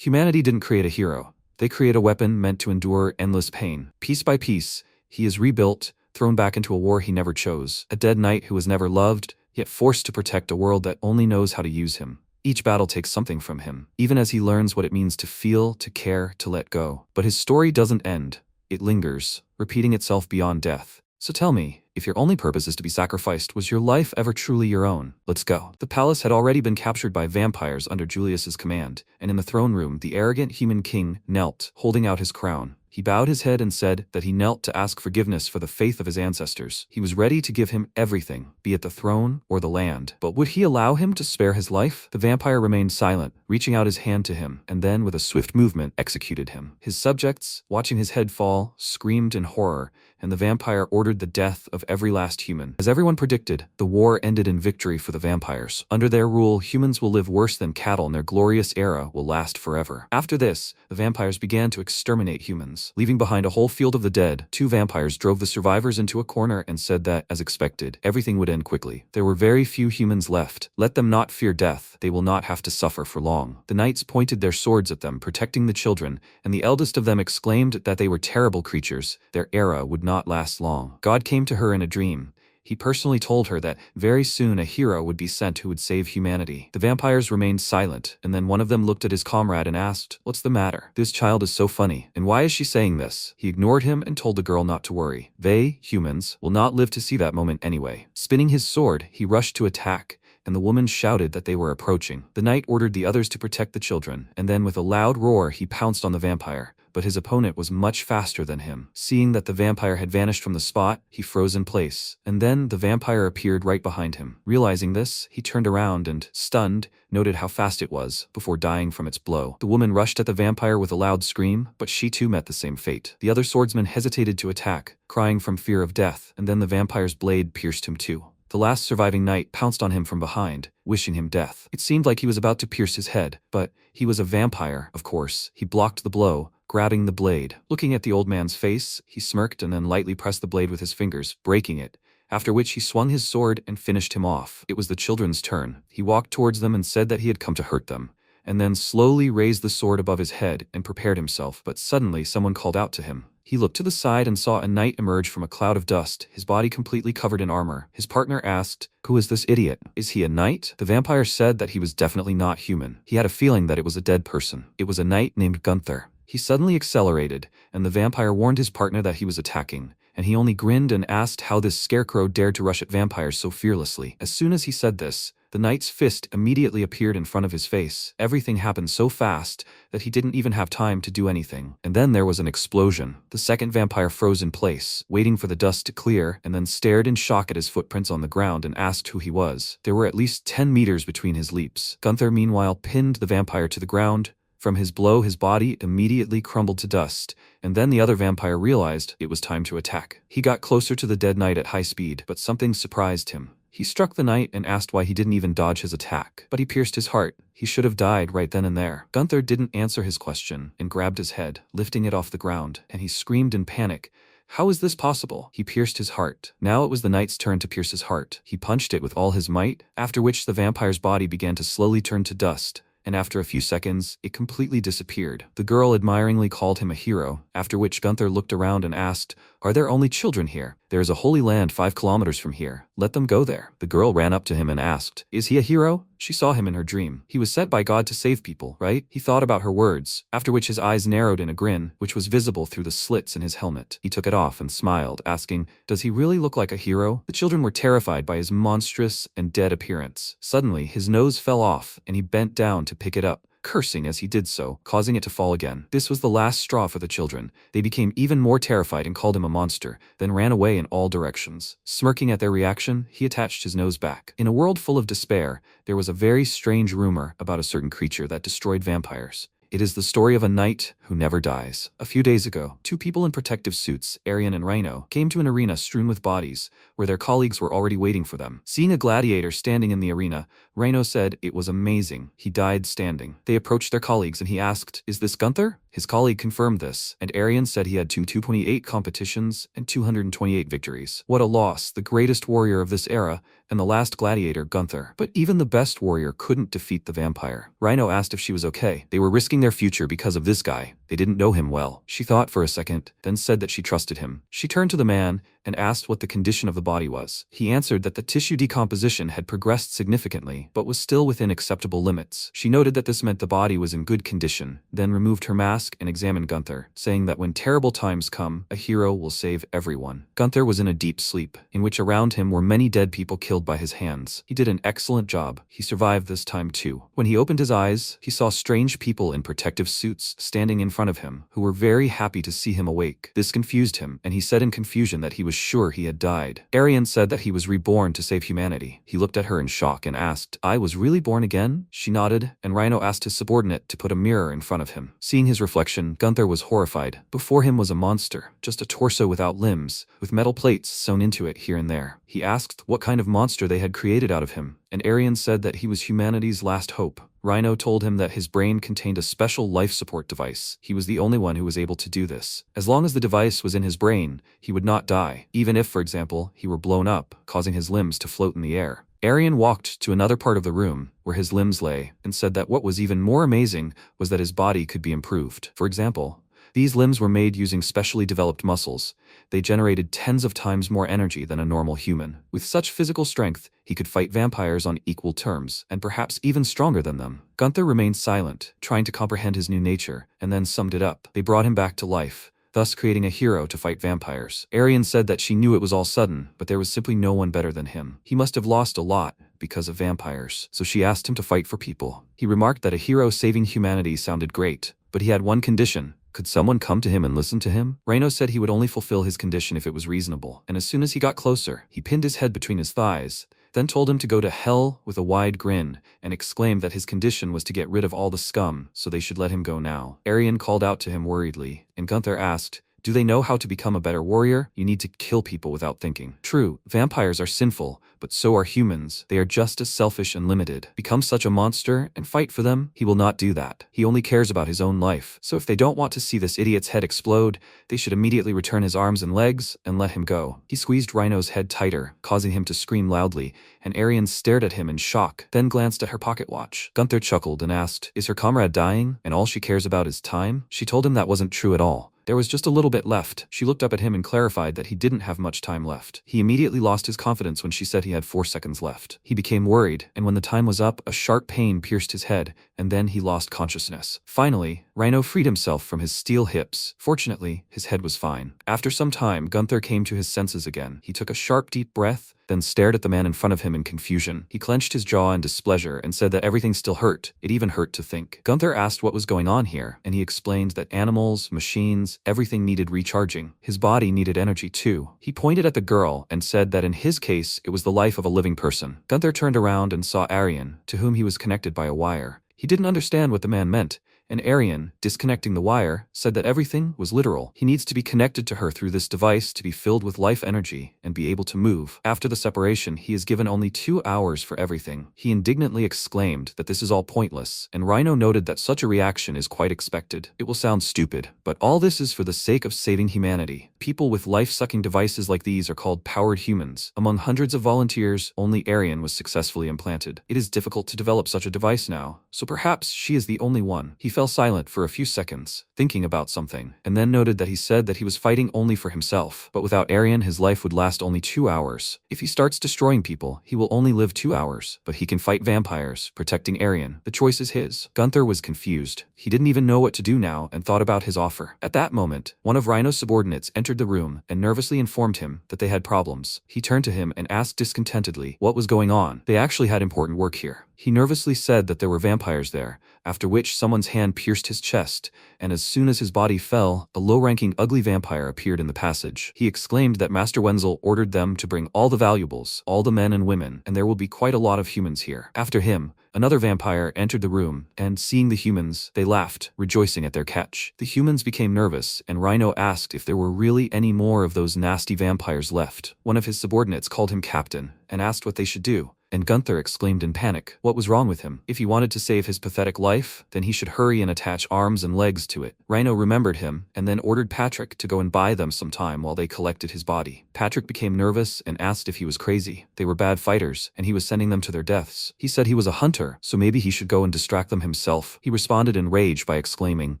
Humanity didn't create a hero. They create a weapon meant to endure endless pain. Piece by piece, he is rebuilt, thrown back into a war he never chose. A dead knight who was never loved, yet forced to protect a world that only knows how to use him. Each battle takes something from him, even as he learns what it means to feel, to care, to let go. But his story doesn't end. It lingers, repeating itself beyond death. So tell me, if your only purpose is to be sacrificed, was your life ever truly your own? Let's go. The palace had already been captured by vampires under Julius's command, and in the throne room, the arrogant human king knelt, holding out his crown. He bowed his head and said that he knelt to ask forgiveness for the faith of his ancestors. He was ready to give him everything, be it the throne or the land. But would he allow him to spare his life? The vampire remained silent, reaching out his hand to him, and then with a swift movement executed him. His subjects, watching his head fall, screamed in horror, and the vampire ordered the death of every last human. As everyone predicted, the war ended in victory for the vampires. Under their rule, humans will live worse than cattle and their glorious era will last forever. After this, the vampires began to exterminate humans. Leaving behind a whole field of the dead, two vampires drove the survivors into a corner and said that, as expected, everything would end quickly. There were very few humans left. Let them not fear death. They will not have to suffer for long. The knights pointed their swords at them, protecting the children, and the eldest of them exclaimed that they were terrible creatures. Their era would not last long. God came to her in a dream. He personally told her that very soon a hero would be sent who would save humanity. The vampires remained silent, and then one of them looked at his comrade and asked, "What's the matter? This child is so funny. And why is she saying this?" He ignored him and told the girl not to worry. They, humans, will not live to see that moment anyway. Spinning his sword, he rushed to attack, and the woman shouted that they were approaching. The knight ordered the others to protect the children, and then with a loud roar he pounced on the vampire. But his opponent was much faster than him. Seeing that the vampire had vanished from the spot, he froze in place, and then the vampire appeared right behind him. Realizing this, he turned around and, stunned, noted how fast it was, before dying from its blow. The woman rushed at the vampire with a loud scream, but she too met the same fate. The other swordsman hesitated to attack, crying from fear of death, and then the vampire's blade pierced him too. The last surviving knight pounced on him from behind, wishing him death. It seemed like he was about to pierce his head, but he was a vampire, of course. He blocked the blow, grabbing the blade. Looking at the old man's face, he smirked and then lightly pressed the blade with his fingers, breaking it, after which he swung his sword and finished him off. It was the children's turn. He walked towards them and said that he had come to hurt them, and then slowly raised the sword above his head and prepared himself. But suddenly someone called out to him. He looked to the side and saw a knight emerge from a cloud of dust, his body completely covered in armor. His partner asked, "Who is this idiot? Is he a knight?" The vampire said that he was definitely not human. He had a feeling that it was a dead person. It was a knight named Gunther. He suddenly accelerated, and the vampire warned his partner that he was attacking, and he only grinned and asked how this scarecrow dared to rush at vampires so fearlessly. As soon as he said this, the knight's fist immediately appeared in front of his face. Everything happened so fast that he didn't even have time to do anything. And then there was an explosion. The second vampire froze in place, waiting for the dust to clear, and then stared in shock at his footprints on the ground and asked who he was. There were at least 10 meters between his leaps. Gunther meanwhile pinned the vampire to the ground. From his blow, his body immediately crumbled to dust, and then the other vampire realized it was time to attack. He got closer to the dead knight at high speed, but something surprised him. He struck the knight and asked why he didn't even dodge his attack. But he pierced his heart. He should have died right then and there. Gunther didn't answer his question and grabbed his head, lifting it off the ground, and he screamed in panic. How is this possible? He pierced his heart. Now it was the knight's turn to pierce his heart. He punched it with all his might, after which the vampire's body began to slowly turn to dust, and after a few seconds, it completely disappeared. The girl admiringly called him a hero, after which Gunther looked around and asked, "Are there only children here? There is a holy land 5 kilometers from here. Let them go there." The girl ran up to him and asked, "Is he a hero?" She saw him in her dream. He was sent by God to save people, right? He thought about her words, after which his eyes narrowed in a grin, which was visible through the slits in his helmet. He took it off and smiled, asking, "Does he really look like a hero?" The children were terrified by his monstrous and dead appearance. Suddenly, his nose fell off, and he bent down to pick it up, cursing as he did so, causing it to fall again. This was the last straw for the children. They became even more terrified and called him a monster, then ran away in all directions. Smirking at their reaction, he attached his nose back. In a world full of despair, there was a very strange rumor about a certain creature that destroyed vampires. It is the story of a knight who never dies. A few days ago, 2 people in protective suits, Aryan and Rhino, came to an arena strewn with bodies, where their colleagues were already waiting for them. Seeing a gladiator standing in the arena, Rhino said it was amazing. He died standing. They approached their colleagues and he asked, "Is this Gunther?" His colleague confirmed this, and Arian said he had 228 competitions and 228 victories. What a loss, the greatest warrior of this era, and the last gladiator, Gunther. But even the best warrior couldn't defeat the vampire. Rhino asked if she was okay. They were risking their future because of this guy. They didn't know him well. She thought for a second, then said that she trusted him. She turned to the man and asked what the condition of the body was. He answered that the tissue decomposition had progressed significantly, but was still within acceptable limits. She noted that this meant the body was in good condition, then removed her mask and examined Gunther, saying that when terrible times come, a hero will save everyone. Gunther was in a deep sleep, in which around him were many dead people killed by his hands. He did an excellent job. He survived this time too. When he opened his eyes, he saw strange people in protective suits standing in front of him, who were very happy to see him awake. This confused him, and he said in confusion that he was sure he had died. Arian said that he was reborn to save humanity. He looked at her in shock and asked, "I was really born again?" She nodded, and Rhino asked his subordinate to put a mirror in front of him. Seeing his reflection, Gunther was horrified. Before him was a monster, just a torso without limbs, with metal plates sewn into it here and there. He asked what kind of monster they had created out of him, and Arian said that he was humanity's last hope. Rhino told him that his brain contained a special life support device. He was the only one who was able to do this. As long as the device was in his brain, he would not die, even if, for example, he were blown up, causing his limbs to float in the air. Arian walked to another part of the room, where his limbs lay, and said that what was even more amazing was that his body could be improved. For example, these limbs were made using specially developed muscles. They generated tens of times more energy than a normal human. With such physical strength, he could fight vampires on equal terms, and perhaps even stronger than them. Gunther remained silent, trying to comprehend his new nature, and then summed it up. They brought him back to life, thus creating a hero to fight vampires. Arian said that she knew it was all sudden, but there was simply no one better than him. He must have lost a lot because of vampires, so she asked him to fight for people. He remarked that a hero saving humanity sounded great, but he had one condition. Could someone come to him and listen to him? Rhino said he would only fulfill his condition if it was reasonable, and as soon as he got closer, he pinned his head between his thighs, then told him to go to hell with a wide grin, and exclaimed that his condition was to get rid of all the scum, so they should let him go now. Arian called out to him worriedly, and Gunther asked, "Do they know how to become a better warrior? You need to kill people without thinking." True, vampires are sinful, but so are humans. They are just as selfish and limited. Become such a monster and fight for them? He will not do that. He only cares about his own life. So if they don't want to see this idiot's head explode, they should immediately return his arms and legs and let him go. He squeezed Rhino's head tighter, causing him to scream loudly, and Arian stared at him in shock, then glanced at her pocket watch. Gunther chuckled and asked, "Is her comrade dying, and all she cares about is time?" She told him that wasn't true at all. There was just a little bit left. She looked up at him and clarified that he didn't have much time left. He immediately lost his confidence when she said he had 4 seconds left. He became worried, and when the time was up, a sharp pain pierced his head, and then he lost consciousness. Finally, Rhino freed himself from his steel hips. Fortunately, his head was fine. After some time, Gunther came to his senses again. He took a sharp, deep breath, then stared at the man in front of him in confusion. He clenched his jaw in displeasure and said that everything still hurt. It even hurt to think. Gunther asked what was going on here, and he explained that animals, machines, everything needed recharging. His body needed energy too. He pointed at the girl and said that in his case, it was the life of a living person. Gunther turned around and saw Arian, to whom he was connected by a wire. He didn't understand what the man meant, and Arian, disconnecting the wire, said that everything was literal. He needs to be connected to her through this device to be filled with life energy and be able to move. After the separation, he is given only 2 hours for everything. He indignantly exclaimed that this is all pointless, and Rhino noted that such a reaction is quite expected. It will sound stupid, but all this is for the sake of saving humanity. People with life-sucking devices like these are called powered humans. Among hundreds of volunteers, only Arian was successfully implanted. It is difficult to develop such a device now, so perhaps she is the only one. He fell silent for a few seconds, thinking about something, and then noted that he said that he was fighting only for himself, but without Arian his life would last only 2 hours. If he starts destroying people, he will only live 2 hours, but he can fight vampires, protecting Arian. The choice is his. Gunther was confused. He didn't even know what to do now and thought about his offer. At that moment, one of Rhino's subordinates entered the room and nervously informed him that they had problems. He turned to him and asked discontentedly what was going on. They actually had important work here. He nervously said that there were vampires there, after which someone's hand pierced his chest, and as soon as his body fell, a low-ranking ugly vampire appeared in the passage. He exclaimed that Master Wenzel ordered them to bring all the valuables, all the men and women, and there will be quite a lot of humans here. After him, another vampire entered the room, and seeing the humans, they laughed, rejoicing at their catch. The humans became nervous, and Rhino asked if there were really any more of those nasty vampires left. One of his subordinates called him captain, and asked what they should do. And Gunther exclaimed in panic. What was wrong with him? If he wanted to save his pathetic life, then he should hurry and attach arms and legs to it. Rhino remembered him, and then ordered Patrick to go and buy them some time while they collected his body. Patrick became nervous and asked if he was crazy. They were bad fighters, and he was sending them to their deaths. He said he was a hunter, so maybe he should go and distract them himself. He responded in rage by exclaiming,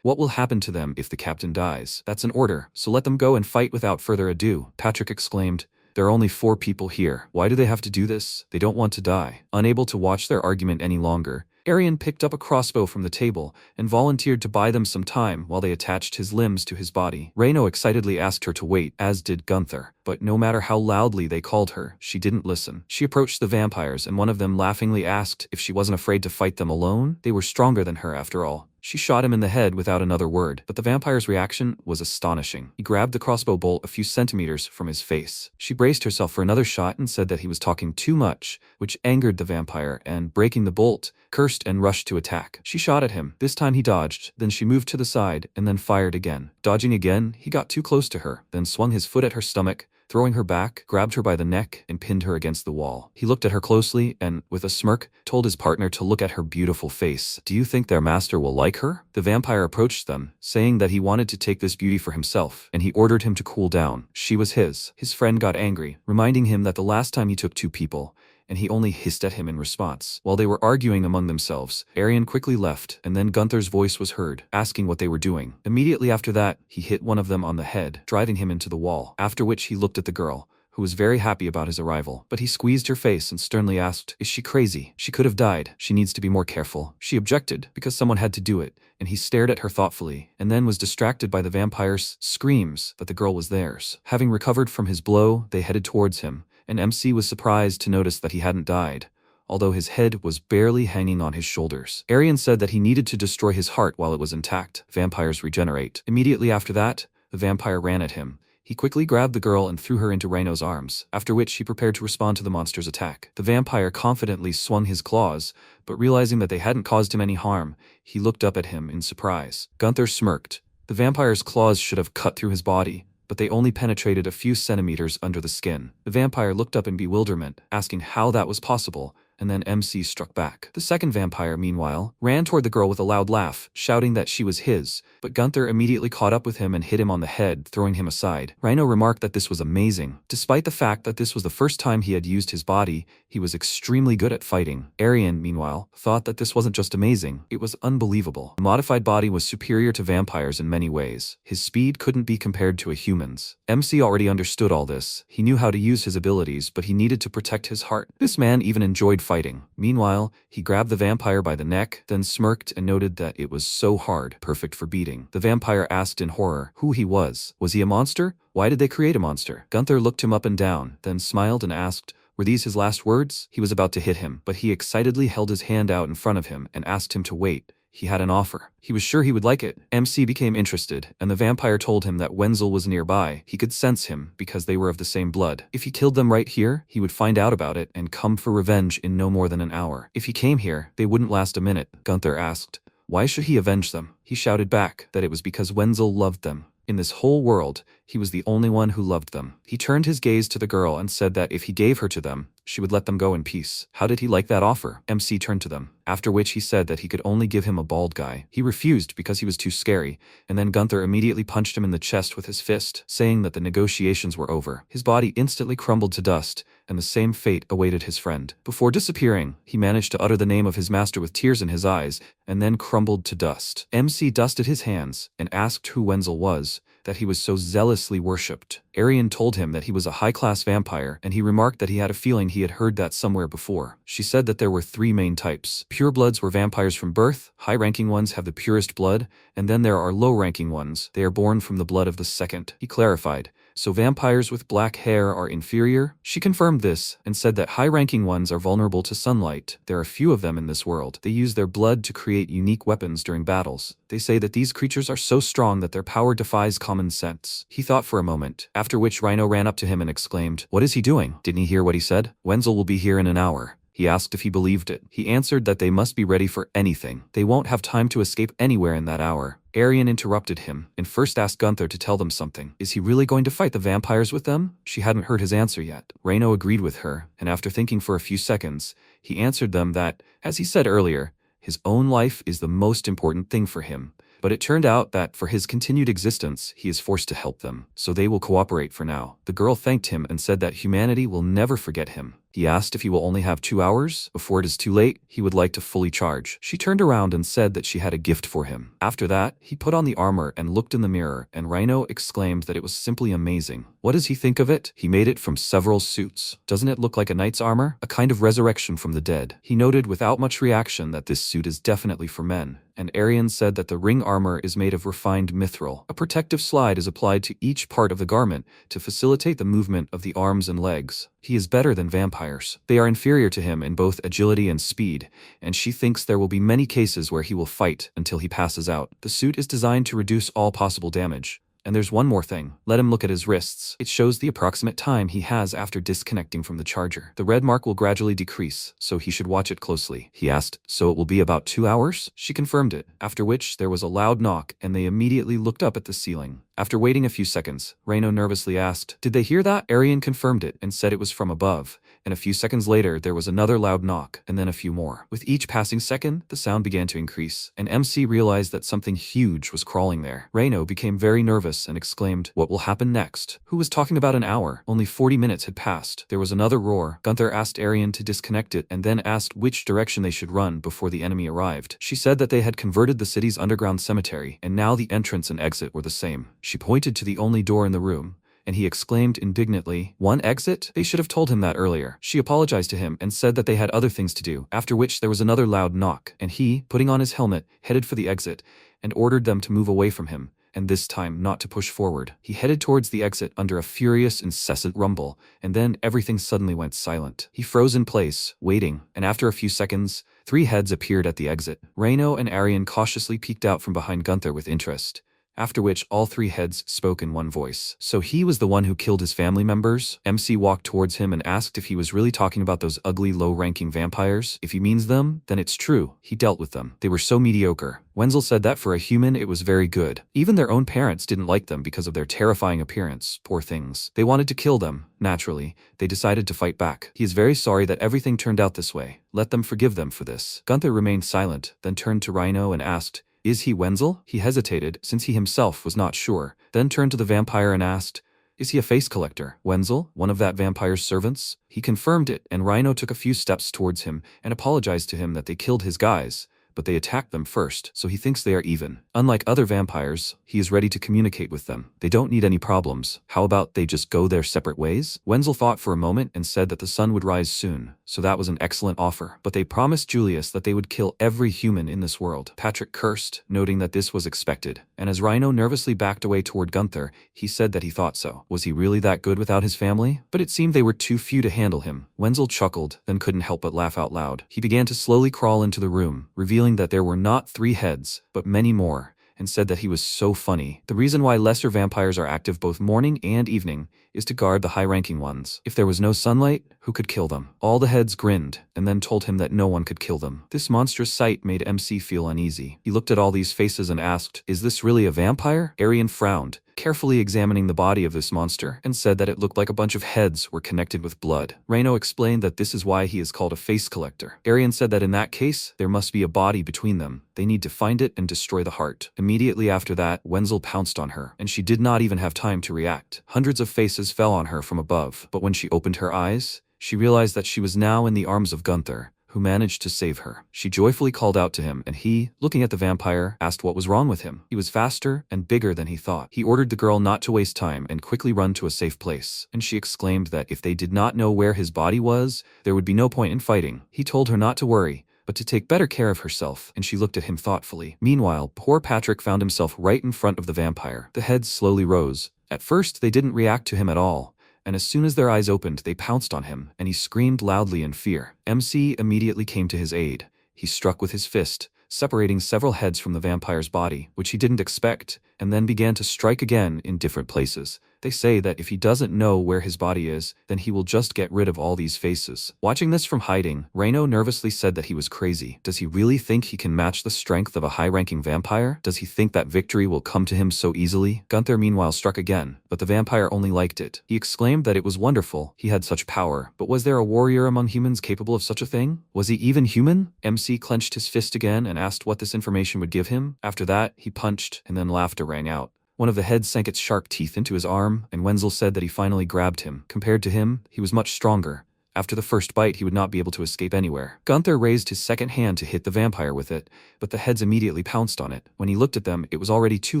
"What will happen to them if the captain dies? That's an order, so let them go and fight without further ado." Patrick exclaimed, "There are only 4 people here. Why do they have to do this? They don't want to die." Unable to watch their argument any longer, Arian picked up a crossbow from the table and volunteered to buy them some time while they attached his limbs to his body. Reno excitedly asked her to wait, as did Gunther, but no matter how loudly they called her, she didn't listen. She approached the vampires and one of them laughingly asked if she wasn't afraid to fight them alone. They were stronger than her after all. She shot him in the head without another word, but the vampire's reaction was astonishing. He grabbed the crossbow bolt a few centimeters from his face. She braced herself for another shot and said that he was talking too much, which angered the vampire and, breaking the bolt, cursed and rushed to attack. She shot at him. This time he dodged, then she moved to the side and then fired again. Dodging again, he got too close to her, then swung his foot at her stomach, throwing her back, grabbed her by the neck, and pinned her against the wall. He looked at her closely and, with a smirk, told his partner to look at her beautiful face. "Do you think their master will like her?" The vampire approached them, saying that he wanted to take this beauty for himself, and he ordered him to cool down. She was his. His friend got angry, reminding him that the last time he took 2 people, and he only hissed at him in response. While they were arguing among themselves, Arian quickly left, and then Gunther's voice was heard, asking what they were doing. Immediately after that, he hit one of them on the head, driving him into the wall, after which he looked at the girl, who was very happy about his arrival. But he squeezed her face and sternly asked, "Is she crazy? She could have died. She needs to be more careful." She objected, because someone had to do it, and he stared at her thoughtfully, and then was distracted by the vampire's screams that the girl was theirs. Having recovered from his blow, they headed towards him, and MC was surprised to notice that he hadn't died, although his head was barely hanging on his shoulders. Arian said that he needed to destroy his heart while it was intact. Vampires regenerate. Immediately after that, the vampire ran at him. He quickly grabbed the girl and threw her into Rhino's arms, after which he prepared to respond to the monster's attack. The vampire confidently swung his claws, but realizing that they hadn't caused him any harm, he looked up at him in surprise. Gunther smirked. The vampire's claws should have cut through his body, but they only penetrated a few centimeters under the skin. The vampire looked up in bewilderment, asking how that was possible, and then MC struck back. The second vampire, meanwhile, ran toward the girl with a loud laugh, shouting that she was his, but Gunther immediately caught up with him and hit him on the head, throwing him aside. Rhino remarked that this was amazing. Despite the fact that this was the first time he had used his body, he was extremely good at fighting. Arian, meanwhile, thought that this wasn't just amazing, it was unbelievable. The modified body was superior to vampires in many ways. His speed couldn't be compared to a human's. MC already understood all this. He knew how to use his abilities, but he needed to protect his heart. This man even enjoyed fighting. Meanwhile, he grabbed the vampire by the neck, then smirked and noted that it was so hard, perfect for beating. The vampire asked in horror who he was. Was he a monster? Why did they create a monster? Gunther looked him up and down, then smiled and asked, were these his last words? He was about to hit him, but he excitedly held his hand out in front of him and asked him to wait. He had an offer. He was sure he would like it. MC became interested, and the vampire told him that Wenzel was nearby. He could sense him because they were of the same blood. If he killed them right here, he would find out about it and come for revenge in no more than an hour. If he came here, they wouldn't last a minute. Gunther asked, why should he avenge them? He shouted back that it was because Wenzel loved them. In this whole world, he was the only one who loved them. He turned his gaze to the girl and said that if he gave her to them, she would let them go in peace. How did he like that offer? MC turned to them, after which he said that he could only give him a bald guy. He refused because he was too scary, and then Gunther immediately punched him in the chest with his fist, saying that the negotiations were over. His body instantly crumbled to dust, and the same fate awaited his friend. Before disappearing, he managed to utter the name of his master with tears in his eyes, and then crumbled to dust. MC dusted his hands and asked who Wenzel was, that he was so zealously worshipped. Arian told him that he was a high-class vampire, and he remarked that he had a feeling he had heard that somewhere before. She said that there were 3 main types. Purebloods were vampires from birth, high-ranking ones have the purest blood, and then there are low-ranking ones. They are born from the blood of the second. He clarified, so vampires with black hair are inferior? She confirmed this, and said that high-ranking ones are vulnerable to sunlight. There are few of them in this world. They use their blood to create unique weapons during battles. They say that these creatures are so strong that their power defies common sense. He thought for a moment, after which Rhino ran up to him and exclaimed, what is he doing? Didn't he hear what he said? Wenzel will be here in an hour. He asked if he believed it. He answered that they must be ready for anything. They won't have time to escape anywhere in that hour. Arian interrupted him and first asked Gunther to tell them something. Is he really going to fight the vampires with them? She hadn't heard his answer yet. Reino agreed with her, and after thinking for a few seconds, he answered them that, as he said earlier, his own life is the most important thing for him. But it turned out that for his continued existence, he is forced to help them, so they will cooperate for now. The girl thanked him and said that humanity will never forget him. He asked if he will only have 2 hours. Before it is too late, he would like to fully charge. She turned around and said that she had a gift for him. After that, he put on the armor and looked in the mirror, and Reino exclaimed that it was simply amazing. What does he think of it? He made it from several suits. Doesn't it look like a knight's armor? A kind of resurrection from the dead. He noted without much reaction that this suit is definitely for men. And Arian said that the ring armor is made of refined mithril. A protective slide is applied to each part of the garment to facilitate the movement of the arms and legs. He is better than vampires. They are inferior to him in both agility and speed, and she thinks there will be many cases where he will fight until he passes out. The suit is designed to reduce all possible damage. And there's one more thing. Let him look at his wrists. It shows the approximate time he has after disconnecting from the charger. The red mark will gradually decrease, so he should watch it closely. He asked, so it will be about 2 hours? She confirmed it, after which there was a loud knock and they immediately looked up at the ceiling. After waiting a few seconds, Reino nervously asked, did they hear that? Arian confirmed it and said it was from above. And a few seconds later, there was another loud knock, and then a few more. With each passing second, the sound began to increase, and MC realized that something huge was crawling there. Reino became very nervous and exclaimed, what will happen next? Who was talking about an hour? Only 40 minutes had passed. There was another roar. Gunther asked Arian to disconnect it and then asked which direction they should run before the enemy arrived. She said that they had converted the city's underground cemetery, and now the entrance and exit were the same. She pointed to the only door in the room, and he exclaimed indignantly, one exit? They should have told him that earlier. She apologized to him and said that they had other things to do, after which there was another loud knock, and he, putting on his helmet, headed for the exit, and ordered them to move away from him, and this time not to push forward. He headed towards the exit under a furious, incessant rumble, and then everything suddenly went silent. He froze in place, waiting, and after a few seconds, 3 heads appeared at the exit. Reino and Arian cautiously peeked out from behind Gunther with interest. After which all 3 heads spoke in one voice. So he was the one who killed his family members? MC walked towards him and asked if he was really talking about those ugly low-ranking vampires. If he means them, then it's true. He dealt with them. They were so mediocre. Wenzel said that for a human it was very good. Even their own parents didn't like them because of their terrifying appearance. Poor things. They wanted to kill them. Naturally, they decided to fight back. He is very sorry that everything turned out this way. Let them forgive them for this. Gunther remained silent, then turned to Reino and asked, is he Wenzel? He hesitated, since he himself was not sure, then turned to the vampire and asked, is he a face collector? Wenzel, one of that vampire's servants? He confirmed it, and Reino took a few steps towards him and apologized to him that they killed his guys, but they attacked them first, so he thinks they are even. Unlike other vampires, he is ready to communicate with them. They don't need any problems. How about they just go their separate ways? Wenzel thought for a moment and said that the sun would rise soon, so that was an excellent offer. But they promised Julius that they would kill every human in this world. Patrick cursed, noting that this was expected, and as Reino nervously backed away toward Gunther, he said that he thought so. Was he really that good without his family? But it seemed they were too few to handle him. Wenzel chuckled, then couldn't help but laugh out loud. He began to slowly crawl into the room, revealing that there were not 3 heads, but many more, and said that he was so funny. The reason why lesser vampires are active both morning and evening is to guard the high-ranking ones. If there was no sunlight, who could kill them? All the heads grinned, and then told him that no one could kill them. This monstrous sight made MC feel uneasy. He looked at all these faces and asked, is this really a vampire? Arian frowned, carefully examining the body of this monster, and said that it looked like a bunch of heads were connected with blood. Reino explained that this is why he is called a face collector. Arian said that in that case, there must be a body between them. They need to find it and destroy the heart. Immediately after that, Wenzel pounced on her, and she did not even have time to react. Hundreds of faces fell on her from above, but when she opened her eyes, she realized that she was now in the arms of Gunther, who managed to save her. She joyfully called out to him, and he, looking at the vampire, asked what was wrong with him. He was faster and bigger than he thought. He ordered the girl not to waste time and quickly run to a safe place, and she exclaimed that if they did not know where his body was, there would be no point in fighting. He told her not to worry, but to take better care of herself, and she looked at him thoughtfully. Meanwhile, poor Patrick found himself right in front of the vampire. The heads slowly rose. At first, they didn't react to him at all, and as soon as their eyes opened, they pounced on him, and he screamed loudly in fear. MC immediately came to his aid. He struck with his fist, separating several heads from the vampire's body, which he didn't expect, and then began to strike again in different places. They say that if he doesn't know where his body is, then he will just get rid of all these faces. Watching this from hiding, Reino nervously said that he was crazy. Does he really think he can match the strength of a high-ranking vampire? Does he think that victory will come to him so easily? Gunther meanwhile struck again, but the vampire only liked it. He exclaimed that it was wonderful, he had such power, but was there a warrior among humans capable of such a thing? Was he even human? MC clenched his fist again and asked what this information would give him. After that, he punched, and then laughter rang out. One of the heads sank its sharp teeth into his arm, and Wenzel said that he finally grabbed him. Compared to him, he was much stronger. After the first bite, he would not be able to escape anywhere. Gunther raised his second hand to hit the vampire with it, but the heads immediately pounced on it. When he looked at them, it was already too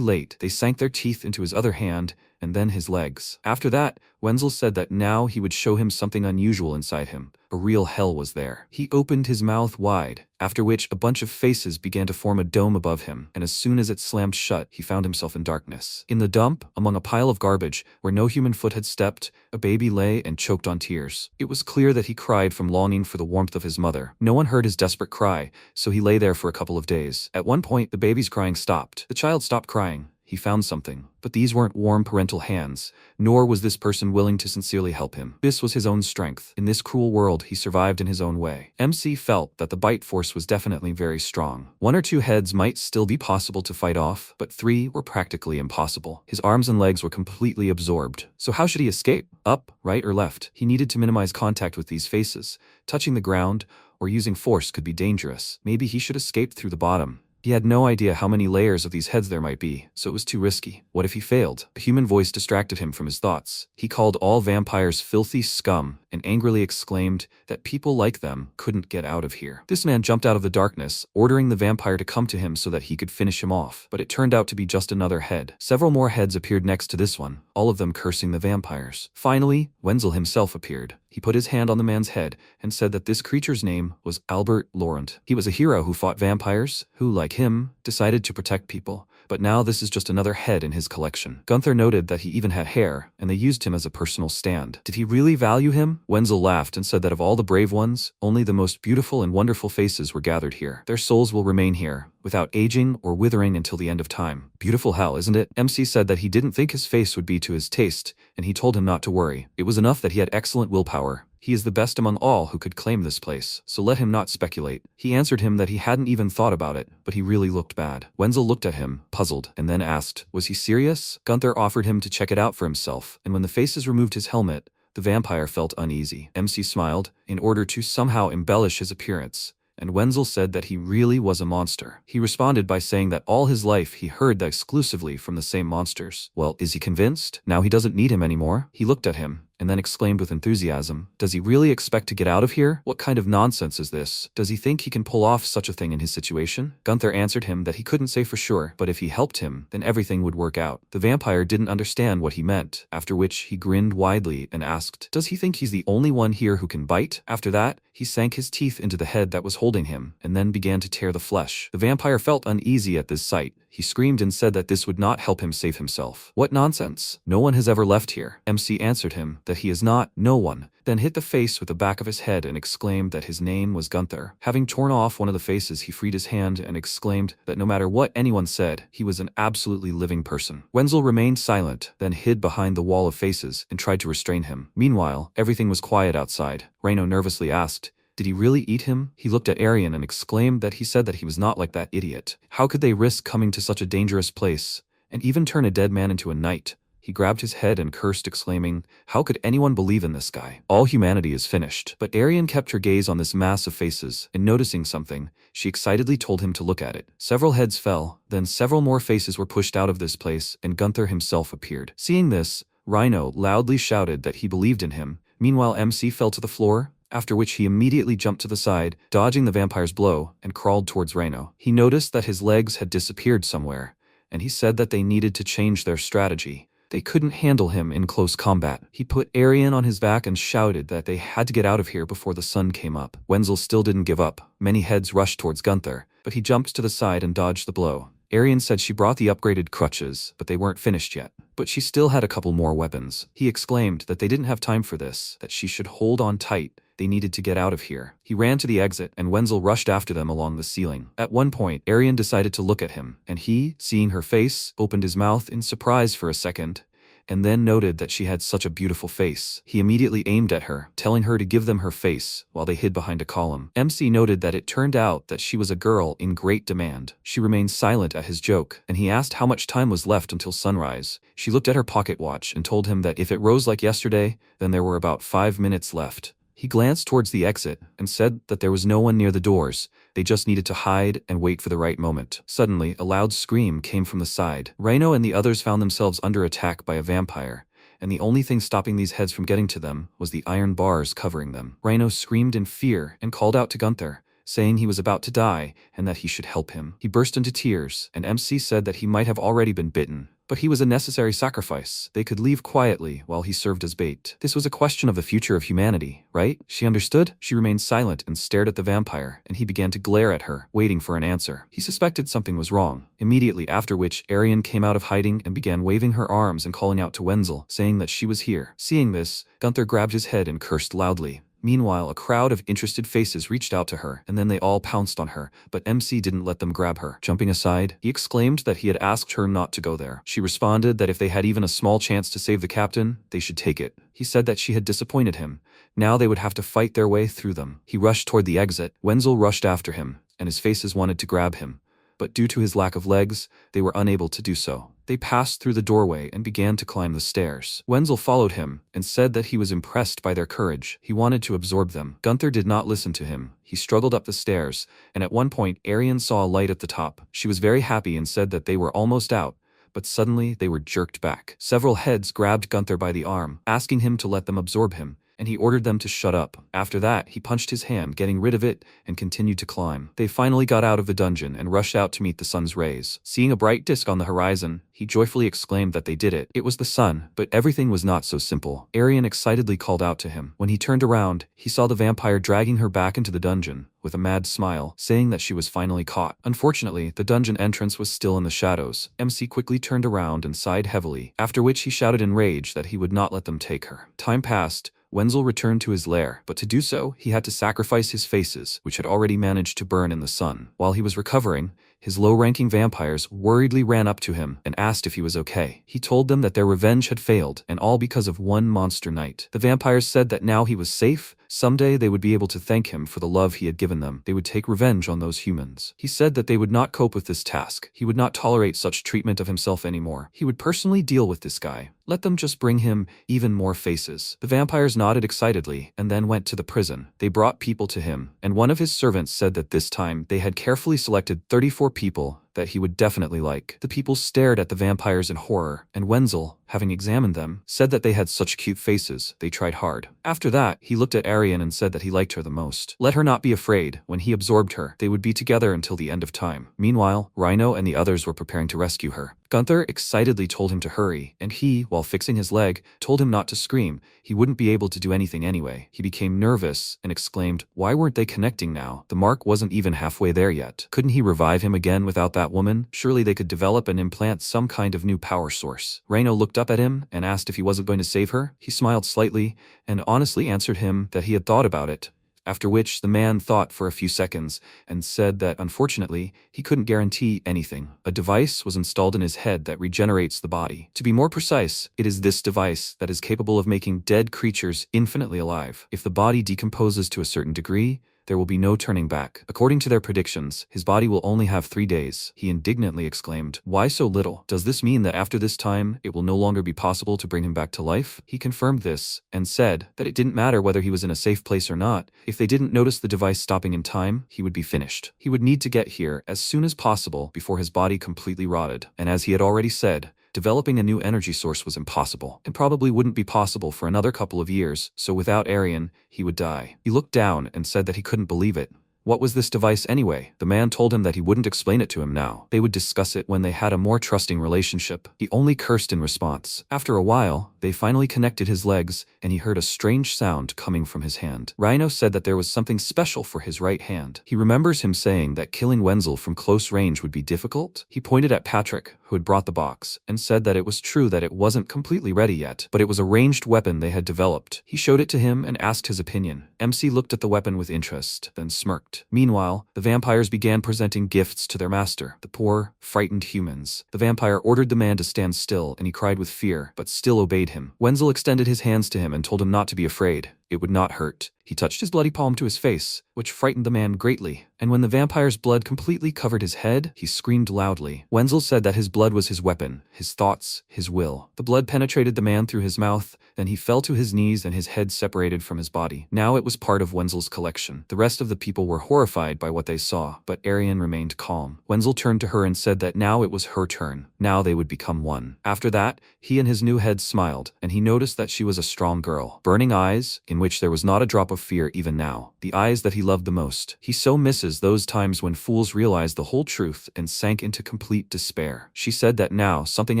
late. They sank their teeth into his other hand, and then his legs. After that, Wenzel said that now he would show him something unusual inside him. A real hell was there. He opened his mouth wide, after which a bunch of faces began to form a dome above him, and as soon as it slammed shut, he found himself in darkness. In the dump, among a pile of garbage, where no human foot had stepped, a baby lay and choked on tears. It was clear that he cried from longing for the warmth of his mother. No one heard his desperate cry, so he lay there for a couple of days. At one point, the baby's crying stopped. The child stopped crying. He found something, but these weren't warm parental hands, nor was this person willing to sincerely help him. This was his own strength. In this cruel world, he survived in his own way. MC felt that the bite force was definitely very strong. 1 or 2 heads might still be possible to fight off, but 3 were practically impossible. His arms and legs were completely absorbed. So how should he escape? Up, right, or left? He needed to minimize contact with these faces. Touching the ground or using force could be dangerous. Maybe he should escape through the bottom. He had no idea how many layers of these heads there might be, so it was too risky. What if he failed? A human voice distracted him from his thoughts. He called all vampires filthy scum and angrily exclaimed that people like them couldn't get out of here. This man jumped out of the darkness, ordering the vampire to come to him so that he could finish him off. But it turned out to be just another head. Several more heads appeared next to this one, all of them cursing the vampires. Finally, Wenzel himself appeared. He put his hand on the man's head and said that this creature's name was Albert Laurent. He was a hero who fought vampires, who, like him, decided to protect people. But now this is just another head in his collection. Gunther noted that he even had hair, and they used him as a personal stand. Did he really value him? Wenzel laughed and said that of all the brave ones, only the most beautiful and wonderful faces were gathered here. Their souls will remain here, without aging or withering until the end of time. Beautiful hell, isn't it? MC said that he didn't think his face would be to his taste, and he told him not to worry. It was enough that he had excellent willpower. He is the best among all who could claim this place, so let him not speculate. He answered him that he hadn't even thought about it, but he really looked bad. Wenzel looked at him, puzzled, and then asked, was he serious? Gunther offered him to check it out for himself, and when the faces removed his helmet, the vampire felt uneasy. MC smiled, in order to somehow embellish his appearance, and Wenzel said that he really was a monster. He responded by saying that all his life he heard that exclusively from the same monsters. Well, is he convinced? Now he doesn't need him anymore? He looked at him, and then exclaimed with enthusiasm, does he really expect to get out of here? What kind of nonsense is this? Does he think he can pull off such a thing in his situation? Gunther answered him that he couldn't say for sure, but if he helped him, then everything would work out. The vampire didn't understand what he meant, after which he grinned widely and asked, does he think he's the only one here who can bite? After that, he sank his teeth into the head that was holding him, and then began to tear the flesh. The vampire felt uneasy at this sight. He screamed and said that this would not help him save himself. What nonsense! No one has ever left here. MC answered him that he is not, no one, then hit the face with the back of his head and exclaimed that his name was Gunther. Having torn off one of the faces, he freed his hand and exclaimed that no matter what anyone said, he was an absolutely living person. Wenzel remained silent, then hid behind the wall of faces and tried to restrain him. Meanwhile, everything was quiet outside. Reino nervously asked, did he really eat him? He looked at Arian and exclaimed that he said that he was not like that idiot. How could they risk coming to such a dangerous place, and even turn a dead man into a knight? He grabbed his head and cursed, exclaiming, how could anyone believe in this guy? All humanity is finished. But Arian kept her gaze on this mass of faces, and noticing something, she excitedly told him to look at it. Several heads fell, then several more faces were pushed out of this place, and Gunther himself appeared. Seeing this, Rhino loudly shouted that he believed in him. Meanwhile, MC fell to the floor, after which he immediately jumped to the side, dodging the vampire's blow, and crawled towards Rhino. He noticed that his legs had disappeared somewhere, and he said that they needed to change their strategy. They couldn't handle him in close combat. He put Arian on his back and shouted that they had to get out of here before the sun came up. Wenzel still didn't give up. Many heads rushed towards Gunther, but he jumped to the side and dodged the blow. Arian said she brought the upgraded crutches, but they weren't finished yet. But she still had a couple more weapons. He exclaimed that they didn't have time for this, that she should hold on tight. They needed to get out of here. He ran to the exit, and Wenzel rushed after them along the ceiling. At one point, Arian decided to look at him, and he, seeing her face, opened his mouth in surprise for a second, and then noted that she had such a beautiful face. He immediately aimed at her, telling her to give them her face, while they hid behind a column. MC noted that it turned out that she was a girl in great demand. She remained silent at his joke, and he asked how much time was left until sunrise. She looked at her pocket watch and told him that if it rose like yesterday, then there were about 5 minutes left. He glanced towards the exit and said that there was no one near the doors. They just needed to hide and wait for the right moment. Suddenly, a loud scream came from the side. Rhino and the others found themselves under attack by a vampire, and the only thing stopping these heads from getting to them was the iron bars covering them. Rhino screamed in fear and called out to Gunther, saying he was about to die and that he should help him. He burst into tears, and MC said that he might have already been bitten, but he was a necessary sacrifice. They could leave quietly while he served as bait. This was a question of the future of humanity, right? She understood. She remained silent and stared at the vampire, and he began to glare at her, waiting for an answer. He suspected something was wrong. Immediately after which, Arian came out of hiding and began waving her arms and calling out to Wenzel, saying that she was here. Seeing this, Gunther grabbed his head and cursed loudly. Meanwhile, a crowd of interested faces reached out to her, and then they all pounced on her, but MC didn't let them grab her. Jumping aside, he exclaimed that he had asked her not to go there. She responded that if they had even a small chance to save the captain, they should take it. He said that she had disappointed him. Now they would have to fight their way through them. He rushed toward the exit. Wenzel rushed after him, and his faces wanted to grab him, but due to his lack of legs, they were unable to do so. They passed through the doorway and began to climb the stairs. Wenzel followed him and said that he was impressed by their courage. He wanted to absorb them. Gunther did not listen to him. He struggled up the stairs, and at one point, Arian saw a light at the top. She was very happy and said that they were almost out, but suddenly they were jerked back. Several heads grabbed Gunther by the arm, asking him to let them absorb him, and he ordered them to shut up. After that, he punched his hand, getting rid of it, and continued to climb. They finally got out of the dungeon and rushed out to meet the sun's rays. Seeing a bright disk on the horizon, he joyfully exclaimed that they did it. It was the sun, but everything was not so simple. Arian excitedly called out to him. When he turned around, he saw the vampire dragging her back into the dungeon, with a mad smile, saying that she was finally caught. Unfortunately, the dungeon entrance was still in the shadows. MC quickly turned around and sighed heavily, after which he shouted in rage that he would not let them take her. Time passed. Wenzel returned to his lair, but to do so, he had to sacrifice his faces, which had already managed to burn in the sun. While he was recovering, his low-ranking vampires worriedly ran up to him and asked if he was okay. He told them that their revenge had failed, and all because of one monster night. The vampires said that now he was safe, someday they would be able to thank him for the love he had given them. They would take revenge on those humans. He said that they would not cope with this task. He would not tolerate such treatment of himself anymore. He would personally deal with this guy. Let them just bring him even more faces. The vampires nodded excitedly and then went to the prison. They brought people to him, and one of his servants said that this time they had carefully selected 34 people that he would definitely like. The people stared at the vampires in horror, and Wenzel, having examined them, said that they had such cute faces, they tried hard. After that, he looked at Arian and said that he liked her the most. Let her not be afraid. When he absorbed her, they would be together until the end of time. Meanwhile, Rhino and the others were preparing to rescue her. Gunther excitedly told him to hurry, and he, while fixing his leg, told him not to scream. He wouldn't be able to do anything anyway. He became nervous and exclaimed, why weren't they connecting now? The mark wasn't even halfway there yet. Couldn't he revive him again without that woman? Surely they could develop and implant some kind of new power source. Rhino looked up at him and asked if he wasn't going to save her. He smiled slightly and honestly answered him that he had thought about it. After which, the man thought for a few seconds and said that, unfortunately, he couldn't guarantee anything. A device was installed in his head that regenerates the body. To be more precise, it is this device that is capable of making dead creatures infinitely alive. If the body decomposes to a certain degree, there will be no turning back. According to their predictions, his body will only have 3 days. He indignantly exclaimed, why so little? Does this mean that after this time, it will no longer be possible to bring him back to life? He confirmed this, and said that it didn't matter whether he was in a safe place or not. If they didn't notice the device stopping in time, he would be finished. He would need to get here as soon as possible before his body completely rotted. And as he had already said, developing a new energy source was impossible, and probably wouldn't be possible for another couple of years, so without Arian, he would die. He looked down and said that he couldn't believe it. What was this device anyway? The man told him that he wouldn't explain it to him now. They would discuss it when they had a more trusting relationship. He only cursed in response. After a while, They finally connected his legs, and he heard a strange sound coming from his hand. Rhino said that there was something special for his right hand. He remembers him saying that killing Wenzel from close range would be difficult. He pointed at Patrick, who had brought the box, and said that it was true that it wasn't completely ready yet, but it was a ranged weapon they had developed. He showed it to him and asked his opinion. MC looked at the weapon with interest, then smirked. Meanwhile, the vampires began presenting gifts to their master, the poor, frightened humans. The vampire ordered the man to stand still, and he cried with fear, but still obeyed him. Wenzel extended his hands to him and told him not to be afraid. It would not hurt. He touched his bloody palm to his face, which frightened the man greatly, and when the vampire's blood completely covered his head, he screamed loudly. Wenzel said that his blood was his weapon, his thoughts, his will. The blood penetrated the man through his mouth, then he fell to his knees and his head separated from his body. Now it was part of Wenzel's collection. The rest of the people were horrified by what they saw, but Arian remained calm. Wenzel turned to her and said that now it was her turn. Now they would become one. After that, he and his new head smiled, and he noticed that she was a strong girl. Burning eyes, in which there was not a drop of fear even now. The eyes that he loved the most. He so misses those times when fools realized the whole truth and sank into complete despair. She said that now something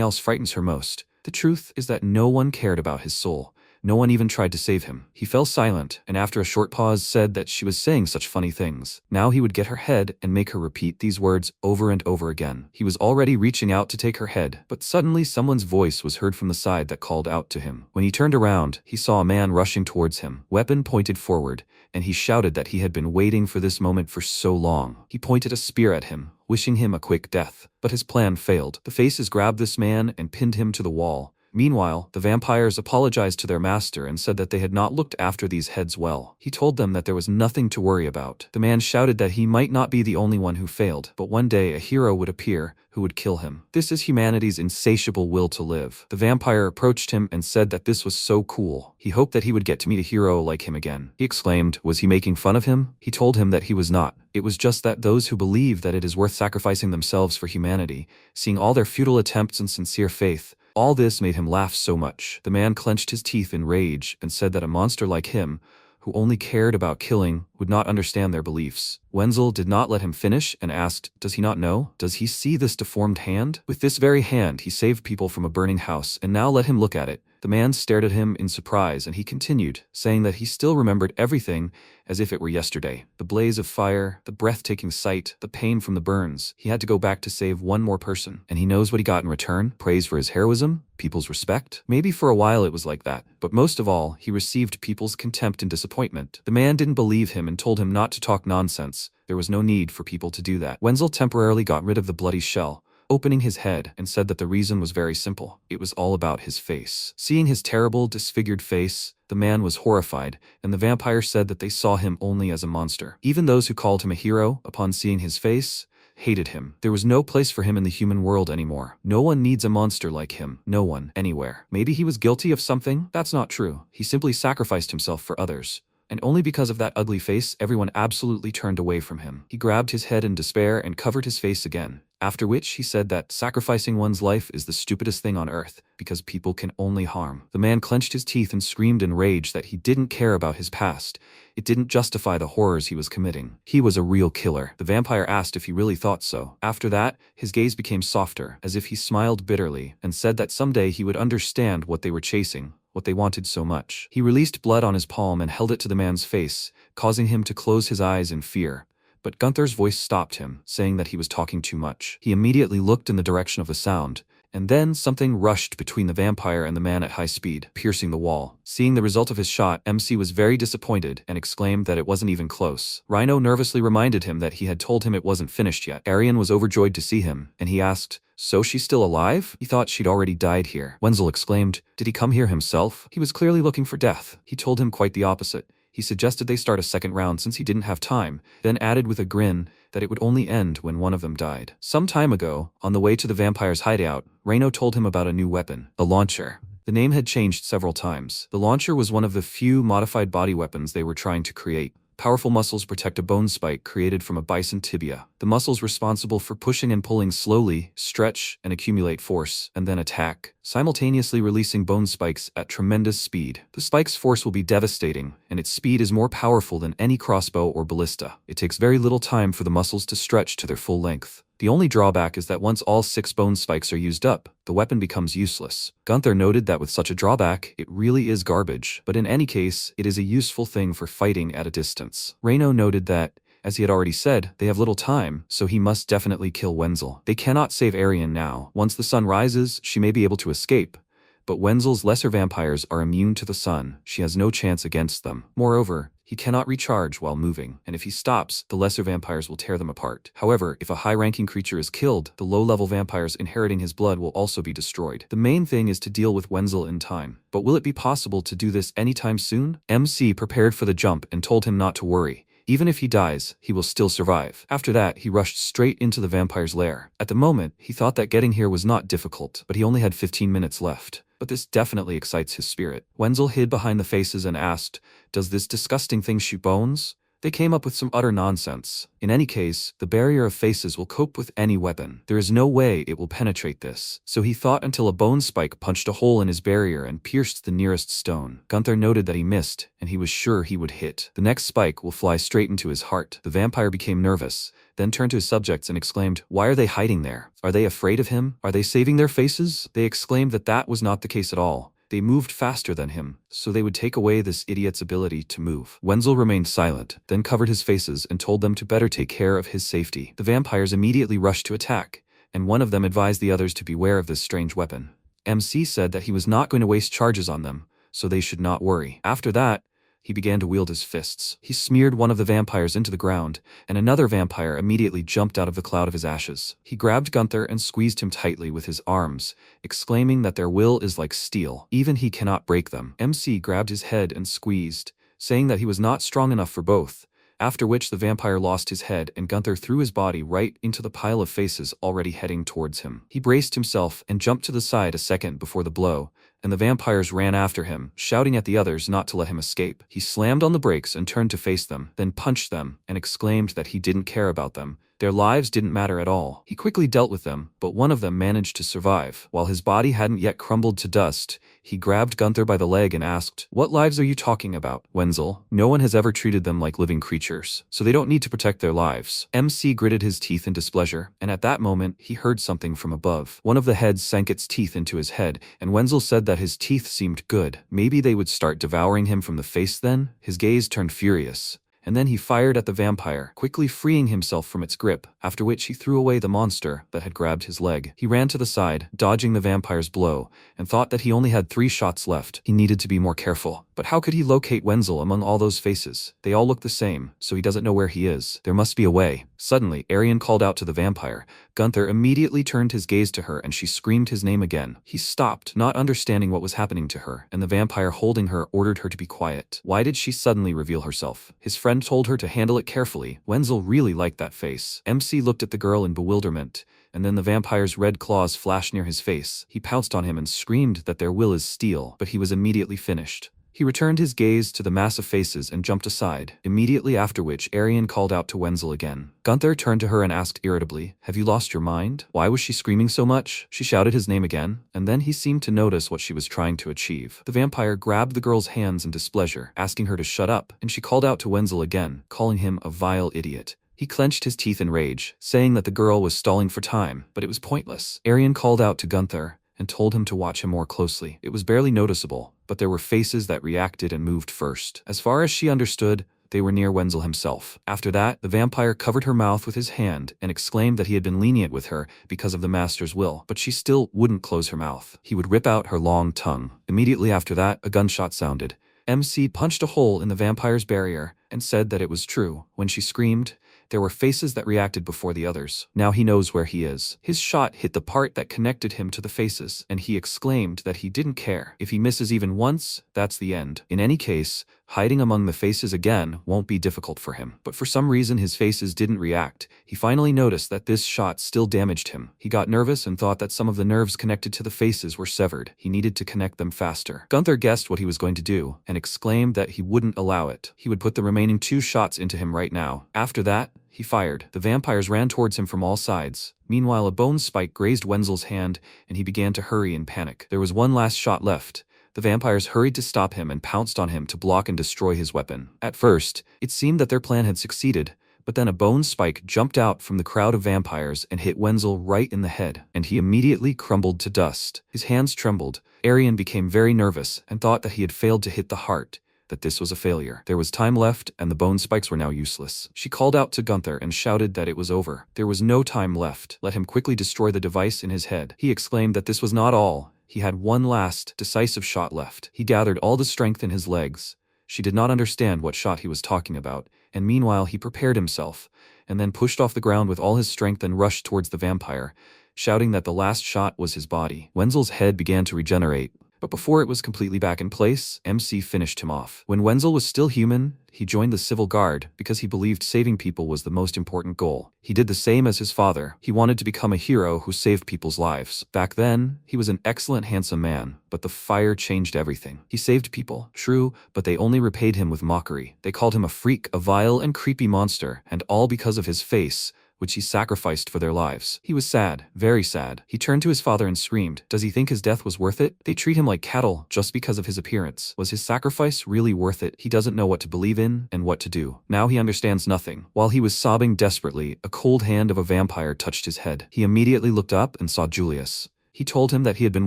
else frightens her most. The truth is that no one cared about his soul. No one even tried to save him. He fell silent, and after a short pause said that she was saying such funny things. Now he would get her head and make her repeat these words over and over again. He was already reaching out to take her head, but suddenly someone's voice was heard from the side that called out to him. When he turned around, he saw a man rushing towards him, weapon pointed forward, and he shouted that he had been waiting for this moment for so long. He pointed a spear at him, wishing him a quick death, but his plan failed. The faces grabbed this man and pinned him to the wall. Meanwhile, the vampires apologized to their master and said that they had not looked after these heads well. He told them that there was nothing to worry about. The man shouted that he might not be the only one who failed, but one day a hero would appear who would kill him. This is humanity's insatiable will to live. The vampire approached him and said that this was so cool. He hoped that he would get to meet a hero like him again. He exclaimed, was he making fun of him? He told him that he was not. It was just that those who believe that it is worth sacrificing themselves for humanity, seeing all their futile attempts and sincere faith, all this made him laugh so much. The man clenched his teeth in rage and said that a monster like him, who only cared about killing, would not understand their beliefs. Wenzel did not let him finish and asked, does he not know? Does he see this deformed hand? With this very hand he saved people from a burning house, and now let him look at it. The man stared at him in surprise, and he continued, saying that he still remembered everything as if it were yesterday. The blaze of fire, the breathtaking sight, the pain from the burns. He had to go back to save one more person. And he knows what he got in return? Praise for his heroism? People's respect? Maybe for a while it was like that, but most of all, he received people's contempt and disappointment. The man didn't believe him and told him not to talk nonsense. There was no need for people to do that. Wenzel temporarily got rid of the bloody shell, opening his head, and said that the reason was very simple. It was all about his face. Seeing his terrible, disfigured face, the man was horrified, and the vampire said that they saw him only as a monster. Even those who called him a hero, upon seeing his face, hated him. There was no place for him in the human world anymore. No one needs a monster like him. No one, anywhere. Maybe he was guilty of something? That's not true. He simply sacrificed himself for others. And only because of that ugly face, everyone absolutely turned away from him. He grabbed his head in despair and covered his face again. After which he said that sacrificing one's life is the stupidest thing on earth, because people can only harm. The man clenched his teeth and screamed in rage that he didn't care about his past. It didn't justify the horrors he was committing. He was a real killer. The vampire asked if he really thought so. After that, his gaze became softer, as if he smiled bitterly, and said that someday he would understand what they were chasing, what they wanted so much. He released blood on his palm and held it to the man's face, causing him to close his eyes in fear. But Gunther's voice stopped him, saying that he was talking too much. He immediately looked in the direction of the sound, and then something rushed between the vampire and the man at high speed, piercing the wall. Seeing the result of his shot, MC was very disappointed and exclaimed that it wasn't even close. Rhino nervously reminded him that he had told him it wasn't finished yet. Arian was overjoyed to see him, and he asked, so she's still alive? He thought she'd already died here. Wenzel exclaimed, did he come here himself? He was clearly looking for death. He told him quite the opposite. He suggested they start a second round since he didn't have time, then added with a grin that it would only end when one of them died. Some time ago, on the way to the vampire's hideout, Reno told him about a new weapon, the launcher. The name had changed several times. The launcher was one of the few modified body weapons they were trying to create. Powerful muscles protect a bone spike created from a bison tibia. The muscles responsible for pushing and pulling slowly, stretch, and accumulate force, and then attack, simultaneously releasing bone spikes at tremendous speed. The spike's force will be devastating, and its speed is more powerful than any crossbow or ballista. It takes very little time for the muscles to stretch to their full length. The only drawback is that once all 6 bone spikes are used up, the weapon becomes useless. Gunther noted that with such a drawback, it really is garbage, but in any case, it is a useful thing for fighting at a distance. Reino noted that, as he had already said, they have little time, so he must definitely kill Wenzel. They cannot save Arian now. Once the sun rises, she may be able to escape, but Wenzel's lesser vampires are immune to the sun. She has no chance against them. Moreover, he cannot recharge while moving, and if he stops, the lesser vampires will tear them apart. However, if a high-ranking creature is killed, the low-level vampires inheriting his blood will also be destroyed. The main thing is to deal with Wenzel in time. But will it be possible to do this anytime soon? MC prepared for the jump and told him not to worry. Even if he dies, he will still survive. After that, he rushed straight into the vampire's lair. At the moment, he thought that getting here was not difficult, but he only had 15 minutes left. But this definitely excites his spirit. Wenzel hid behind the faces and asked, "Does this disgusting thing shoot bones?" They came up with some utter nonsense. In any case, the barrier of faces will cope with any weapon. There is no way it will penetrate this. So he thought until a bone spike punched a hole in his barrier and pierced the nearest stone. Gunther noted that he missed, and he was sure he would hit. The next spike will fly straight into his heart. The vampire became nervous, then turned to his subjects and exclaimed, "Why are they hiding there? Are they afraid of him? Are they saving their faces?" They exclaimed that that was not the case at all. They moved faster than him, so they would take away this idiot's ability to move. Wenzel remained silent, then covered his faces and told them to better take care of his safety. The vampires immediately rushed to attack, and one of them advised the others to beware of this strange weapon. MC said that he was not going to waste charges on them, so they should not worry. After that, he began to wield his fists. He smeared one of the vampires into the ground, and another vampire immediately jumped out of the cloud of his ashes. He grabbed Gunther and squeezed him tightly with his arms, exclaiming that their will is like steel. Even he cannot break them. MC grabbed his head and squeezed, saying that he was not strong enough for both, after which the vampire lost his head and Gunther threw his body right into the pile of faces already heading towards him. He braced himself and jumped to the side a second before the blow, and the vampires ran after him, shouting at the others not to let him escape. He slammed on the brakes and turned to face them, then punched them, and exclaimed that he didn't care about them. Their lives didn't matter at all. He quickly dealt with them, but one of them managed to survive. While his body hadn't yet crumbled to dust, he grabbed Gunther by the leg and asked, "What lives are you talking about, Wenzel? No one has ever treated them like living creatures, so they don't need to protect their lives." MC gritted his teeth in displeasure, and at that moment, he heard something from above. One of the heads sank its teeth into his head, and Wenzel said that his teeth seemed good. Maybe they would start devouring him from the face then? His gaze turned furious, and then he fired at the vampire, quickly freeing himself from its grip, after which he threw away the monster that had grabbed his leg. He ran to the side, dodging the vampire's blow, and thought that he only had 3 shots left. He needed to be more careful. But how could he locate Wenzel among all those faces? They all look the same, so he doesn't know where he is. There must be a way. Suddenly, Arian called out to the vampire. Gunther immediately turned his gaze to her and she screamed his name again. He stopped, not understanding what was happening to her, and the vampire holding her ordered her to be quiet. Why did she suddenly reveal herself? His friend told her to handle it carefully. Wenzel really liked that face. MC looked at the girl in bewilderment, and then the vampire's red claws flashed near his face. He pounced on him and screamed that their will is steel, but he was immediately finished. He returned his gaze to the mass of faces and jumped aside, immediately after which Arian called out to Wenzel again. Gunther turned to her and asked irritably, "Have you lost your mind? Why was she screaming so much?" She shouted his name again, and then he seemed to notice what she was trying to achieve. The vampire grabbed the girl's hands in displeasure, asking her to shut up, and she called out to Wenzel again, calling him a vile idiot. He clenched his teeth in rage, saying that the girl was stalling for time, but it was pointless. Arian called out to Gunther and told him to watch him more closely. It was barely noticeable, but there were faces that reacted and moved first. As far as she understood, they were near Wenzel himself. After that, the vampire covered her mouth with his hand and exclaimed that he had been lenient with her because of the master's will, but she still wouldn't close her mouth. He would rip out her long tongue. Immediately after that, a gunshot sounded. MC punched a hole in the vampire's barrier and said that it was true. When she screamed, there were faces that reacted before the others. Now he knows where he is. His shot hit the part that connected him to the faces, and he exclaimed that he didn't care. If he misses even once, that's the end. In any case, hiding among the faces again won't be difficult for him. But for some reason his faces didn't react. He finally noticed that this shot still damaged him. He got nervous and thought that some of the nerves connected to the faces were severed. He needed to connect them faster. Gunther guessed what he was going to do, and exclaimed that he wouldn't allow it. He would put the remaining 2 shots into him right now. After that, he fired. The vampires ran towards him from all sides. Meanwhile, a bone spike grazed Wenzel's hand, and he began to hurry in panic. There was one last shot left. The vampires hurried to stop him and pounced on him to block and destroy his weapon. At first, it seemed that their plan had succeeded, But then a bone spike jumped out from the crowd of vampires and hit Wenzel right in the head, and he immediately crumbled to dust. His hands trembled. Arian became very nervous and thought that he had failed to hit the heart, that this was a failure. There was time left, and the bone spikes were now useless. She called out to Gunther and shouted that it was over. There was no time left. Let him quickly destroy the device in his head. He exclaimed that this was not all. He had one last, decisive shot left. He gathered all the strength in his legs. She did not understand what shot he was talking about, and meanwhile he prepared himself, and then pushed off the ground with all his strength and rushed towards the vampire, shouting that the last shot was his body. Wenzel's head began to regenerate, but before it was completely back in place, MC finished him off. When Wenzel was still human, he joined the civil guard because he believed saving people was the most important goal. He did the same as his father. He wanted to become a hero who saved people's lives. Back then, he was an excellent, handsome man, but the fire changed everything. He saved people, true, but they only repaid him with mockery. They called him a freak, a vile and creepy monster, and all because of his face, which he sacrificed for their lives. He was sad, very sad. He turned to his father and screamed, "Does he think his death was worth it? They treat him like cattle just because of his appearance. Was his sacrifice really worth it? He doesn't know what to believe in and what to do. Now he understands nothing." While he was sobbing desperately, a cold hand of a vampire touched his head. He immediately looked up and saw Julius. He told him that he had been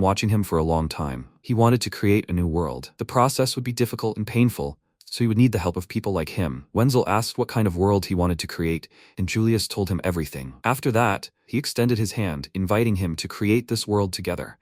watching him for a long time. He wanted to create a new world. The process would be difficult and painful, so he would need the help of people like him. Wenzel asked what kind of world he wanted to create, and Julius told him everything. After that, he extended his hand, inviting him to create this world together,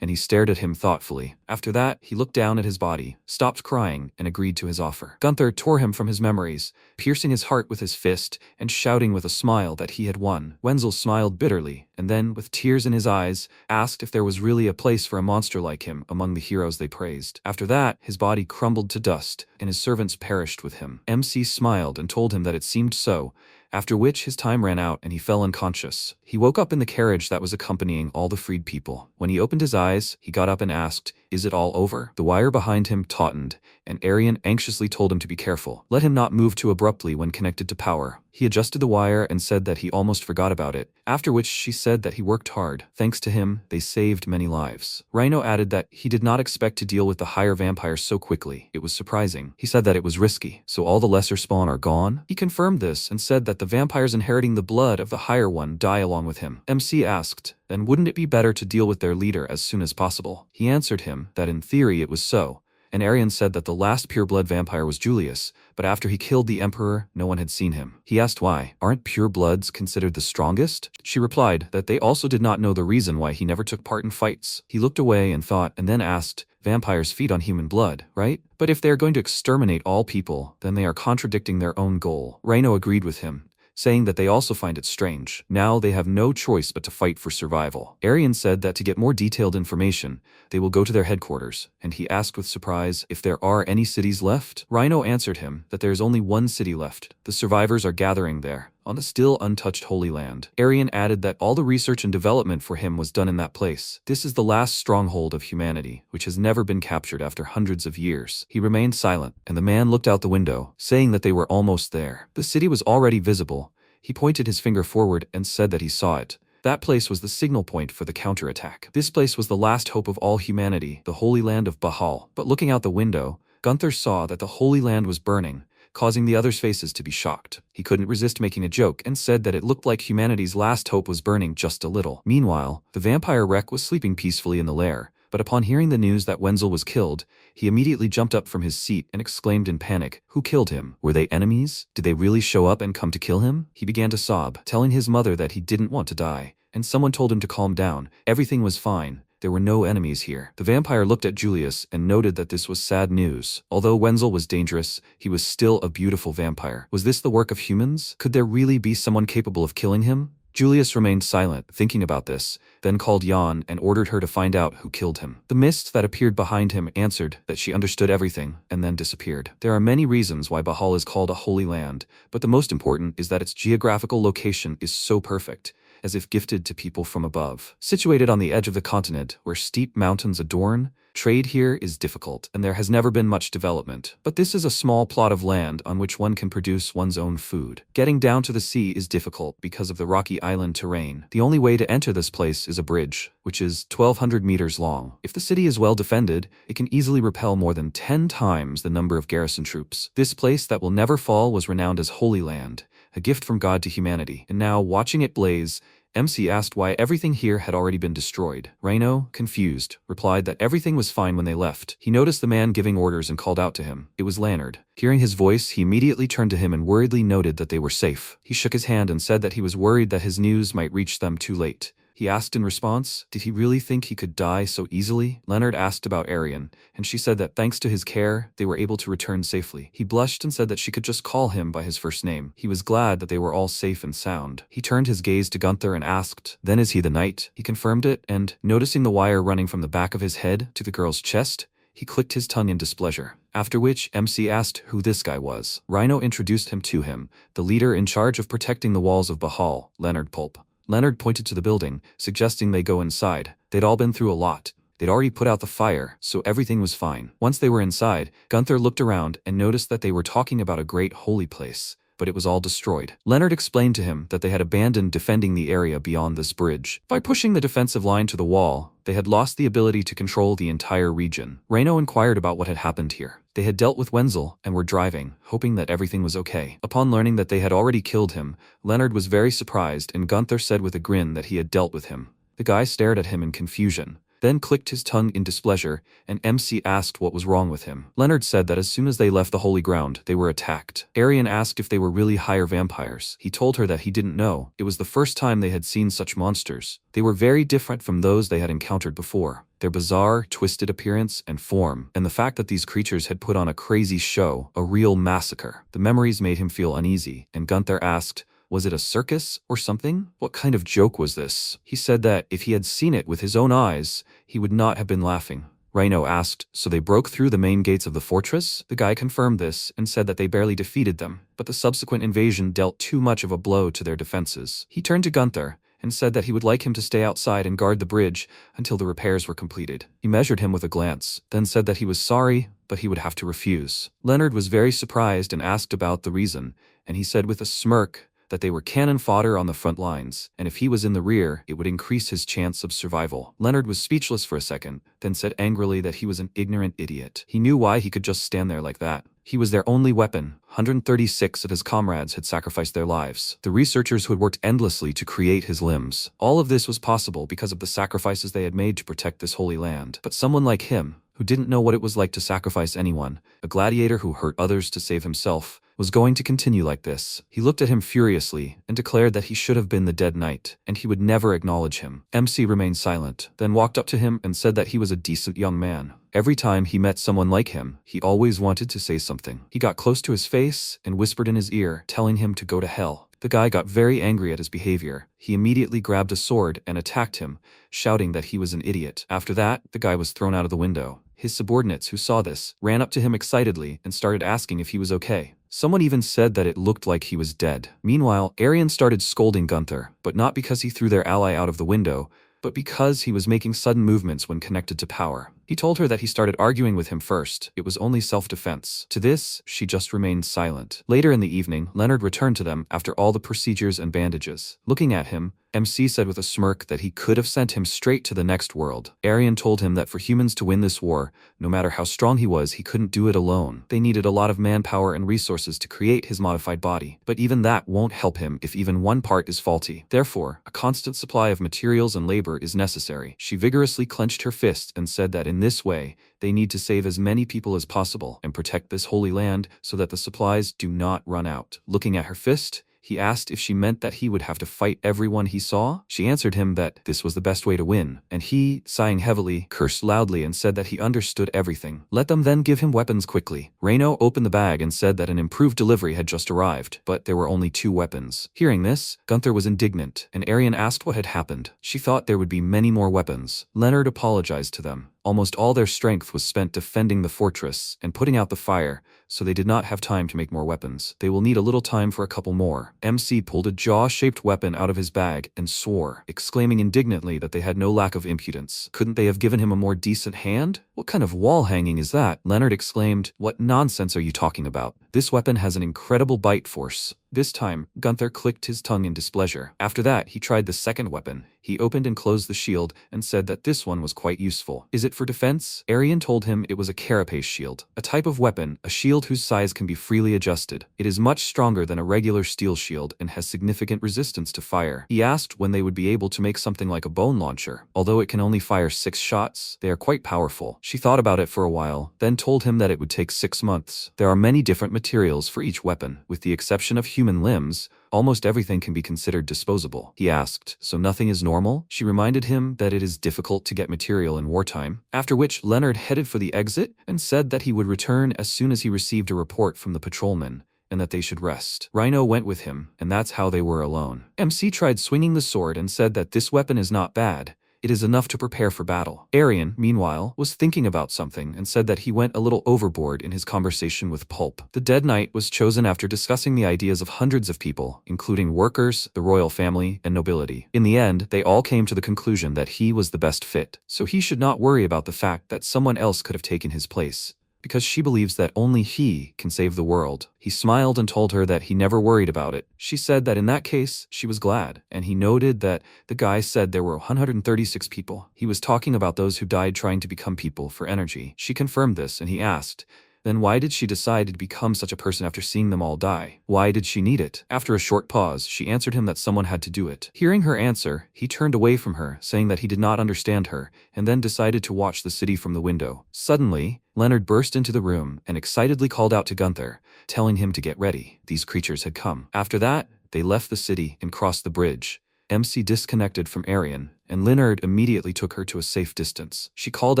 and he stared at him thoughtfully. After that, he looked down at his body, stopped crying, and agreed to his offer. Gunther tore him from his memories, piercing his heart with his fist, and shouting with a smile that he had won. Wenzel smiled bitterly, and then, with tears in his eyes, asked if there was really a place for a monster like him among the heroes they praised. After that, his body crumbled to dust, and his servants perished with him. MC smiled and told him that it seemed so, after which his time ran out and he fell unconscious. He woke up in the carriage that was accompanying all the freed people. When he opened his eyes, he got up and asked, "Is it all over?" The wire behind him tautened, and Arian anxiously told him to be careful. Let him not move too abruptly when connected to power. He adjusted the wire and said that he almost forgot about it, after which she said that he worked hard. Thanks to him, they saved many lives. Rhino added that he did not expect to deal with the higher vampires so quickly. It was surprising. He said that it was risky. So all the lesser spawn are gone? He confirmed this and said that the vampires inheriting the blood of the higher one die along with him. MC asked, then wouldn't it be better to deal with their leader as soon as possible? He answered him that in theory it was so, and Arian said that the last pure-blood vampire was Julius, but after he killed the Emperor, no one had seen him. He asked why. Aren't pure-bloods considered the strongest? She replied that they also did not know the reason why he never took part in fights. He looked away and thought, and then asked, vampires feed on human blood, right? But if they are going to exterminate all people, then they are contradicting their own goal. Rhino agreed with him, saying that they also find it strange. Now they have no choice but to fight for survival. Arian said that to get more detailed information, they will go to their headquarters, and he asked with surprise if there are any cities left. Rhino answered him that there is only one city left. The survivors are gathering there, on the still untouched Holy Land. Arian added that all the research and development for him was done in that place. This is the last stronghold of humanity, which has never been captured after hundreds of years. He remained silent, and the man looked out the window, saying that they were almost there. The city was already visible. He pointed his finger forward and said that he saw it. That place was the signal point for the counterattack. This place was the last hope of all humanity, the Holy Land of Bahal. But looking out the window, Gunther saw that the Holy Land was burning, causing the others' faces to be shocked. He couldn't resist making a joke and said that it looked like humanity's last hope was burning just a little. Meanwhile, the vampire wreck was sleeping peacefully in the lair, but upon hearing the news that Wenzel was killed, he immediately jumped up from his seat and exclaimed in panic, "Who killed him? Were they enemies? Did they really show up and come to kill him?" He began to sob, telling his mother that he didn't want to die, and someone told him to calm down. Everything was fine. There were no enemies here. The vampire looked at Julius and noted that this was sad news. Although Wenzel was dangerous, he was still a beautiful vampire. Was this the work of humans? Could there really be someone capable of killing him? Julius remained silent, thinking about this, then called Jan and ordered her to find out who killed him. The mist that appeared behind him answered that she understood everything, and then disappeared. There are many reasons why Bahal is called a holy land, but the most important is that its geographical location is so perfect, as if gifted to people from above. Situated on the edge of the continent, where steep mountains adorn, trade here is difficult, and there has never been much development. But this is a small plot of land on which one can produce one's own food. Getting down to the sea is difficult because of the rocky island terrain. The only way to enter this place is a bridge, which is 1,200 meters long. If the city is well defended, it can easily repel more than 10 times the number of garrison troops. This place that will never fall was renowned as Holy Land, a gift from God to humanity. And now, watching it blaze, MC asked why everything here had already been destroyed. Rhino, confused, replied that everything was fine when they left. He noticed the man giving orders and called out to him. It was Leonard. Hearing his voice, he immediately turned to him and worriedly noted that they were safe. He shook his hand and said that he was worried that his news might reach them too late. He asked in response, did he really think he could die so easily? Leonard asked about Arian, and she said that thanks to his care, they were able to return safely. He blushed and said that she could just call him by his first name. He was glad that they were all safe and sound. He turned his gaze to Gunther and asked, then is he the knight? He confirmed it, and, noticing the wire running from the back of his head to the girl's chest, he clicked his tongue in displeasure. After which, MC asked who this guy was. Rhino introduced him to him, the leader in charge of protecting the walls of Bahal, Leonard Pulp. Leonard pointed to the building, suggesting they go inside. They'd all been through a lot. They'd already put out the fire, so everything was fine. Once they were inside, Gunther looked around and noticed that they were talking about a great holy place, but it was all destroyed. Leonard explained to him that they had abandoned defending the area beyond this bridge. By pushing the defensive line to the wall, they had lost the ability to control the entire region. Rhino inquired about what had happened here. They had dealt with Wenzel and were driving, hoping that everything was okay. Upon learning that they had already killed him, Leonard was very surprised, and Gunther said with a grin that he had dealt with him. The guy stared at him in confusion, then clicked his tongue in displeasure, and MC asked what was wrong with him. Leonard said that as soon as they left the holy ground, they were attacked. Arian asked if they were really higher vampires. He told her that he didn't know. It was the first time they had seen such monsters. They were very different from those they had encountered before. Their bizarre, twisted appearance and form, and the fact that these creatures had put on a crazy show, a real massacre. The memories made him feel uneasy, and Gunther asked, was it a circus or something? What kind of joke was this? He said that if he had seen it with his own eyes, he would not have been laughing. Rhino asked, so they broke through the main gates of the fortress? The guy confirmed this and said that they barely defeated them, but the subsequent invasion dealt too much of a blow to their defenses. He turned to Gunther and said that he would like him to stay outside and guard the bridge until the repairs were completed. He measured him with a glance, then said that he was sorry, but he would have to refuse. Leonard was very surprised and asked about the reason, and he said with a smirk that they were cannon fodder on the front lines, and if he was in the rear, it would increase his chance of survival. Leonard was speechless for a second, then said angrily that he was an ignorant idiot. He knew why he could just stand there like that. He was their only weapon. 136 of his comrades had sacrificed their lives. The researchers who had worked endlessly to create his limbs. All of this was possible because of the sacrifices they had made to protect this holy land. But someone like him, who didn't know what it was like to sacrifice anyone, a gladiator who hurt others to save himself, was going to continue like this. He looked at him furiously and declared that he should have been the dead knight, and he would never acknowledge him. MC remained silent, then walked up to him and said that he was a decent young man. Every time he met someone like him, he always wanted to say something. He got close to his face and whispered in his ear, telling him to go to hell. The guy got very angry at his behavior. He immediately grabbed a sword and attacked him, shouting that he was an idiot. After that, the guy was thrown out of the window. His subordinates who saw this ran up to him excitedly and started asking if he was okay. Someone even said that it looked like he was dead. Meanwhile, Arian started scolding Gunther, but not because he threw their ally out of the window, but because he was making sudden movements when connected to power. He told her that he started arguing with him first. It was only self-defense. To this, she just remained silent. Later in the evening, Leonard returned to them after all the procedures and bandages. Looking at him, MC said with a smirk that he could have sent him straight to the next world. Arian told him that for humans to win this war, no matter how strong he was, he couldn't do it alone. They needed a lot of manpower and resources to create his modified body. But even that won't help him if even one part is faulty. Therefore, a constant supply of materials and labor is necessary. She vigorously clenched her fist and said that in this way, they need to save as many people as possible and protect this holy land so that the supplies do not run out. Looking at her fist, he asked if she meant that he would have to fight everyone he saw. She answered him that this was the best way to win, and he, sighing heavily, cursed loudly and said that he understood everything. Let them then give him weapons quickly. Reno opened the bag and said that an improved delivery had just arrived, but there were only 2 weapons. Hearing this, Gunther was indignant, and Arian asked what had happened. She thought there would be many more weapons. Leonard apologized to them. Almost all their strength was spent defending the fortress and putting out the fire, so they did not have time to make more weapons. They will need a little time for a couple more. MC pulled a jaw-shaped weapon out of his bag and swore, exclaiming indignantly that they had no lack of impudence. Couldn't they have given him a more decent hand? What kind of wall hanging is that? Leonard exclaimed, what nonsense are you talking about? This weapon has an incredible bite force. This time, Gunther clicked his tongue in displeasure. After that, he tried the second weapon. He opened and closed the shield and said that this one was quite useful. Is it for defense? Arian told him it was a carapace shield, a type of weapon, a shield whose size can be freely adjusted. It is much stronger than a regular steel shield and has significant resistance to fire. He asked when they would be able to make something like a bone launcher. Although it can only fire 6 shots, they are quite powerful. She thought about it for a while, then told him that it would take 6 months. There are many different materials for each weapon, with the exception of human limbs. Almost everything can be considered disposable. He asked, so nothing is normal? She reminded him that it is difficult to get material in wartime, after which Leonard headed for the exit and said that he would return as soon as he received a report from the patrolman, and that they should rest. Rhino went with him, and that's how they were alone. MC tried swinging the sword and said that this weapon is not bad. It is enough to prepare for battle. Arian, meanwhile, was thinking about something and said that he went a little overboard in his conversation with Pulp. The Dead Knight was chosen after discussing the ideas of hundreds of people, including workers, the royal family, and nobility. In the end, they all came to the conclusion that he was the best fit, so he should not worry about the fact that someone else could have taken his place, because she believes that only he can save the world. He smiled and told her that he never worried about it. She said that in that case, she was glad, and he noted that the guy said there were 136 people. He was talking about those who died trying to become people for energy. She confirmed this, and he asked, then why did she decide to become such a person after seeing them all die? Why did she need it? After a short pause, she answered him that someone had to do it. Hearing her answer, he turned away from her, saying that he did not understand her, and then decided to watch the city from the window. Suddenly, Leonard burst into the room and excitedly called out to Gunther, telling him to get ready. These creatures had come. After that, they left the city and crossed the bridge. MC disconnected from Arian, and Leonard immediately took her to a safe distance. She called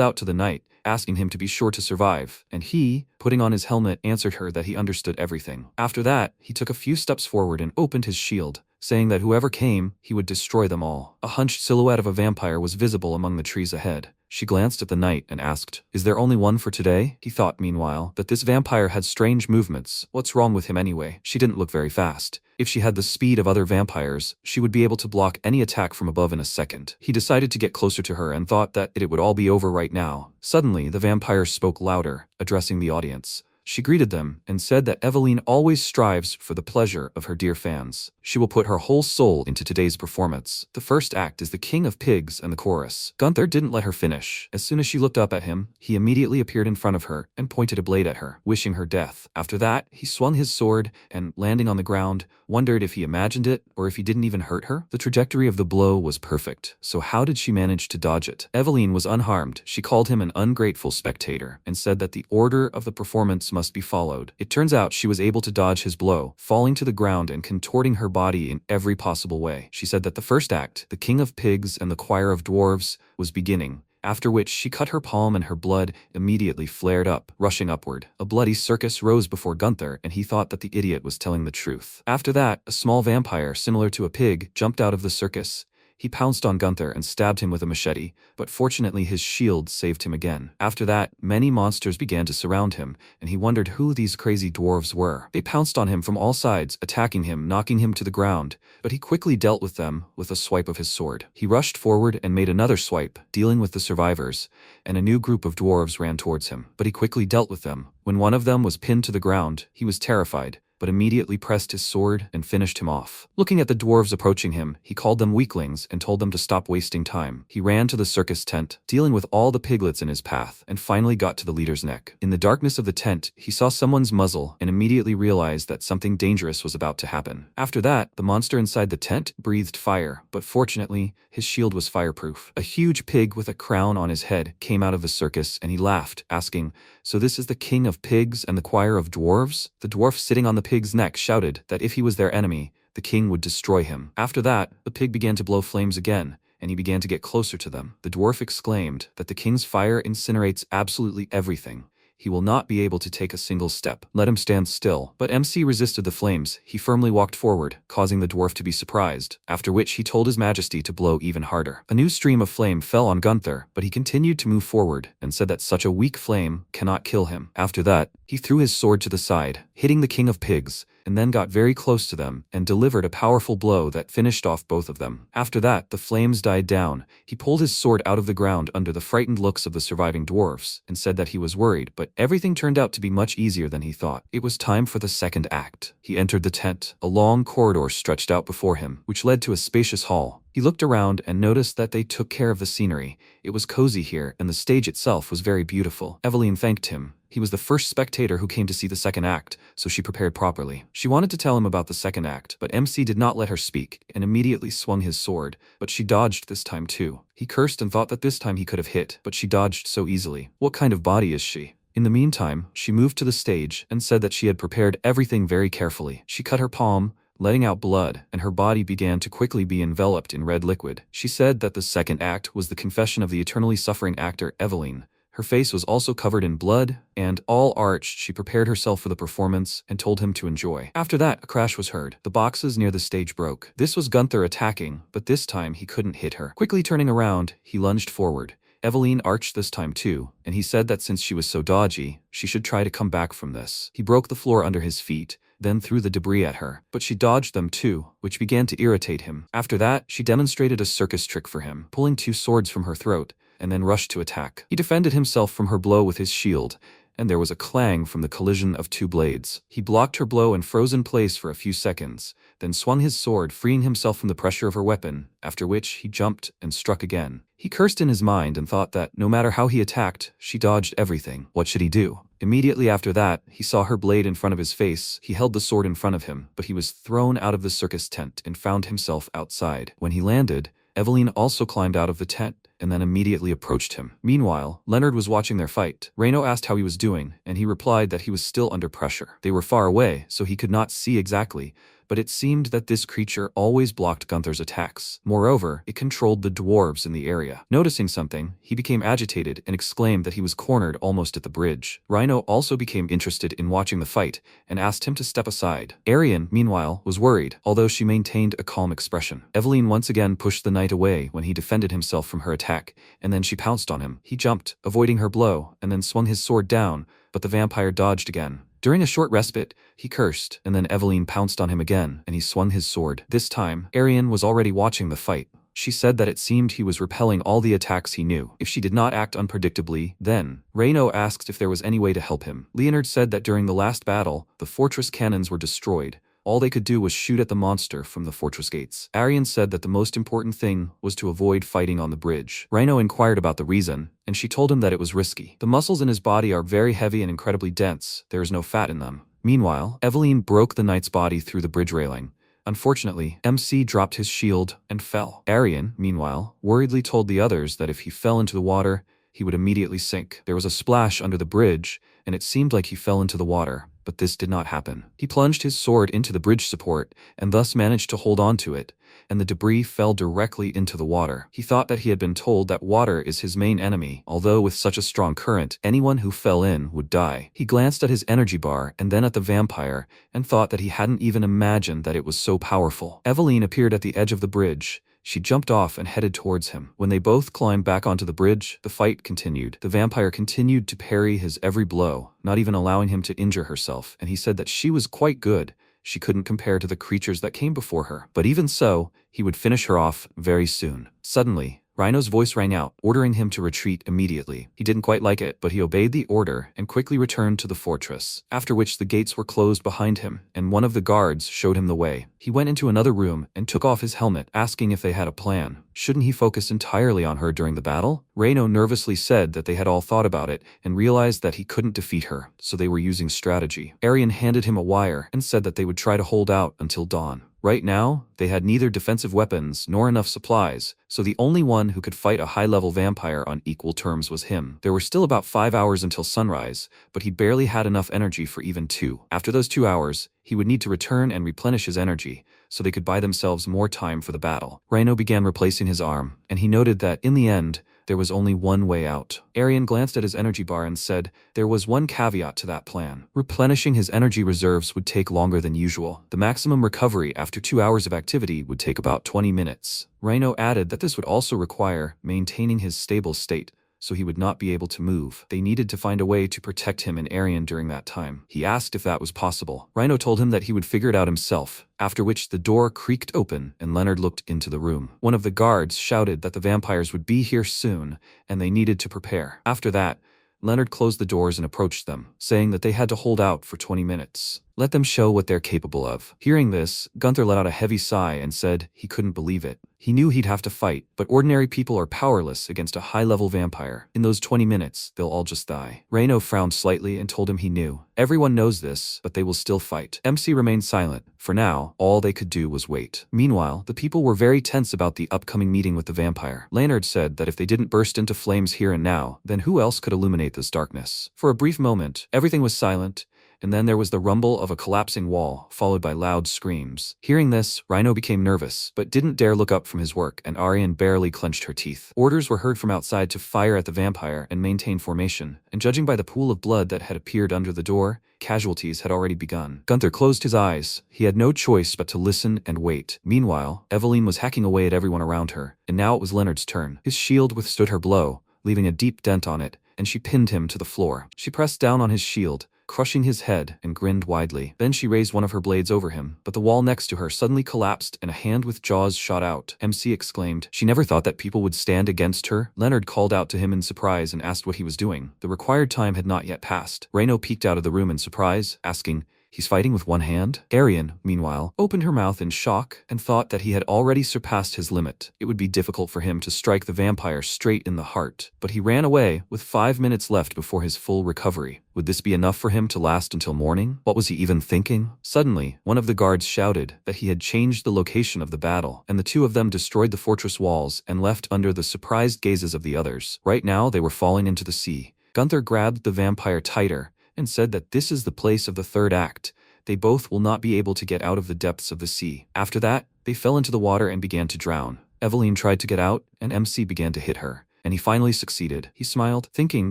out to the knight, asking him to be sure to survive, and he, putting on his helmet, answered her that he understood everything. After that, he took a few steps forward and opened his shield, saying that whoever came, he would destroy them all. A hunched silhouette of a vampire was visible among the trees ahead. She glanced at the knight and asked, is there only one for today? He thought, meanwhile, that this vampire had strange movements. What's wrong with him anyway? She didn't look very fast. If she had the speed of other vampires, she would be able to block any attack from above in a second. He decided to get closer to her and thought that it would all be over right now. Suddenly, the vampire spoke louder, addressing the audience. She greeted them and said that Eveline always strives for the pleasure of her dear fans. She will put her whole soul into today's performance. The first act is the King of Pigs and the chorus. Gunther didn't let her finish. As soon as she looked up at him, he immediately appeared in front of her and pointed a blade at her, wishing her death. After that, he swung his sword and, landing on the ground, wondered if he imagined it or if he didn't even hurt her. The trajectory of the blow was perfect, so how did she manage to dodge it? Eveline was unharmed. She called him an ungrateful spectator and said that the order of the performance must be followed. It turns out she was able to dodge his blow, falling to the ground and contorting her body in every possible way. She said that the first act, the King of Pigs and the Choir of Dwarves, was beginning, after which she cut her palm and her blood immediately flared up, rushing upward. A bloody circus rose before Gunther, and he thought that the idiot was telling the truth. After that, a small vampire similar to a pig jumped out of the circus. He pounced on Gunther and stabbed him with a machete, but fortunately his shield saved him again. After that, many monsters began to surround him, and he wondered who these crazy dwarves were. They pounced on him from all sides, attacking him, knocking him to the ground, but he quickly dealt with them with a swipe of his sword. He rushed forward and made another swipe, dealing with the survivors, and a new group of dwarves ran towards him, but he quickly dealt with them. When one of them was pinned to the ground, he was terrified, but immediately pressed his sword and finished him off. Looking at the dwarves approaching him, he called them weaklings and told them to stop wasting time. He ran to the circus tent, dealing with all the piglets in his path, and finally got to the leader's neck. In the darkness of the tent, he saw someone's muzzle and immediately realized that something dangerous was about to happen. After that, the monster inside the tent breathed fire, but fortunately, his shield was fireproof. A huge pig with a crown on his head came out of the circus, and he laughed, asking, so this is the King of Pigs and the Choir of Dwarves? The dwarf sitting on the pig's neck shouted that if he was their enemy, the king would destroy him. After that, the pig began to blow flames again, and he began to get closer to them. The dwarf exclaimed that the king's fire incinerates absolutely everything. He will not be able to take a single step. Let him stand still. But MC resisted the flames. He firmly walked forward, causing the dwarf to be surprised, after which he told his majesty to blow even harder. A new stream of flame fell on Gunther, but he continued to move forward and said that such a weak flame cannot kill him. After that, he threw his sword to the side, hitting the King of Pigs, and then got very close to them and delivered a powerful blow that finished off both of them. After that, the flames died down. He pulled his sword out of the ground under the frightened looks of the surviving dwarfs and said that he was worried, but everything turned out to be much easier than he thought. It was time for the second act. He entered the tent. A long corridor stretched out before him, which led to a spacious hall. He looked around and noticed that they took care of the scenery. It was cozy here, and the stage itself was very beautiful. Evelyn thanked him. He was the first spectator who came to see the second act, so she prepared properly. She wanted to tell him about the second act, but MC did not let her speak, and immediately swung his sword, but she dodged this time too. He cursed and thought that this time he could have hit, but she dodged so easily. What kind of body is she? In the meantime, she moved to the stage and said that she had prepared everything very carefully. She cut her palm, letting out blood, and her body began to quickly be enveloped in red liquid. She said that the second act was the confession of the eternally suffering actor Evelyn. Her face was also covered in blood, and, all arched, she prepared herself for the performance and told him to enjoy. After that, a crash was heard. The boxes near the stage broke. This was Gunther attacking, but this time he couldn't hit her. Quickly turning around, he lunged forward. Evelyn arched this time too, and he said that since she was so dodgy, she should try to come back from this. He broke the floor under his feet, then threw the debris at her, but she dodged them too, which began to irritate him. After that, she demonstrated a circus trick for him, pulling two swords from her throat, and then rushed to attack. He defended himself from her blow with his shield, and there was a clang from the collision of two blades. He blocked her blow and froze in place for a few seconds, then swung his sword, freeing himself from the pressure of her weapon, after which he jumped and struck again. He cursed in his mind and thought that, no matter how he attacked, she dodged everything. What should he do? Immediately after that, he saw her blade in front of his face. He held the sword in front of him, but he was thrown out of the circus tent and found himself outside. When he landed, Evelyn also climbed out of the tent and then immediately approached him. Meanwhile, Leonard was watching their fight. Reino asked how he was doing, and he replied that he was still under pressure. They were far away, so he could not see exactly, but it seemed that this creature always blocked Gunther's attacks. Moreover, it controlled the dwarves in the area. Noticing something, he became agitated and exclaimed that he was cornered almost at the bridge. Rhino also became interested in watching the fight and asked him to step aside. Arian, meanwhile, was worried, although she maintained a calm expression. Evelyn once again pushed the knight away when he defended himself from her attack, and then she pounced on him. He jumped, avoiding her blow, and then swung his sword down, but the vampire dodged again. During a short respite, he cursed, and then Evelyn pounced on him again, and he swung his sword. This time, Arian was already watching the fight. She said that it seemed he was repelling all the attacks he knew. If she did not act unpredictably, then Reino asked if there was any way to help him. Leonard said that during the last battle, the fortress cannons were destroyed. All they could do was shoot at the monster from the fortress gates. Arian said that the most important thing was to avoid fighting on the bridge. Rhino inquired about the reason, and she told him that it was risky. The muscles in his body are very heavy and incredibly dense. There is no fat in them. Meanwhile, Evelyn broke the knight's body through the bridge railing. Unfortunately, MC dropped his shield and fell. Arian, meanwhile, worriedly told the others that if he fell into the water, he would immediately sink. There was a splash under the bridge, and it seemed like he fell into the water, but this did not happen. He plunged his sword into the bridge support, and thus managed to hold on to it, and the debris fell directly into the water. He thought that he had been told that water is his main enemy, although with such a strong current, anyone who fell in would die. He glanced at his energy bar and then at the vampire, and thought that he hadn't even imagined that it was so powerful. Evelyn appeared at the edge of the bridge. She jumped off and headed towards him. When they both climbed back onto the bridge, the fight continued. The vampire continued to parry his every blow, not even allowing him to injure herself, and he said that she was quite good. She couldn't compare to the creatures that came before her. But even so, he would finish her off very soon. Suddenly, Rhino's voice rang out, ordering him to retreat immediately. He didn't quite like it, but he obeyed the order and quickly returned to the fortress, after which the gates were closed behind him, and one of the guards showed him the way. He went into another room and took off his helmet, asking if they had a plan. Shouldn't he focus entirely on her during the battle? Reino nervously said that they had all thought about it and realized that he couldn't defeat her, so they were using strategy. Arian handed him a wire and said that they would try to hold out until dawn. Right now, they had neither defensive weapons nor enough supplies, so the only one who could fight a high-level vampire on equal terms was him. There were still about 5 hours until sunrise, but he barely had enough energy for even 2. After those 2 hours, he would need to return and replenish his energy, so they could buy themselves more time for the battle. Reino began replacing his arm, and he noted that, in the end, there was only one way out. Arian glanced at his energy bar and said there was one caveat to that plan. Replenishing his energy reserves would take longer than usual. The maximum recovery after 2 hours of activity would take about 20 minutes. Reino added that this would also require maintaining his stable state, so he would not be able to move. They needed to find a way to protect him and Arian during that time. He asked if that was possible. Rhino told him that he would figure it out himself, after which the door creaked open and Leonard looked into the room. One of the guards shouted that the vampires would be here soon and they needed to prepare. After that, Leonard closed the doors and approached them, saying that they had to hold out for 20 minutes. Let them show what they're capable of. Hearing this, Gunther let out a heavy sigh and said he couldn't believe it. He knew he'd have to fight, but ordinary people are powerless against a high-level vampire. In those 20 minutes, they'll all just die. Reno frowned slightly and told him he knew. Everyone knows this, but they will still fight. MC remained silent. For now, all they could do was wait. Meanwhile, the people were very tense about the upcoming meeting with the vampire. Leonard said that if they didn't burst into flames here and now, then who else could illuminate this darkness? For a brief moment, everything was silent, and then there was the rumble of a collapsing wall, followed by loud screams. Hearing this, Rhino became nervous, but didn't dare look up from his work, and Arian barely clenched her teeth. Orders were heard from outside to fire at the vampire and maintain formation, and judging by the pool of blood that had appeared under the door, casualties had already begun. Gunther closed his eyes. He had no choice but to listen and wait. Meanwhile, Eveline was hacking away at everyone around her, and now it was Leonard's turn. His shield withstood her blow, leaving a deep dent on it, and she pinned him to the floor. She pressed down on his shield, crushing his head, and grinned widely. Then she raised one of her blades over him, but the wall next to her suddenly collapsed and a hand with jaws shot out. MC exclaimed. She never thought that people would stand against her. Leonard called out to him in surprise and asked what he was doing. The required time had not yet passed. Reno peeked out of the room in surprise, asking, "He's fighting with one hand?" Arian, meanwhile, opened her mouth in shock and thought that he had already surpassed his limit. It would be difficult for him to strike the vampire straight in the heart, but he ran away with 5 minutes left before his full recovery. Would this be enough for him to last until morning? What was he even thinking? Suddenly, one of the guards shouted that he had changed the location of the battle, and the two of them destroyed the fortress walls and left under the surprised gazes of the others. Right now, they were falling into the sea. Gunther grabbed the vampire tighter and said that this is the place of the third act. They both will not be able to get out of the depths of the sea. After that, they fell into the water and began to drown. Eveline tried to get out, and MC began to hit her, and he finally succeeded. He smiled, thinking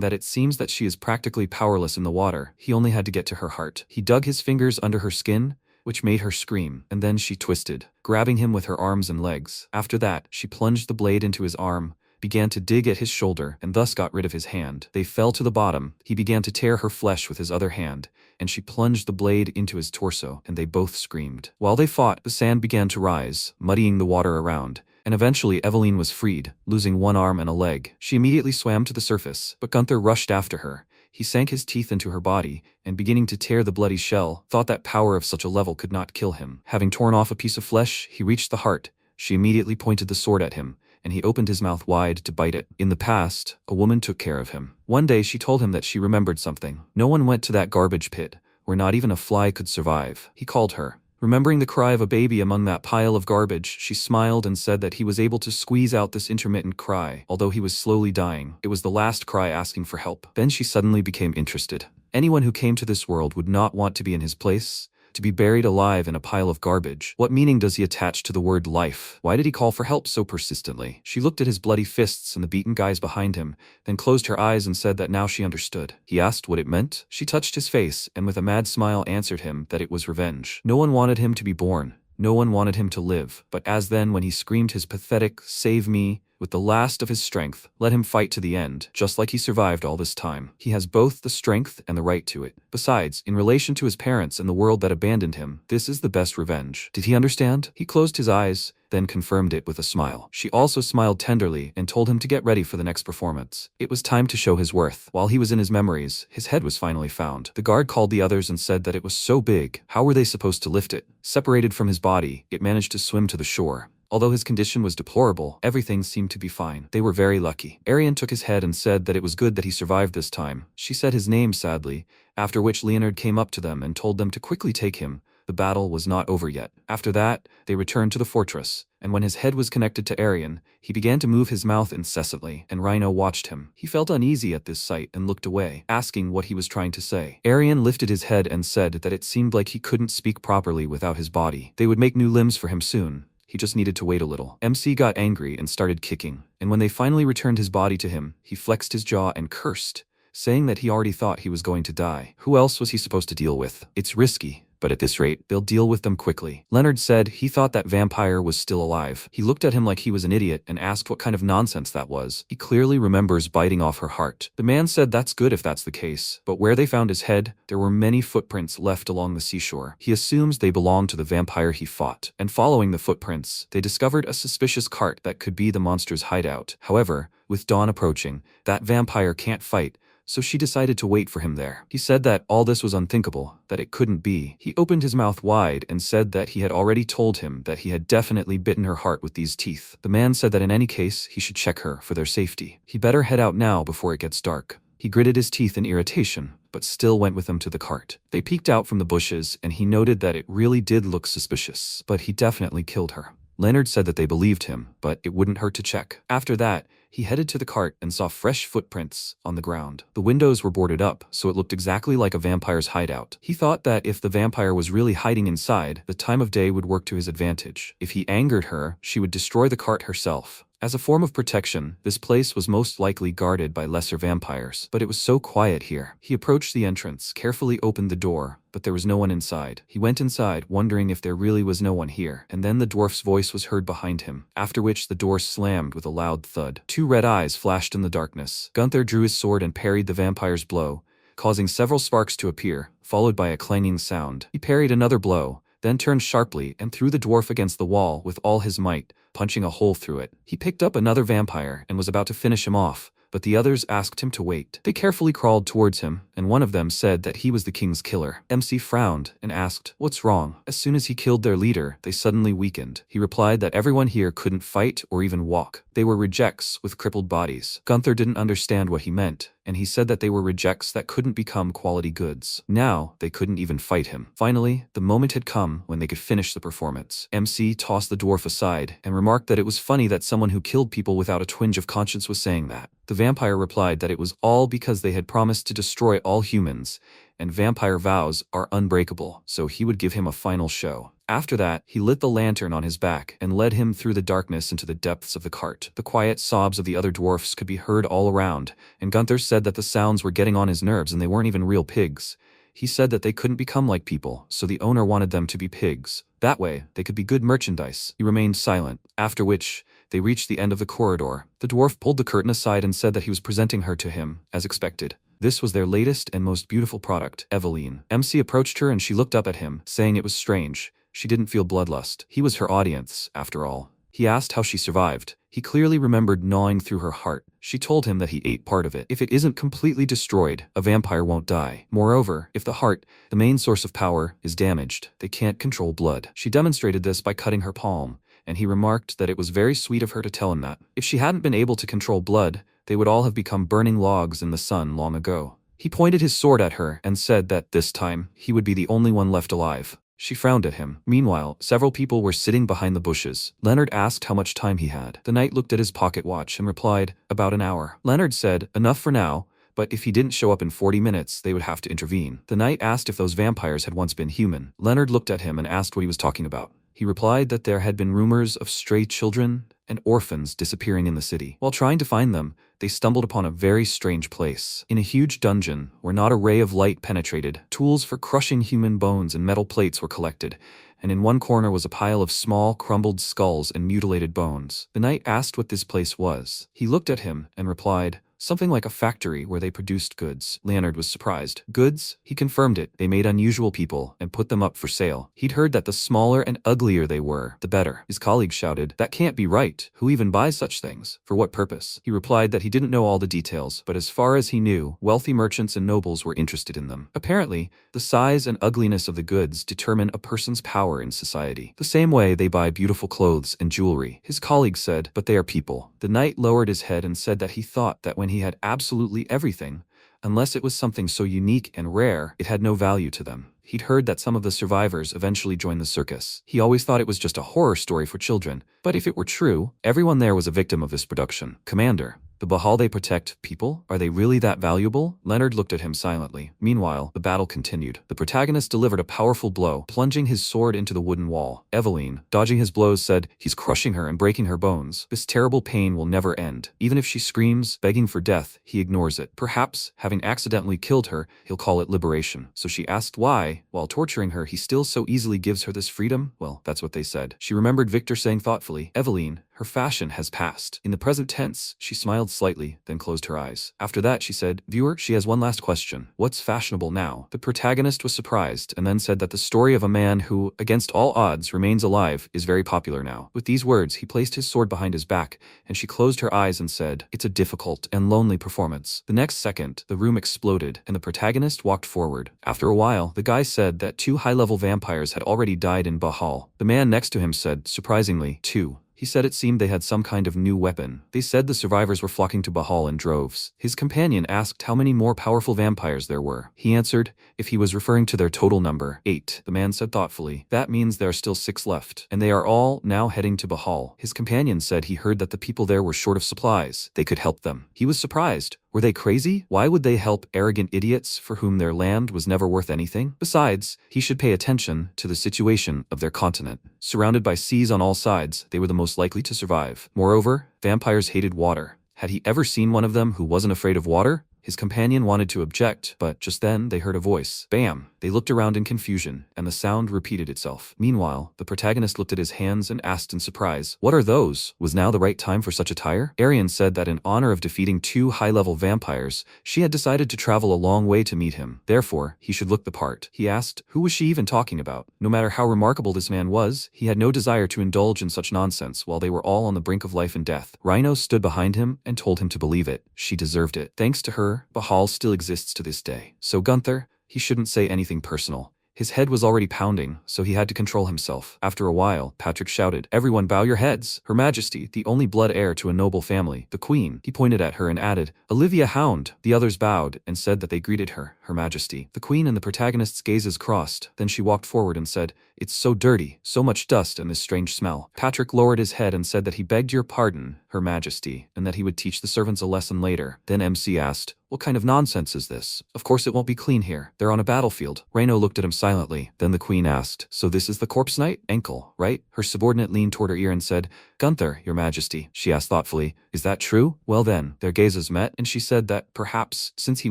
that it seems that she is practically powerless in the water. He only had to get to her heart. He dug his fingers under her skin, which made her scream, and then she twisted, grabbing him with her arms and legs. After that, she plunged the blade into his arm, began to dig at his shoulder, and thus got rid of his hand. They fell to the bottom. He began to tear her flesh with his other hand, and she plunged the blade into his torso, and they both screamed. While they fought, the sand began to rise, muddying the water around, and eventually Eveline was freed, losing one arm and a leg. She immediately swam to the surface, but Gunther rushed after her. He sank his teeth into her body, and beginning to tear the bloody shell, thought that power of such a level could not kill him. Having torn off a piece of flesh, he reached the heart. She immediately pointed the sword at him, and he opened his mouth wide to bite it. In the past, a woman took care of him. One day she told him that she remembered something. No one went to that garbage pit, where not even a fly could survive. He called her. Remembering the cry of a baby among that pile of garbage, she smiled and said that he was able to squeeze out this intermittent cry, although he was slowly dying. It was the last cry asking for help. Then she suddenly became interested. Anyone who came to this world would not want to be in his place, to be buried alive in a pile of garbage. What meaning does he attach to the word life? Why did he call for help so persistently? She looked at his bloody fists and the beaten guys behind him, then closed her eyes and said that now she understood. He asked what it meant. She touched his face and with a mad smile answered him that it was revenge. No one wanted him to be born. No one wanted him to live. But as then when he screamed his pathetic, "Save me," with the last of his strength, let him fight to the end, just like he survived all this time. He has both the strength and the right to it. Besides, in relation to his parents and the world that abandoned him, this is the best revenge. Did he understand? He closed his eyes, then confirmed it with a smile. She also smiled tenderly and told him to get ready for the next performance. It was time to show his worth. While he was in his memories, his head was finally found. The guard called the others and said that it was so big. How were they supposed to lift it? Separated from his body, it managed to swim to the shore. Although his condition was deplorable, everything seemed to be fine. They were very lucky. Arian took his head and said that it was good that he survived this time. She said his name sadly, after which Leonard came up to them and told them to quickly take him. The battle was not over yet. After that, they returned to the fortress, and when his head was connected to Arian, he began to move his mouth incessantly, and Rhino watched him. He felt uneasy at this sight and looked away, asking what he was trying to say. Arian lifted his head and said that it seemed like he couldn't speak properly without his body. They would make new limbs for him soon. He just needed to wait a little. MC got angry and started kicking, and when they finally returned his body to him, he flexed his jaw and cursed, saying that he already thought he was going to die. Who else was he supposed to deal with? It's risky, but at this rate, they'll deal with them quickly. Leonard said he thought that vampire was still alive. He looked at him like he was an idiot and asked what kind of nonsense that was. He clearly remembers biting off her heart. The man said that's good if that's the case, but where they found his head, there were many footprints left along the seashore. He assumes they belonged to the vampire he fought, and following the footprints, they discovered a suspicious cart that could be the monster's hideout. However, with dawn approaching, that vampire can't fight, so she decided to wait for him there. He said that all this was unthinkable, that it couldn't be. He opened his mouth wide and said that he had already told him that he had definitely bitten her heart with these teeth. The man said that in any case, he should check her for their safety. He better head out now before it gets dark. He gritted his teeth in irritation, but still went with them to the cart. They peeked out from the bushes, and he noted that it really did look suspicious, but he definitely killed her. Leonard said that they believed him, but it wouldn't hurt to check. After that, he headed to the cart and saw fresh footprints on the ground. The windows were boarded up, so it looked exactly like a vampire's hideout. He thought that if the vampire was really hiding inside, the time of day would work to his advantage. If he angered her, she would destroy the cart herself. As a form of protection, this place was most likely guarded by lesser vampires, but it was so quiet here. He approached the entrance, carefully opened the door, but there was no one inside. He went inside, wondering if there really was no one here, and then the dwarf's voice was heard behind him, after which the door slammed with a loud thud. Two red eyes flashed in the darkness. Gunther drew his sword and parried the vampire's blow, causing several sparks to appear, followed by a clanging sound. He parried another blow, then turned sharply and threw the dwarf against the wall with all his might, punching a hole through it. He picked up another vampire and was about to finish him off, but the others asked him to wait. They carefully crawled towards him, and one of them said that he was the king's killer. MC frowned and asked, "What's wrong?" As soon as he killed their leader, they suddenly weakened. He replied that everyone here couldn't fight or even walk. They were rejects with crippled bodies. Gunther didn't understand what he meant, and he said that they were rejects that couldn't become quality goods. Now, they couldn't even fight him. Finally, the moment had come when they could finish the performance. MC tossed the dwarf aside and remarked that it was funny that someone who killed people without a twinge of conscience was saying that. The vampire replied that it was all because they had promised to destroy all humans, and vampire vows are unbreakable, so he would give him a final show. After that, he lit the lantern on his back and led him through the darkness into the depths of the cart. The quiet sobs of the other dwarfs could be heard all around, and Gunther said that the sounds were getting on his nerves and they weren't even real pigs. He said that they couldn't become like people, so the owner wanted them to be pigs. That way, they could be good merchandise. He remained silent, after which, they reached the end of the corridor. The dwarf pulled the curtain aside and said that he was presenting her to him, as expected. This was their latest and most beautiful product, Eveline. MC approached her and she looked up at him, saying it was strange. She didn't feel bloodlust. He was her audience, after all. He asked how she survived. He clearly remembered gnawing through her heart. She told him that he ate part of it. If it isn't completely destroyed, a vampire won't die. Moreover, if the heart, the main source of power, is damaged, they can't control blood. She demonstrated this by cutting her palm, and he remarked that it was very sweet of her to tell him that. If she hadn't been able to control blood, they would all have become burning logs in the sun long ago. He pointed his sword at her and said that this time, he would be the only one left alive. She frowned at him. Meanwhile, several people were sitting behind the bushes. Leonard asked how much time he had. The knight looked at his pocket watch and replied, "About an hour." Leonard said, "Enough for now, but if he didn't show up in 40 minutes, they would have to intervene." The knight asked if those vampires had once been human. Leonard looked at him and asked what he was talking about. He replied that there had been rumors of stray children and orphans disappearing in the city. While trying to find them, they stumbled upon a very strange place. In a huge dungeon, where not a ray of light penetrated, tools for crushing human bones and metal plates were collected, and in one corner was a pile of small, crumbled skulls and mutilated bones. The knight asked what this place was. He looked at him and replied, "Something like a factory where they produced goods." Leonard was surprised. Goods? He confirmed it. They made unusual people and put them up for sale. He'd heard that the smaller and uglier they were, the better. His colleague shouted, "That can't be right. Who even buys such things? For what purpose?" He replied that he didn't know all the details, but as far as he knew, wealthy merchants and nobles were interested in them. Apparently, the size and ugliness of the goods determine a person's power in society. The same way they buy beautiful clothes and jewelry. His colleague said, "But they are people." The knight lowered his head and said that he thought that when he had absolutely everything, unless it was something so unique and rare, it had no value to them. He'd heard that some of the survivors eventually joined the circus. He always thought it was just a horror story for children, but if it were true, everyone there was a victim of this production. "Commander," The Bahal they protect people? Are they really that valuable? Leonard looked at him silently. Meanwhile, the battle continued. The protagonist delivered a powerful blow, plunging his sword into the wooden wall. Eveline, dodging his blows, said, "He's crushing her and breaking her bones. This terrible pain will never end. Even if she screams, begging for death, he ignores it. Perhaps, having accidentally killed her, he'll call it liberation." So she asked why, while torturing her, he still so easily gives her this freedom? Well, that's what they said. She remembered Victor saying thoughtfully, "Eveline, her fashion has passed." In the present tense, she smiled slightly, then closed her eyes. After that, she said, "Viewer, she has one last question. What's fashionable now?" The protagonist was surprised, and then said that the story of a man who, against all odds, remains alive is very popular now. With these words, he placed his sword behind his back, and she closed her eyes and said, "It's a difficult and lonely performance." The next second, the room exploded, and the protagonist walked forward. After a while, the guy said that 2 high-level vampires had already died in Bahal. The man next to him said, surprisingly, 2. He said it seemed they had some kind of new weapon. They said the survivors were flocking to Bahal in droves. His companion asked how many more powerful vampires there were. He answered, if he was referring to their total number, 8. The man said thoughtfully, "That means there are still 6 left, and they are all now heading to Bahal." His companion said he heard that the people there were short of supplies. They could help them. He was surprised. Were they crazy? Why would they help arrogant idiots for whom their land was never worth anything? Besides, he should pay attention to the situation of their continent. Surrounded by seas on all sides, they were the most likely to survive. Moreover, vampires hated water. Had he ever seen one of them who wasn't afraid of water? His companion wanted to object, but just then they heard a voice. Bam! They looked around in confusion, and the sound repeated itself. Meanwhile, the protagonist looked at his hands and asked in surprise, "What are those? Was now the right time for such attire?" Arian said that in honor of defeating 2 high-level vampires, she had decided to travel a long way to meet him. Therefore, he should look the part. He asked, who was she even talking about? No matter how remarkable this man was, he had no desire to indulge in such nonsense while they were all on the brink of life and death. Rhino stood behind him and told him to believe it. She deserved it. Thanks to her, Bahal still exists to this day. So Gunther, he shouldn't say anything personal. His head was already pounding, so he had to control himself. After a while, Patrick shouted, "Everyone bow your heads! Her Majesty, the only blood heir to a noble family, the Queen." He pointed at her and added, "Olivia Hound." The others bowed and said that they greeted her, Her Majesty. The Queen and the protagonist's gazes crossed. Then she walked forward and said, "It's so dirty, so much dust and this strange smell." Patrick lowered his head and said that he begged your pardon, Her Majesty, and that he would teach the servants a lesson later. Then MC asked, "What kind of nonsense is this? Of course it won't be clean here. They're on a battlefield." Reno looked at him silently. Then the Queen asked, "So this is the corpse knight? Ankle, right?" Her subordinate leaned toward her ear and said, "Gunther, Your Majesty." She asked thoughtfully, "Is that true?" Well then, their gazes met, and she said that, perhaps, since he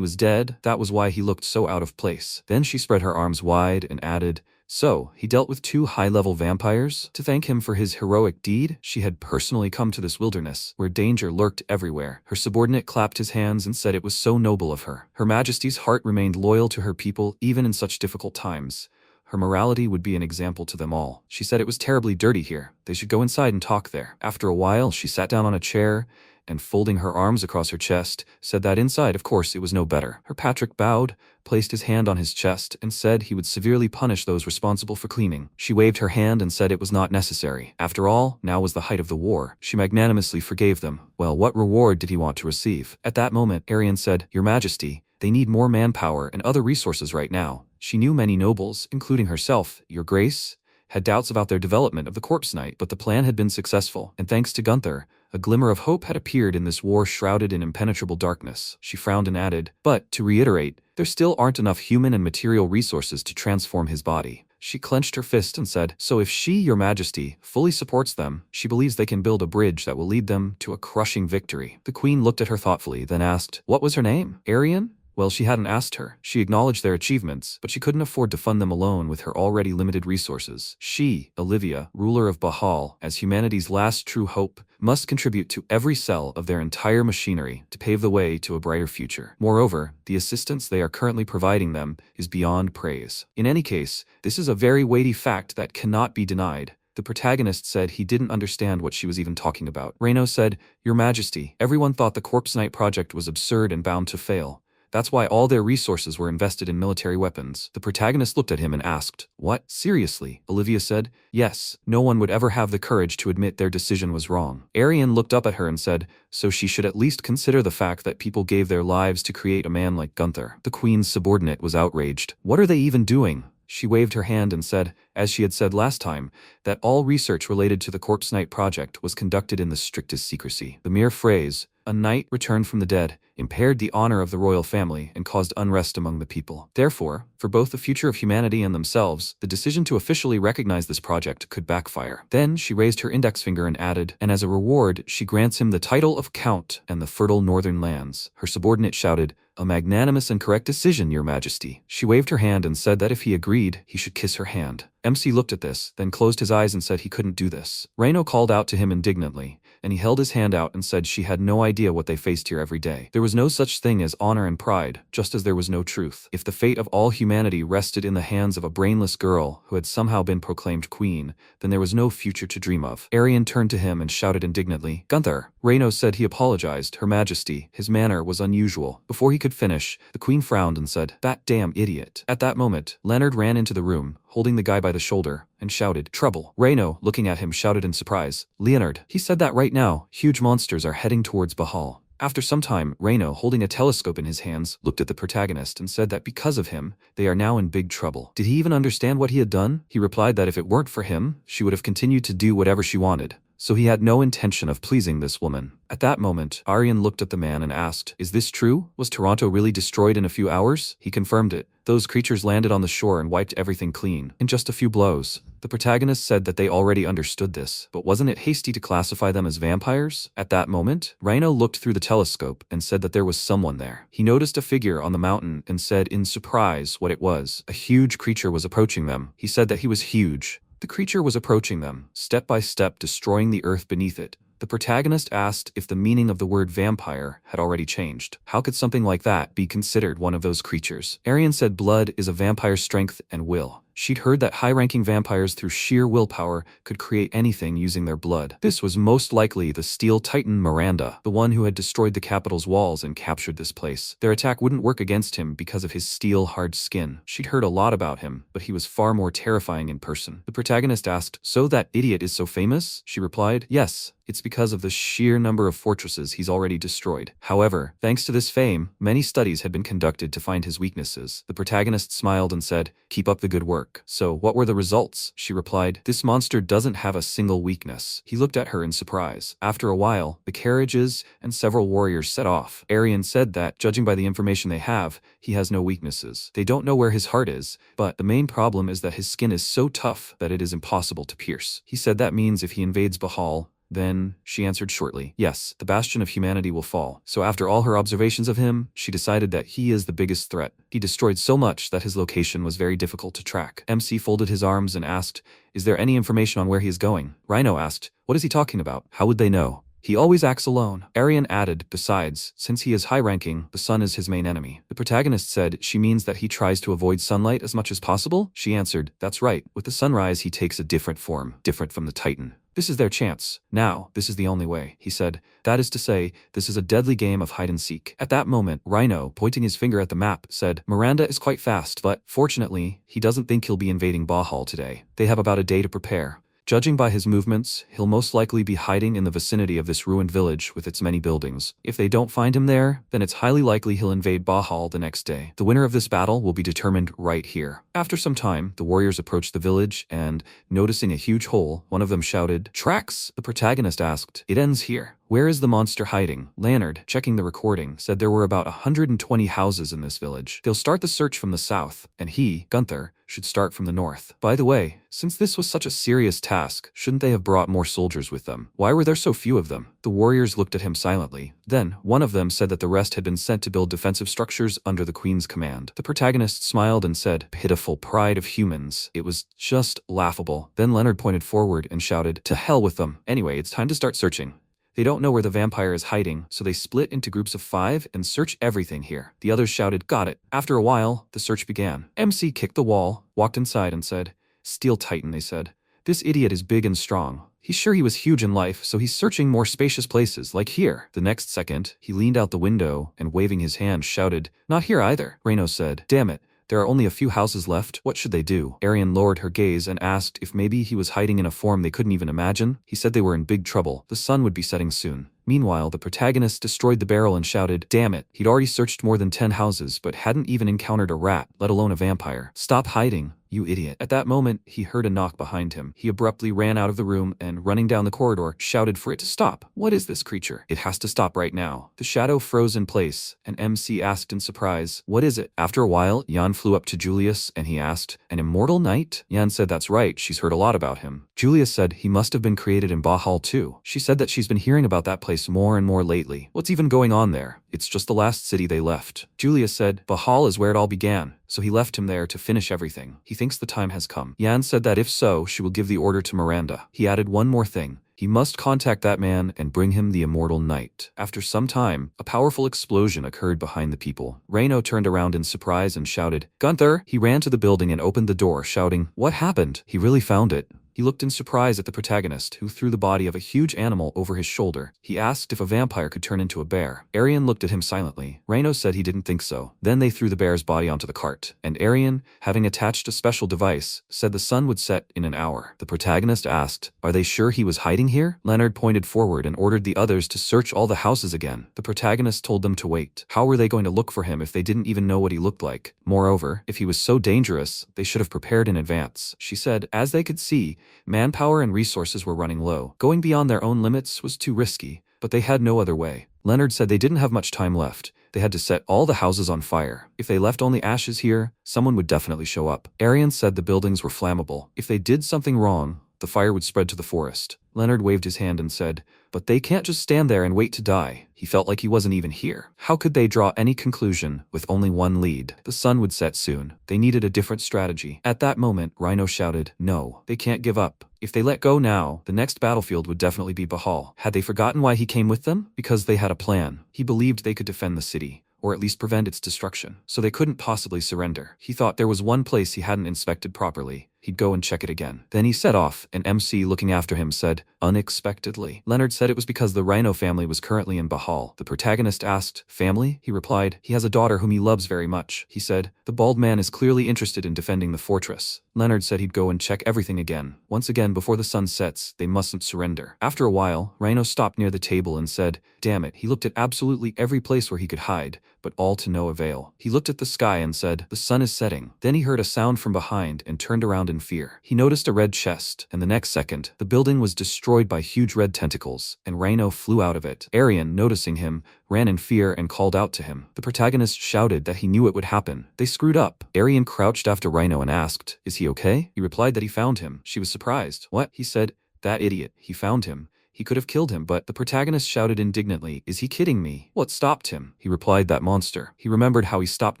was dead, that was why he looked so out of place. Then she spread her arms wide and added, "So, he dealt with 2 high-level vampires? To thank him for his heroic deed, she had personally come to this wilderness, where danger lurked everywhere." Her subordinate clapped his hands and said it was so noble of her. Her Majesty's heart remained loyal to her people even in such difficult times. Her morality would be an example to them all. She said it was terribly dirty here. They should go inside and talk there. After a while, she sat down on a chair, and folding her arms across her chest, said that inside, of course, it was no better. Her Patrick bowed, placed his hand on his chest, and said he would severely punish those responsible for cleaning. She waved her hand and said it was not necessary. After all, now was the height of the war. She magnanimously forgave them. Well, what reward did he want to receive? At that moment, Arian said, "Your Majesty, they need more manpower and other resources right now." She knew many nobles, including herself, Your Grace, had doubts about their development of the corpse knight, but the plan had been successful, and thanks to Gunther, a glimmer of hope had appeared in this war shrouded in impenetrable darkness. She frowned and added, "But, to reiterate, there still aren't enough human and material resources to transform his body." She clenched her fist and said, "So if she, Your Majesty, fully supports them, she believes they can build a bridge that will lead them to a crushing victory." The Queen looked at her thoughtfully, then asked, "What was her name? Arian?" Well, she hadn't asked her. She acknowledged their achievements, but she couldn't afford to fund them alone with her already limited resources. She, Olivia, ruler of Bahal, as humanity's last true hope, must contribute to every cell of their entire machinery to pave the way to a brighter future. Moreover, the assistance they are currently providing them is beyond praise. In any case, this is a very weighty fact that cannot be denied. The protagonist said he didn't understand what she was even talking about. Reno said, "Your Majesty, everyone thought the Corpse Knight project was absurd and bound to fail. That's why all their resources were invested in military weapons." The protagonist looked at him and asked, "What? Seriously?" Olivia said, "Yes, no one would ever have the courage to admit their decision was wrong." Arian looked up at her and said, "So she should at least consider the fact that people gave their lives to create a man like Gunther." The Queen's subordinate was outraged. "What are they even doing?" She waved her hand and said, as she had said last time, that all research related to the Corpse Knight project was conducted in the strictest secrecy. The mere phrase, A knight returned from the dead, impaired the honor of the royal family, and caused unrest among the people. Therefore, for both the future of humanity and themselves, the decision to officially recognize this project could backfire. Then she raised her index finger and added, and as a reward, she grants him the title of Count and the fertile northern lands. Her subordinate shouted, "A magnanimous and correct decision, Your Majesty." She waved her hand and said that if he agreed, he should kiss her hand. MC looked at this, then closed his eyes and said he couldn't do this. Reino called out to him indignantly, and he held his hand out and said she had no idea what they faced here every day. There was no such thing as honor and pride, just as there was no truth. If the fate of all humanity rested in the hands of a brainless girl who had somehow been proclaimed queen, then there was no future to dream of. Arian turned to him and shouted indignantly, "Gunther!" Reino said he apologized, Her Majesty. His manner was unusual. Before he could finish, the queen frowned and said, "That damn idiot." At that moment, Leonard ran into the room, holding the guy by the shoulder, and shouted, "Trouble." Reino, looking at him, shouted in surprise, "Leonard." He said that right now, huge monsters are heading towards Bahal. After some time, Reino, holding a telescope in his hands, looked at the protagonist and said that because of him, they are now in big trouble. Did he even understand what he had done? He replied that if it weren't for him, she would have continued to do whatever she wanted. So he had no intention of pleasing this woman. At that moment, Arian looked at the man and asked, "Is this true? Was Toronto really destroyed in a few hours?" He confirmed it. Those creatures landed on the shore and wiped everything clean, in just a few blows. The protagonist said that they already understood this, but wasn't it hasty to classify them as vampires? At that moment, Reino looked through the telescope and said that there was someone there. He noticed a figure on the mountain and said in surprise what it was. A huge creature was approaching them. He said that he was huge. The creature was approaching them, step by step destroying the earth beneath it. The protagonist asked if the meaning of the word vampire had already changed. How could something like that be considered one of those creatures? Arian said blood is a vampire's strength and will. She'd heard that high-ranking vampires through sheer willpower could create anything using their blood. This was most likely the Steel Titan Miranda, the one who had destroyed the capital's walls and captured this place. Their attack wouldn't work against him because of his steel-hard skin. She'd heard a lot about him, but he was far more terrifying in person. The protagonist asked, "So that idiot is so famous?" She replied, "Yes. It's because of the sheer number of fortresses he's already destroyed. However, thanks to this fame, many studies had been conducted to find his weaknesses." The protagonist smiled and said, "Keep up the good work." "So, what were the results?" She replied, "This monster doesn't have a single weakness." He looked at her in surprise. After a while, the carriages and several warriors set off. Arian said that, judging by the information they have, he has no weaknesses. They don't know where his heart is, but the main problem is that his skin is so tough that it is impossible to pierce. He said that means if he invades Bahal, then, she answered shortly, yes, the bastion of humanity will fall. So after all her observations of him, she decided that he is the biggest threat. He destroyed so much that his location was very difficult to track. MC folded his arms and asked, "Is there any information on where he is going?" Rhino asked, "What is he talking about? How would they know?" "He always acts alone." Arian added, "Besides, since he is high-ranking, the sun is his main enemy." The protagonist said she means that he tries to avoid sunlight as much as possible? She answered, "That's right. With the sunrise he takes a different form, different from the Titan. This is their chance. Now, this is the only way," he said. "That is to say, this is a deadly game of hide-and-seek." At that moment, Rhino, pointing his finger at the map, said, "Miranda is quite fast, but, fortunately, he doesn't think he'll be invading Bahal today. They have about a day to prepare. Judging by his movements, he'll most likely be hiding in the vicinity of this ruined village with its many buildings. If they don't find him there, then it's highly likely he'll invade Bahal the next day. The winner of this battle will be determined right here." After some time, the warriors approached the village and, noticing a huge hole, one of them shouted, "Tracks!" The protagonist asked, "It ends here. Where is the monster hiding?" Leonard, checking the recording, said there were about 120 houses in this village. They'll start the search from the south, and he, Gunther, should start from the north. By the way, since this was such a serious task, shouldn't they have brought more soldiers with them? Why were there so few of them? The warriors looked at him silently. Then, one of them said that the rest had been sent to build defensive structures under the Queen's command. The protagonist smiled and said, "Pitiful pride of humans." It was just laughable. Then Leonard pointed forward and shouted, "To hell with them. Anyway, it's time to start searching. They don't know where the vampire is hiding, so they split into groups of 5 and search everything here." The others shouted, "Got it." After a while, the search began. MC kicked the wall, walked inside and said, "Steel Titan," they said. "This idiot is big and strong. He's sure he was huge in life, so he's searching more spacious places, like here." The next second, he leaned out the window and waving his hand shouted, "Not here either." Reno said, "Damn it. There are only a few houses left. What should they do?" Arian lowered her gaze and asked if maybe he was hiding in a form they couldn't even imagine. He said they were in big trouble. The sun would be setting soon. Meanwhile, the protagonist destroyed the barrel and shouted, "Damn it." He'd already searched more than 10 houses but hadn't even encountered a rat, let alone a vampire. "Stop hiding. "You idiot." At that moment, he heard a knock behind him. He abruptly ran out of the room and, running down the corridor, shouted for it to stop. "What is this creature? It has to stop right now." The shadow froze in place, and MC asked in surprise, "What is it?" After a while, Jan flew up to Julius and he asked, "An immortal knight?" Jan said that's right, she's heard a lot about him. Julius said he must have been created in Bahal too. She said that she's been hearing about that place more and more lately. What's even going on there? It's just the last city they left. Julius said Bahal is where it all began, so he left him there to finish everything. He thinks the time has come. Jan said that if so, she will give the order to Miranda. He added one more thing. He must contact that man and bring him the immortal knight. After some time, a powerful explosion occurred behind the people. Reino turned around in surprise and shouted, "Gunther!" He ran to the building and opened the door, shouting, "What happened?" He really found it. He looked in surprise at the protagonist, who threw the body of a huge animal over his shoulder. He asked if a vampire could turn into a bear. Arian looked at him silently. Reino said he didn't think so. Then they threw the bear's body onto the cart, and Arian, having attached a special device, said the sun would set in an hour. The protagonist asked, "Are they sure he was hiding here?" Leonard pointed forward and ordered the others to search all the houses again. The protagonist told them to wait. How were they going to look for him if they didn't even know what he looked like? Moreover, if he was so dangerous, they should have prepared in advance. She said, as they could see, manpower and resources were running low. Going beyond their own limits was too risky, but they had no other way. Leonard said they didn't have much time left. They had to set all the houses on fire. If they left only ashes here, someone would definitely show up. Arian said the buildings were flammable. If they did something wrong, the fire would spread to the forest. Leonard waved his hand and said, "But they can't just stand there and wait to die." He felt like he wasn't even here. How could they draw any conclusion with only one lead? The sun would set soon. They needed a different strategy. At that moment, Rhino shouted, "No, they can't give up. If they let go now, the next battlefield would definitely be Bahal." Had they forgotten why he came with them? Because they had a plan. He believed they could defend the city, or at least prevent its destruction, so they couldn't possibly surrender. He thought there was one place he hadn't inspected properly. He'd go and check it again. Then he set off, and MC, looking after him, said, "Unexpectedly." Leonard said it was because the Rhino family was currently in Bahal. The protagonist asked, "Family?" He replied, "He has a daughter whom he loves very much." He said, "The bald man is clearly interested in defending the fortress." Leonard said he'd go and check everything again. Once again, before the sun sets, they mustn't surrender. After a while, Rhino stopped near the table and said, "Damn it." He looked at absolutely every place where he could hide, but all to no avail. He looked at the sky and said, "The sun is setting." Then he heard a sound from behind and turned around in fear. He noticed a red chest, and the next second, the building was destroyed by huge red tentacles, and Rhino flew out of it. Arian, noticing him, ran in fear and called out to him. The protagonist shouted that he knew it would happen. They screwed up. Arian crouched after Rhino and asked, "Is he okay?" He replied that he found him. She was surprised. "What?" He said, "That idiot. He found him. He could have killed him, but..." The protagonist shouted indignantly, "Is he kidding me? What stopped him?" He replied, "That monster." He remembered how he stopped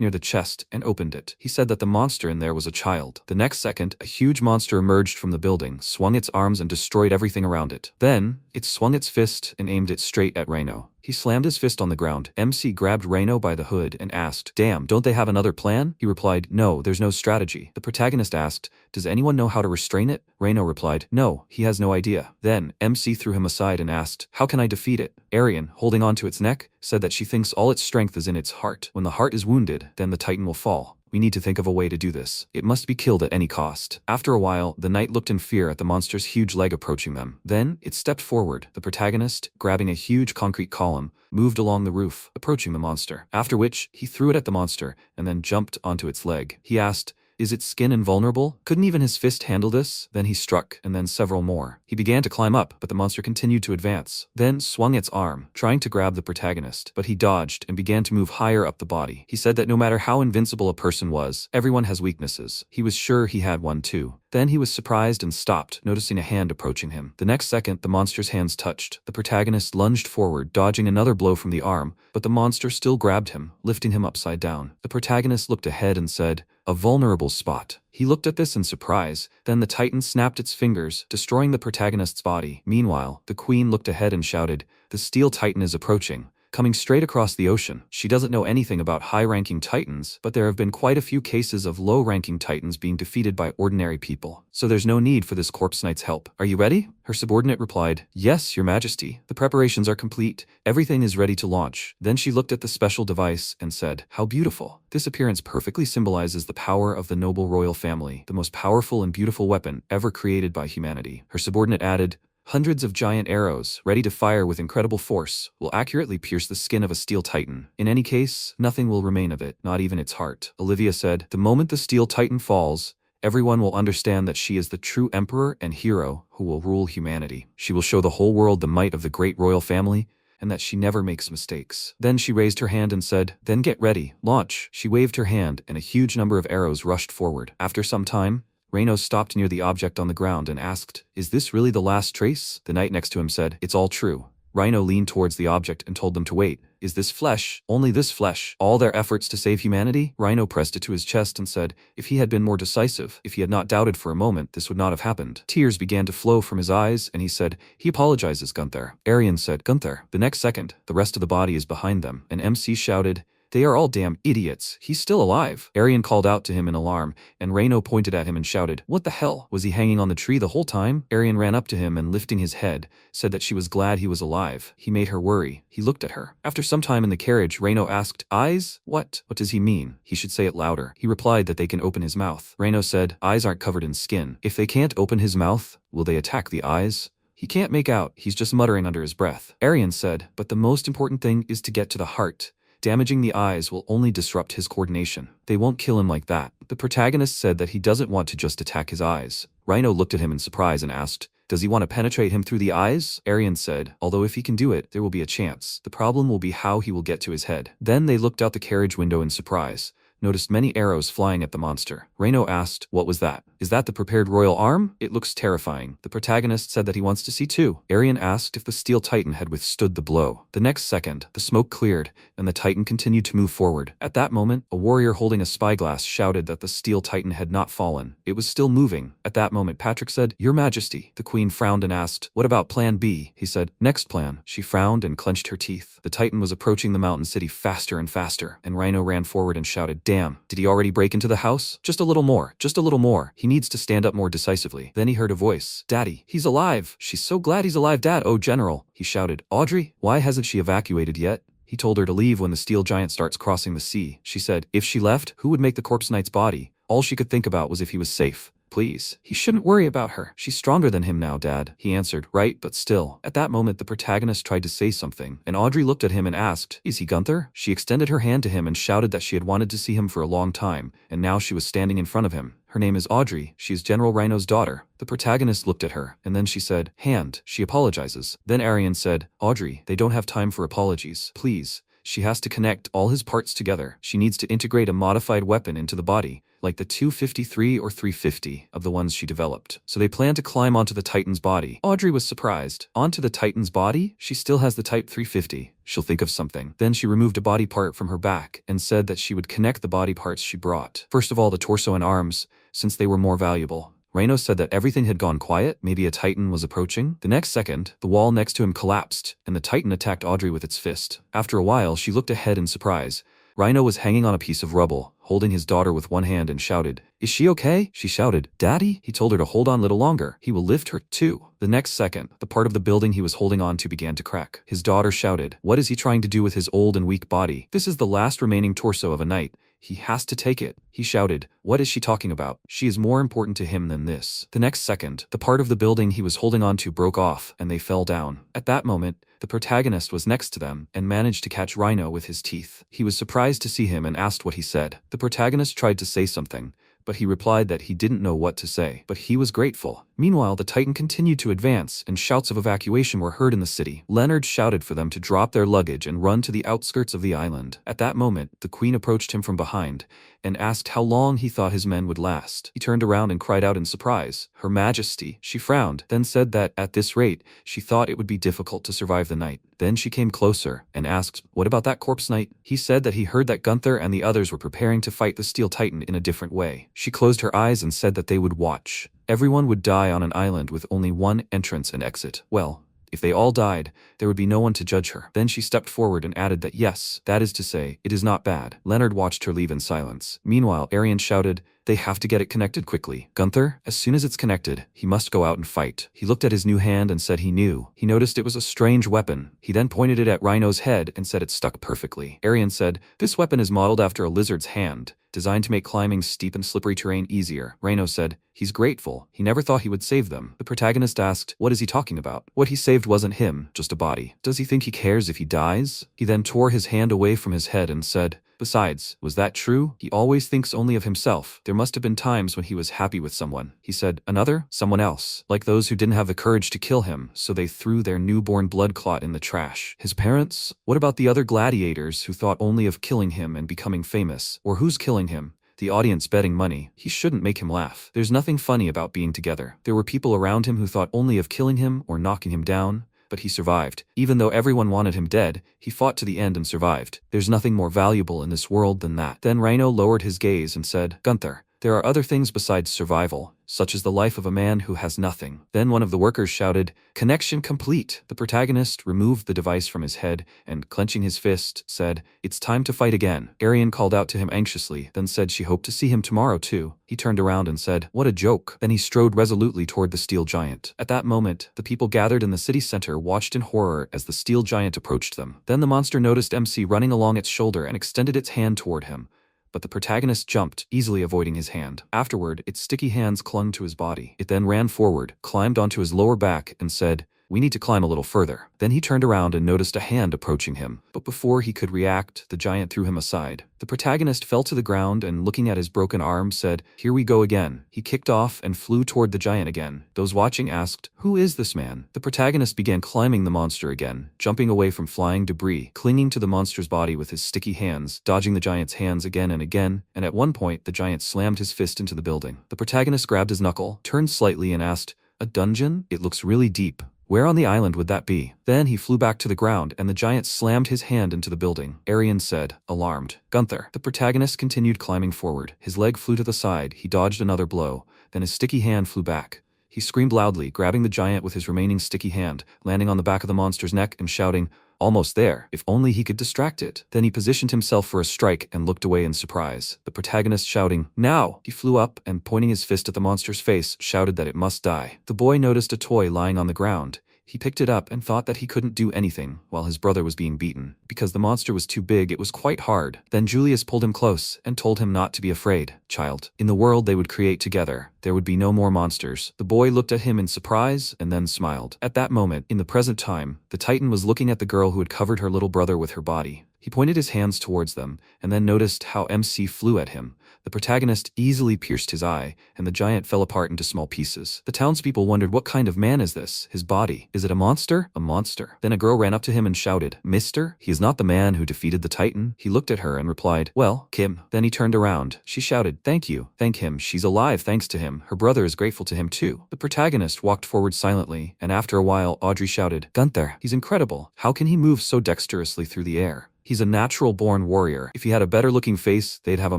near the chest and opened it. He said that the monster in there was a child. The next second, a huge monster emerged from the building, swung its arms and destroyed everything around it. Then, it swung its fist and aimed it straight at Rhino. He slammed his fist on the ground. MC grabbed Rhino by the hood and asked, "Damn, don't they have another plan?" He replied, "No, there's no strategy." The protagonist asked, "Does anyone know how to restrain it?" Rhino replied, "No, he has no idea." Then, MC threw him aside and asked, "How can I defeat it?" Arian, holding on to its neck, said that she thinks all its strength is in its heart. When the heart is wounded, then the Titan will fall. We need to think of a way to do this. It must be killed at any cost. After a while, the knight looked in fear at the monster's huge leg approaching them. Then, it stepped forward. The protagonist, grabbing a huge concrete column, moved along the roof, approaching the monster. After which, he threw it at the monster, and then jumped onto its leg. He asked, "Is its skin invulnerable? Couldn't even his fist handle this?" Then he struck, and then several more. He began to climb up, but the monster continued to advance. Then swung its arm, trying to grab the protagonist, but he dodged and began to move higher up the body. He said that no matter how invincible a person was, everyone has weaknesses. He was sure he had one too. Then he was surprised and stopped, noticing a hand approaching him. The next second, the monster's hands touched. The protagonist lunged forward, dodging another blow from the arm, but the monster still grabbed him, lifting him upside down. The protagonist looked ahead and said, "A vulnerable spot." He looked at this in surprise. Then the Titan snapped its fingers, destroying the protagonist's body. Meanwhile, the Queen looked ahead and shouted, "The Steel Titan is approaching, coming straight across the ocean." She doesn't know anything about high-ranking titans, but there have been quite a few cases of low-ranking titans being defeated by ordinary people, so there's no need for this corpse knight's help. "Are you ready?" Her subordinate replied, "Yes, your majesty. The preparations are complete. Everything is ready to launch." Then she looked at the special device and said, "How beautiful. This appearance perfectly symbolizes the power of the noble royal family, the most powerful and beautiful weapon ever created by humanity." Her subordinate added, "Hundreds of giant arrows, ready to fire with incredible force, will accurately pierce the skin of a steel titan. In any case, nothing will remain of it, not even its heart." Olivia said, "The moment the steel titan falls, everyone will understand that she is the true emperor and hero who will rule humanity. She will show the whole world the might of the great royal family, and that she never makes mistakes. Then she raised her hand and said, "Then get ready, launch." She waved her hand, and a huge number of arrows rushed forward. After some time, Reno stopped near the object on the ground and asked, "Is this really the last trace?" The knight next to him said, "It's all true." Rhino leaned towards the object and told them to wait. "Is this flesh? Only this flesh? All their efforts to save humanity?" Rhino pressed it to his chest and said, if he had been more decisive, if he had not doubted for a moment, this would not have happened. Tears began to flow from his eyes, and he said, "He apologizes, Gunther." Arian said, "Gunther." The next second, the rest of the body is behind them, and MC shouted, "They are all damn idiots. He's still alive." Arian called out to him in alarm, and Reno pointed at him and shouted, "What the hell? Was he hanging on the tree the whole time?" Arian ran up to him and, lifting his head, said that she was glad he was alive. He made her worry. He looked at her. After some time in the carriage, Reno asked, "Eyes? What? What does he mean?" He should say it louder. He replied that they can open his mouth. Reno said, "Eyes aren't covered in skin. If they can't open his mouth, will they attack the eyes?" He can't make out. He's just muttering under his breath. Arian said, "But the most important thing is to get to the heart. Damaging the eyes will only disrupt his coordination. They won't kill him like that." The protagonist said that he doesn't want to just attack his eyes. Rhino looked at him in surprise and asked, "Does he want to penetrate him through the eyes?" Arian said, "Although if he can do it, there will be a chance. The problem will be how he will get to his head." Then they looked out the carriage window in surprise, noticed many arrows flying at the monster. Reno asked, "What was that? Is that the prepared royal arm? It looks terrifying." The protagonist said that he wants to see too. Arian asked if the steel titan had withstood the blow. The next second, the smoke cleared, and the titan continued to move forward. At that moment, a warrior holding a spyglass shouted that the steel titan had not fallen. It was still moving. At that moment, Patrick said, "Your Majesty." The queen frowned and asked, "What about plan B?" He said, "Next plan." She frowned and clenched her teeth. The titan was approaching the mountain city faster and faster, and Rhino ran forward and shouted, "Damn, did he already break into the house? Just a little more, just a little more. He needs to stand up more decisively." Then he heard a voice, "Daddy, he's alive. She's so glad he's alive, Dad." "Oh, General," he shouted. "Audrey, why hasn't she evacuated yet?" He told her to leave when the steel giant starts crossing the sea. She said, if she left, who would make the corpse knight's body? All she could think about was if he was safe. "Please, he shouldn't worry about her. She's stronger than him now, Dad." He answered, "Right, but still." At that moment, the protagonist tried to say something, and Audrey looked at him and asked, "Is he Gunther?" She extended her hand to him and shouted that she had wanted to see him for a long time, and now she was standing in front of him. Her name is Audrey. She is General Rhino's daughter. The protagonist looked at her, and then she said, "Hand." She apologizes. Then Arian said, "Audrey, they don't have time for apologies. Please. She has to connect all his parts together. She needs to integrate a modified weapon into the body, like the 253 or 350 of the ones she developed. So they plan to climb onto the Titan's body." Audrey was surprised. Onto the Titan's body? She still has the Type 350. She'll think of something. Then she removed a body part from her back and said that she would connect the body parts she brought. First of all, the torso and arms, since they were more valuable. Rhino said that everything had gone quiet, maybe a titan was approaching. The next second, the wall next to him collapsed, and the titan attacked Audrey with its fist. After a while, she looked ahead in surprise. Rhino was hanging on a piece of rubble, holding his daughter with one hand, and shouted, "Is she okay?" She shouted, "Daddy?" He told her to hold on a little longer. He will lift her too. The next second, the part of the building he was holding on to began to crack. His daughter shouted, "What is he trying to do with his old and weak body? This is the last remaining torso of a knight. He has to take it." He shouted, "What is she talking about? She is more important to him than this." The next second, the part of the building he was holding on to broke off, and they fell down. At that moment, the protagonist was next to them and managed to catch Rhino with his teeth. He was surprised to see him and asked what he said. The protagonist tried to say something, but he replied that he didn't know what to say, but he was grateful. Meanwhile, the Titan continued to advance, and shouts of evacuation were heard in the city. Leonard shouted for them to drop their luggage and run to the outskirts of the island. At that moment, the Queen approached him from behind and asked how long he thought his men would last. He turned around and cried out in surprise, "Her Majesty." She frowned, then said that, at this rate, she thought it would be difficult to survive the night. Then she came closer and asked, "What about that corpse knight?" He said that he heard that Gunther and the others were preparing to fight the Steel Titan in a different way. She closed her eyes and said that they would watch. Everyone would die on an island with only one entrance and exit. Well, if they all died, there would be no one to judge her. Then she stepped forward and added that yes, that is to say, it is not bad. Leonard watched her leave in silence. Meanwhile, Arian shouted, "They have to get it connected quickly. Gunther, as soon as it's connected, he must go out and fight." He looked at his new hand and said he knew. He noticed it was a strange weapon. He then pointed it at Rhino's head and said it stuck perfectly. Arian said, "This weapon is modeled after a lizard's hand, designed to make climbing steep and slippery terrain easier." Rhino said, "He's grateful. He never thought he would save them." The protagonist asked, "What is he talking about?" "What he saved wasn't him, just a body. Does he think he cares if he dies?" He then tore his hand away from his head and said, Besides, was that true? He always thinks only of himself. There must have been times when he was happy with someone. He said, another? Someone else. Like those who didn't have the courage to kill him, so they threw their newborn blood clot in the trash. His parents? What about the other gladiators who thought only of killing him and becoming famous? Or who's killing him? The audience betting money. He shouldn't make him laugh. There's nothing funny about being together. There were people around him who thought only of killing him or knocking him down. But he survived. Even though everyone wanted him dead, he fought to the end and survived. There's nothing more valuable in this world than that. Then Rhino lowered his gaze and said, Gunther, there are other things besides survival, such as the life of a man who has nothing. Then one of the workers shouted, connection complete. The protagonist removed the device from his head and, clenching his fist, said, it's time to fight again. Arian called out to him anxiously, then said she hoped to see him tomorrow too. He turned around and said, what a joke. Then he strode resolutely toward the steel giant. At that moment, the people gathered in the city center watched in horror as the steel giant approached them. Then the monster noticed MC running along its shoulder and extended its hand toward him. But the protagonist jumped, easily avoiding his hand. Afterward, its sticky hands clung to his body. It then ran forward, climbed onto his lower back, and said, we need to climb a little further. Then he turned around and noticed a hand approaching him. But before he could react, the giant threw him aside. The protagonist fell to the ground and, looking at his broken arm, said, here we go again. He kicked off and flew toward the giant again. Those watching asked, who is this man? The protagonist began climbing the monster again, jumping away from flying debris, clinging to the monster's body with his sticky hands, dodging the giant's hands again, and at one point the giant slammed his fist into the building. The protagonist grabbed his knuckle, turned slightly and asked, a dungeon? It looks really deep. Where on the island would that be? Then he flew back to the ground and the giant slammed his hand into the building. Arian said, alarmed, Gunther. The protagonist continued climbing forward. His leg flew to the side, he dodged another blow, then his sticky hand flew back. He screamed loudly, grabbing the giant with his remaining sticky hand, landing on the back of the monster's neck and shouting, almost there, if only he could distract it. Then he positioned himself for a strike and looked away in surprise. The protagonist shouting, now! He flew up and, pointing his fist at the monster's face, shouted that it must die. The boy noticed a toy lying on the ground. He picked it up and thought that he couldn't do anything while his brother was being beaten. Because the monster was too big, it was quite hard. Then Julius pulled him close and told him not to be afraid, child. In the world they would create together, there would be no more monsters. The boy looked at him in surprise and then smiled. At that moment, in the present time, the Titan was looking at the girl who had covered her little brother with her body. He pointed his hands towards them and then noticed how MC flew at him. The protagonist easily pierced his eye, and the giant fell apart into small pieces. The townspeople wondered, what kind of man is this? His body. Is it a monster? A monster. Then a girl ran up to him and shouted, Mister? He is not the man who defeated the Titan. He looked at her and replied, well, Kim. Then he turned around. She shouted, thank you. Thank him. She's alive thanks to him. Her brother is grateful to him too. The protagonist walked forward silently, and after a while Audrey shouted, Gunther, he's incredible. How can he move so dexterously through the air? He's a natural-born warrior. If he had a better-looking face, they'd have a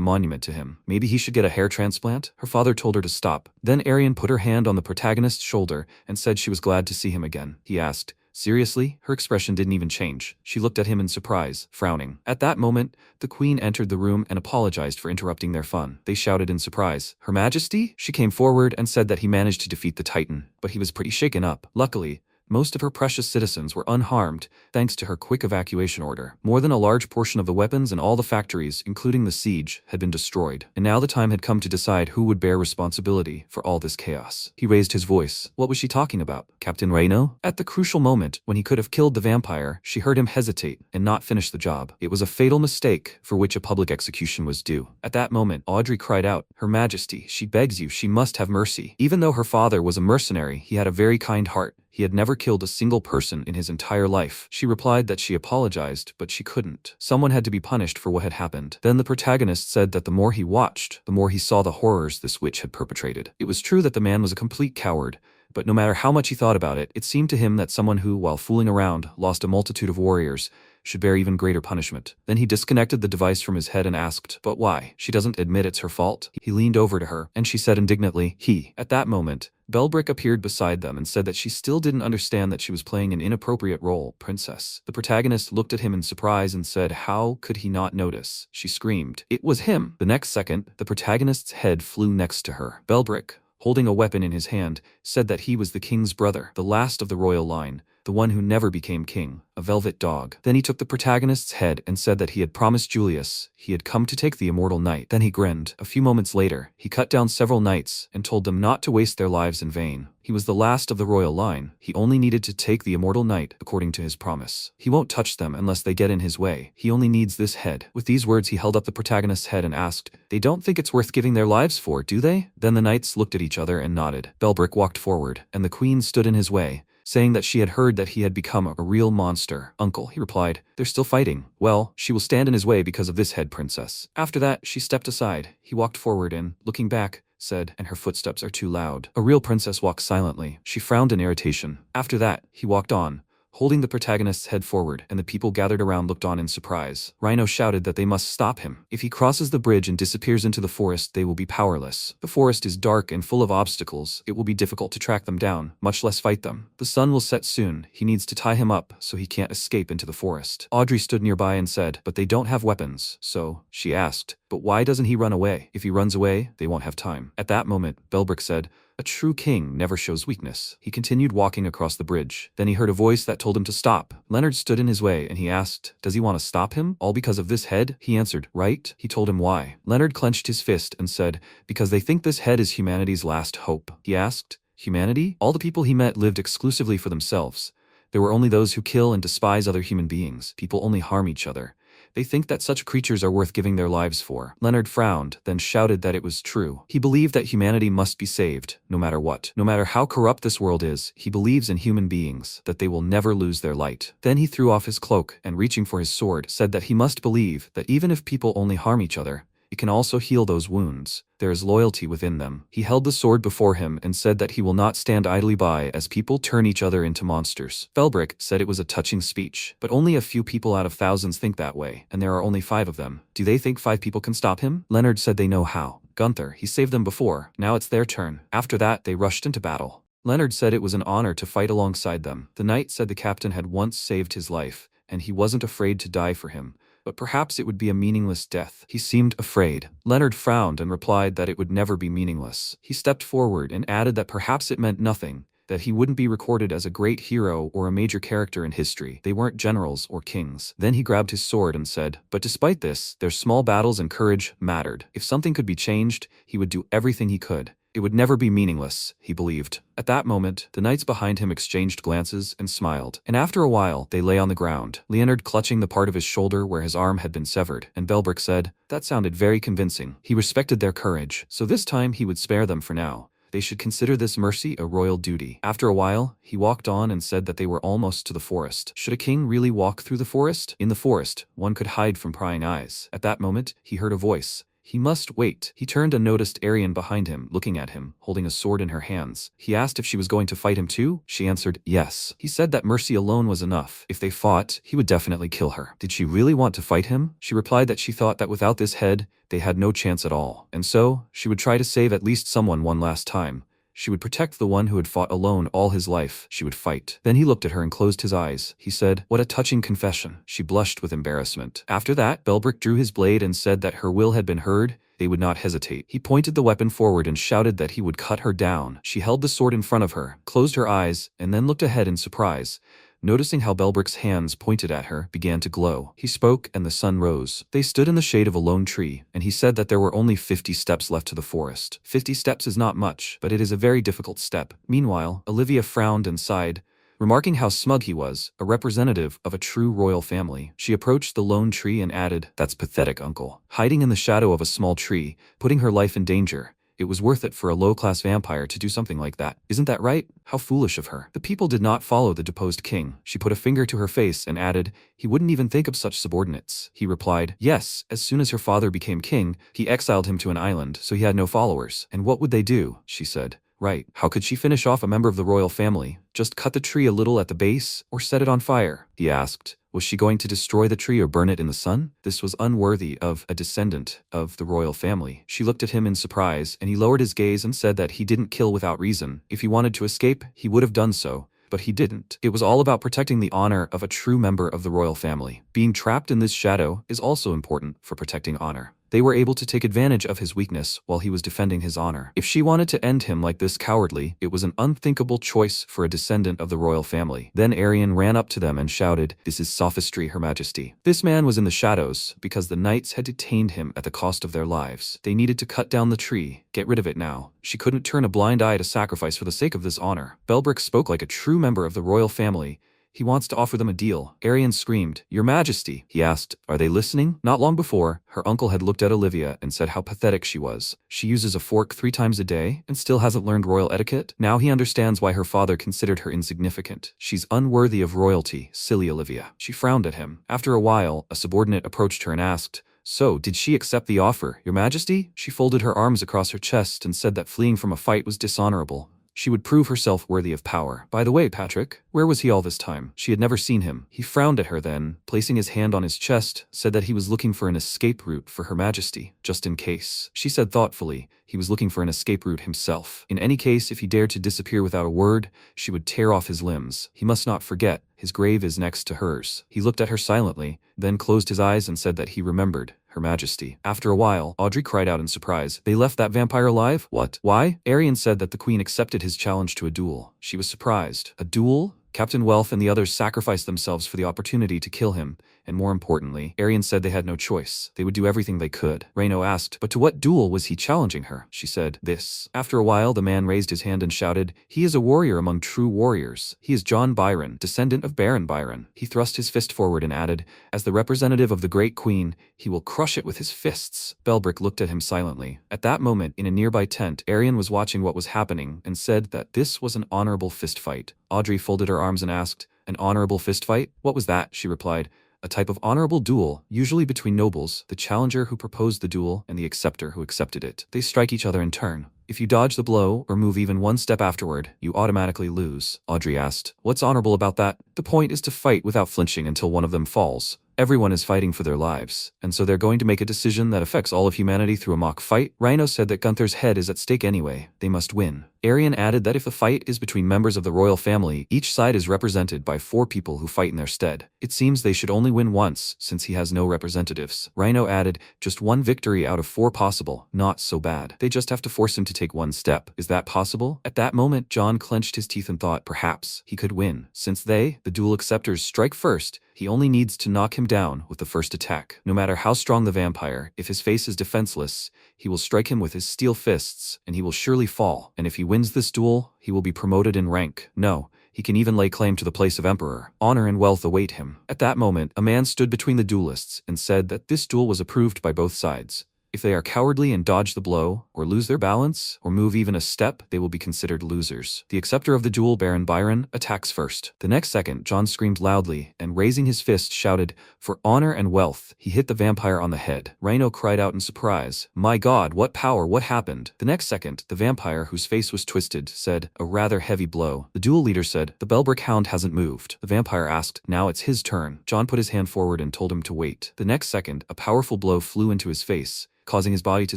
monument to him. Maybe he should get a hair transplant? Her father told her to stop. Then Arian put her hand on the protagonist's shoulder and said she was glad to see him again. He asked, seriously? Her expression didn't even change. She looked at him in surprise, frowning. At that moment, the queen entered the room and apologized for interrupting their fun. They shouted in surprise, Her Majesty? She came forward and said that he managed to defeat the Titan, but he was pretty shaken up. Luckily, most of her precious citizens were unharmed thanks to her quick evacuation order. More than a large portion of the weapons and all the factories, including the siege, had been destroyed. And now the time had come to decide who would bear responsibility for all this chaos. He raised his voice. What was she talking about? Captain Reno? At the crucial moment, when he could have killed the vampire, she heard him hesitate and not finish the job. It was a fatal mistake for which a public execution was due. At that moment, Audrey cried out, Her Majesty, she begs you, she must have mercy. Even though her father was a mercenary, he had a very kind heart. He had never killed a single person in his entire life. She replied that she apologized, but she couldn't. Someone had to be punished for what had happened. Then the protagonist said that the more he watched, the more he saw the horrors this witch had perpetrated. It was true that the man was a complete coward, but no matter how much he thought about it, it seemed to him that someone who, while fooling around, lost a multitude of warriors, should bear even greater punishment. Then he disconnected the device from his head and asked, but why? She doesn't admit it's her fault? He leaned over to her, and she said indignantly, At that moment, Belbrick appeared beside them and said that she still didn't understand that she was playing an inappropriate role, princess. The protagonist looked at him in surprise and said, how could he not notice? She screamed. It was him. The next second, the protagonist's head flew next to her. Belbrick, holding a weapon in his hand, said that he was the king's brother, the last of the royal line, the one who never became king, a velvet dog. Then he took the protagonist's head and said that he had promised Julius he had come to take the immortal knight. Then he grinned. A few moments later, he cut down several knights and told them not to waste their lives in vain. He was the last of the royal line. He only needed to take the immortal knight according to his promise. He won't touch them unless they get in his way. He only needs this head. With these words, he held up the protagonist's head and asked, "They don't think it's worth giving their lives for, do they?" Then the knights looked at each other and nodded. Belbrick walked forward, and the queen stood in his way, saying that she had heard that he had become a real monster. "Uncle," he replied, "they're still fighting." "Well, she will stand in his way because of this head, princess." After that, she stepped aside. He walked forward and, looking back, said, "And her footsteps are too loud." A real princess walks silently. She frowned in irritation. After that, he walked on, holding the protagonist's head forward, and the people gathered around looked on in surprise. Rhino shouted that they must stop him. If he crosses the bridge and disappears into the forest, they will be powerless. The forest is dark and full of obstacles. It will be difficult to track them down, much less fight them. The sun will set soon. He needs to tie him up so he can't escape into the forest. Audrey stood nearby and said, "But they don't have weapons." So, she asked, "But why doesn't he run away? If he runs away, they won't have time." At that moment, Belbrick said, "A true king never shows weakness." He continued walking across the bridge. Then he heard a voice that told him to stop. Leonard stood in his way and he asked, "Does he want to stop him? All because of this head?" He answered, "Right." He told him why. Leonard clenched his fist and said, "Because they think this head is humanity's last hope." He asked, "Humanity?" All the people he met lived exclusively for themselves. There were only those who kill and despise other human beings. People only harm each other. They think that such creatures are worth giving their lives for. Leonard frowned, then shouted that it was true. He believed that humanity must be saved, no matter what. No matter how corrupt this world is, he believes in human beings, that they will never lose their light. Then he threw off his cloak and, reaching for his sword, said that he must believe that even if people only harm each other, it can also heal those wounds. There is loyalty within them. He held the sword before him and said that he will not stand idly by as people turn each other into monsters. Belbrick said it was a touching speech, but only a few people out of thousands think that way, and there are only 5 of them. Do they think 5 people can stop him? Leonard said they know how. Gunther, he saved them before. Now it's their turn. After that, they rushed into battle. Leonard said it was an honor to fight alongside them. The knight said the captain had once saved his life, and he wasn't afraid to die for him. But perhaps it would be a meaningless death. He seemed afraid. Leonard frowned and replied that it would never be meaningless. He stepped forward and added that perhaps it meant nothing, that he wouldn't be recorded as a great hero or a major character in history. They weren't generals or kings. Then he grabbed his sword and said, "But despite this, their small battles and courage mattered. If something could be changed, he would do everything he could. It would never be meaningless," he believed. At that moment, the knights behind him exchanged glances and smiled. And after a while, they lay on the ground, Leonard clutching the part of his shoulder where his arm had been severed, and Belbrick said, "That sounded very convincing." He respected their courage, so this time he would spare them for now. They should consider this mercy a royal duty. After a while, he walked on and said that they were almost to the forest. Should a king really walk through the forest? In the forest, one could hide from prying eyes. At that moment, he heard a voice. He must wait. He turned and noticed Arian behind him, looking at him, holding a sword in her hands. He asked if she was going to fight him too. She answered, yes. He said that mercy alone was enough. If they fought, he would definitely kill her. Did she really want to fight him? She replied that she thought that without this head, they had no chance at all. And so, she would try to save at least someone one last time. She would protect the one who had fought alone all his life. She would fight. Then he looked at her and closed his eyes. He said, "What a touching confession." She blushed with embarrassment. After that, Belbrick drew his blade and said that her will had been heard. They would not hesitate. He pointed the weapon forward and shouted that he would cut her down. She held the sword in front of her, closed her eyes, and then looked ahead in surprise. Noticing how Belbrick's hands pointed at her, began to glow. He spoke, and the sun rose. They stood in the shade of a lone tree, and he said that there were only 50 steps left to the forest. 50 steps is not much, but it is a very difficult step. Meanwhile, Olivia frowned and sighed, remarking how smug he was, a representative of a true royal family. She approached the lone tree and added, "That's pathetic, uncle." Hiding in the shadow of a small tree, putting her life in danger. It was worth it for a low-class vampire to do something like that. Isn't that right? How foolish of her. The people did not follow the deposed king. She put a finger to her face and added, "He wouldn't even think of such subordinates." He replied, "Yes, as soon as her father became king, he exiled him to an island, so he had no followers." "And what would they do?" she said. Right. How could she finish off a member of the royal family? Just cut the tree a little at the base, or set it on fire? He asked. Was she going to destroy the tree or burn it in the sun? This was unworthy of a descendant of the royal family. She looked at him in surprise, and he lowered his gaze and said that he didn't kill without reason. If he wanted to escape, he would have done so. But he didn't. It was all about protecting the honor of a true member of the royal family. Being trapped in this shadow is also important for protecting honor. They were able to take advantage of his weakness while he was defending his honor. If she wanted to end him like this cowardly, it was an unthinkable choice for a descendant of the royal family. Then Arian ran up to them and shouted, "This is sophistry, Her Majesty." This man was in the shadows because the knights had detained him at the cost of their lives. They needed to cut down the tree, get rid of it now. She couldn't turn a blind eye to sacrifice for the sake of this honor. Belbrick spoke like a true member of the royal family. He wants to offer them a deal. Arian screamed, "Your Majesty." He asked, "Are they listening?" Not long before, her uncle had looked at Olivia and said how pathetic she was. She uses a fork 3 times a day and still hasn't learned royal etiquette. Now he understands why her father considered her insignificant. She's unworthy of royalty, silly Olivia. She frowned at him. After a while, a subordinate approached her and asked, "So, did she accept the offer, Your Majesty?" She folded her arms across her chest and said that fleeing from a fight was dishonorable. She would prove herself worthy of power. By the way, Patrick, where was he all this time? She had never seen him. He frowned at her then, placing his hand on his chest, said that he was looking for an escape route for Her Majesty, just in case. She said thoughtfully, he was looking for an escape route himself. In any case, if he dared to disappear without a word, she would tear off his limbs. He must not forget, his grave is next to hers. He looked at her silently, then closed his eyes and said that he remembered. Her Majesty. After a while, Audrey cried out in surprise, "They left that vampire alive? What? Why?" Arian said that the queen accepted his challenge to a duel. She was surprised. A duel? Captain Wealth and the others sacrificed themselves for the opportunity to kill him, and more importantly, Arian said they had no choice. They would do everything they could. Reno asked, "But to what duel was he challenging her?" She said, "This." After a while, the man raised his hand and shouted, "He is a warrior among true warriors. He is John Byron, descendant of Baron Byron." He thrust his fist forward and added, "As the representative of the great queen, he will crush it with his fists." Belbrick looked at him silently. At that moment, in a nearby tent, Arian was watching what was happening and said that this was an honorable fistfight. Audrey folded her arms and asked, "An honorable fistfight? What was that?" She replied, "A type of honorable duel, usually between nobles, the challenger who proposed the duel and the acceptor who accepted it. They strike each other in turn. If you dodge the blow or move even one step afterward, you automatically lose." Audrey asked, "What's honorable about that?" "The point is to fight without flinching until one of them falls. Everyone is fighting for their lives, and so they're going to make a decision that affects all of humanity through a mock fight." Rhino said that Gunther's head is at stake anyway. They must win. Arian added that if the fight is between members of the royal family, each side is represented by 4 people who fight in their stead. It seems they should only win once, since he has no representatives. Rhino added, "Just 1 victory out of 4 possible. Not so bad. They just have to force him to take 1 step. Is that possible?" At that moment, John clenched his teeth and thought perhaps he could win. Since they, the duel acceptors, strike first, he only needs to knock him down with the first attack. No matter how strong the vampire, if his face is defenseless, he will strike him with his steel fists, and he will surely fall. And if he wins this duel, he will be promoted in rank. No, he can even lay claim to the place of emperor. Honor and wealth await him. At that moment, a man stood between the duelists and said that this duel was approved by both sides. If they are cowardly and dodge the blow, or lose their balance, or move even a step, they will be considered losers. The acceptor of the duel, Baron Byron, attacks first. The next second, John screamed loudly, and raising his fist, shouted, "For honor and wealth." He hit the vampire on the head. Rhino cried out in surprise, "My God, what power, what happened?" The next second, the vampire, whose face was twisted, said, "A rather heavy blow." The duel leader said, "The Belbrick hound hasn't moved." The vampire asked, "Now it's his turn." John put his hand forward and told him to wait. The next second, a powerful blow flew into his face, causing his body to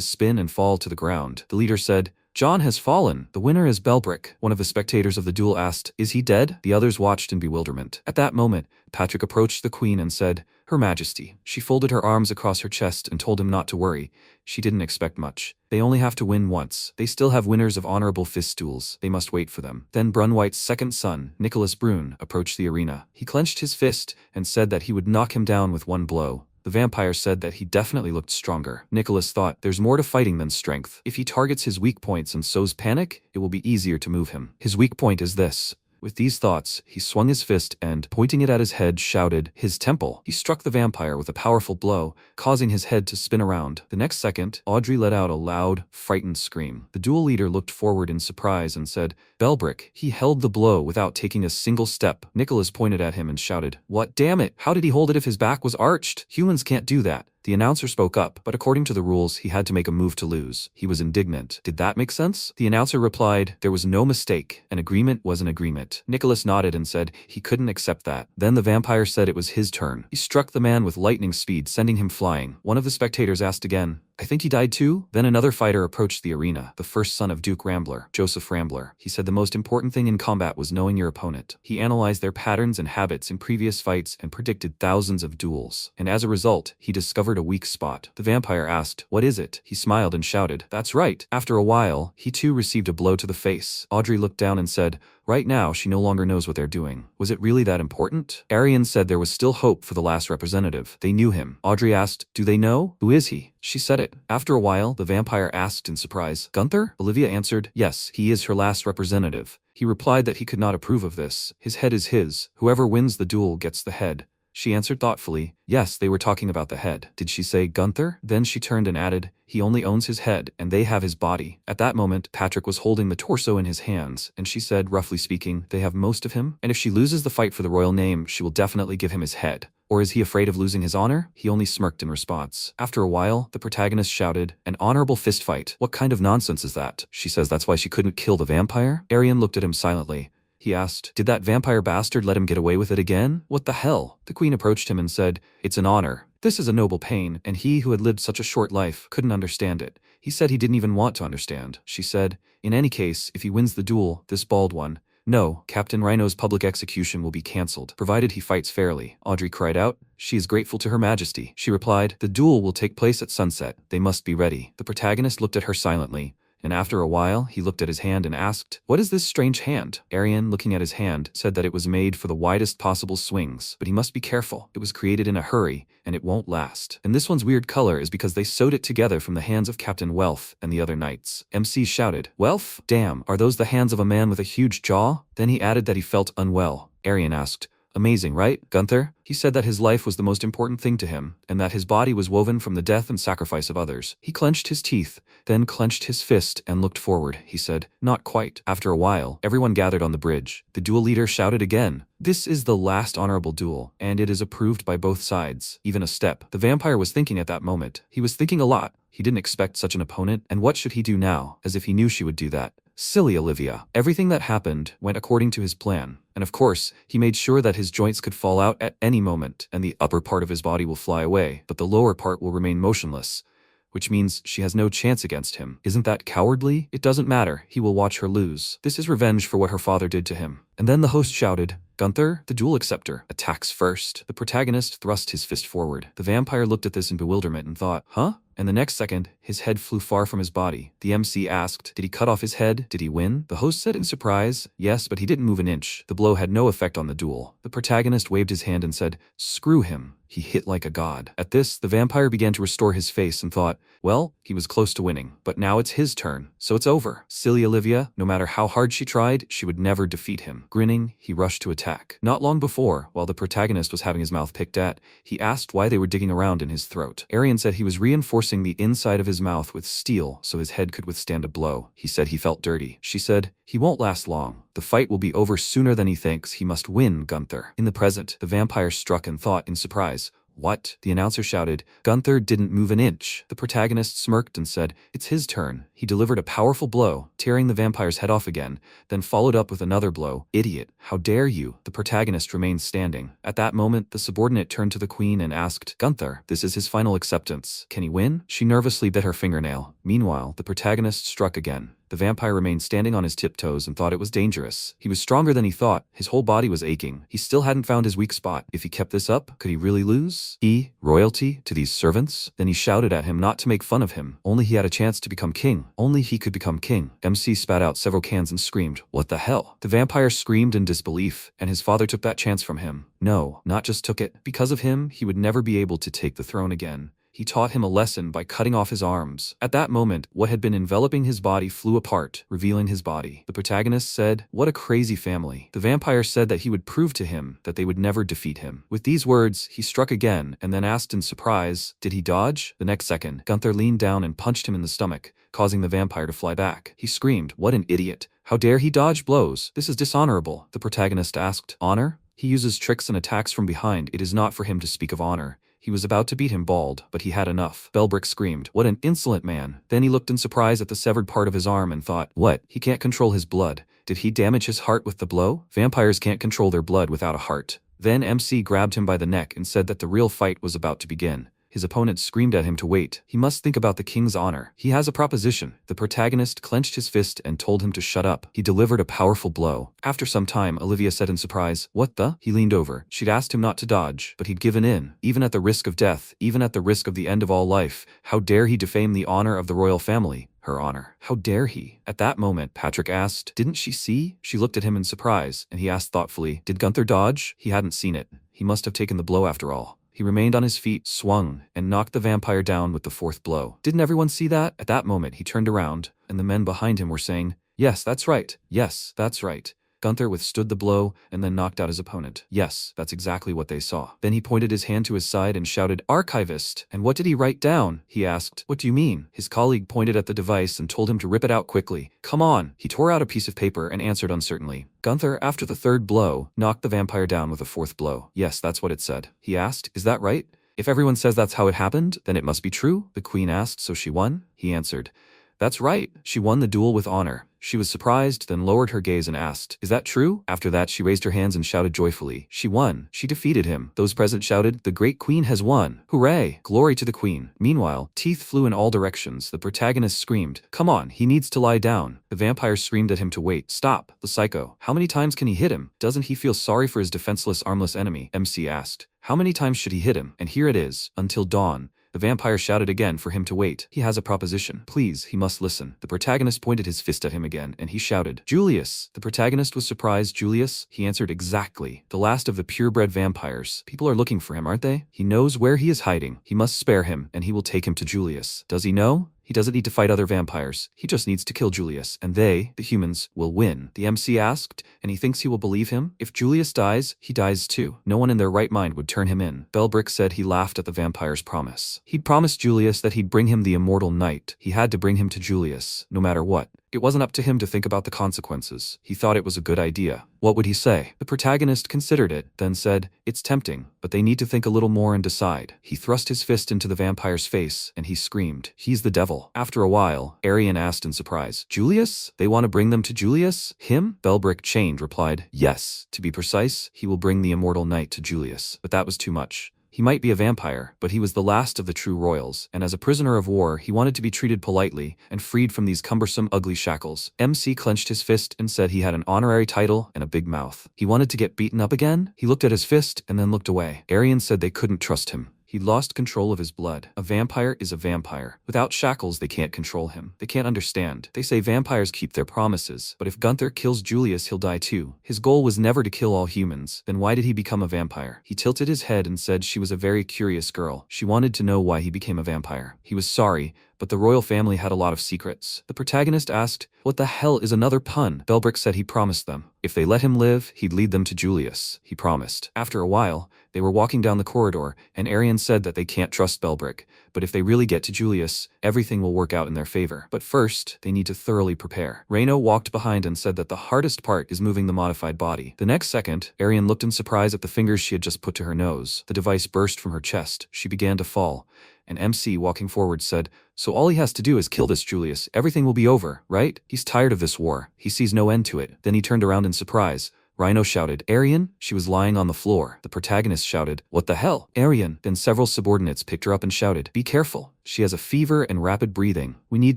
spin and fall to the ground. The leader said, "John has fallen. The winner is Belbrick." One of the spectators of the duel asked, "Is he dead?" The others watched in bewilderment. At that moment, Patrick approached the queen and said, "Her Majesty." She folded her arms across her chest and told him not to worry. She didn't expect much. They only have to win once. They still have winners of honorable fist duels. They must wait for them. Then Brunwhite's second son, Nicholas Brune, approached the arena. He clenched his fist and said that he would knock him down with 1 blow. The vampire said that he definitely looked stronger. Nicholas thought, there's more to fighting than strength. If he targets his weak points and sows panic, it will be easier to move him. His weak point is this. With these thoughts, he swung his fist and, pointing it at his head, shouted, "His temple." He struck the vampire with a powerful blow, causing his head to spin around. The next second, Audrey let out a loud, frightened scream. The duel leader looked forward in surprise and said, "Belbrick." He held the blow without taking a single step. Nicholas pointed at him and shouted, "What? Damn it! How did he hold it if his back was arched? Humans can't do that." The announcer spoke up, but according to the rules, he had to make a move to lose. He was indignant. Did that make sense? The announcer replied, there was no mistake. An agreement was an agreement. Nicholas nodded and said he couldn't accept that. Then the vampire said it was his turn. He struck the man with lightning speed, sending him flying. One of the spectators asked again, I think he died too? Then another fighter approached the arena, the first son of Duke Rambler, Joseph Rambler. He said the most important thing in combat was knowing your opponent. He analyzed their patterns and habits in previous fights and predicted thousands of duels. And as a result, he discovered a weak spot. The vampire asked, "What is it?" He smiled and shouted, "That's right." After a while, he too received a blow to the face. Audrey looked down and said, "Right now, she no longer knows what they're doing. Was it really that important?" Arian said there was still hope for the last representative. They knew him. Audrey asked, "Do they know? Who is he?" She said it. After a while, the vampire asked in surprise, "Gunther?" Olivia answered, "Yes, he is her last representative." He replied that he could not approve of this. His head is his. Whoever wins the duel gets the head. She answered thoughtfully, "Yes, they were talking about the head." Did she say Gunther? Then she turned and added, "He only owns his head, and they have his body." At that moment, Patrick was holding the torso in his hands, and she said, roughly speaking, "They have most of him? And if she loses the fight for the royal name, she will definitely give him his head. Or is he afraid of losing his honor?" He only smirked in response. After a while, the protagonist shouted, "An honorable fistfight. What kind of nonsense is that?" She says that's why she couldn't kill the vampire? Arian looked at him silently. He asked, "Did that vampire bastard let him get away with it again? What the hell?" The queen approached him and said, "It's an honor. This is a noble pain," and he who had lived such a short life couldn't understand it. He said he didn't even want to understand. She said, "In any case, if he wins the duel, this bald one, no, Captain Rhino's public execution will be cancelled, provided he fights fairly." Audrey cried out, "She is grateful to Her Majesty." She replied, "The duel will take place at sunset. They must be ready." The protagonist looked at her silently, and after a while, he looked at his hand and asked, "What is this strange hand?" Arian, looking at his hand, said that it was made for the widest possible swings, but he must be careful. It was created in a hurry, and it won't last. And this one's weird color is because they sewed it together from the hands of Captain Wealth and the other knights. MC shouted, "Wealth? Damn, are those the hands of a man with a huge jaw?" Then he added that he felt unwell. Arian asked, "Amazing, right, Gunther?" He said that his life was the most important thing to him, and that his body was woven from the death and sacrifice of others. He clenched his teeth, then clenched his fist and looked forward. He said, "Not quite." After a while, everyone gathered on the bridge. The duel leader shouted again, "This is the last honorable duel, and it is approved by both sides. Even a step." The vampire was thinking at that moment. He was thinking a lot. He didn't expect such an opponent, and what should he do now, as if he knew she would do that? Silly Olivia. Everything that happened went according to his plan. And of course, he made sure that his joints could fall out at any moment, and the upper part of his body will fly away, but the lower part will remain motionless, which means she has no chance against him. Isn't that cowardly? It doesn't matter. He will watch her lose. This is revenge for what her father did to him. And then the host shouted, "Gunther, the duel acceptor, attacks first." The protagonist thrust his fist forward. The vampire looked at this in bewilderment and thought, "Huh?" And the next second, his head flew far from his body. The MC asked, "Did he cut off his head? Did he win?" The host said in surprise, "Yes, but he didn't move an inch." The blow had no effect on the duel. The protagonist waved his hand and said, "Screw him. He hit like a god." At this, the vampire began to restore his face and thought, well, he was close to winning, but now it's his turn, so it's over. Silly Olivia, no matter how hard she tried, she would never defeat him. Grinning, he rushed to attack. Not long before, while the protagonist was having his mouth picked at, he asked why they were digging around in his throat. Arian said he was reinforcing the inside of his mouth with steel so his head could withstand a blow. He said he felt dirty. She said, "He won't last long. The fight will be over sooner than he thinks. He must win, Gunther." In the present, the vampire struck and thought in surprise, "What?" The announcer shouted. Gunther didn't move an inch. The protagonist smirked and said, "It's his turn." He delivered a powerful blow, tearing the vampire's head off again, then followed up with another blow. "Idiot, how dare you?" The protagonist remained standing. At that moment, the subordinate turned to the queen and asked, "Gunther, this is his final acceptance. Can he win?" She nervously bit her fingernail. Meanwhile, the protagonist struck again. The vampire remained standing on his tiptoes and thought it was dangerous. He was stronger than he thought. His whole body was aching. He still hadn't found his weak spot. If he kept this up, could he really lose? Royalty to these servants? Then he shouted at him not to make fun of him. Only he had a chance to become king. Only he could become king. MC spat out several cans and screamed, "What the hell?" The vampire screamed in disbelief, and his father took that chance from him. No, not just took it. Because of him, he would never be able to take the throne again. He taught him a lesson by cutting off his arms. At that moment, what had been enveloping his body flew apart, revealing his body. The protagonist said, "What a crazy family." The vampire said that he would prove to him that they would never defeat him. With these words, he struck again and then asked in surprise, "Did he dodge?" The next second, Gunther leaned down and punched him in the stomach, causing the vampire to fly back. He screamed, "What an idiot. How dare he dodge blows? This is dishonorable." The protagonist asked, "Honor? He uses tricks and attacks from behind. It is not for him to speak of honor." He was about to beat him bald, but he had enough. Belbrick screamed, "What an insolent man." Then he looked in surprise at the severed part of his arm and thought, what? He can't control his blood. Did he damage his heart with the blow? Vampires can't control their blood without a heart. Then MC grabbed him by the neck and said that the real fight was about to begin. His opponent screamed at him to wait. He must think about the king's honor. He has a proposition. The protagonist clenched his fist and told him to shut up. He delivered a powerful blow. After some time, Olivia said in surprise, "What the?" He leaned over. She'd asked him not to dodge, but he'd given in. Even at the risk of death, even at the risk of the end of all life, how dare he defame the honor of the royal family? Her honor. How dare he? At that moment, Patrick asked, "Didn't she see?" She looked at him in surprise, and he asked thoughtfully, "Did Gunther dodge?" He hadn't seen it. He must have taken the blow after all. He remained on his feet, swung, and knocked the vampire down with the fourth blow. Didn't everyone see that? At that moment, he turned around, and the men behind him were saying, "Yes, that's right. Yes, that's right." Gunther withstood the blow and then knocked out his opponent. Yes, that's exactly what they saw. Then he pointed his hand to his side and shouted, "Archivist!" "And what did he write down?" he asked. "What do you mean?" His colleague pointed at the device and told him to rip it out quickly. "Come on." He tore out a piece of paper and answered uncertainly. Gunther, after the third blow, knocked the vampire down with a fourth blow. "Yes, that's what it said." He asked, "Is that right?" "If everyone says that's how it happened, then it must be true." The queen asked, "So she won?" He answered, "That's right. She won the duel with honor." She was surprised, then lowered her gaze and asked, "Is that true?" After that, she raised her hands and shouted joyfully, "She won. She defeated him." Those present shouted, "The great queen has won. Hooray! Glory to the queen." Meanwhile, teeth flew in all directions. The protagonist screamed, "Come on, he needs to lie down." The vampire screamed at him to wait. "Stop, the psycho. How many times can he hit him? Doesn't he feel sorry for his defenseless, armless enemy?" MC asked. "How many times should he hit him?" And here it is, until dawn. The vampire shouted again for him to wait. He has a proposition. Please, he must listen. The protagonist pointed his fist at him again, and he shouted, "Julius!" The protagonist was surprised. "Julius?" He answered, "Exactly. The last of the purebred vampires. People are looking for him, aren't they? He knows where he is hiding. He must spare him, and he will take him to Julius." Does he know? He doesn't need to fight other vampires. He just needs to kill Julius, and they, the humans, will win. The MC asked, and he thinks he will believe him? If Julius dies, he dies too. No one in their right mind would turn him in. Belbrick said he laughed at the vampire's promise. He'd promised Julius that he'd bring him the immortal night. He had to bring him to Julius, no matter what. It wasn't up to him to think about the consequences. He thought it was a good idea. What would he say? The protagonist considered it, then said, "It's tempting, but they need to think a little more and decide." He thrust his fist into the vampire's face, and he screamed, "He's the devil." After a while, Arian asked in surprise, "Julius? They want to bring them to Julius? Him?" Belbrick, chained, replied, "Yes. To be precise, he will bring the immortal night to Julius." But that was too much. He might be a vampire, but he was the last of the true royals, and as a prisoner of war, he wanted to be treated politely and freed from these cumbersome, ugly shackles. MC clenched his fist and said he had an honorary title and a big mouth. He wanted to get beaten up again? He looked at his fist and then looked away. Arian said they couldn't trust him. He'd lost control of his blood. A vampire is a vampire. Without shackles, they can't control him. They can't understand. They say vampires keep their promises, but if Gunther kills Julius, he'll die too. His goal was never to kill all humans. Then why did he become a vampire? He tilted his head and said she was a very curious girl. She wanted to know why he became a vampire. He was sorry, but the royal family had a lot of secrets. The protagonist asked, "What the hell is another pun?" Belbrick said he promised them. If they let him live, he'd lead them to Julius. He promised. After a while, they were walking down the corridor, and Arian said that they can't trust Belbrick, but if they really get to Julius, everything will work out in their favor. But first, they need to thoroughly prepare. Reno walked behind and said that the hardest part is moving the modified body. The next second, Arian looked in surprise at the fingers she had just put to her nose. The device burst from her chest. She began to fall. And MC, walking forward, said, "So all he has to do is kill this Julius. Everything will be over, right? He's tired of this war. He sees no end to it." Then he turned around in surprise. Rhino shouted, "Arian?" She was lying on the floor. The protagonist shouted, "What the hell? Arian!" Then several subordinates picked her up and shouted, "Be careful. She has a fever and rapid breathing. We need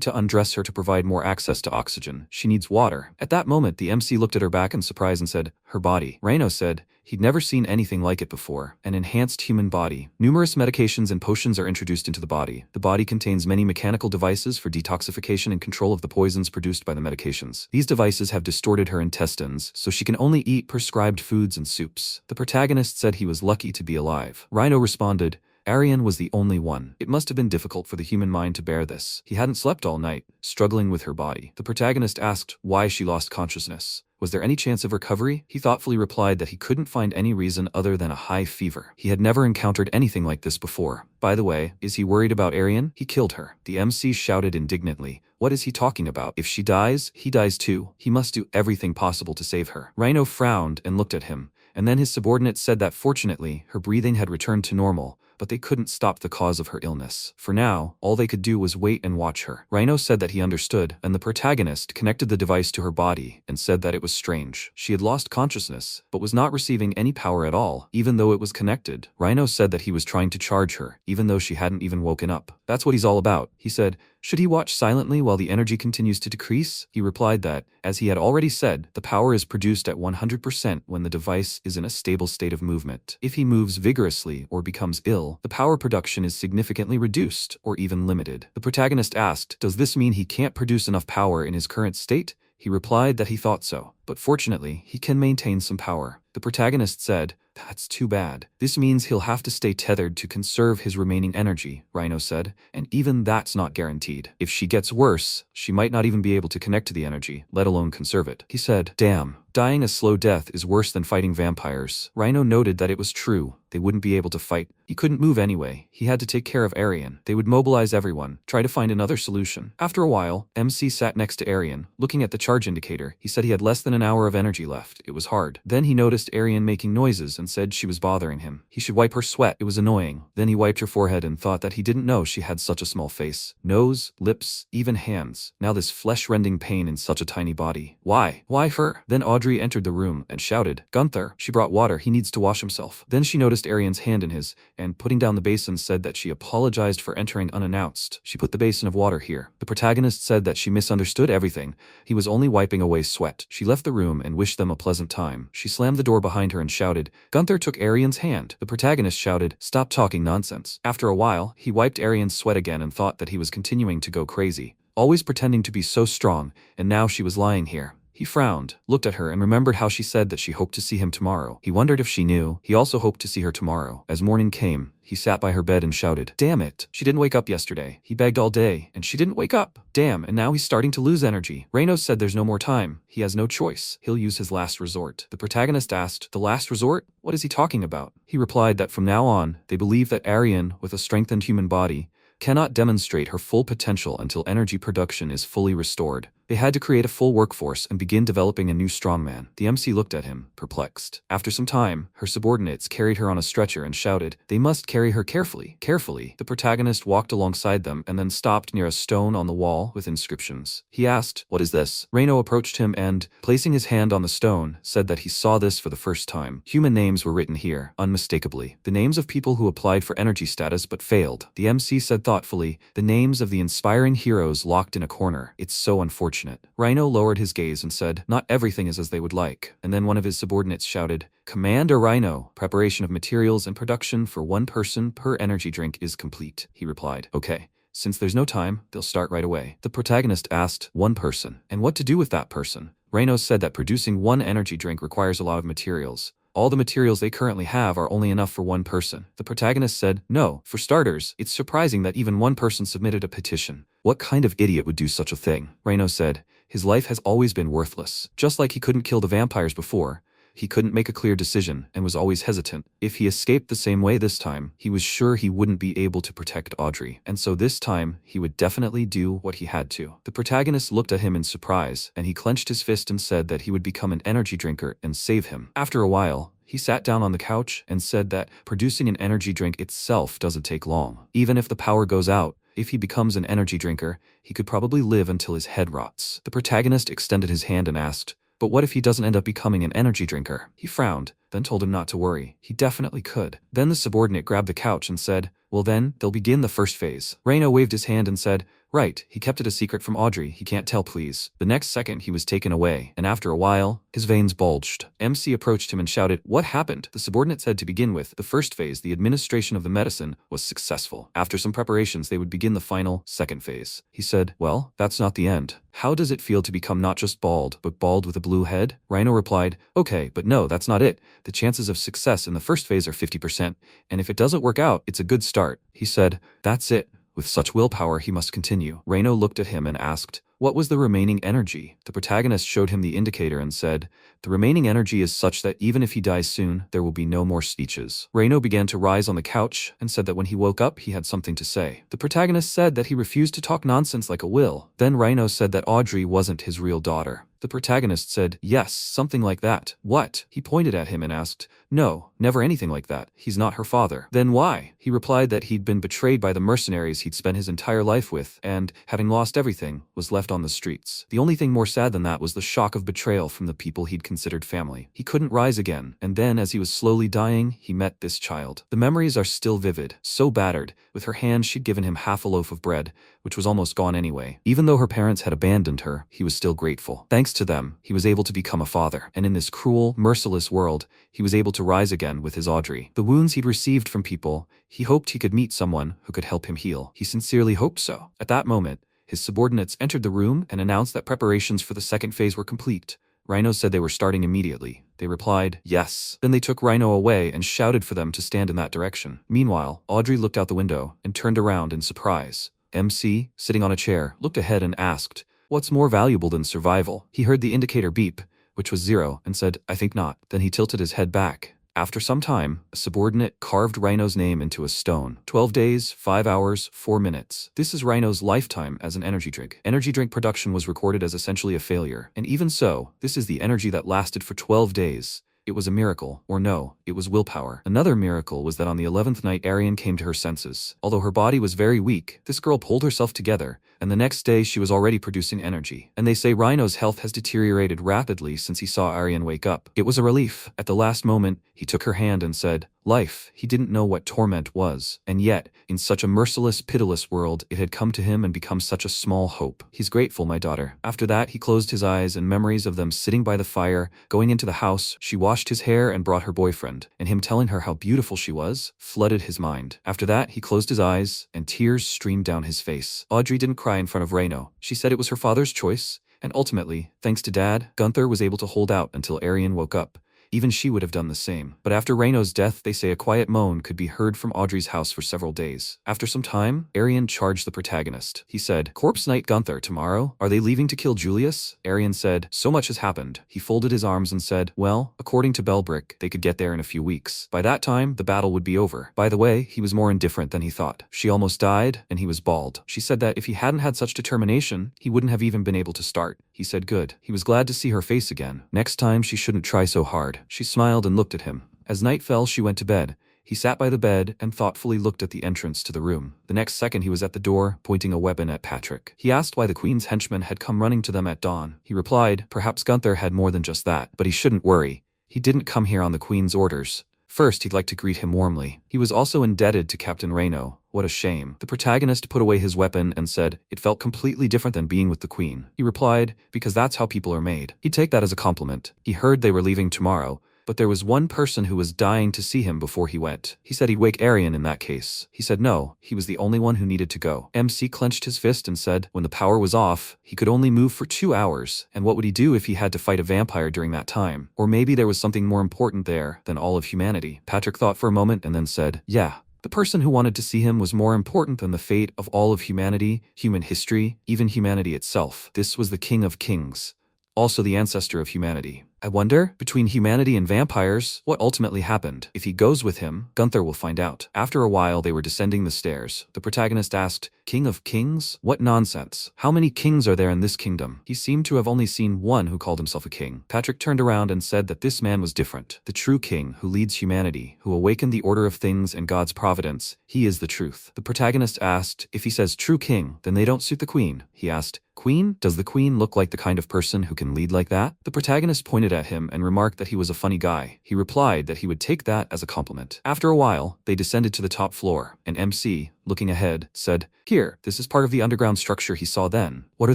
to undress her to provide more access to oxygen. She needs water." At that moment, the MC looked at her back in surprise and said, "Her body." Rhino said he'd never seen anything like it before. An enhanced human body. Numerous medications and potions are introduced into the body. The body contains many mechanical devices for detoxification and control of the poisons produced by the medications. These devices have distorted her intestines, so she can only eat prescribed foods and soups. The protagonist said he was lucky to be alive. Rhino responded, "Arian was the only one. It must have been difficult for the human mind to bear this. He hadn't slept all night, struggling with her body." The protagonist asked why she lost consciousness. Was there any chance of recovery? He thoughtfully replied that he couldn't find any reason other than a high fever. He had never encountered anything like this before. By the way, is he worried about Arian? He killed her. The MC shouted indignantly, "What is he talking about? If she dies, he dies too. He must do everything possible to save her." Rhino frowned and looked at him, and then his subordinate said that fortunately, her breathing had returned to normal, but they couldn't stop the cause of her illness. For now, all they could do was wait and watch her. Rhino said that he understood, and the protagonist connected the device to her body and said that it was strange. She had lost consciousness, but was not receiving any power at all, even though it was connected. Rhino said that he was trying to charge her, even though she hadn't even woken up. That's what he's all about, he said. Should he watch silently while the energy continues to decrease? He replied that, as he had already said, the power is produced at 100% when the device is in a stable state of movement. If he moves vigorously or becomes ill, the power production is significantly reduced or even limited. The protagonist asked, does this mean he can't produce enough power in his current state? He replied that he thought so, but fortunately, he can maintain some power. The protagonist said, that's too bad. This means he'll have to stay tethered to conserve his remaining energy, Rhino said, and even that's not guaranteed. If she gets worse, she might not even be able to connect to the energy, let alone conserve it. He said, damn, dying a slow death is worse than fighting vampires. Rhino noted that it was true. They wouldn't be able to fight. He couldn't move anyway. He had to take care of Arian. They would mobilize everyone, try to find another solution. After a while, MC sat next to Arian, looking at the charge indicator. He said he had less than an hour of energy left. It was hard. Then he noticed Arian making noises and said she was bothering him. He should wipe her sweat. It was annoying. Then he wiped her forehead and thought that he didn't know she had such a small face. Nose, lips, even hands. Now this flesh-rending pain in such a tiny body. Why? Why her? Then Audrey entered the room and shouted, Gunther. She brought water. He needs to wash himself. Then she noticed Arian's hand in his, and putting down the basin said that she apologized for entering unannounced. She put the basin of water here. The protagonist said that she misunderstood everything. He was only wiping away sweat. She left the room and wished them a pleasant time. She slammed the door behind her and shouted, Gunther took Arian's hand. The protagonist shouted, stop talking nonsense. After a while, he wiped Arian's sweat again and thought that he was continuing to go crazy, always pretending to be so strong, and now she was lying here. He frowned, looked at her, and remembered how she said that she hoped to see him tomorrow. He wondered if she knew. He also hoped to see her tomorrow. As morning came, he sat by her bed and shouted, damn it, she didn't wake up yesterday. He begged all day, and she didn't wake up. Damn, and now he's starting to lose energy. Reno said there's no more time. He has no choice. He'll use his last resort. The protagonist asked, the last resort? What is he talking about? He replied that from now on, they believe that Arian, with a strengthened human body, cannot demonstrate her full potential until energy production is fully restored. They had to create a full workforce and begin developing a new strongman. The MC looked at him, perplexed. After some time, her subordinates carried her on a stretcher and shouted, they must carry her carefully, carefully. The protagonist walked alongside them and then stopped near a stone on the wall with inscriptions. He asked, what is this? Reno approached him and, placing his hand on the stone, said that he saw this for the first time. Human names were written here, unmistakably. The names of people who applied for energy status but failed. The MC said thoughtfully, the names of the inspiring heroes locked in a corner. It's so unfortunate. Rhino lowered his gaze and said, not everything is as they would like. And then one of his subordinates shouted, Commander Rhino, preparation of materials and production for one person per energy drink is complete. He replied, okay. Since there's no time, they'll start right away. The protagonist asked, one person, and what to do with that person? Rhino said that producing one energy drink requires a lot of materials. All the materials they currently have are only enough for one person. The protagonist said, no, for starters, it's surprising that even one person submitted a petition. What kind of idiot would do such a thing? Rhino said, his life has always been worthless. Just like he couldn't kill the vampires before, he couldn't make a clear decision and was always hesitant. If he escaped the same way this time, he was sure he wouldn't be able to protect Audrey. And so this time, he would definitely do what he had to. The protagonist looked at him in surprise, and he clenched his fist and said that he would become an energy drinker and save him. After a while, he sat down on the couch and said that producing an energy drink itself doesn't take long. Even if the power goes out, if he becomes an energy drinker, he could probably live until his head rots. The protagonist extended his hand and asked, but what if he doesn't end up becoming an energy drinker? He frowned, then told him not to worry. He definitely could. Then the subordinate grabbed the couch and said, well then, they'll begin the first phase. Reno waved his hand and said, right, he kept it a secret from Audrey. He can't tell, please. The next second, he was taken away, and after a while, his veins bulged. MC approached him and shouted, what happened? The subordinate said to begin with, the first phase, the administration of the medicine, was successful. After some preparations, they would begin the final, second phase. He said, well, that's not the end. How does it feel to become not just bald, but bald with a blue head? Rhino replied, okay, but no, that's not it. The chances of success in the first phase are 50%, and if it doesn't work out, it's a good start. He said, that's it. With such willpower, he must continue. Reno looked at him and asked, what was the remaining energy? The protagonist showed him the indicator and said, the remaining energy is such that even if he dies soon, there will be no more speeches. Reno began to rise on the couch and said that when he woke up, he had something to say. The protagonist said that he refused to talk nonsense like a will. Then Reno said that Audrey wasn't his real daughter. The protagonist said, yes, something like that. What? He pointed at him and asked, no, never anything like that. He's not her father. Then why? He replied that he'd been betrayed by the mercenaries he'd spent his entire life with, and, having lost everything, was left on the streets. The only thing more sad than that was the shock of betrayal from the people he'd considered family. He couldn't rise again, and then, as he was slowly dying, he met this child. The memories are still vivid, so battered. With her hand, she'd given him half a loaf of bread, which was almost gone anyway. Even though her parents had abandoned her, he was still grateful. Thanks to them, he was able to become a father, and in this cruel, merciless world, he was able to rise again with his Audrey. The wounds he'd received from people, he hoped he could meet someone who could help him heal. He sincerely hoped so. At that moment, his subordinates entered the room and announced that preparations for the second phase were complete. Rhino said they were starting immediately. They replied, yes. Then they took Rhino away and shouted for them to stand in that direction. Meanwhile, Audrey looked out the window and turned around in surprise. MC, sitting on a chair, looked ahead and asked, what's more valuable than survival? He heard the indicator beep, which was 0, and said, I think not. Then he tilted his head back. After some time, a subordinate carved Rhino's name into a stone. 12 days, 5 hours, 4 minutes. This is Rhino's lifetime as an energy drink. Energy drink production was recorded as essentially a failure. And even so, this is the energy that lasted for 12 days. It was a miracle, or no, it was willpower. Another miracle was that on the 11th night Arian came to her senses. Although her body was very weak, this girl pulled herself together, and the next day she was already producing energy. And they say Rhino's health has deteriorated rapidly since he saw Arian wake up. It was a relief. At the last moment, he took her hand and said, life. He didn't know what torment was, and yet, in such a merciless, pitiless world, it had come to him and become such a small hope. He's grateful, my daughter. After that, he closed his eyes, and memories of them sitting by the fire, going into the house, she washed his hair and brought her boyfriend, and him telling her how beautiful she was, flooded his mind. After that, he closed his eyes, and tears streamed down his face. Audrey didn't cry in front of Rhino. She said it was her father's choice, and ultimately, thanks to Dad, Gunther was able to hold out until Arian woke up. Even she would have done the same. But after Rhino's death, they say a quiet moan could be heard from Audrey's house for several days. After some time, Arian charged the protagonist. He said, Corpse Night Gunther, tomorrow? Are they leaving to kill Julius? Arian said, so much has happened. He folded his arms and said, well, according to Bellbrick, they could get there in a few weeks. By that time, the battle would be over. By the way, he was more indifferent than he thought. She almost died, and he was bald. She said that if he hadn't had such determination, he wouldn't have even been able to start. He said good. He was glad to see her face again. Next time, she shouldn't try so hard. She smiled and looked at him. As night fell, she went to bed. He sat by the bed and thoughtfully looked at the entrance to the room. The next second he was at the door, pointing a weapon at Patrick. He asked why the Queen's henchmen had come running to them at dawn. He replied, perhaps Gunther had more than just that, but he shouldn't worry. He didn't come here on the Queen's orders. First, he'd like to greet him warmly. He was also indebted to Captain Reno. What a shame. The protagonist put away his weapon and said, it felt completely different than being with the Queen. He replied, because that's how people are made. He'd take that as a compliment. He heard they were leaving tomorrow, but there was one person who was dying to see him before he went. He said he'd wake Arian in that case. He said no, he was the only one who needed to go. MC clenched his fist and said, when the power was off, he could only move for 2 hours, and what would he do if he had to fight a vampire during that time? Or maybe there was something more important there than all of humanity. Patrick thought for a moment and then said, yeah. The person who wanted to see him was more important than the fate of all of humanity, human history, even humanity itself. This was the King of Kings, also the ancestor of humanity. I wonder, between humanity and vampires, what ultimately happened. If he goes with him, Gunther will find out. After a while, they were descending the stairs. The protagonist asked, King of Kings? What nonsense. How many kings are there in this kingdom? He seemed to have only seen one who called himself a king. Patrick turned around and said that this man was different. The true king who leads humanity, who awakened the order of things and God's providence. He is the truth. The protagonist asked, if he says true king, then they don't suit the queen. He asked, Queen? Does the queen look like the kind of person who can lead like that? The protagonist pointed at him and remarked that he was a funny guy. He replied that he would take that as a compliment. After a while, they descended to the top floor, and MC, looking ahead, said, here, this is part of the underground structure he saw then. What are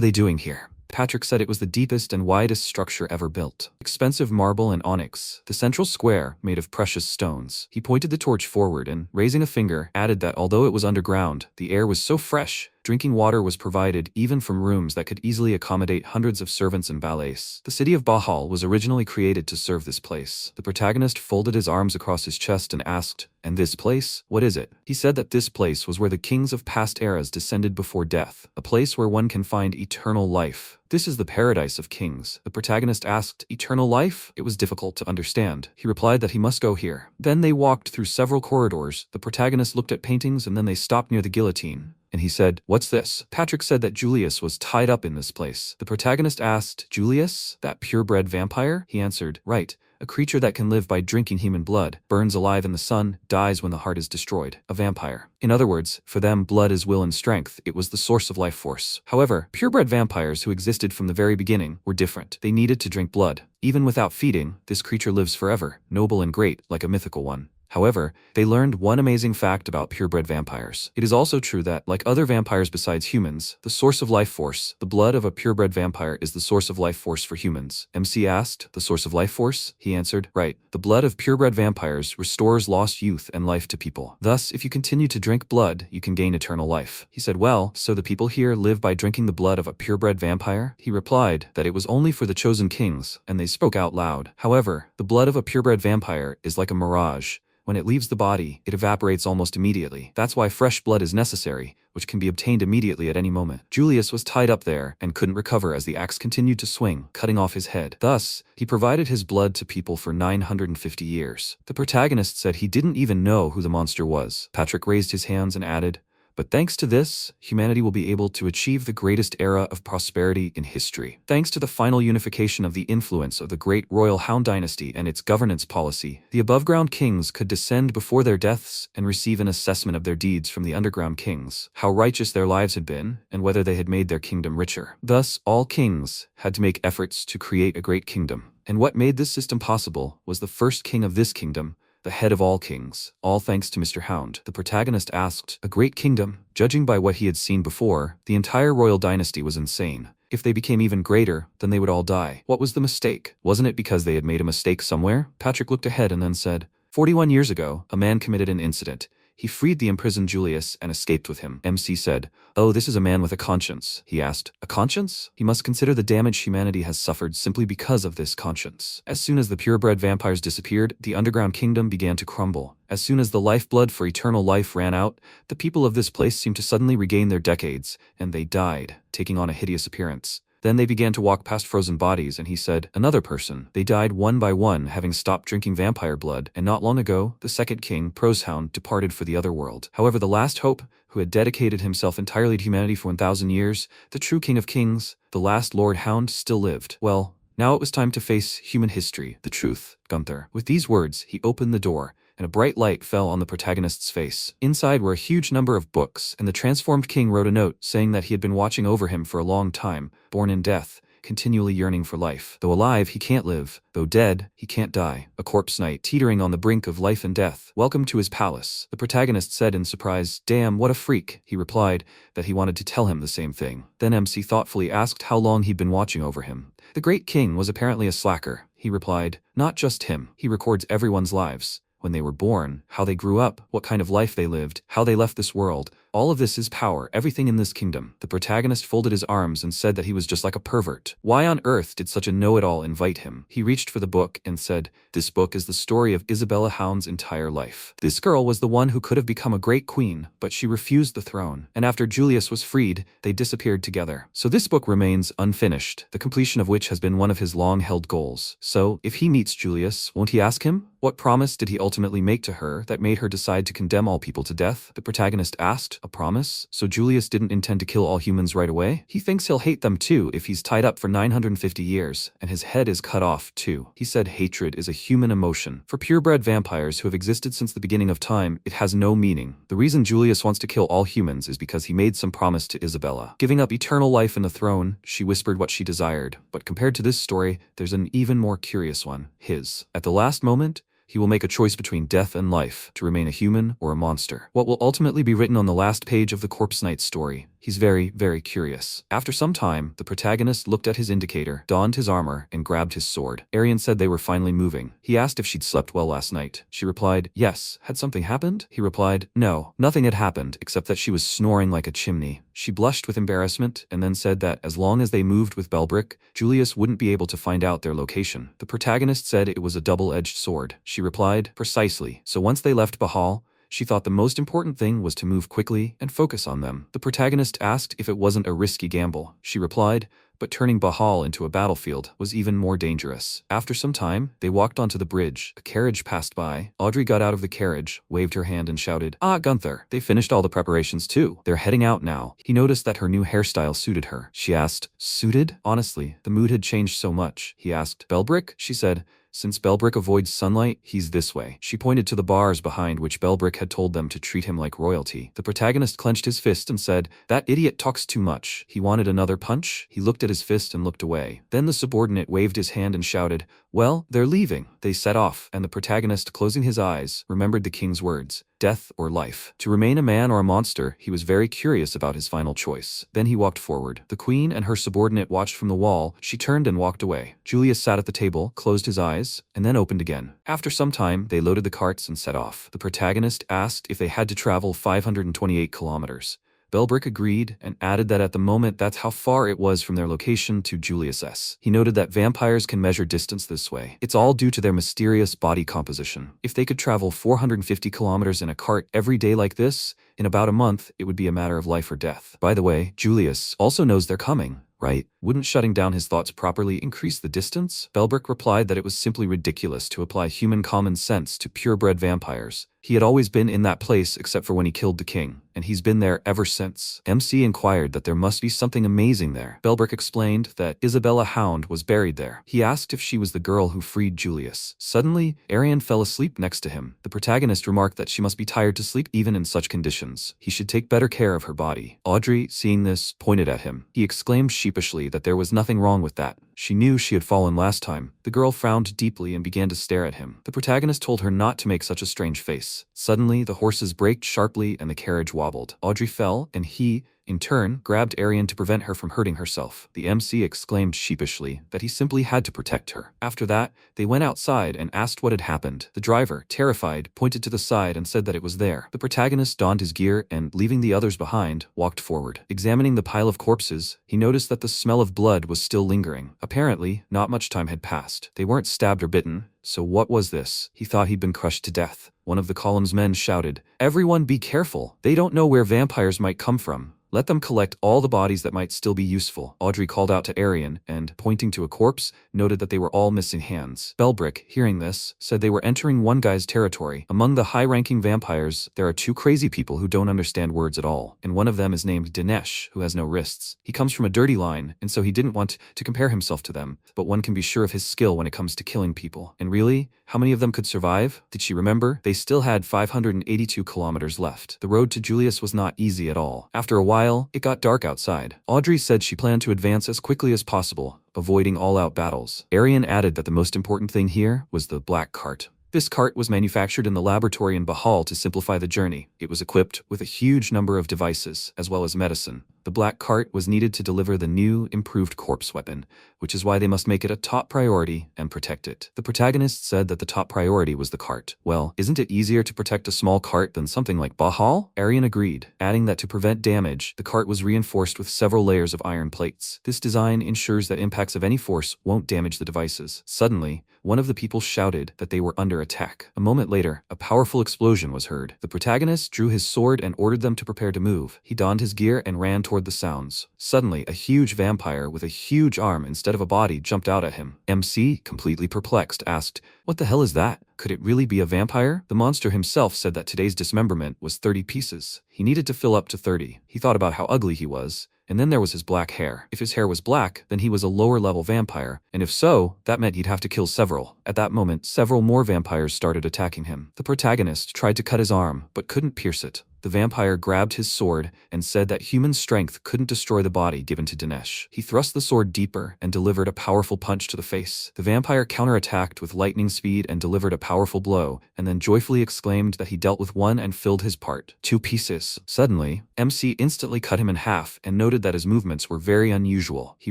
they doing here? Patrick said it was the deepest and widest structure ever built. Expensive marble and onyx, the central square made of precious stones. He pointed the torch forward and, raising a finger, added that although it was underground, the air was so fresh, drinking water was provided even from rooms that could easily accommodate hundreds of servants and valets. The city of Bahal was originally created to serve this place. The protagonist folded his arms across his chest and asked, and this place? What is it? He said that this place was where the kings of past eras descended before death, a place where one can find eternal life. This is the paradise of kings. The protagonist asked, eternal life? It was difficult to understand. He replied that he must go here. Then they walked through several corridors. The protagonist looked at paintings and then they stopped near the guillotine. and he said, "What's this?" Patrick said that Julius was tied up in this place. The protagonist asked, "Julius? That purebred vampire?" He answered, "Right. A creature that can live by drinking human blood, burns alive in the sun, dies when the heart is destroyed. A vampire." In other words, for them, blood is will and strength. It was the source of life force. However, purebred vampires who existed from the very beginning were different. They needed to drink blood. Even without feeding, this creature lives forever, noble and great, like a mythical one. However, they learned one amazing fact about purebred vampires. It is also true that, like other vampires besides humans, the source of life force, the blood of a purebred vampire, is the source of life force for humans. MC asked, "The source of life force?" He answered, "Right. The blood of purebred vampires restores lost youth and life to people. Thus, if you continue to drink blood, you can gain eternal life." He said, "Well, so the people here live by drinking the blood of a purebred vampire?" He replied that it was only for the chosen kings, and they spoke out loud. However, the blood of a purebred vampire is like a mirage. When it leaves the body, it evaporates almost immediately. That's why fresh blood is necessary, which can be obtained immediately at any moment. Julius was tied up there and couldn't recover as the axe continued to swing, cutting off his head. Thus, he provided his blood to people for 950 years. The protagonist said he didn't even know who the monster was. Patrick raised his hands and added, "But thanks to this, humanity will be able to achieve the greatest era of prosperity in history. Thanks to the final unification of the influence of the great royal Hound dynasty and its governance policy, the above-ground kings could descend before their deaths and receive an assessment of their deeds from the underground kings, how righteous their lives had been, and whether they had made their kingdom richer. Thus, all kings had to make efforts to create a great kingdom. And what made this system possible was the first king of this kingdom, the head of all kings, all thanks to Mr. Hound." The protagonist asked, "A great kingdom?" Judging by what he had seen before, the entire royal dynasty was insane. If they became even greater, then they would all die. What was the mistake? Wasn't it because they had made a mistake somewhere? Patrick looked ahead and then said, 41 years ago, a man committed an incident. He freed the imprisoned Julius and escaped with him." MC said, "Oh, this is a man with a conscience." He asked, "A conscience?" He must consider the damage humanity has suffered simply because of this conscience. As soon as the purebred vampires disappeared, the underground kingdom began to crumble. As soon as the lifeblood for eternal life ran out, the people of this place seemed to suddenly regain their decades, and they died, taking on a hideous appearance. Then they began to walk past frozen bodies, and he said, "Another person." They died one by one, having stopped drinking vampire blood, and not long ago, the second king, Prosehound, departed for the other world. However, the last hope, who had dedicated himself entirely to humanity for 1,000 years, the true king of kings, the last Lord Hound, still lived. Well, now it was time to face human history, the truth, Gunther. With these words, he opened the door, and a bright light fell on the protagonist's face. Inside were a huge number of books, and the transformed king wrote a note saying that he had been watching over him for a long time, born in death, continually yearning for life. Though alive, he can't live. Though dead, he can't die. A corpse knight, teetering on the brink of life and death. Welcome to his palace. The protagonist said in surprise, "Damn, what a freak." He replied that he wanted to tell him the same thing. Then MC thoughtfully asked how long he'd been watching over him. The great king was apparently a slacker. He replied, "Not just him. He records everyone's lives. When they were born, how they grew up, what kind of life they lived, how they left this world. All of this is power, everything in this kingdom." The protagonist folded his arms and said that he was just like a pervert. Why on earth did such a know-it-all invite him? He reached for the book and said, "This book is the story of Isabella Hound's entire life. This girl was the one who could have become a great queen, but she refused the throne. And after Julius was freed, they disappeared together. So this book remains unfinished, the completion of which has been one of his long-held goals. So, if he meets Julius, won't he ask him? What promise did he ultimately make to her that made her decide to condemn all people to death?" The protagonist asked, "A promise? So Julius didn't intend to kill all humans right away? He thinks he'll hate them too if he's tied up for 950 years, and his head is cut off too." He said hatred is a human emotion. For purebred vampires who have existed since the beginning of time, it has no meaning. The reason Julius wants to kill all humans is because he made some promise to Isabella. Giving up eternal life and the throne, she whispered what she desired. But compared to this story, there's an even more curious one. His. At the last moment, he will make a choice between death and life, to remain a human or a monster. What will ultimately be written on the last page of the Corpse Knight's story? He's very, very curious. After some time, the protagonist looked at his indicator, donned his armor, and grabbed his sword. Arian said they were finally moving. He asked if she'd slept well last night. She replied, "Yes." Had something happened? He replied, "No, nothing had happened, except that she was snoring like a chimney." She blushed with embarrassment, and then said that as long as they moved with Belbrick, Julius wouldn't be able to find out their location. The protagonist said it was a double-edged sword. She replied, "Precisely." So once they left Bahal, she thought the most important thing was to move quickly and focus on them. The protagonist asked if it wasn't a risky gamble. She replied, but turning Bahal into a battlefield was even more dangerous. After some time, they walked onto the bridge. A carriage passed by. Audrey got out of the carriage, waved her hand and shouted, "Ah, Gunther, they finished all the preparations too. They're heading out now." He noticed that her new hairstyle suited her. She asked, "Suited?" Honestly, the mood had changed so much. He asked, "Belbrick?" She said, "Since Belbrick avoids sunlight, he's this way." She pointed to the bars behind which Belbrick had told them to treat him like royalty. The protagonist clenched his fist and said, "That idiot talks too much." He wanted another punch. He looked at his fist and looked away. Then the subordinate waved his hand and shouted, "Well, they're leaving." They set off, and the protagonist, closing his eyes, remembered the king's words, death or life. To remain a man or a monster, he was very curious about his final choice. Then he walked forward. The queen and her subordinate watched from the wall. She turned and walked away. Julius sat at the table, closed his eyes, and then opened again. After some time, they loaded the carts and set off. The protagonist asked if they had to travel 528 kilometers. Belbrick agreed and added that at the moment that's how far it was from their location to Julius's. He noted that vampires can measure distance this way. It's all due to their mysterious body composition. If they could travel 450 kilometers in a cart every day like this, in about a month, it would be a matter of life or death. By the way, Julius also knows they're coming, right? Wouldn't shutting down his thoughts properly increase the distance? Belbrick replied that it was simply ridiculous to apply human common sense to purebred vampires. He had always been in that place except for when he killed the king, and he's been there ever since. MC inquired that there must be something amazing there. Belbrick explained that Isabella Hound was buried there. He asked if she was the girl who freed Julius. Suddenly, Arian fell asleep next to him. The protagonist remarked that she must be tired to sleep even in such conditions. He should take better care of her body. Audrey, seeing this, pointed at him. He exclaimed sheepishly that there was nothing wrong with that. She knew she had fallen last time. The girl frowned deeply and began to stare at him. The protagonist told her not to make such a strange face. Suddenly, the horses braked sharply and the carriage wobbled. Audrey fell, and he, in turn, grabbed Arian to prevent her from hurting herself. The MC exclaimed sheepishly that he simply had to protect her. After that, they went outside and asked what had happened. The driver, terrified, pointed to the side and said that it was there. The protagonist donned his gear and, leaving the others behind, walked forward. Examining the pile of corpses, he noticed that the smell of blood was still lingering. Apparently, not much time had passed. They weren't stabbed or bitten. So what was this? He thought he'd been crushed to death. One of the column's men shouted, "Everyone be careful. They don't know where vampires might come from. Let them collect all the bodies that might still be useful." Audrey called out to Arian and, pointing to a corpse, noted that they were all missing hands. Belbrick, hearing this, said they were entering one guy's territory. Among the high-ranking vampires, there are two crazy people who don't understand words at all, and one of them is named Dinesh, who has no wrists. He comes from a dirty line, and so he didn't want to compare himself to them, but one can be sure of his skill when it comes to killing people. And really, how many of them could survive? Did she remember? They still had 582 kilometers left. The road to Julius was not easy at all. After a while, it got dark outside. Audrey said she planned to advance as quickly as possible, avoiding all-out battles. Arian added that the most important thing here was the black cart. This cart was manufactured in the laboratory in Bahal to simplify the journey. It was equipped with a huge number of devices, as well as medicine. The black cart was needed to deliver the new, improved corpse weapon, which is why they must make it a top priority and protect it. The protagonist said that the top priority was the cart. Well, isn't it easier to protect a small cart than something like Bahal? Arian agreed, adding that to prevent damage, the cart was reinforced with several layers of iron plates. This design ensures that impacts of any force won't damage the devices. Suddenly, one of the people shouted that they were under attack. A moment later, a powerful explosion was heard. The protagonist drew his sword and ordered them to prepare to move. He donned his gear and ran toward the sounds. Suddenly, a huge vampire with a huge arm instead of a body jumped out at him. MC, completely perplexed, asked, "What the hell is that? Could it really be a vampire?" The monster himself said that today's dismemberment was 30 pieces. He needed to fill up to 30. He thought about how ugly he was. And then there was his black hair. If his hair was black, then he was a lower-level vampire, and if so, that meant he'd have to kill several. At that moment, several more vampires started attacking him. The protagonist tried to cut his arm, but couldn't pierce it. The vampire grabbed his sword and said that human strength couldn't destroy the body given to Dinesh. He thrust the sword deeper and delivered a powerful punch to the face. The vampire counterattacked with lightning speed and delivered a powerful blow, and then joyfully exclaimed that he dealt with one and filled his part. 2 pieces. Suddenly, MC instantly cut him in half and noted that his movements were very unusual. He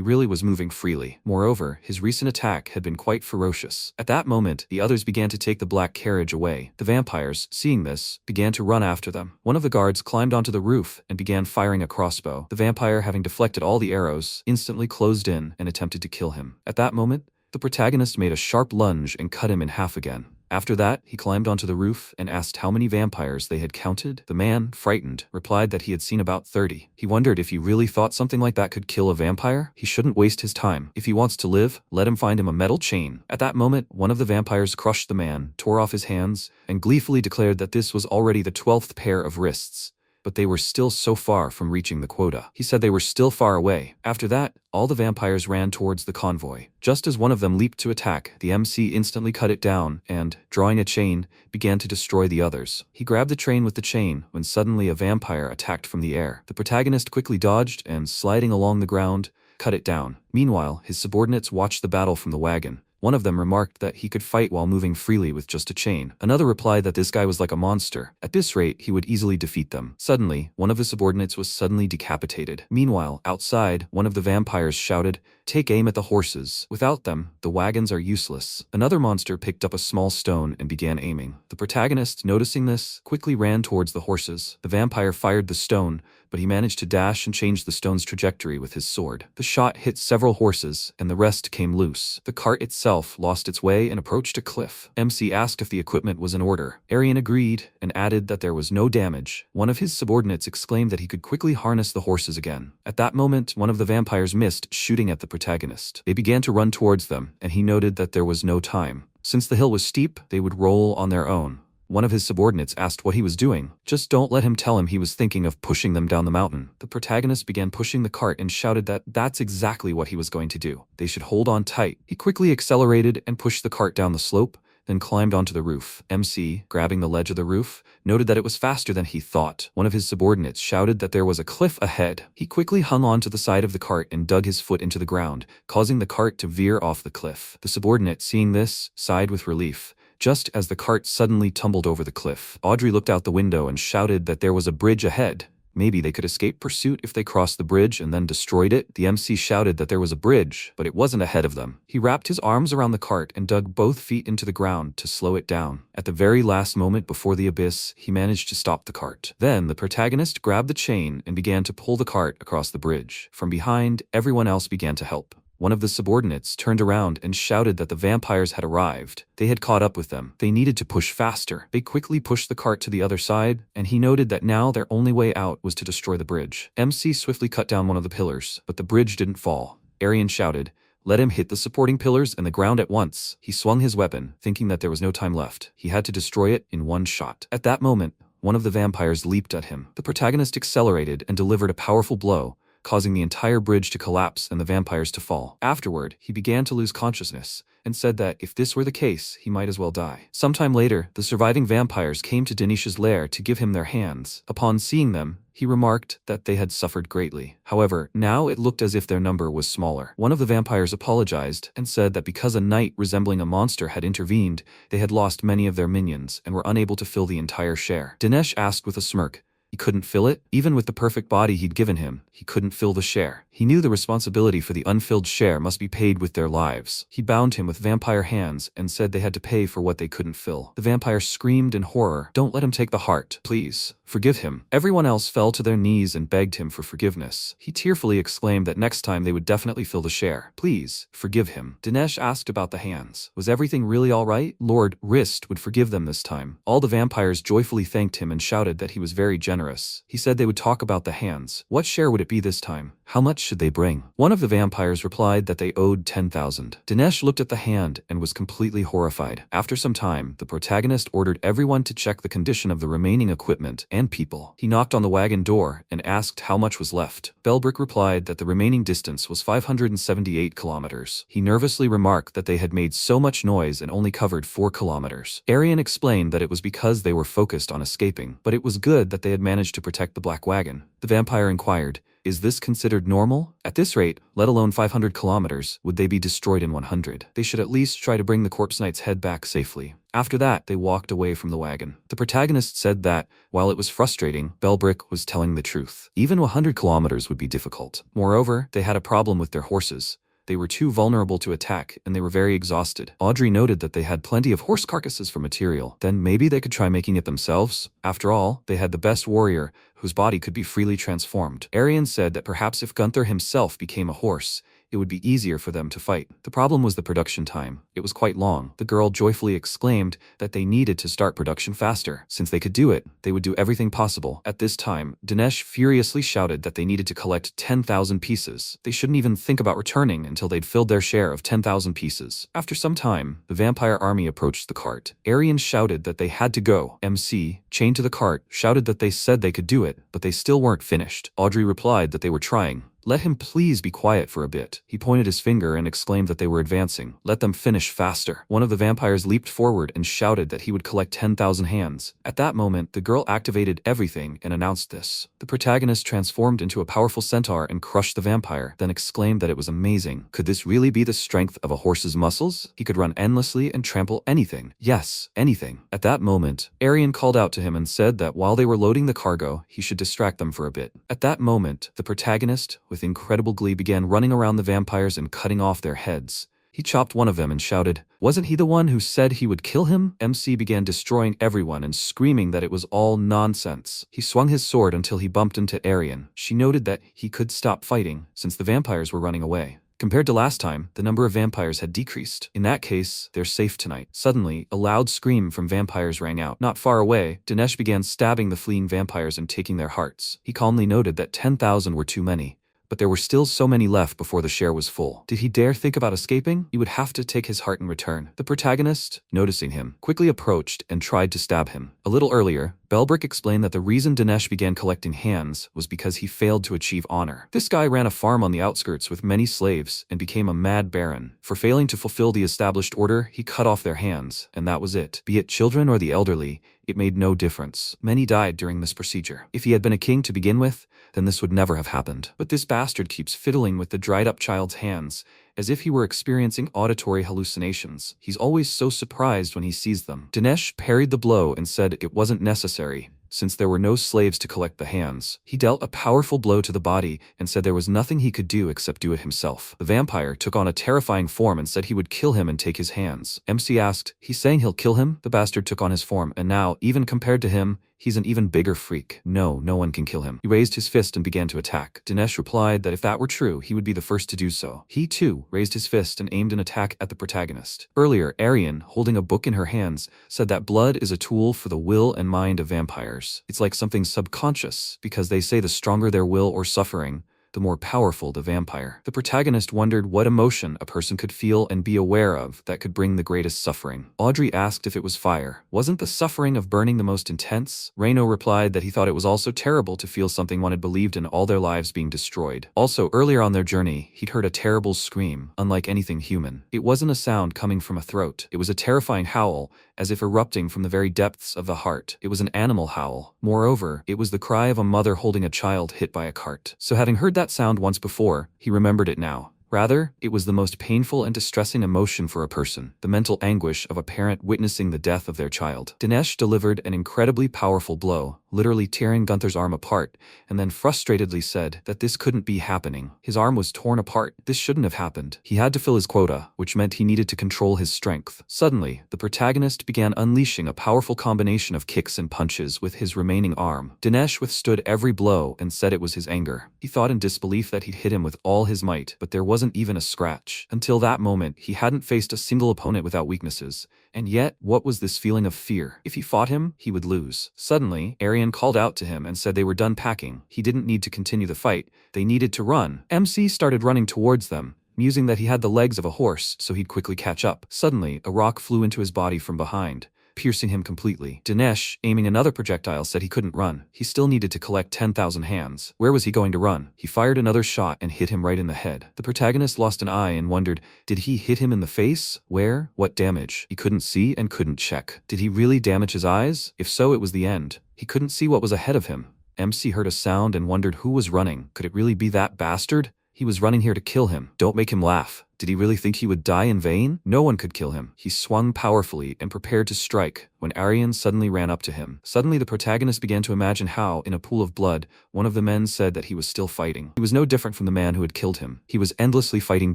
really was moving freely. Moreover, his recent attack had been quite ferocious. At that moment, the others began to take the black carriage away. The vampires, seeing this, began to run after them. One of the guards climbed onto the roof and began firing a crossbow. The vampire, having deflected all the arrows, instantly closed in and attempted to kill him. At that moment, the protagonist made a sharp lunge and cut him in half again. After that, he climbed onto the roof and asked how many vampires they had counted. The man, frightened, replied that he had seen about 30. He wondered if he really thought something like that could kill a vampire. He shouldn't waste his time. If he wants to live, let him find him a metal chain. At that moment, one of the vampires crushed the man, tore off his hands, and gleefully declared that this was already the 12th pair of wrists. But they were still so far from reaching the quota. He said they were still far away. After that, all the vampires ran towards the convoy. Just as one of them leaped to attack, the MC instantly cut it down and, drawing a chain, began to destroy the others. He grabbed the train with the chain when suddenly a vampire attacked from the air. The protagonist quickly dodged and, sliding along the ground, cut it down. Meanwhile, his subordinates watched the battle from the wagon. One of them remarked that he could fight while moving freely with just a chain. Another replied that this guy was like a monster. At this rate, he would easily defeat them. Suddenly, one of his subordinates was suddenly decapitated. Meanwhile, outside, one of the vampires shouted, "Take aim at the horses. Without them, the wagons are useless." Another monster picked up a small stone and began aiming. The protagonist, noticing this, quickly ran towards the horses. The vampire fired the stone, but he managed to dash and change the stone's trajectory with his sword. The shot hit several horses, and the rest came loose. The cart itself lost its way and approached a cliff. MC asked if the equipment was in order. Arian agreed, and added that there was no damage. One of his subordinates exclaimed that he could quickly harness the horses again. At that moment, one of the vampires missed, shooting at the protagonist. They began to run towards them, and he noted that there was no time. Since the hill was steep, they would roll on their own. One of his subordinates asked what he was doing. Just don't let him tell him he was thinking of pushing them down the mountain. The protagonist began pushing the cart and shouted that that's exactly what he was going to do. They should hold on tight. He quickly accelerated and pushed the cart down the slope, then climbed onto the roof. MC, grabbing the ledge of the roof, noted that it was faster than he thought. One of his subordinates shouted that there was a cliff ahead. He quickly hung on to the side of the cart and dug his foot into the ground, causing the cart to veer off the cliff. The subordinate, seeing this, sighed with relief. Just as the cart suddenly tumbled over the cliff, Audrey looked out the window and shouted that there was a bridge ahead. Maybe they could escape pursuit if they crossed the bridge and then destroyed it. The MC shouted that there was a bridge, but it wasn't ahead of them. He wrapped his arms around the cart and dug both feet into the ground to slow it down. At the very last moment before the abyss, he managed to stop the cart. Then the protagonist grabbed the chain and began to pull the cart across the bridge. From behind, everyone else began to help. One of the subordinates turned around and shouted that the vampires had arrived. They had caught up with them. They needed to push faster. They quickly pushed the cart to the other side, and he noted that now their only way out was to destroy the bridge. MC swiftly cut down one of the pillars, but the bridge didn't fall. Arian shouted, "Let him hit the supporting pillars and the ground at once." He swung his weapon, thinking that there was no time left. He had to destroy it in one shot. At that moment, one of the vampires leaped at him. The protagonist accelerated and delivered a powerful blow, causing the entire bridge to collapse and the vampires to fall. Afterward, he began to lose consciousness, and said that if this were the case, he might as well die. Sometime later, the surviving vampires came to Denish's lair to give him their hands. Upon seeing them, he remarked that they had suffered greatly. However, now it looked as if their number was smaller. One of the vampires apologized and said that because a knight resembling a monster had intervened, they had lost many of their minions and were unable to fill the entire share. Dinesh asked with a smirk, he couldn't fill it? Even with the perfect body he'd given him, he couldn't fill the share. He knew the responsibility for the unfilled share must be paid with their lives. He bound him with vampire hands and said they had to pay for what they couldn't fill. The vampire screamed in horror, "Don't let him take the heart. Please, forgive him." Everyone else fell to their knees and begged him for forgiveness. He tearfully exclaimed that next time they would definitely fill the share. Please, forgive him. Dinesh asked about the hands. Was everything really all right? Lord Wrist would forgive them this time. All the vampires joyfully thanked him and shouted that he was very generous. He said they would talk about the hands. What share would it be this time? How much should they bring? One of the vampires replied that they owed 10,000. Dinesh looked at the hand and was completely horrified. After some time, the protagonist ordered everyone to check the condition of the remaining equipment and people. He knocked on the wagon door and asked how much was left. Belbrick replied that the remaining distance was 578 kilometers. He nervously remarked that they had made so much noise and only covered 4 kilometers. Arian explained that it was because they were focused on escaping, but it was good that they had managed to protect the black wagon. The vampire inquired, "Is this considered normal? At this rate, let alone 500 kilometers, would they be destroyed in 100? They should at least try to bring the corpse knight's head back safely." After that, they walked away from the wagon. The protagonist said that, while it was frustrating, Belbrick was telling the truth. Even 100 kilometers would be difficult. Moreover, they had a problem with their horses. They were too vulnerable to attack, and they were very exhausted. Audrey noted that they had plenty of horse carcasses for material. Then maybe they could try making it themselves. After all, they had the best warrior, whose body could be freely transformed. Arian said that perhaps if Gunther himself became a horse, it would be easier for them to fight. The problem was the production time. It was quite long. The girl joyfully exclaimed that they needed to start production faster. Since they could do it, they would do everything possible. At this time, Dinesh furiously shouted that they needed to collect 10,000 pieces. They shouldn't even think about returning until they'd filled their share of 10,000 pieces. After some time, the vampire army approached the cart. Arian shouted that they had to go. MC, chained to the cart, shouted that they said they could do it, but they still weren't finished. Audrey replied that they were trying. Let him please be quiet for a bit. He pointed his finger and exclaimed that they were advancing. Let them finish faster. One of the vampires leaped forward and shouted that he would collect 10,000 hands. At that moment, the girl activated everything and announced this. The protagonist transformed into a powerful centaur and crushed the vampire, then exclaimed that it was amazing. Could this really be the strength of a horse's muscles? He could run endlessly and trample anything. Yes, anything. At that moment, Arian called out to him and said that while they were loading the cargo, he should distract them for a bit. At that moment, the protagonist, with incredible glee, began running around the vampires and cutting off their heads. He chopped one of them and shouted, "Wasn't he the one who said he would kill him?" MC began destroying everyone and screaming that it was all nonsense. He swung his sword until he bumped into Arian. She noted that he could stop fighting since the vampires were running away. Compared to last time, the number of vampires had decreased. In that case, they're safe tonight. Suddenly, a loud scream from vampires rang out. Not far away, Dinesh began stabbing the fleeing vampires and taking their hearts. He calmly noted that 10,000 were too many, but there were still so many left before the share was full. Did he dare think about escaping? He would have to take his heart in return. The protagonist, noticing him, quickly approached and tried to stab him. A little earlier, Belbrick explained that the reason Dinesh began collecting hands was because he failed to achieve honor. This guy ran a farm on the outskirts with many slaves and became a mad baron. For failing to fulfill the established order, he cut off their hands, and that was it. Be it children or the elderly, it made no difference. Many died during this procedure. If he had been a king to begin with, then this would never have happened. But this bastard keeps fiddling with the dried-up child's hands, as if he were experiencing auditory hallucinations. He's always so surprised when he sees them. Dinesh parried the blow and said it wasn't necessary, since there were no slaves to collect the hands. He dealt a powerful blow to the body and said there was nothing he could do except do it himself. The vampire took on a terrifying form and said he would kill him and take his hands. MC asked, "He's saying he'll kill him?" The bastard took on his form, and now, even compared to him, he's an even bigger freak. No one can kill him. He raised his fist and began to attack. Dinesh replied that if that were true, he would be the first to do so. He too raised his fist and aimed an attack at the protagonist. Earlier, Arian, holding a book in her hands, said that blood is a tool for the will and mind of vampires. It's like something subconscious, because they say the stronger their will or suffering, the more powerful the vampire. The protagonist wondered what emotion a person could feel and be aware of that could bring the greatest suffering. Audrey asked if it was fire. Wasn't the suffering of burning the most intense? Reno replied that he thought it was also terrible to feel something one had believed in all their lives being destroyed. Also, earlier on their journey, he'd heard a terrible scream, unlike anything human. It wasn't a sound coming from a throat. It was a terrifying howl, as if erupting from the very depths of the heart. It was an animal howl. Moreover, it was the cry of a mother holding a child hit by a cart. So having heard that sound once before, he remembered it now. Rather, it was the most painful and distressing emotion for a person, the mental anguish of a parent witnessing the death of their child. Dinesh delivered an incredibly powerful blow, literally tearing Gunther's arm apart, and then frustratedly said that this couldn't be happening. His arm was torn apart. This shouldn't have happened. He had to fill his quota, which meant he needed to control his strength. Suddenly, the protagonist began unleashing a powerful combination of kicks and punches with his remaining arm. Dinesh withstood every blow and said it was his anger. He thought in disbelief that he'd hit him with all his might, but there wasn't even a scratch. Until that moment, he hadn't faced a single opponent without weaknesses. And yet, what was this feeling of fear? If he fought him, he would lose. Suddenly, Arian called out to him and said they were done packing. He didn't need to continue the fight. They needed to run. MC started running towards them, musing that he had the legs of a horse, so he'd quickly catch up. Suddenly, a rock flew into his body from behind, piercing him completely. Dinesh, aiming another projectile, said he couldn't run. He still needed to collect 10,000 hands. Where was he going to run? He fired another shot and hit him right in the head. The protagonist lost an eye and wondered, did he hit him in the face? Where? What damage? He couldn't see and couldn't check. Did he really damage his eyes? If so, it was the end. He couldn't see what was ahead of him. MC heard a sound and wondered who was running. Could it really be that bastard? He was running here to kill him. Don't make him laugh. Did he really think he would die in vain? No one could kill him. He swung powerfully and prepared to strike when Arian suddenly ran up to him. Suddenly the protagonist began to imagine how, in a pool of blood, one of the men said that he was still fighting. He was no different from the man who had killed him. He was endlessly fighting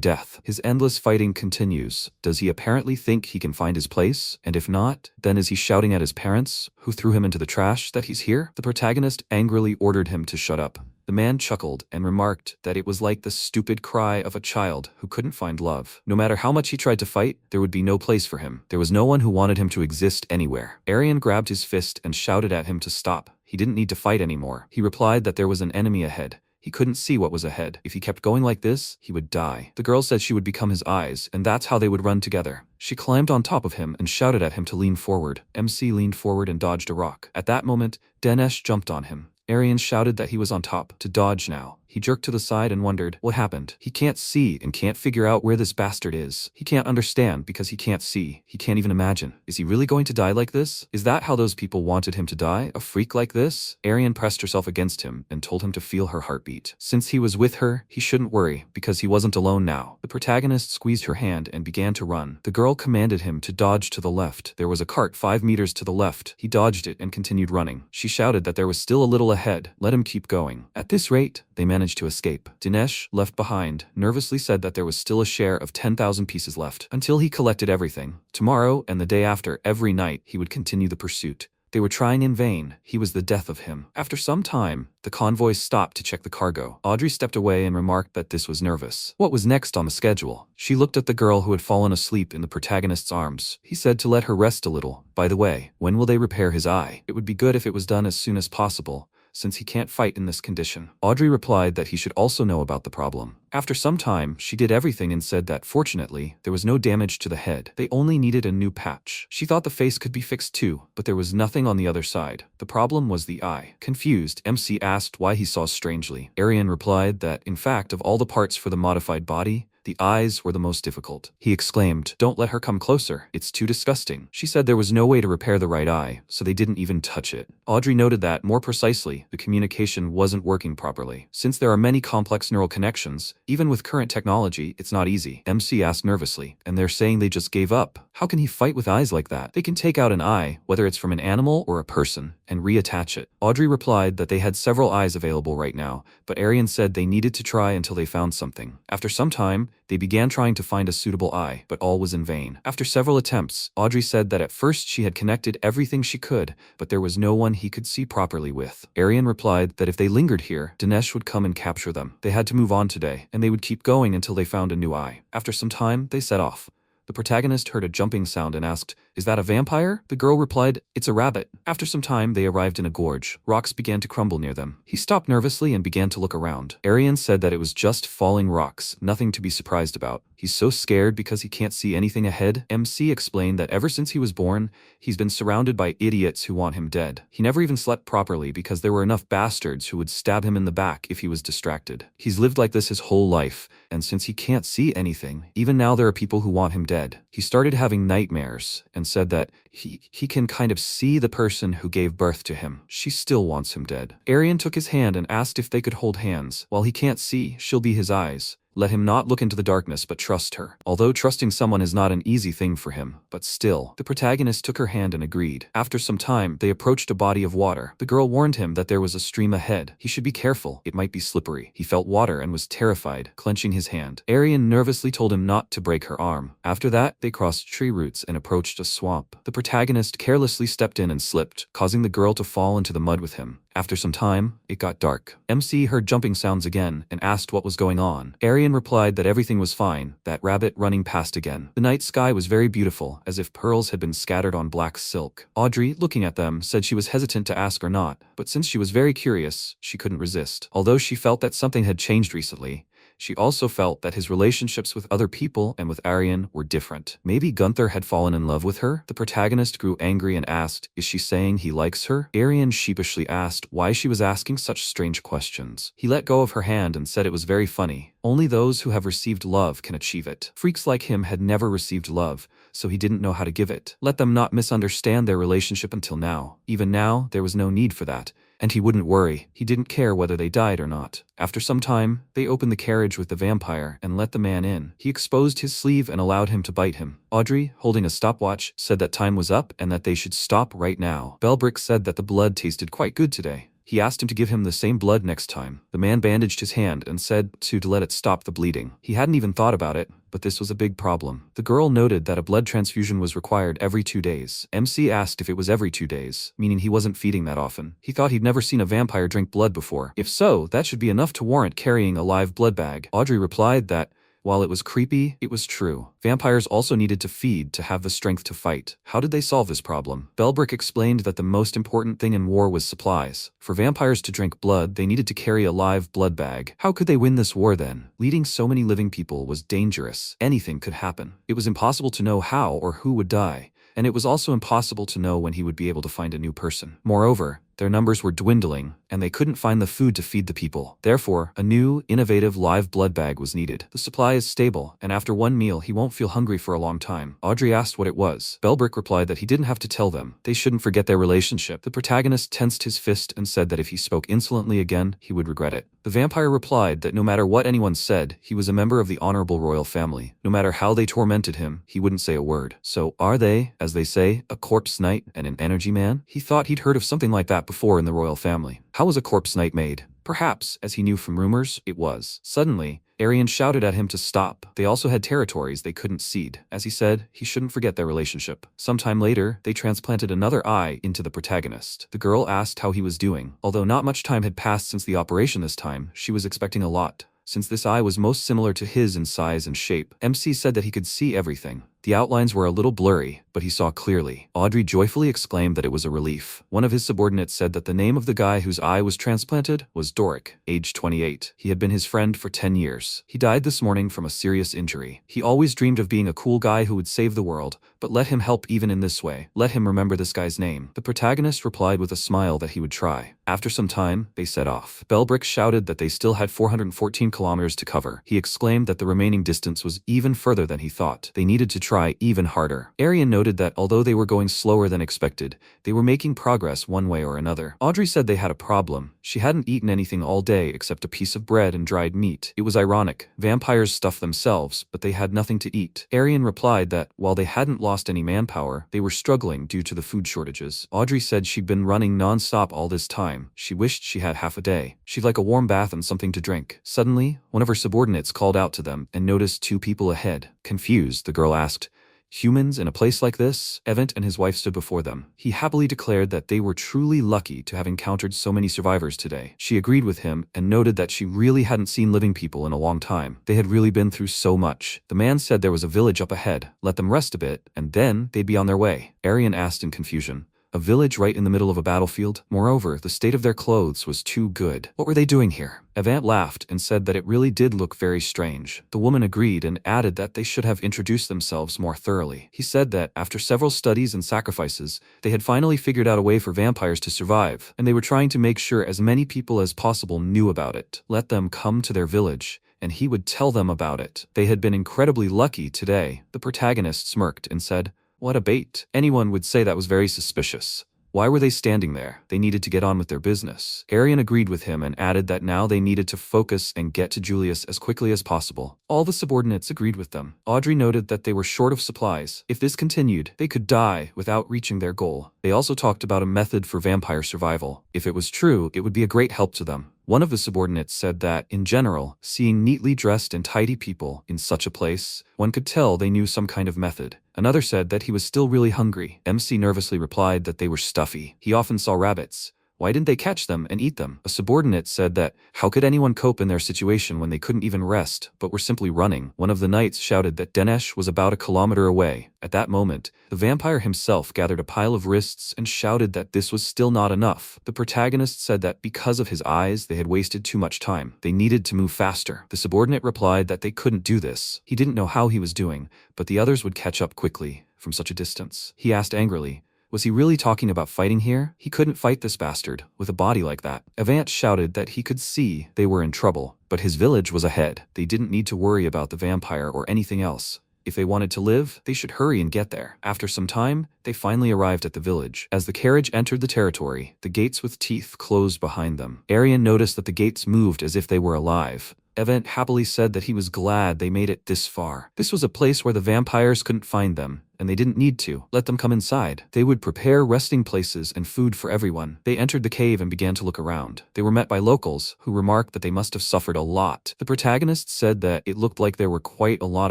death. His endless fighting continues. Does he apparently think he can find his place? And if not, then is he shouting at his parents, who threw him into the trash, that he's here? The protagonist angrily ordered him to shut up. The man chuckled and remarked that it was like the stupid cry of a child who couldn't find love. No matter how much he tried to fight, there would be no place for him. There was no one who wanted him to exist anywhere. Arian grabbed his fist and shouted at him to stop. He didn't need to fight anymore. He replied that there was an enemy ahead. He couldn't see what was ahead. If he kept going like this, he would die. The girl said she would become his eyes, and that's how they would run together. She climbed on top of him and shouted at him to lean forward. MC leaned forward and dodged a rock. At that moment, Dinesh jumped on him. Arian shouted that he was on top. To dodge now. He jerked to the side and wondered what happened. He can't see and can't figure out where this bastard is. He can't understand because he can't see. He can't even imagine. Is he really going to die like this? Is that how those people wanted him to die? A freak like this? Arian pressed herself against him and told him to feel her heartbeat. Since he was with her, he shouldn't worry because he wasn't alone now. The protagonist squeezed her hand and began to run. The girl commanded him to dodge to the left. There was a cart 5 meters to the left. He dodged it and continued running. She shouted that there was still a little ahead. Let him keep going. At this rate, they managed to escape. Dinesh, left behind, nervously said that there was still a share of 10,000 pieces left. Until he collected everything. Tomorrow and the day after, every night, he would continue the pursuit. They were trying in vain. He was the death of him. After some time, the convoy stopped to check the cargo. Audrey stepped away and remarked that this was nervous. What was next on the schedule? She looked at the girl who had fallen asleep in the protagonist's arms. He said to let her rest a little. By the way, when will they repair his eye? It would be good if it was done as soon as possible, since he can't fight in this condition. Audrey replied that he should also know about the problem. After some time, she did everything and said that fortunately, there was no damage to the head. They only needed a new patch. She thought the face could be fixed too, but there was nothing on the other side. The problem was the eye. Confused, MC asked why he saw strangely. Arian replied that, in fact, of all the parts for the modified body, the eyes were the most difficult. He exclaimed, "Don't let her come closer. It's too disgusting." She said there was no way to repair the right eye, so they didn't even touch it. Audrey noted that, more precisely, the communication wasn't working properly. Since there are many complex neural connections, even with current technology, it's not easy. MC asked nervously, and they're saying they just gave up. How can he fight with eyes like that? They can take out an eye, whether it's from an animal or a person, and reattach it. Audrey replied that they had several eyes available right now, but Arian said they needed to try until they found something. After some time, they began trying to find a suitable eye, but all was in vain. After several attempts, Audrey said that at first she had connected everything she could, but there was no one he could see properly with. Arian replied that if they lingered here, Dinesh would come and capture them. They had to move on today, and they would keep going until they found a new eye. After some time, they set off. The protagonist heard a jumping sound and asked, "Is that a vampire?" The girl replied, "It's a rabbit." After some time, they arrived in a gorge. Rocks began to crumble near them. He stopped nervously and began to look around. Arian said that it was just falling rocks, nothing to be surprised about. He's so scared because he can't see anything ahead. MC explained that ever since he was born, he's been surrounded by idiots who want him dead. He never even slept properly because there were enough bastards who would stab him in the back if he was distracted. He's lived like this his whole life, and since he can't see anything, even now there are people who want him dead. He started having nightmares and said that he can kind of see the person who gave birth to him. She still wants him dead. Arian took his hand and asked if they could hold hands. While he can't see, she'll be his eyes. Let him not look into the darkness but trust her. Although trusting someone is not an easy thing for him, but still, the protagonist took her hand and agreed. After some time, they approached a body of water. The girl warned him that there was a stream ahead. He should be careful, it might be slippery. He felt water and was terrified, clenching his hand. Arian nervously told him not to break her arm. After that, they crossed tree roots and approached a swamp. The protagonist carelessly stepped in and slipped, causing the girl to fall into the mud with him. After some time, it got dark. MC heard jumping sounds again and asked what was going on. Arian replied that everything was fine, that rabbit running past again. The night sky was very beautiful, as if pearls had been scattered on black silk. Audrey, looking at them, said she was hesitant to ask or not, but since she was very curious, she couldn't resist. Although she felt that something had changed recently, she also felt that his relationships with other people and with Arian were different. Maybe Gunther had fallen in love with her? The protagonist grew angry and asked, "Is she saying he likes her?" Arian sheepishly asked why she was asking such strange questions. He let go of her hand and said it was very funny. Only those who have received love can achieve it. Freaks like him had never received love, so he didn't know how to give it. Let them not misunderstand their relationship until now. Even now, there was no need for that. And he wouldn't worry. He didn't care whether they died or not. After some time, they opened the carriage with the vampire and let the man in. He exposed his sleeve and allowed him to bite him. Audrey, holding a stopwatch, said that time was up and that they should stop right now. Belbrick said that the blood tasted quite good today. He asked him to give him the same blood next time. The man bandaged his hand and said to let it stop the bleeding. He hadn't even thought about it, but this was a big problem. The girl noted that a blood transfusion was required every 2 days. MC asked if it was every 2 days, meaning he wasn't feeding that often. He thought he'd never seen a vampire drink blood before. If so, that should be enough to warrant carrying a live blood bag. Audrey replied that, while it was creepy, it was true. Vampires also needed to feed to have the strength to fight. How did they solve this problem? Belbrick explained that the most important thing in war was supplies. For vampires to drink blood, they needed to carry a live blood bag. How could they win this war then? Leading so many living people was dangerous. Anything could happen. It was impossible to know how or who would die, and it was also impossible to know when he would be able to find a new person. Moreover, their numbers were dwindling, and they couldn't find the food to feed the people. Therefore, a new, innovative live blood bag was needed. The supply is stable, and after one meal he won't feel hungry for a long time. Audrey asked what it was. Belbrick replied that he didn't have to tell them. They shouldn't forget their relationship. The protagonist tensed his fist and said that if he spoke insolently again, he would regret it. The vampire replied that no matter what anyone said, he was a member of the honorable royal family. No matter how they tormented him, he wouldn't say a word. So, are they, as they say, a corpse knight and an energy man? He thought he'd heard of something like that before in the royal family. How was a corpse knight made? Perhaps, as he knew from rumors, it was. Suddenly, Arian shouted at him to stop. They also had territories they couldn't cede. As he said, he shouldn't forget their relationship. Sometime later, they transplanted another eye into the protagonist. The girl asked how he was doing. Although not much time had passed since the operation this time, she was expecting a lot, since this eye was most similar to his in size and shape. MC said that he could see everything. The outlines were a little blurry, but he saw clearly. Audrey joyfully exclaimed that it was a relief. One of his subordinates said that the name of the guy whose eye was transplanted was Doric, age 28. He had been his friend for 10 years. He died this morning from a serious injury. He always dreamed of being a cool guy who would save the world, but let him help even in this way. Let him remember this guy's name. The protagonist replied with a smile that he would try. After some time, they set off. Belbrick shouted that they still had 414 kilometers to cover. He exclaimed that the remaining distance was even further than he thought. They needed to try even harder. Arian noted that although they were going slower than expected, they were making progress one way or another. Audrey said they had a problem. She hadn't eaten anything all day except a piece of bread and dried meat. It was ironic. Vampires stuff themselves, but they had nothing to eat. Arian replied that, while they hadn't lost any manpower, they were struggling due to the food shortages. Audrey said she'd been running non-stop all this time. She wished she had half a day. She'd like a warm bath and something to drink. Suddenly, one of her subordinates called out to them and noticed 2 people ahead. Confused, the girl asked, "Humans in a place like this?" Event and his wife stood before them. He happily declared that they were truly lucky to have encountered so many survivors today. She agreed with him and noted that she really hadn't seen living people in a long time. They had really been through so much. The man said there was a village up ahead. Let them rest a bit, and then they'd be on their way. Arian asked in confusion. A village right in the middle of a battlefield? Moreover, the state of their clothes was too good. What were they doing here? Avant laughed and said that it really did look very strange. The woman agreed and added that they should have introduced themselves more thoroughly. He said that, after several studies and sacrifices, they had finally figured out a way for vampires to survive, and they were trying to make sure as many people as possible knew about it. Let them come to their village, and he would tell them about it. They had been incredibly lucky today. The protagonist smirked and said, "What a bait." Anyone would say that was very suspicious. Why were they standing there? They needed to get on with their business. Arian agreed with him and added that now they needed to focus and get to Julius as quickly as possible. All the subordinates agreed with them. Audrey noted that they were short of supplies. If this continued, they could die without reaching their goal. They also talked about a method for vampire survival. If it was true, it would be a great help to them. One of the subordinates said that, in general, seeing neatly dressed and tidy people in such a place, one could tell they knew some kind of method. Another said that he was still really hungry. MC nervously replied that they were stuffy. He often saw rabbits. Why didn't they catch them and eat them? A subordinate said that, how could anyone cope in their situation when they couldn't even rest, but were simply running? One of the knights shouted that Dinesh was about a kilometer away. At that moment, the vampire himself gathered a pile of wrists and shouted that this was still not enough. The protagonist said that because of his eyes, they had wasted too much time. They needed to move faster. The subordinate replied that they couldn't do this. He didn't know how he was doing, but the others would catch up quickly from such a distance. He asked angrily, was he really talking about fighting here? He couldn't fight this bastard with a body like that. Avant shouted that he could see they were in trouble, but his village was ahead. They didn't need to worry about the vampire or anything else. If they wanted to live, they should hurry and get there. After some time, they finally arrived at the village. As the carriage entered the territory, the gates with teeth closed behind them. Arian noticed that the gates moved as if they were alive. Event happily said that he was glad they made it this far. This was a place where the vampires couldn't find them, and they didn't need to. Let them come inside. They would prepare resting places and food for everyone. They entered the cave and began to look around. They were met by locals, who remarked that they must have suffered a lot. The protagonist said that it looked like there were quite a lot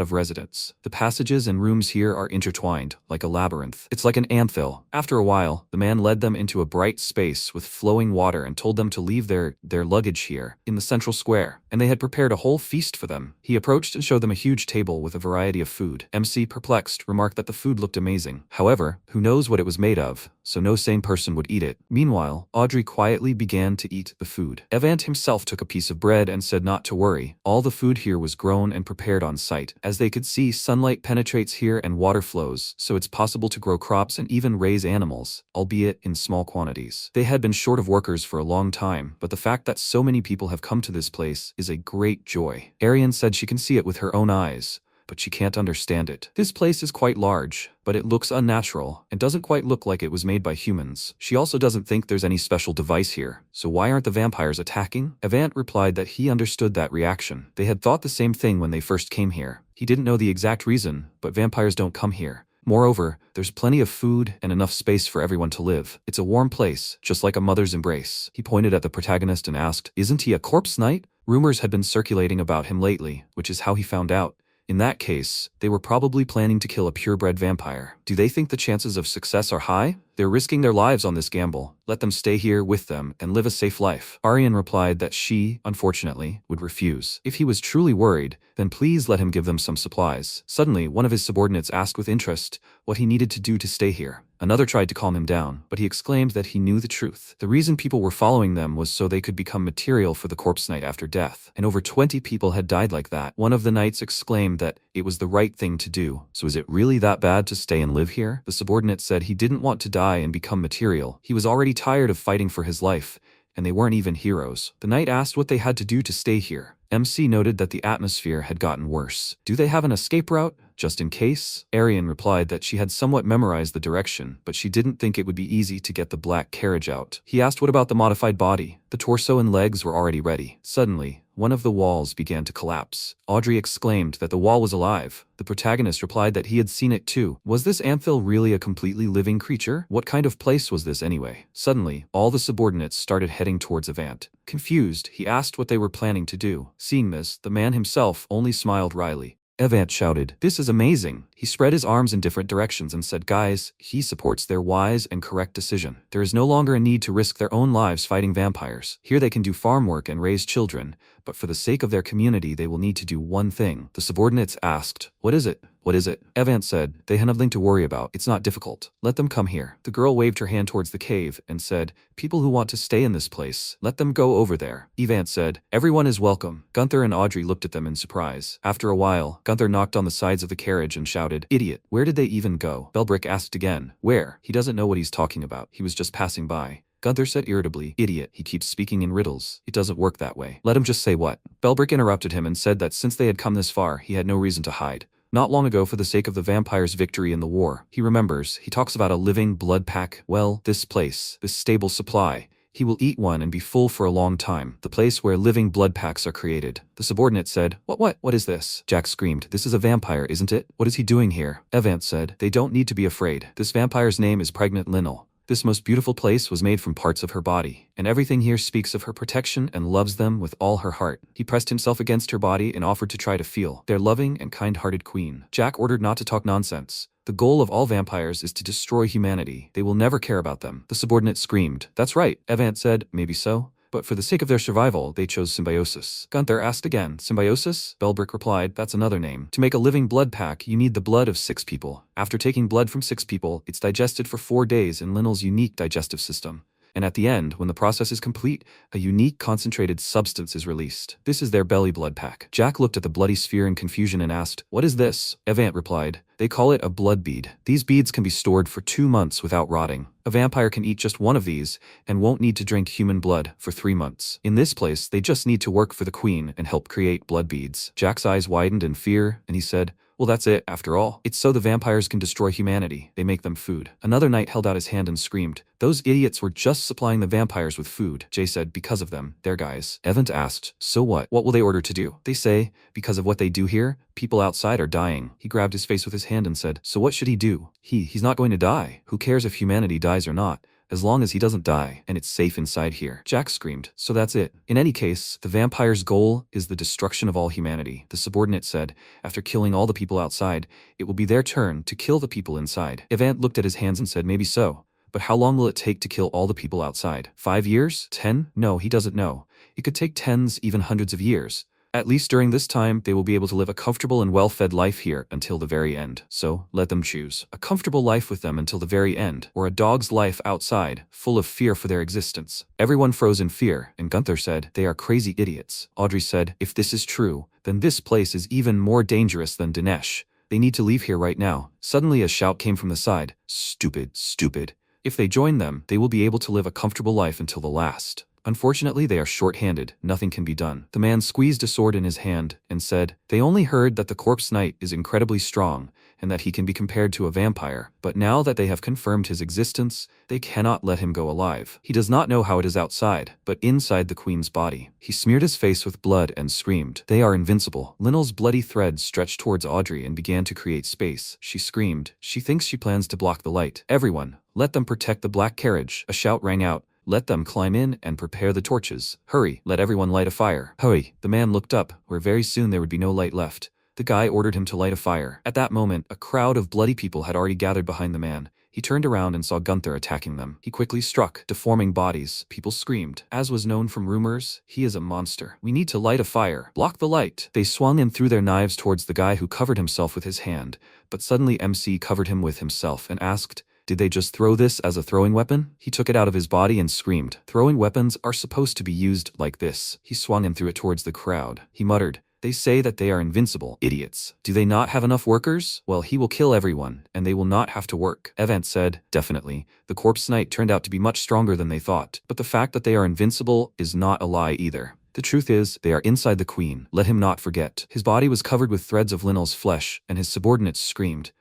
of residents. The passages and rooms here are intertwined, like a labyrinth. It's like an anthill. After a while, the man led them into a bright space with flowing water and told them to leave their luggage here, in the central square, and they had prepared a whole feast for them. He approached and showed them a huge table with a variety of food. MC, perplexed, remarked that the food looked amazing. However, who knows what it was made of, so no sane person would eat it. Meanwhile, Audrey quietly began to eat the food. Evant himself took a piece of bread and said not to worry. All the food here was grown and prepared on site. As they could see, sunlight penetrates here and water flows, so it's possible to grow crops and even raise animals, albeit in small quantities. They had been short of workers for a long time, but the fact that so many people have come to this place is a great joy. Arian said she can see it with her own eyes, but she can't understand it. This place is quite large, but it looks unnatural and doesn't quite look like it was made by humans. She also doesn't think there's any special device here, so why aren't the vampires attacking? Evant replied that he understood that reaction. They had thought the same thing when they first came here. He didn't know the exact reason, but vampires don't come here. Moreover, there's plenty of food and enough space for everyone to live. It's a warm place, just like a mother's embrace. He pointed at the protagonist and asked, "Isn't he a corpse knight?" Rumors had been circulating about him lately, which is how he found out. In that case, they were probably planning to kill a purebred vampire. Do they think the chances of success are high? They're risking their lives on this gamble. Let them stay here with them and live a safe life. Arian replied that she, unfortunately, would refuse. If he was truly worried, then please let him give them some supplies. Suddenly, one of his subordinates asked with interest what he needed to do to stay here. Another tried to calm him down, but he exclaimed that he knew the truth. The reason people were following them was so they could become material for the corpse knight after death, and over 20 people had died like that. One of the knights exclaimed that it was the right thing to do. So is it really that bad to stay and live here? The subordinate said he didn't want to die and become material. He was already tired of fighting for his life, and they weren't even heroes. The knight asked what they had to do to stay here. MC noted that the atmosphere had gotten worse. Do they have an escape route, just in case? Arian replied that she had somewhat memorized the direction, but she didn't think it would be easy to get the black carriage out. He asked what about the modified body? The torso and legs were already ready. Suddenly, one of the walls began to collapse. Audrey exclaimed that the wall was alive. The protagonist replied that he had seen it too. Was this anthill really a completely living creature? What kind of place was this anyway? Suddenly, all the subordinates started heading towards Evant. Confused, he asked what they were planning to do. Seeing this, the man himself only smiled wryly. Evant shouted, "This is amazing." He spread his arms in different directions and said, "Guys, he supports their wise and correct decision. There is no longer a need to risk their own lives fighting vampires. Here they can do farm work and raise children, but for the sake of their community they will need to do one thing." The subordinates asked, "What is it? What is it?" Evant said, "They have nothing to worry about. It's not difficult. Let them come here." The girl waved her hand towards the cave and said, "People who want to stay in this place, let them go over there." Evant said, "Everyone is welcome." Gunther and Audrey looked at them in surprise. After a while, Gunther knocked on the sides of the carriage and shouted, "Idiot, where did they even go?" Belbrick asked again, "Where?" He doesn't know what he's talking about. He was just passing by. Gunther said irritably, "Idiot, he keeps speaking in riddles. It doesn't work that way. Let him just say what?" Belbrick interrupted him and said that since they had come this far, he had no reason to hide. Not long ago, for the sake of the vampire's victory in the war, he remembers, he talks about a living blood pack. Well, this place, this stable supply, he will eat one and be full for a long time. The place where living blood packs are created. The subordinate said, What is this?" Jack screamed, "This is a vampire, isn't it? What is he doing here?" Evant said, "They don't need to be afraid. This vampire's name is Pregnant Linnell. This most beautiful place was made from parts of her body, and everything here speaks of her protection and loves them with all her heart." He pressed himself against her body and offered to try to feel their loving and kind-hearted queen. Jack ordered not to talk nonsense. The goal of all vampires is to destroy humanity. They will never care about them. The subordinate screamed, "That's right." Evant said, "Maybe so, but for the sake of their survival, they chose symbiosis." Gunther asked again, "Symbiosis?" Belbrick replied, "That's another name. To make a living blood pack, you need the blood of 6 people. After taking blood from 6 people, it's digested for 4 days in Linnell's unique digestive system. And at the end, when the process is complete, a unique concentrated substance is released. This is their belly blood pack." Jack looked at the bloody sphere in confusion and asked, "What is this?" Evant replied, "They call it a blood bead. These beads can be stored for 2 months without rotting. A vampire can eat just one of these and won't need to drink human blood for 3 months. In this place, they just need to work for the queen and help create blood beads." Jack's eyes widened in fear, and he said, Well, that's it, after all. It's so the vampires can destroy humanity. They make them food. Another knight held out his hand and screamed, "Those idiots were just supplying the vampires with food." Jay said, "Because of them, they're guys." Evans asked, "So what? What will they order to do?" They say, "Because of what they do here, people outside are dying." He grabbed his face with his hand and said, "So what should he do?" He's not going to die. Who cares if humanity dies or not? As long as he doesn't die, and it's safe inside here. Jack screamed, "So that's it." In any case, the vampire's goal is the destruction of all humanity. The subordinate said, "After killing all the people outside, it will be their turn to kill the people inside." Evant looked at his hands and said, "Maybe so. But how long will it take to kill all the people outside? 5 years? 10? No, he doesn't know. It could take tens, even hundreds of years. At least during this time, they will be able to live a comfortable and well-fed life here until the very end. So, let them choose. A comfortable life with them until the very end, or a dog's life outside, full of fear for their existence." Everyone froze in fear, and Gunther said, "They are crazy idiots." Audrey said, "If this is true, then this place is even more dangerous than Dinesh. They need to leave here right now." Suddenly a shout came from the side, "Stupid, stupid. If they join them, they will be able to live a comfortable life until the last. Unfortunately, they are short-handed. Nothing can be done." The man squeezed a sword in his hand and said, "They only heard that the corpse knight is incredibly strong and that he can be compared to a vampire, but now that they have confirmed his existence, they cannot let him go alive. He does not know how it is outside, but inside the queen's body." He smeared his face with blood and screamed, "They are invincible." Linnell's bloody thread stretched towards Audrey and began to create space. She screamed. She thinks she plans to block the light. "Everyone, let them protect the black carriage." A shout rang out. "Let them climb in and prepare the torches. Hurry, let everyone light a fire." Hurry. The man looked up, where very soon there would be no light left. The guy ordered him to light a fire. At that moment, a crowd of bloody people had already gathered behind the man. He turned around and saw Gunther attacking them. He quickly struck, deforming bodies. People screamed. As was known from rumors, he is a monster. "We need to light a fire. Block the light." They swung and threw their knives towards the guy who covered himself with his hand, but suddenly MC covered him with himself and asked, "Did they just throw this as a throwing weapon?" He took it out of his body and screamed, "Throwing weapons are supposed to be used like this." He swung and threw it towards the crowd. He muttered, "They say that they are invincible. Idiots. Do they not have enough workers? Well, he will kill everyone, and they will not have to work." Evant said, "Definitely. The corpse knight turned out to be much stronger than they thought. But the fact that they are invincible is not a lie either. The truth is, they are inside the queen. Let him not forget." His body was covered with threads of Linnell's flesh, and his subordinates screamed,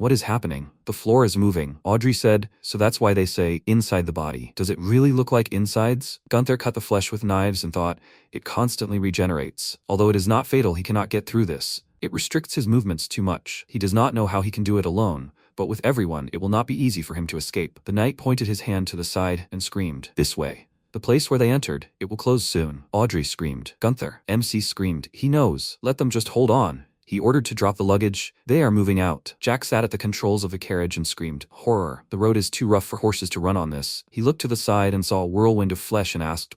What is happening? The floor is moving." Audrey said, "So that's why they say inside the body. Does it really look like insides?" Gunther cut the flesh with knives and thought, "It constantly regenerates. Although it is not fatal, he cannot get through this. It restricts his movements too much. He does not know how he can do it alone, but with everyone, it will not be easy for him to escape." The knight pointed his hand to the side and screamed, "This way." The place where they entered, it will close soon. Audrey screamed. Gunther. MC screamed, "He knows. Let them just hold on." He ordered to drop the luggage. "They are moving out." Jack sat at the controls of the carriage and screamed, "Horror. The road is too rough for horses to run on this." He looked to the side and saw a whirlwind of flesh and asked,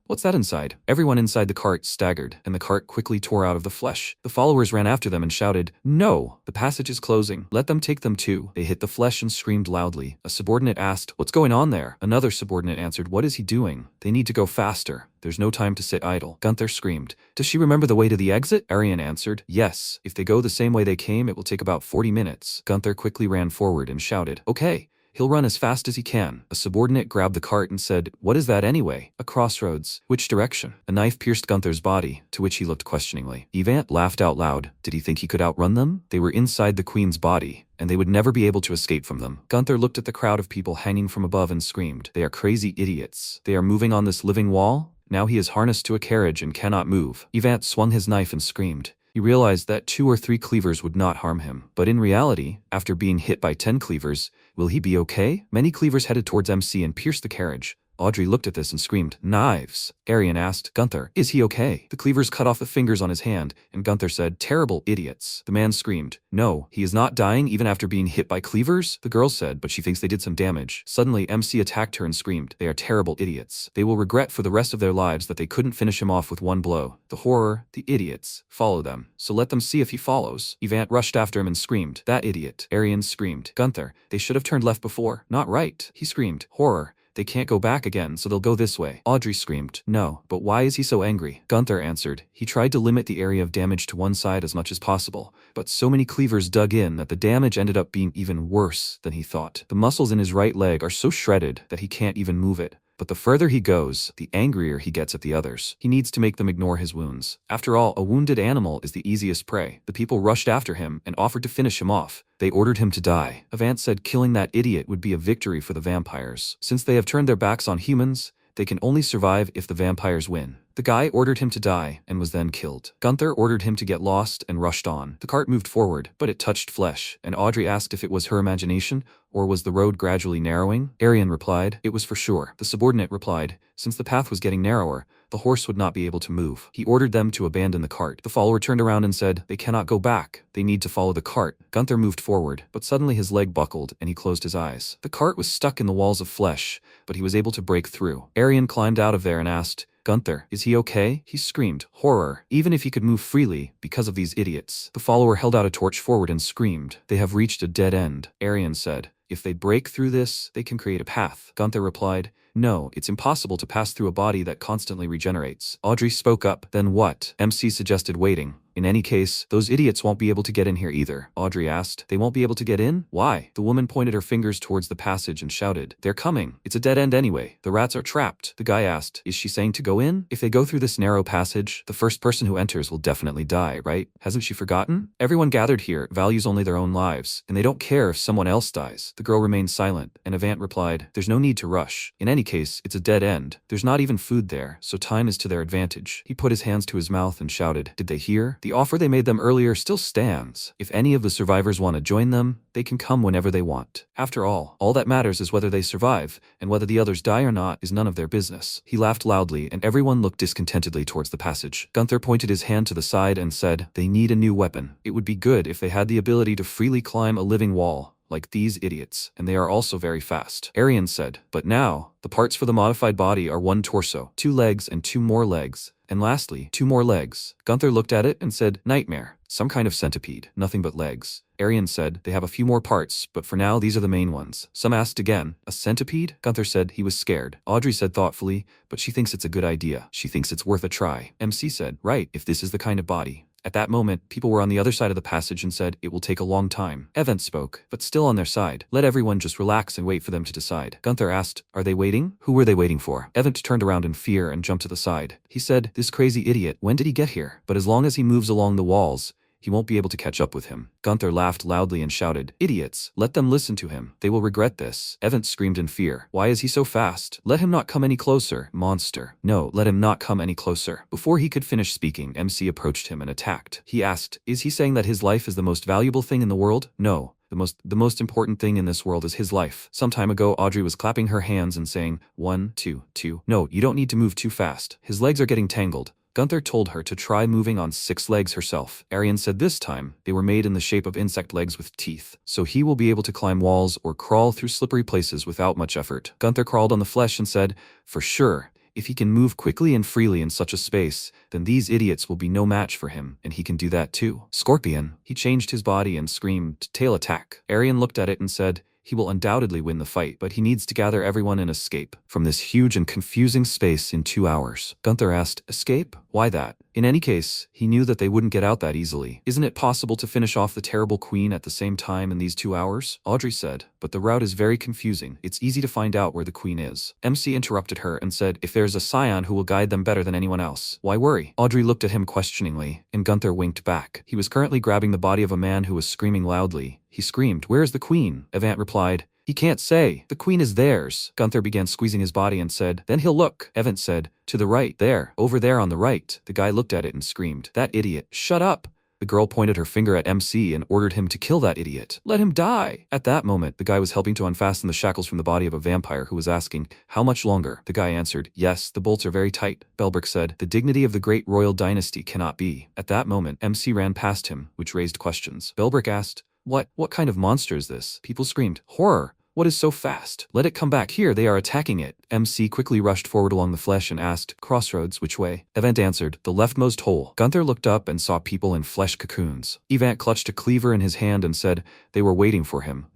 What's that inside?" Everyone inside the cart staggered, and the cart quickly tore out of the flesh. The followers ran after them and shouted, "No! The passage is closing. Let them take them too." They hit the flesh and screamed loudly. A subordinate asked, "What's going on there?" Another subordinate answered, "What is he doing? They need to go faster. There's no time to sit idle." Gunther screamed, "Does she remember the way to the exit?" Arian answered, "Yes. If they go the same way they came, it will take about 40 minutes. Gunther quickly ran forward and shouted, "Okay." He'll run as fast as he can. A subordinate grabbed the cart and said, "What is that anyway?" "A crossroads." "Which direction?" A knife pierced Gunther's body, to which he looked questioningly. Evant laughed out loud. Did he think he could outrun them? They were inside the queen's body, and they would never be able to escape from them. Gunther looked at the crowd of people hanging from above and screamed, "They are crazy idiots. They are moving on this living wall?" Now he is harnessed to a carriage and cannot move. Evant swung his knife and screamed. He realized that 2 or 3 cleavers would not harm him. But in reality, after being hit by 10 cleavers, will he be okay? Many cleavers headed towards MC and pierced the carriage. Audrey looked at this and screamed, "Knives!" Arian asked, "Gunther, is he okay?" The cleavers cut off the fingers on his hand, and Gunther said, "Terrible idiots." The man screamed, "No, he is not dying even after being hit by cleavers?" The girl said, "But she thinks they did some damage." Suddenly, MC attacked her and screamed, "They are terrible idiots. They will regret for the rest of their lives that they couldn't finish him off with one blow. The horror, the idiots, follow them. So let them see if he follows." Evant rushed after him and screamed, "That idiot." Arian screamed, "Gunther, they should have turned left before. Not right." He screamed, "Horror. They can't go back again, so they'll go this way." Audrey screamed, "No, but why is he so angry?" Gunther answered, "He tried to limit the area of damage to one side as much as possible, but so many cleavers dug in that the damage ended up being even worse than he thought. The muscles in his right leg are so shredded that he can't even move it. But the further he goes, the angrier he gets at the others. He needs to make them ignore his wounds. After all, a wounded animal is the easiest prey. The people rushed after him and offered to finish him off. They ordered him to die. Avant said killing that idiot would be a victory for the vampires. Since they have turned their backs on humans, they can only survive if the vampires win. The guy ordered him to die and was then killed. Gunther ordered him to get lost and rushed on. The cart moved forward, but it touched flesh, and Audrey asked if it was her imagination or was the road gradually narrowing. Arian replied, it was for sure. The subordinate replied, since the path was getting narrower, the horse would not be able to move. He ordered them to abandon the cart. The follower turned around and said, they cannot go back. They need to follow the cart. Gunther moved forward, but suddenly his leg buckled and he closed his eyes. The cart was stuck in the walls of flesh, but he was able to break through. Arian climbed out of there and asked, Gunther, is he okay? He screamed, horror, even if he could move freely, because of these idiots. The follower held out a torch forward and screamed, they have reached a dead end. Arian said, if they break through this, they can create a path. Gunther replied, no, it's impossible to pass through a body that constantly regenerates. Audrey spoke up, then what? MC suggested waiting. In any case, those idiots won't be able to get in here either. Audrey asked, they won't be able to get in? Why? The woman pointed her fingers towards the passage and shouted, they're coming. It's a dead end anyway. The rats are trapped. The guy asked, is she saying to go in? If they go through this narrow passage, the first person who enters will definitely die, right? Hasn't she forgotten? Everyone gathered here values only their own lives, and they don't care if someone else dies. The girl remained silent, and Avant replied, there's no need to rush. In any case, it's a dead end. There's not even food there, so time is to their advantage. He put his hands to his mouth and shouted, did they hear? The offer they made them earlier still stands. If any of the survivors want to join them, they can come whenever they want. After all that matters is whether they survive, and whether the others die or not is none of their business. He laughed loudly, and everyone looked discontentedly towards the passage. Gunther pointed his hand to the side and said, they need a new weapon. It would be good if they had the ability to freely climb a living wall, like these idiots, and they are also very fast. Arian said, but now, the parts for the modified body are 1 torso, 2 legs and 2 more legs, and lastly, 2 more legs. Gunther looked at it and said, nightmare, some kind of centipede, nothing but legs. Arian said, they have a few more parts, but for now these are the main ones. Some asked again, a centipede? Gunther said he was scared. Audrey said thoughtfully, but she thinks it's a good idea. She thinks it's worth a try. MC said, right, if this is the kind of body. At that moment, people were on the other side of the passage and said, it will take a long time. Avant spoke, but still on their side. Let everyone just relax and wait for them to decide. Gunther asked, are they waiting? Who were they waiting for? Avant turned around in fear and jumped to the side. He said, this crazy idiot, when did he get here? But as long as he moves along the walls, he won't be able to catch up with him. Gunther laughed loudly and shouted, idiots, let them listen to him. They will regret this. Avant screamed in fear. Why is he so fast? Let him not come any closer, monster. No, let him not come any closer. Before he could finish speaking, MC approached him and attacked. He asked, is he saying that his life is the most valuable thing in the world? No. The most important thing in this world is his life. Some time ago, Audrey was clapping her hands and saying, 1, 2, 2. No, you don't need to move too fast. His legs are getting tangled. Gunther told her to try moving on 6 legs herself. Arian said this time, they were made in the shape of insect legs with teeth, so he will be able to climb walls or crawl through slippery places without much effort. Gunther crawled on the flesh and said, for sure, if he can move quickly and freely in such a space, then these idiots will be no match for him, and he can do that too. Scorpion. He changed his body and screamed, tail attack. Arian looked at it and said, he will undoubtedly win the fight, but he needs to gather everyone and escape from this huge and confusing space in 2 hours. Gunther asked, escape? Why that? In any case, he knew that they wouldn't get out that easily. Isn't it possible to finish off the terrible queen at the same time in these 2 hours? Audrey said, but the route is very confusing. It's easy to find out where the queen is. MC interrupted her and said, if there's a scion who will guide them better than anyone else, why worry? Audrey looked at him questioningly, and Gunther winked back. He was currently grabbing the body of a man who was screaming loudly. He screamed, where is the queen? Avant replied, he can't say. The queen is theirs. Gunther began squeezing his body and said, then he'll look. Avant said, to the right, there, over there on the right. The guy looked at it and screamed, that idiot, shut up. The girl pointed her finger at MC and ordered him to kill that idiot. Let him die. At that moment, the guy was helping to unfasten the shackles from the body of a vampire who was asking, how much longer? The guy answered, yes, the bolts are very tight. Belbrick said, the dignity of the great royal dynasty cannot be. At that moment, MC ran past him, which raised questions. Belbrick asked, what kind of monster is this? People screamed, horror. What is so fast? Let it come back here, they are attacking it. MC quickly rushed forward along the flesh and asked, crossroads, which way? Avant answered, the leftmost hole. Gunther looked up and saw people in flesh cocoons. Avant clutched a cleaver in his hand and said, they were waiting for him.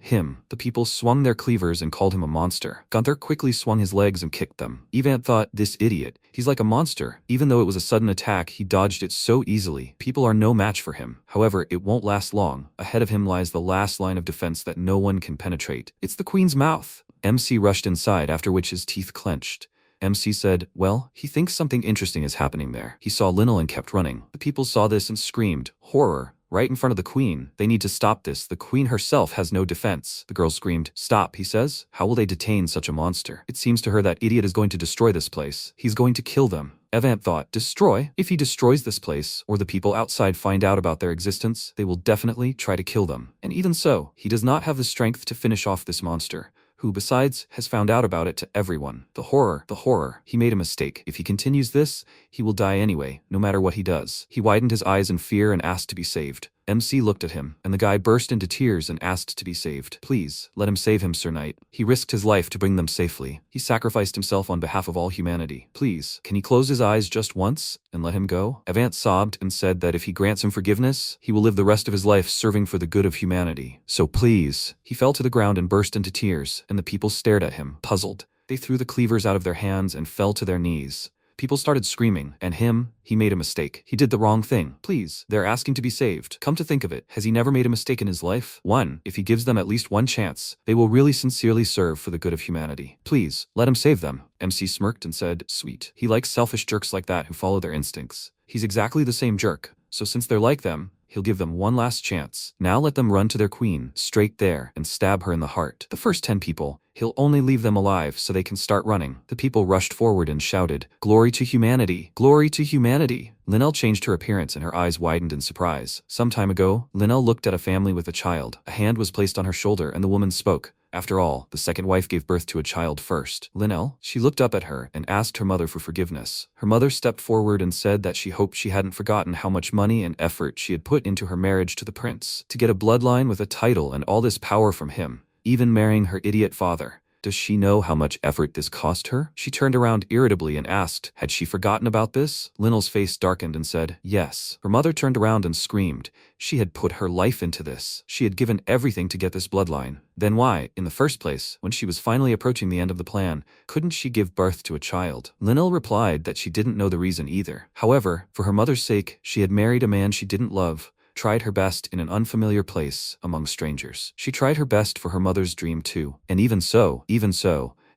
The people swung their cleavers and called him a monster. Gunther quickly swung his legs and kicked them. Avant thought, this idiot, he's like a monster. Even though it was a sudden attack, he dodged it so easily. People are no match for him. However, it won't last long. Ahead of him lies the last line of defense that no one can penetrate. It's the queen's mouth. MC rushed inside, after which his teeth clenched. MC said, well, he thinks something interesting is happening there. He saw Linnell and kept running. The people saw this and screamed, horror. Right in front of the queen. They need to stop this. The queen herself has no defense. The girl screamed, stop, he says. How will they detain such a monster? It seems to her that idiot is going to destroy this place. He's going to kill them. Evant thought, destroy? If he destroys this place, or the people outside find out about their existence, they will definitely try to kill them. And even so, he does not have the strength to finish off this monster, who, besides, has found out about it to everyone. The horror. He made a mistake. If he continues this, he will die anyway, no matter what he does. He widened his eyes in fear and asked to be saved. MC looked at him, and the guy burst into tears and asked to be saved. Please, let him save him, Sir Knight. He risked his life to bring them safely. He sacrificed himself on behalf of all humanity. Please, can he close his eyes just once and let him go? Evant sobbed and said that if he grants him forgiveness, he will live the rest of his life serving for the good of humanity. So please. He fell to the ground and burst into tears, and the people stared at him, puzzled. They threw the cleavers out of their hands and fell to their knees. People started screaming, and he made a mistake. He did the wrong thing. Please, they're asking to be saved. Come to think of it, has he never made a mistake in his life? If he gives them at least one chance, they will really sincerely serve for the good of humanity. Please, let him save them. MC smirked and said, sweet. He likes selfish jerks like that who follow their instincts. He's exactly the same jerk, so since they're like them, he'll give them one last chance. Now let them run to their queen, straight there, and stab her in the heart. The first 10 people, he'll only leave them alive so they can start running. The people rushed forward and shouted, glory to humanity! Glory to humanity! Linnell changed her appearance and her eyes widened in surprise. Some time ago, Linnell looked at a family with a child. A hand was placed on her shoulder and the woman spoke. After all, the second wife gave birth to a child first. Linnell? She looked up at her and asked her mother for forgiveness. Her mother stepped forward and said that she hoped she hadn't forgotten how much money and effort she had put into her marriage to the prince. To get a bloodline with a title and all this power from him, even marrying her idiot father. Does she know how much effort this cost her? She turned around irritably and asked, had she forgotten about this? Linnell's face darkened and said, yes. Her mother turned around and screamed. She had put her life into this. She had given everything to get this bloodline. Then why, in the first place, when she was finally approaching the end of the plan, couldn't she give birth to a child? Linnell replied that she didn't know the reason either. However, for her mother's sake, she had married a man she didn't love, tried her best in an unfamiliar place among strangers. She tried her best for her mother's dream too. And even so,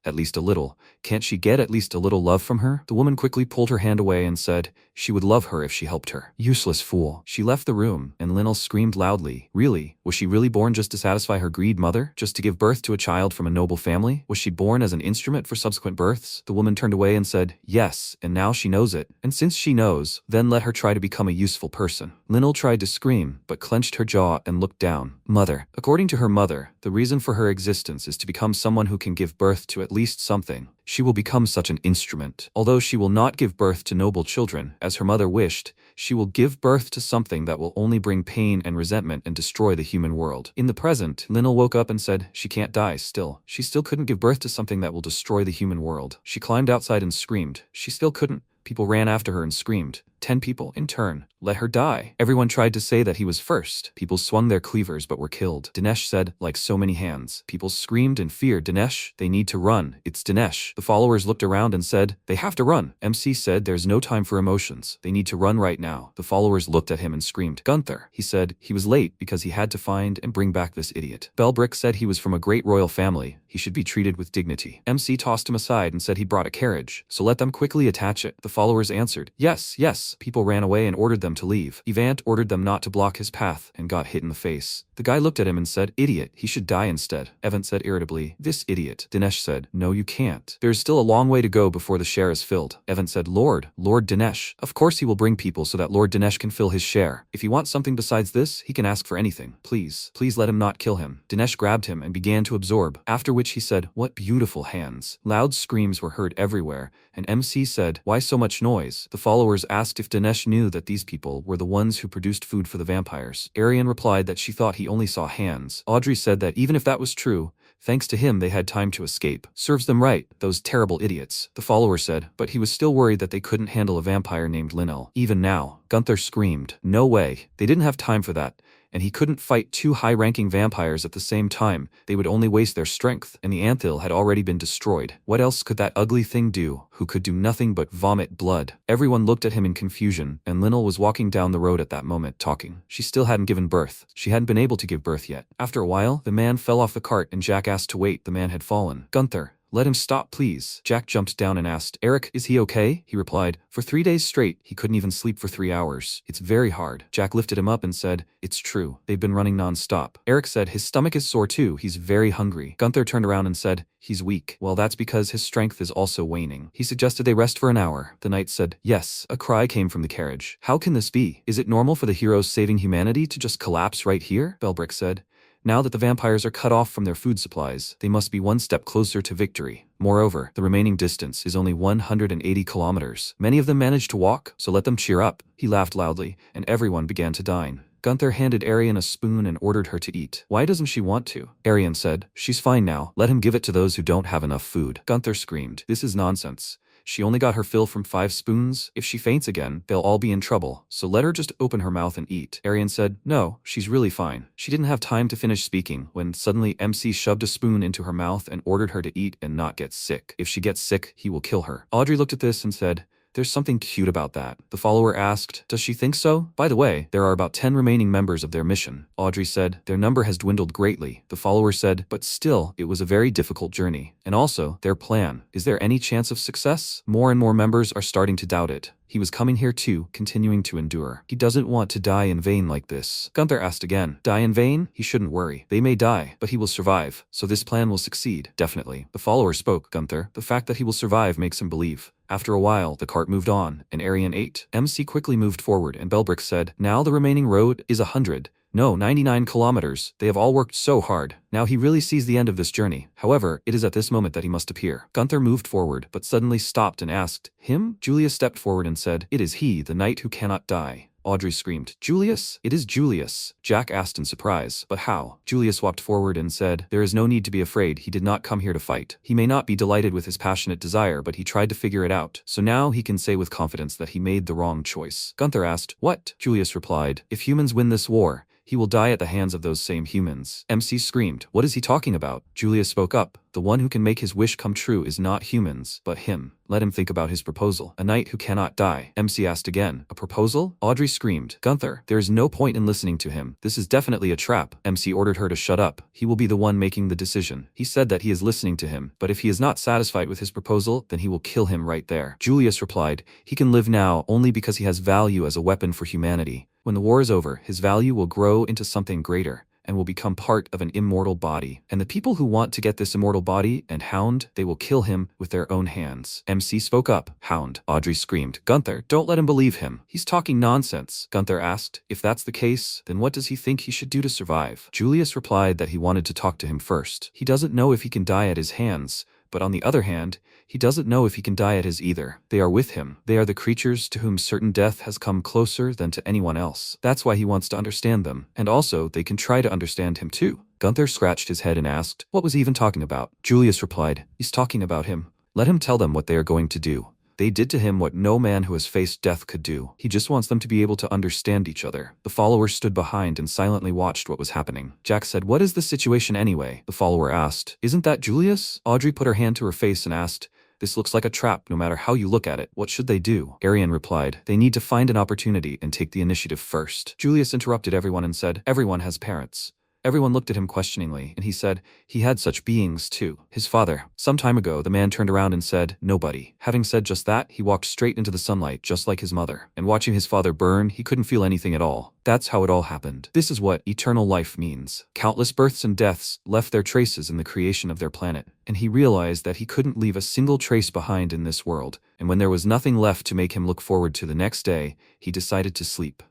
at least a little, can't she get at least a little love from her? The woman quickly pulled her hand away and said she would love her if she helped her. Useless fool. She left the room, and Linnell screamed loudly. Really? Was she really born just to satisfy her greed mother? Just to give birth to a child from a noble family? Was she born as an instrument for subsequent births? The woman turned away and said, yes, and now she knows it. And since she knows, then let her try to become a useful person. Linnell tried to scream, but clenched her jaw and looked down. Mother. According to her mother, the reason for her existence is to become someone who can give birth to at least something. She will become such an instrument. Although she will not give birth to noble children, as her mother wished, she will give birth to something that will only bring pain and resentment and destroy the human world. In the present, Linnell woke up and said she can't die still. She still couldn't give birth to something that will destroy the human world. She climbed outside and screamed. She still couldn't. People ran after her and screamed. 10 people, in turn, let her die. Everyone tried to say that he was first. People swung their cleavers but were killed. Dinesh said, like so many hands. People screamed in fear. Dinesh, they need to run. It's Dinesh. The followers looked around and said, they have to run. MC said, there's no time for emotions. They need to run right now. The followers looked at him and screamed. Gunther. He said, he was late because he had to find and bring back this idiot. Belbrick said he was from a great royal family. He should be treated with dignity. MC tossed him aside and said he brought a carriage, so let them quickly attach it. The followers answered, yes, yes. People ran away and ordered them to leave. Evant ordered them not to block his path and got hit in the face. The guy looked at him and said, idiot, he should die instead. Evant said irritably, this idiot. Dinesh said, no you can't. There's still a long way to go before the share is filled. Evant said, Lord Dinesh. Of course he will bring people so that Lord Dinesh can fill his share. If he wants something besides this, he can ask for anything. Please let him not kill him. Dinesh grabbed him and began to absorb, after which he said, what beautiful hands. Loud screams were heard everywhere, and MC said, why so much noise? The followers asked if Dinesh knew that these people were the ones who produced food for the vampires. Arian replied that she thought he only saw hands. Audrey said that even if that was true, thanks to him they had time to escape. Serves them right, those terrible idiots. The follower said, but he was still worried that they couldn't handle a vampire named Linnell. Even now, Gunther screamed, no way, they didn't have time for that. And he couldn't fight 2 high-ranking vampires at the same time. They would only waste their strength, and the anthill had already been destroyed. What else could that ugly thing do, who could do nothing but vomit blood? Everyone looked at him in confusion, and Linnell was walking down the road at that moment, talking. She still hadn't given birth. She hadn't been able to give birth yet. After a while, the man fell off the cart and Jack asked to wait. The man had fallen. Gunther, Let him stop, please. Jack jumped down and asked, Eric, is he okay? He replied, for 3 days straight, he couldn't even sleep for 3 hours. It's very hard. Jack lifted him up and said, it's true. They've been running non-stop. Eric said, his stomach is sore too. He's very hungry. Gunther turned around and said, he's weak. Well, that's because his strength is also waning. He suggested they rest for an hour. The knight said, yes. A cry came from the carriage. How can this be? Is it normal for the heroes saving humanity to just collapse right here? Belbrick said. Now that the vampires are cut off from their food supplies, they must be one step closer to victory. Moreover, the remaining distance is only 180 kilometers. Many of them managed to walk, so let them cheer up. He laughed loudly, and everyone began to dine. Gunther handed Arian a spoon and ordered her to eat. Why doesn't she want to? Arian said, she's fine now. Let him give it to those who don't have enough food. Gunther screamed, this is nonsense. She only got her fill from 5 spoons. If she faints again, they'll all be in trouble, so let her just open her mouth and eat. Arian said, no, she's really fine. She didn't have time to finish speaking when suddenly MC shoved a spoon into her mouth and ordered her to eat and not get sick. If she gets sick, he will kill her. Audrey looked at this and said, there's something cute about that. The follower asked, does she think so? By the way, there are about 10 remaining members of their mission. Audrey said, their number has dwindled greatly. The follower said, but still, it was a very difficult journey. And also, their plan. Is there any chance of success? More and more members are starting to doubt it. He was coming here too, continuing to endure. He doesn't want to die in vain like this. Gunther asked again, die in vain? He shouldn't worry. They may die, but he will survive. So this plan will succeed. Definitely. The follower spoke, Gunther. The fact that he will survive makes him believe. After a while, the cart moved on, and Arian ate. MC quickly moved forward, and Belbrick said, now the remaining road is 100. No, 99 kilometers. They have all worked so hard. Now he really sees the end of this journey. However, it is at this moment that he must appear. Gunther moved forward, but suddenly stopped and asked, him? Julius stepped forward and said, it is he, the knight who cannot die. Audrey screamed, Julius? It is Julius. Jack asked in surprise, but how? Julius walked forward and said, there is no need to be afraid. He did not come here to fight. He may not be delighted with his passionate desire, but he tried to figure it out. So now he can say with confidence that he made the wrong choice. Gunther asked, what? Julius replied, if humans win this war, he will die at the hands of those same humans. MC screamed, what is he talking about? Julius spoke up, the one who can make his wish come true is not humans, but him. Let him think about his proposal. A knight who cannot die. MC asked again, a proposal? Audrey screamed, Gunther, there is no point in listening to him. This is definitely a trap. MC ordered her to shut up. He will be the one making the decision. He said that he is listening to him, but if he is not satisfied with his proposal, then he will kill him right there. Julius replied, he can live now only because he has value as a weapon for humanity. When the war is over, his value will grow into something greater and will become part of an immortal body. And the people who want to get this immortal body and Hound, they will kill him with their own hands. MC spoke up, Hound. Audrey screamed, Gunther, don't let him believe him. He's talking nonsense. Gunther asked, if that's the case, then what does he think he should do to survive? Julius replied that he wanted to talk to him first. He doesn't know if he can die at his hands, but on the other hand, he doesn't know if he can die at his either. They are with him. They are the creatures to whom certain death has come closer than to anyone else. That's why he wants to understand them. And also, they can try to understand him too. Gunther scratched his head and asked, what was he even talking about? Julius replied, he's talking about him. Let him tell them what they are going to do. They did to him what no man who has faced death could do. He just wants them to be able to understand each other. The follower stood behind and silently watched what was happening. Jack said, what is the situation anyway? The follower asked, isn't that Julius? Audrey put her hand to her face and asked, this looks like a trap no matter how you look at it. What should they do? Arian replied, they need to find an opportunity and take the initiative first. Julius interrupted everyone and said, everyone has parents. Everyone looked at him questioningly, and he said, he had such beings too. His father. Some time ago, the man turned around and said, nobody. Having said just that, he walked straight into the sunlight, just like his mother. And watching his father burn, he couldn't feel anything at all. That's how it all happened. This is what eternal life means. Countless births and deaths left their traces in the creation of their planet, and he realized that he couldn't leave a single trace behind in this world. And when there was nothing left to make him look forward to the next day, he decided to sleep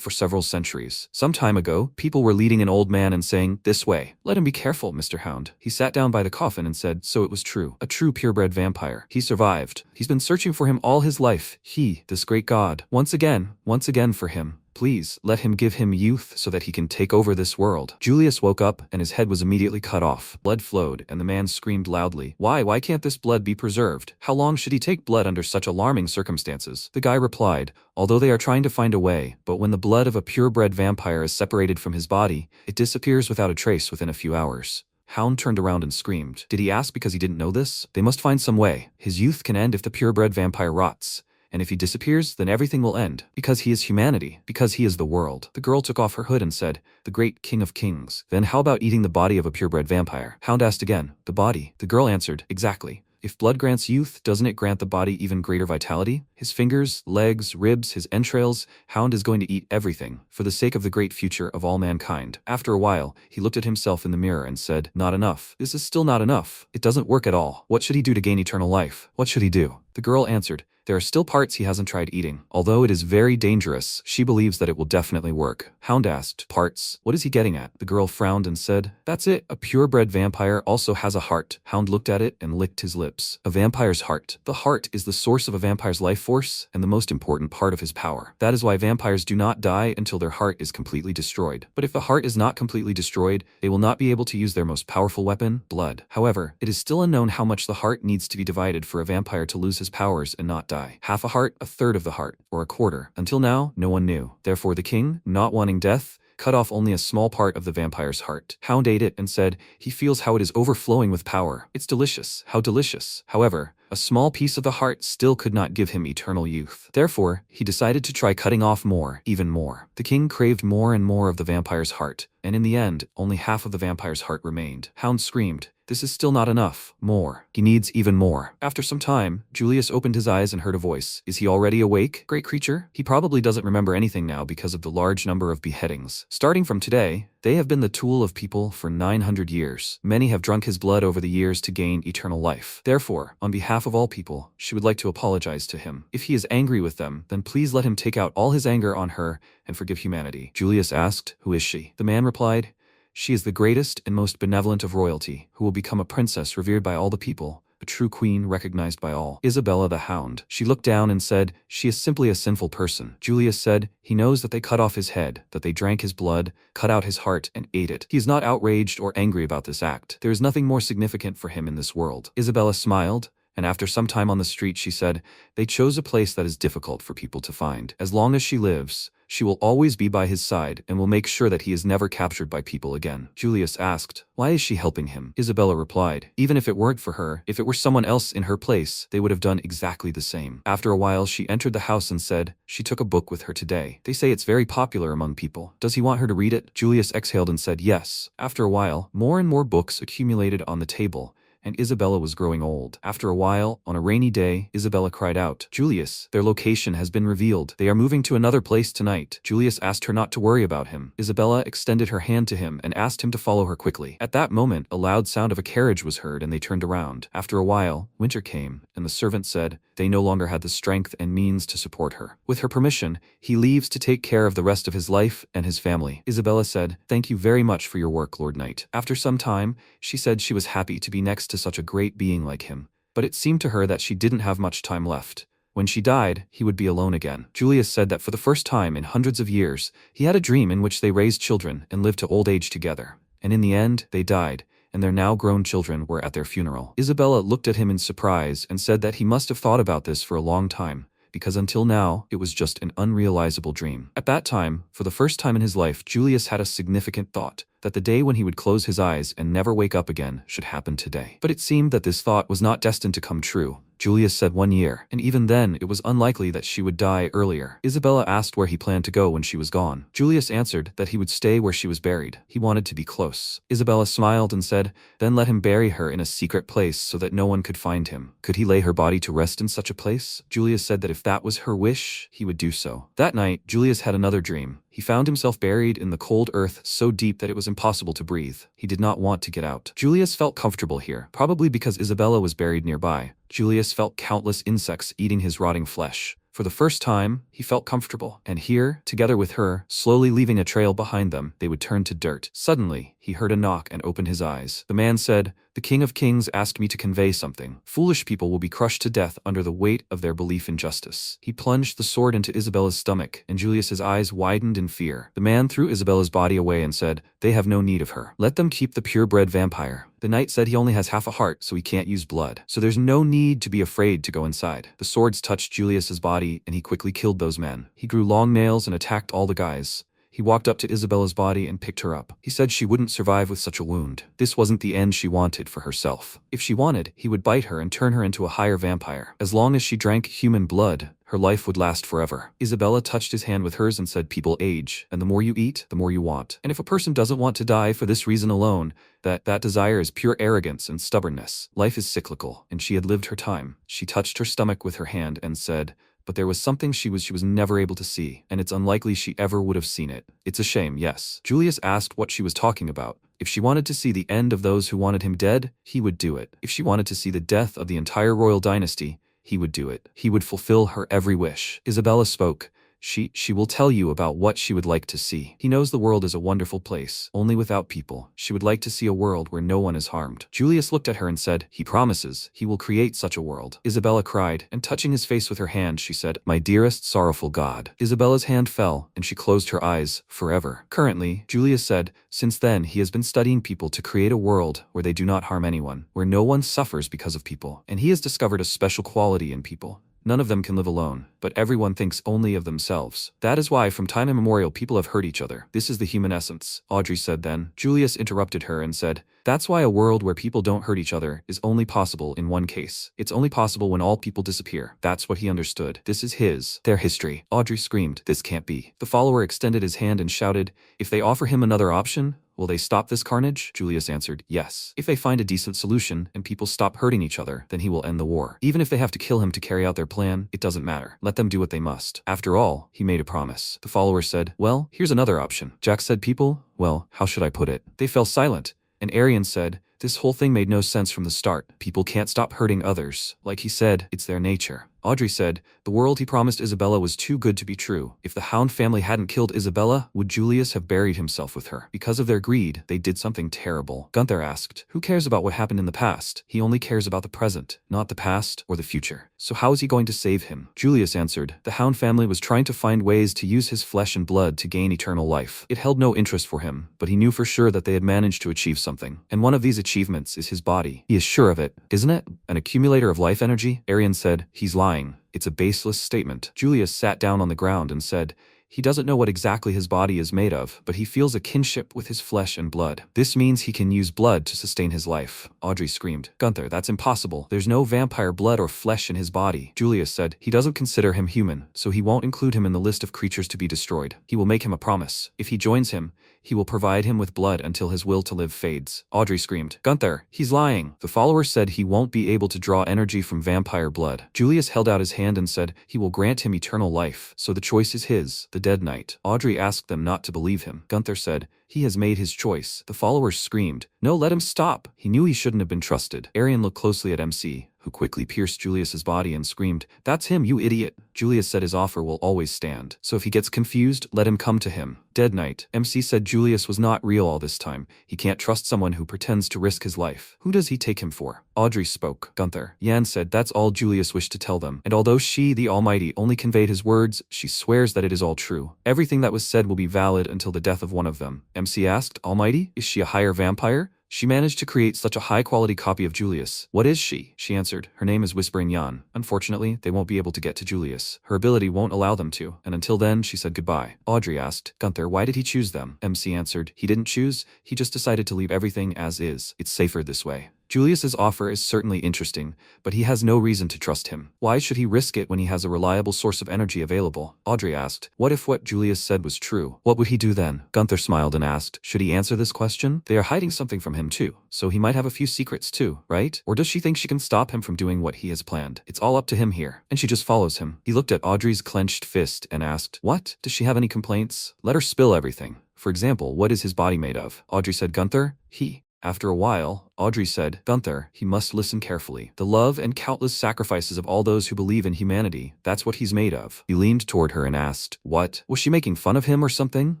for several centuries. Some time ago, people were leading an old man and saying, this way. Let him be careful, Mr. Hound. He sat down by the coffin and said, so it was true. A true purebred vampire. He survived. He's been searching for him all his life. He, this great god. Once again for him. Please, let him give him youth so that he can take over this world. Julius woke up and his head was immediately cut off. Blood flowed and the man screamed loudly. Why can't this blood be preserved? How long should he take blood under such alarming circumstances? The guy replied, although they are trying to find a way, but when the blood of a purebred vampire is separated from his body, it disappears without a trace within a few hours. Hound turned around and screamed. Did he ask because he didn't know this? They must find some way. His youth can end if the purebred vampire rots. And if he disappears, then everything will end. Because he is humanity. Because he is the world. The girl took off her hood and said, the great king of kings. Then how about eating the body of a purebred vampire? Hound asked again, the body. The girl answered, exactly. If blood grants youth, doesn't it grant the body even greater vitality? His fingers, legs, ribs, his entrails, Hound is going to eat everything, for the sake of the great future of all mankind. After a while, he looked at himself in the mirror and said, not enough. This is still not enough. It doesn't work at all. What should he do to gain eternal life? What should he do? The girl answered, there are still parts he hasn't tried eating. Although it is very dangerous, she believes that it will definitely work. Hound asked, parts? What is he getting at? The girl frowned and said, that's it. A purebred vampire also has a heart. Hound looked at it and licked his lips. A vampire's heart. The heart is the source of a vampire's life force and the most important part of his power. That is why vampires do not die until their heart is completely destroyed. But if the heart is not completely destroyed, they will not be able to use their most powerful weapon, blood. However, it is still unknown how much the heart needs to be divided for a vampire to lose his powers and not die. Half a heart, a third of the heart, or a quarter. Until now, no one knew. Therefore the king, not wanting death, cut off only a small part of the vampire's heart. Hound ate it and said, he feels how it is overflowing with power. It's delicious. How delicious. However, a small piece of the heart still could not give him eternal youth. Therefore, he decided to try cutting off more, even more. The king craved more and more of the vampire's heart, and in the end, only half of the vampire's heart remained. Hound screamed, this is still not enough. More. He needs even more. After some time, Julius opened his eyes and heard a voice. Is he already awake, great creature? He probably doesn't remember anything now because of the large number of beheadings. Starting from today, they have been the tool of people for 900 years. Many have drunk his blood over the years to gain eternal life. Therefore, on behalf of all people, she would like to apologize to him. If he is angry with them, then please let him take out all his anger on her and forgive humanity. Julius asked, who is she? The man replied, she is the greatest and most benevolent of royalty, who will become a princess revered by all the people, a true queen recognized by all. Isabella the Hound. She looked down and said, she is simply a sinful person. Julius said, he knows that they cut off his head, that they drank his blood, cut out his heart, and ate it. He is not outraged or angry about this act. There is nothing more significant for him in this world. Isabella smiled, and after some time on the street she said, they chose a place that is difficult for people to find. As long as she lives, she will always be by his side and will make sure that he is never captured by people again. Julius asked, why is she helping him? Isabella replied, even if it weren't for her, if it were someone else in her place, they would have done exactly the same. After a while she entered the house and said, she took a book with her today. They say it's very popular among people. Does he want her to read it? Julius exhaled and said yes. After a while, more and more books accumulated on the table, and Isabella was growing old. After a while, on a rainy day, Isabella cried out, Julius, their location has been revealed. They are moving to another place tonight. Julius asked her not to worry about him. Isabella extended her hand to him and asked him to follow her quickly. At that moment, a loud sound of a carriage was heard and they turned around. After a while, winter came, and the servant said, they no longer had the strength and means to support her. With her permission, he leaves to take care of the rest of his life and his family. Isabella said, thank you very much for your work, Lord Knight. After some time, she said she was happy to be next to such a great being like him, but it seemed to her that she didn't have much time left. When she died, he would be alone again. Julius said that for the first time in hundreds of years, he had a dream in which they raised children and lived to old age together. And in the end, they died, and their now grown children were at their funeral. Isabella looked at him in surprise and said that he must have thought about this for a long time, because until now, it was just an unrealizable dream. At that time, for the first time in his life, Julius had a significant thought, that the day when he would close his eyes and never wake up again should happen today. But it seemed that this thought was not destined to come true. Julius said 1 year, and even then it was unlikely that she would die earlier. Isabella asked where he planned to go when she was gone. Julius answered that he would stay where she was buried. He wanted to be close. Isabella smiled and said, then let him bury her in a secret place so that no one could find him. Could he lay her body to rest in such a place? Julius said that if that was her wish, he would do so. That night, Julius had another dream. He found himself buried in the cold earth so deep that it was impossible to breathe. He did not want to get out. Julius felt comfortable here, probably because Isabella was buried nearby. Julius felt countless insects eating his rotting flesh. For the first time, he felt comfortable, and here, together with her, slowly leaving a trail behind them, they would turn to dirt. Suddenly, he heard a knock and opened his eyes. The man said, the King of Kings asked me to convey something. Foolish people will be crushed to death under the weight of their belief in justice. He plunged the sword into Isabella's stomach, and Julius's eyes widened in fear. The man threw Isabella's body away and said, they have no need of her. Let them keep the purebred vampire. The knight said he only has half a heart, so he can't use blood. So there's no need to be afraid to go inside. The swords touched Julius's body, and he quickly killed those men. He grew long nails and attacked all the guys. He walked up to Isabella's body and picked her up. He said she wouldn't survive with such a wound. This wasn't the end she wanted for herself. If she wanted, he would bite her and turn her into a higher vampire. As long as she drank human blood, her life would last forever. Isabella touched his hand with hers and said, people age, and the more you eat, the more you want. And if a person doesn't want to die for this reason alone, that desire is pure arrogance and stubbornness. Life is cyclical, and she had lived her time. She touched her stomach with her hand and said, but there was something she was never able to see, and it's unlikely she ever would have seen it. It's a shame, yes. Julius asked what she was talking about. If she wanted to see the end of those who wanted him dead, he would do it. If she wanted to see the death of the entire royal dynasty, he would do it. He would fulfill her every wish. Isabella spoke. She will tell you about what she would like to see. He knows the world is a wonderful place, only without people. She would like to see a world where no one is harmed. Julius looked at her and said, he promises, he will create such a world. Isabella cried, and touching his face with her hand, she said, my dearest sorrowful God. Isabella's hand fell, and she closed her eyes, forever. Currently, Julius said, since then he has been studying people to create a world where they do not harm anyone, where no one suffers because of people. And he has discovered a special quality in people. None of them can live alone, but everyone thinks only of themselves. That is why from time immemorial people have hurt each other. This is the human essence, Audrey said then. Julius interrupted her and said, that's why a world where people don't hurt each other is only possible in one case. It's only possible when all people disappear. That's what he understood. This is their history. Audrey screamed, this can't be. The follower extended his hand and shouted, if they offer him another option, will they stop this carnage? Julius answered, yes. If they find a decent solution and people stop hurting each other, then he will end the war. Even if they have to kill him to carry out their plan, it doesn't matter. Let them do what they must. After all, he made a promise. The follower said, well, here's another option. Jack said, people? Well, how should I put it? They fell silent. And Arian said, this whole thing made no sense from the start. People can't stop hurting others. Like he said, it's their nature. Audrey said, the world he promised Isabella was too good to be true. If the Hound family hadn't killed Isabella, would Julius have buried himself with her? Because of their greed, they did something terrible. Gunther asked, who cares about what happened in the past? He only cares about the present, not the past or the future. So how is he going to save him? Julius answered, the Hound family was trying to find ways to use his flesh and blood to gain eternal life. It held no interest for him, but he knew for sure that they had managed to achieve something. And one of these achievements is his body. He is sure of it, isn't it? An accumulator of life energy? Arian said, he's lying. It's a baseless statement. Julius sat down on the ground and said, he doesn't know what exactly his body is made of, but he feels a kinship with his flesh and blood. This means he can use blood to sustain his life. Audrey screamed, Gunther, that's impossible. There's no vampire blood or flesh in his body. Julius said, he doesn't consider him human, so he won't include him in the list of creatures to be destroyed. He will make him a promise. If he joins him, he will provide him with blood until his will to live fades. Audrey screamed, Gunther, he's lying. The follower said he won't be able to draw energy from vampire blood. Julius held out his hand and said, he will grant him eternal life, so the choice is his. The dead knight. Audrey asked them not to believe him. Gunther said, he has made his choice. The followers screamed, no, let him stop. He knew he shouldn't have been trusted. Arian looked closely at MC, who quickly pierced Julius's body and screamed, that's him, you idiot. Julius said his offer will always stand. So if he gets confused, let him come to him. Dead Knight. MC said Julius was not real all this time. He can't trust someone who pretends to risk his life. Who does he take him for? Audrey spoke. Gunther. Yan said that's all Julius wished to tell them. And although she, the Almighty, only conveyed his words, she swears that it is all true. Everything that was said will be valid until the death of one of them. MC asked, Almighty, is she a higher vampire? She managed to create such a high-quality copy of Julius. What is she? She answered. Her name is Whispering Yan. Unfortunately, they won't be able to get to Julius. Her ability won't allow them to, and until then, she said goodbye. Audrey asked, Gunther, why did he choose them? MC answered, he didn't choose, he just decided to leave everything as is. It's safer this way. Julius's offer is certainly interesting, but he has no reason to trust him. Why should he risk it when he has a reliable source of energy available? Audrey asked, what if what Julius said was true? What would he do then? Gunther smiled and asked, should he answer this question? They are hiding something from him too, so he might have a few secrets too, right? Or does she think she can stop him from doing what he has planned? It's all up to him here, and she just follows him. He looked at Audrey's clenched fist and asked, what? Does she have any complaints? Let her spill everything. For example, what is his body made of? Audrey said, Gunther, he. After a while, Audrey said, Gunther, he must listen carefully. The love and countless sacrifices of all those who believe in humanity, that's what he's made of. He leaned toward her and asked, what? Was she making fun of him or something?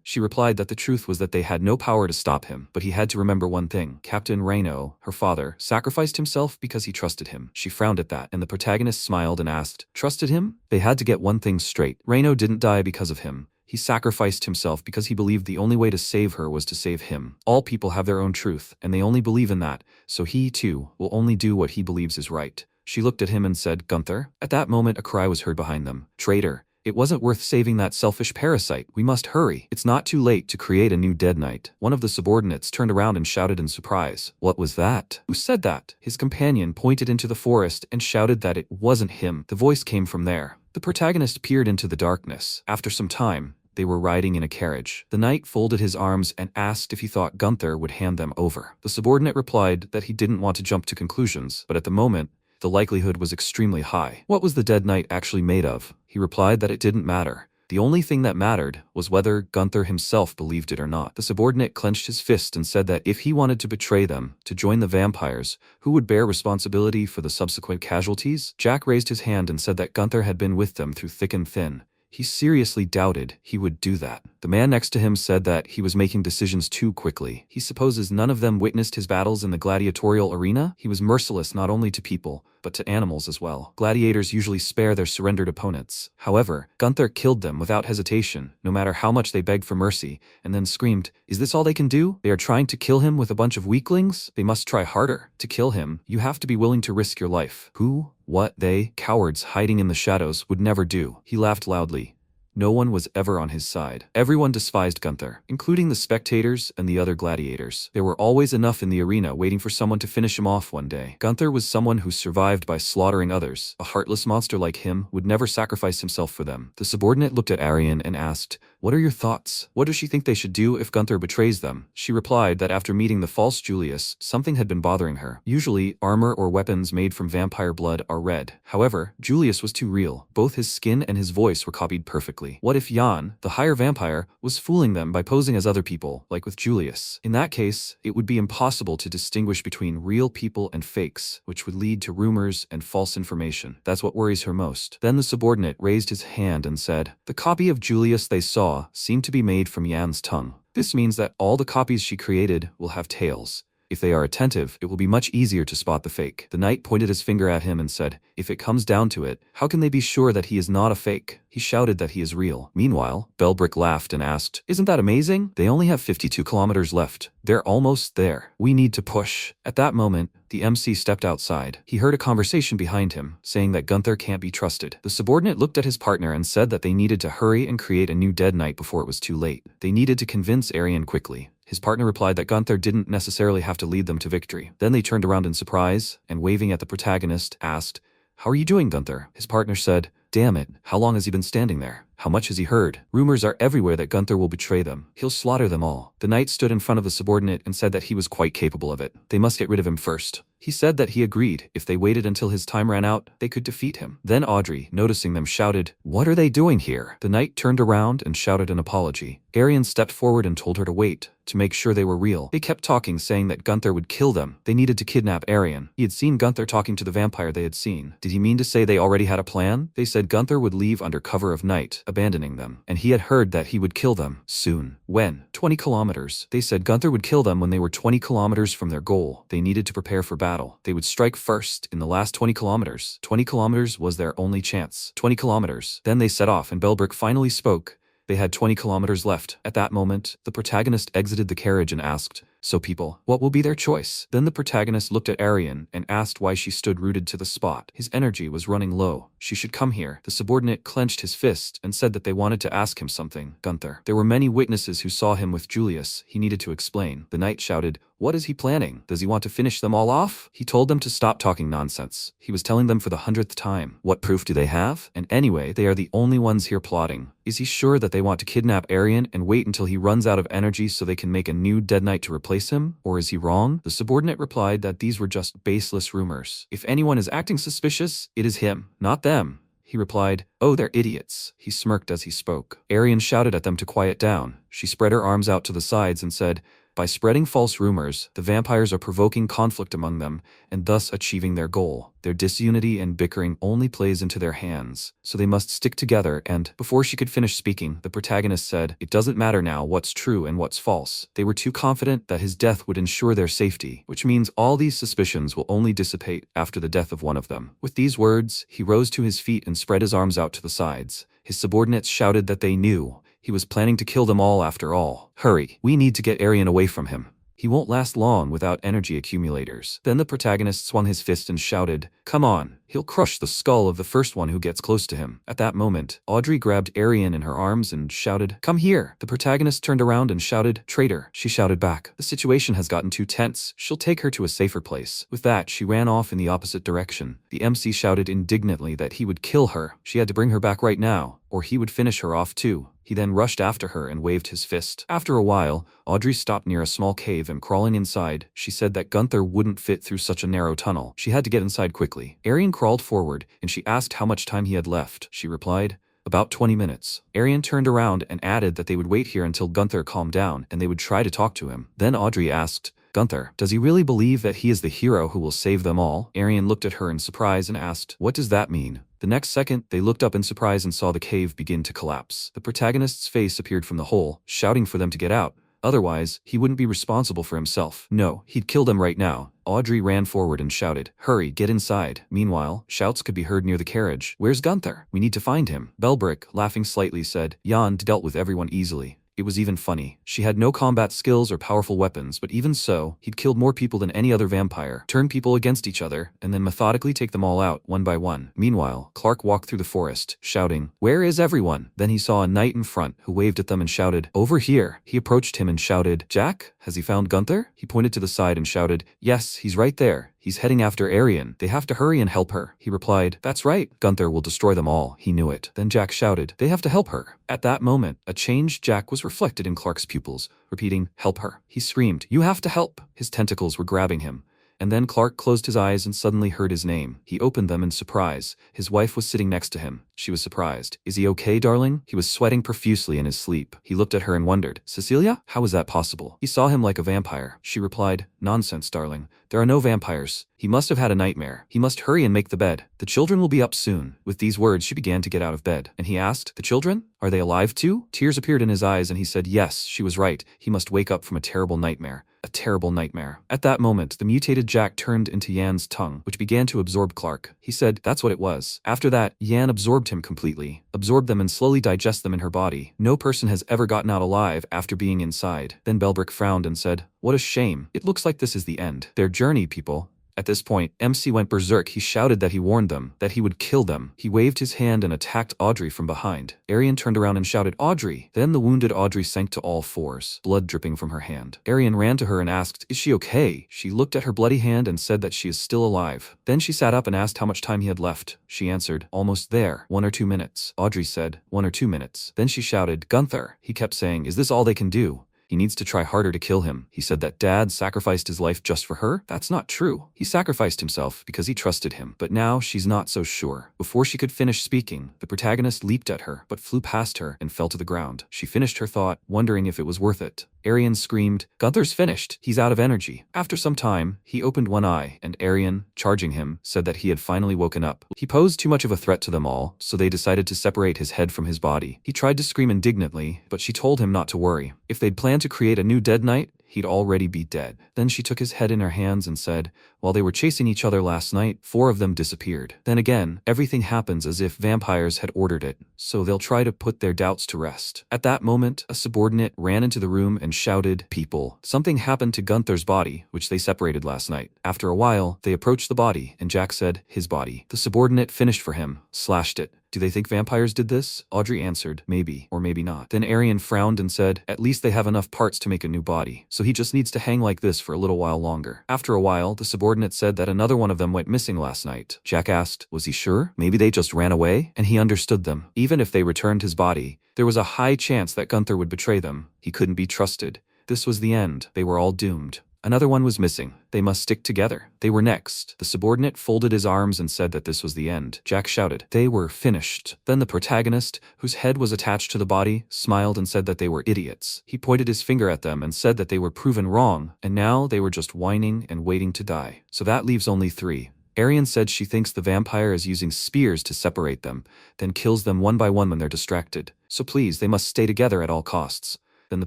She replied that the truth was that they had no power to stop him, but he had to remember one thing. Captain Reno, her father, sacrificed himself because he trusted him. She frowned at that, and the protagonist smiled and asked, trusted him? They had to get one thing straight. Reno didn't die because of him. He sacrificed himself because he believed the only way to save her was to save him. All people have their own truth, and they only believe in that, so he, too, will only do what he believes is right. She looked at him and said, Gunther? At that moment a cry was heard behind them. Traitor! It wasn't worth saving that selfish parasite. We must hurry. It's not too late to create a new Dead Knight. One of the subordinates turned around and shouted in surprise. What was that? Who said that? His companion pointed into the forest and shouted that it wasn't him. The voice came from there. The protagonist peered into the darkness. After some time, they were riding in a carriage. The knight folded his arms and asked if he thought Gunther would hand them over. The subordinate replied that he didn't want to jump to conclusions, but at the moment, the likelihood was extremely high. What was the dead knight actually made of? He replied that it didn't matter. The only thing that mattered was whether Gunther himself believed it or not. The subordinate clenched his fist and said that if he wanted to betray them, to join the vampires, who would bear responsibility for the subsequent casualties? Jack raised his hand and said that Gunther had been with them through thick and thin. He seriously doubted he would do that. The man next to him said that he was making decisions too quickly. He supposes none of them witnessed his battles in the gladiatorial arena? He was merciless not only to people, but to animals as well. Gladiators usually spare their surrendered opponents. However, Gunther killed them without hesitation, no matter how much they begged for mercy, and then screamed, "Is this all they can do? They are trying to kill him with a bunch of weaklings? They must try harder. To kill him, you have to be willing to risk your life." Who? What? They, cowards hiding in the shadows, would never do. He laughed loudly. No one was ever on his side. Everyone despised Gunther, including the spectators and the other gladiators. There were always enough in the arena waiting for someone to finish him off one day. Gunther was someone who survived by slaughtering others. A heartless monster like him would never sacrifice himself for them. The subordinate looked at Arian and asked, "What are your thoughts? What does she think they should do if Gunther betrays them?" She replied that after meeting the false Julius, something had been bothering her. Usually, armor or weapons made from vampire blood are red. However, Julius was too real. Both his skin and his voice were copied perfectly. What if Jan, the higher vampire, was fooling them by posing as other people, like with Julius? In that case, it would be impossible to distinguish between real people and fakes, which would lead to rumors and false information. That's what worries her most. Then the subordinate raised his hand and said, "The copy of Julius they saw seemed to be made from Jan's tongue. This means that all the copies she created will have tails. If they are attentive, it will be much easier to spot the fake." The knight pointed his finger at him and said, "If it comes down to it, how can they be sure that he is not a fake?" He shouted that he is real. Meanwhile, Belbrick laughed and asked, "Isn't that amazing? They only have 52 kilometers left. They're almost there. We need to push." At that moment, the MC stepped outside. He heard a conversation behind him, saying that Gunther can't be trusted. The subordinate looked at his partner and said that they needed to hurry and create a new dead knight before it was too late. They needed to convince Arian quickly. His partner replied that Gunther didn't necessarily have to lead them to victory. Then they turned around in surprise, and waving at the protagonist, asked, "How are you doing, Gunther?" His partner said, "Damn it, how long has he been standing there? How much has he heard? Rumors are everywhere that Gunther will betray them. He'll slaughter them all." The knight stood in front of the subordinate and said that he was quite capable of it. They must get rid of him first. He said that he agreed. If they waited until his time ran out, they could defeat him. Then Audrey, noticing them, shouted, "What are they doing here?" The knight turned around and shouted an apology. Arian stepped forward and told her to wait, to make sure they were real. They kept talking, saying that Gunther would kill them. They needed to kidnap Arian. He had seen Gunther talking to the vampire they had seen. Did he mean to say they already had a plan? They said Gunther would leave under cover of night, abandoning them. And he had heard that he would kill them soon. When? 20 kilometers. They said Gunther would kill them when they were 20 kilometers from their goal. They needed to prepare for battle. They would strike first in the last 20 kilometers. 20 kilometers was their only chance. 20 kilometers. Then they set off and Belbrick finally spoke. They had 20 kilometers left. At that moment, the protagonist exited the carriage and asked, "So people, what will be their choice?" Then the protagonist looked at Arian and asked why she stood rooted to the spot. His energy was running low. She should come here. The subordinate clenched his fist and said that they wanted to ask him something. Gunther. There were many witnesses who saw him with Julius. He needed to explain. The knight shouted, "What is he planning? Does he want to finish them all off?" He told them to stop talking nonsense. He was telling them for the 100th time. What proof do they have? And anyway, they are the only ones here plotting. Is he sure that they want to kidnap Arian and wait until he runs out of energy so they can make a new dead knight to replace him? Or is he wrong? The subordinate replied that these were just baseless rumors. If anyone is acting suspicious, it is him, not them. He replied, "Oh, they're idiots." He smirked as he spoke. Arian shouted at them to quiet down. She spread her arms out to the sides and said, "By spreading false rumors, the vampires are provoking conflict among them and thus achieving their goal. Their disunity and bickering only plays into their hands, so they must stick together." And before she could finish speaking, the protagonist said, "It doesn't matter now what's true and what's false." They were too confident that his death would ensure their safety, which means all these suspicions will only dissipate after the death of one of them. With these words, he rose to his feet and spread his arms out to the sides. His subordinates shouted that they knew. He was planning to kill them all after all. "Hurry, we need to get Arian away from him." He won't last long without energy accumulators. Then the protagonist swung his fist and shouted, "Come on, he'll crush the skull of the first one who gets close to him." At that moment, Audrey grabbed Arian in her arms and shouted, "Come here." The protagonist turned around and shouted, "Traitor." She shouted back, "The situation has gotten too tense. She'll take her to a safer place." With that, she ran off in the opposite direction. The MC shouted indignantly that he would kill her. She had to bring her back right now, or he would finish her off too. He then rushed after her and waved his fist. After a while, Audrey stopped near a small cave and crawling inside, she said that Gunther wouldn't fit through such a narrow tunnel. She had to get inside quickly. Arian crawled forward, and she asked how much time he had left. She replied, "About 20 minutes. Arian turned around and added that they would wait here until Gunther calmed down and they would try to talk to him. Then Audrey asked, "Gunther, does he really believe that he is the hero who will save them all?" Arian looked at her in surprise and asked, "What does that mean?" The next second, they looked up in surprise and saw the cave begin to collapse. The protagonist's face appeared from the hole, shouting for them to get out. Otherwise, he wouldn't be responsible for himself. No, he'd kill them right now. Audrey ran forward and shouted, "Hurry, get inside." Meanwhile, shouts could be heard near the carriage. "Where's Gunther? We need to find him." Belbrick, laughing slightly, said, "Jan dealt with everyone easily. It was even funny. She had no combat skills or powerful weapons, but even so, he'd killed more people than any other vampire, turn people against each other, and then methodically take them all out, one by one." Meanwhile, Clark walked through the forest, shouting, "Where is everyone?" Then he saw a knight in front, who waved at them and shouted, "Over here." He approached him and shouted, "Jack, has he found Gunther?" He pointed to the side and shouted, "Yes, he's right there. He's heading after Arian. They have to hurry and help her." He replied, "That's right. Gunther will destroy them all." He knew it. Then Jack shouted, "They have to help her." At that moment, a changed Jack was reflected in Clark's pupils, repeating, "Help her." He screamed, "You have to help." His tentacles were grabbing him. And then Clark closed his eyes and suddenly heard his name. He opened them in surprise. His wife was sitting next to him. She was surprised. "Is he okay, darling?" He was sweating profusely in his sleep. He looked at her and wondered, "Cecilia? How is that possible?" He saw him like a vampire. She replied, "Nonsense, darling. There are no vampires. He must have had a nightmare. He must hurry and make the bed. The children will be up soon." With these words, she began to get out of bed. And he asked, "The children? Are they alive too?" Tears appeared in his eyes and he said, "Yes, she was right. He must wake up from a terrible nightmare. A terrible nightmare." At that moment, the mutated Jack turned into Yan's tongue, which began to absorb Clark. He said, "That's what it was." After that, Yan absorbed him completely, absorbed them and slowly digest them in her body. No person has ever gotten out alive after being inside. Then Belbrick frowned and said, "What a shame. It looks like this is the end. Their journey, people." At this point, MC went berserk. He shouted that he warned them, that he would kill them. He waved his hand and attacked Audrey from behind. Arian turned around and shouted, "Audrey!" Then the wounded Audrey sank to all fours, blood dripping from her hand. Arian ran to her and asked, "Is she okay?" She looked at her bloody hand and said that she is still alive. Then she sat up and asked how much time he had left. She answered, "Almost there. 1 or 2 minutes." Audrey said, 1 or 2 minutes. Then she shouted, "Gunther!" He kept saying, "Is this all they can do? He needs to try harder to kill him." He said that Dad sacrificed his life just for her. That's not true. He sacrificed himself because he trusted him. But now she's not so sure. Before she could finish speaking, the protagonist leaped at her, but flew past her and fell to the ground. She finished her thought, wondering if it was worth it. Arian screamed, "Gunther's finished. He's out of energy." After some time, he opened one eye, and Arian, charging him, said that he had finally woken up. He posed too much of a threat to them all, so they decided to separate his head from his body. He tried to scream indignantly, but she told him not to worry. If they'd planned to create a new Dead Knight, he'd already be dead. Then she took his head in her hands and said, "While they were chasing each other last night, 4 of them disappeared." Then again, everything happens as if vampires had ordered it, so they'll try to put their doubts to rest. At that moment, a subordinate ran into the room and shouted, "People, something happened to Gunther's body, which they separated last night." After a while, they approached the body, and Jack said, "His body." The subordinate finished for him, slashed it. "Do they think vampires did this?" Audrey answered, "Maybe, or maybe not." Then Arian frowned and said, "At least they have enough parts to make a new body, so he just needs to hang like this for a little while longer." After a while, the subordinate said that another one of them went missing last night. Jack asked, was he sure? Maybe they just ran away? And he understood them. Even if they returned his body, there was a high chance that Gunther would betray them. He couldn't be trusted. This was the end. They were all doomed. Another one was missing. They must stick together. They were next. The subordinate folded his arms and said that this was the end. Jack shouted, "They were finished." Then the protagonist, whose head was attached to the body, smiled and said that they were idiots. He pointed his finger at them and said that they were proven wrong, and now they were just whining and waiting to die. So that leaves only 3. Arian said she thinks the vampire is using spears to separate them, then kills them one by one when they're distracted. So please, they must stay together at all costs. Then the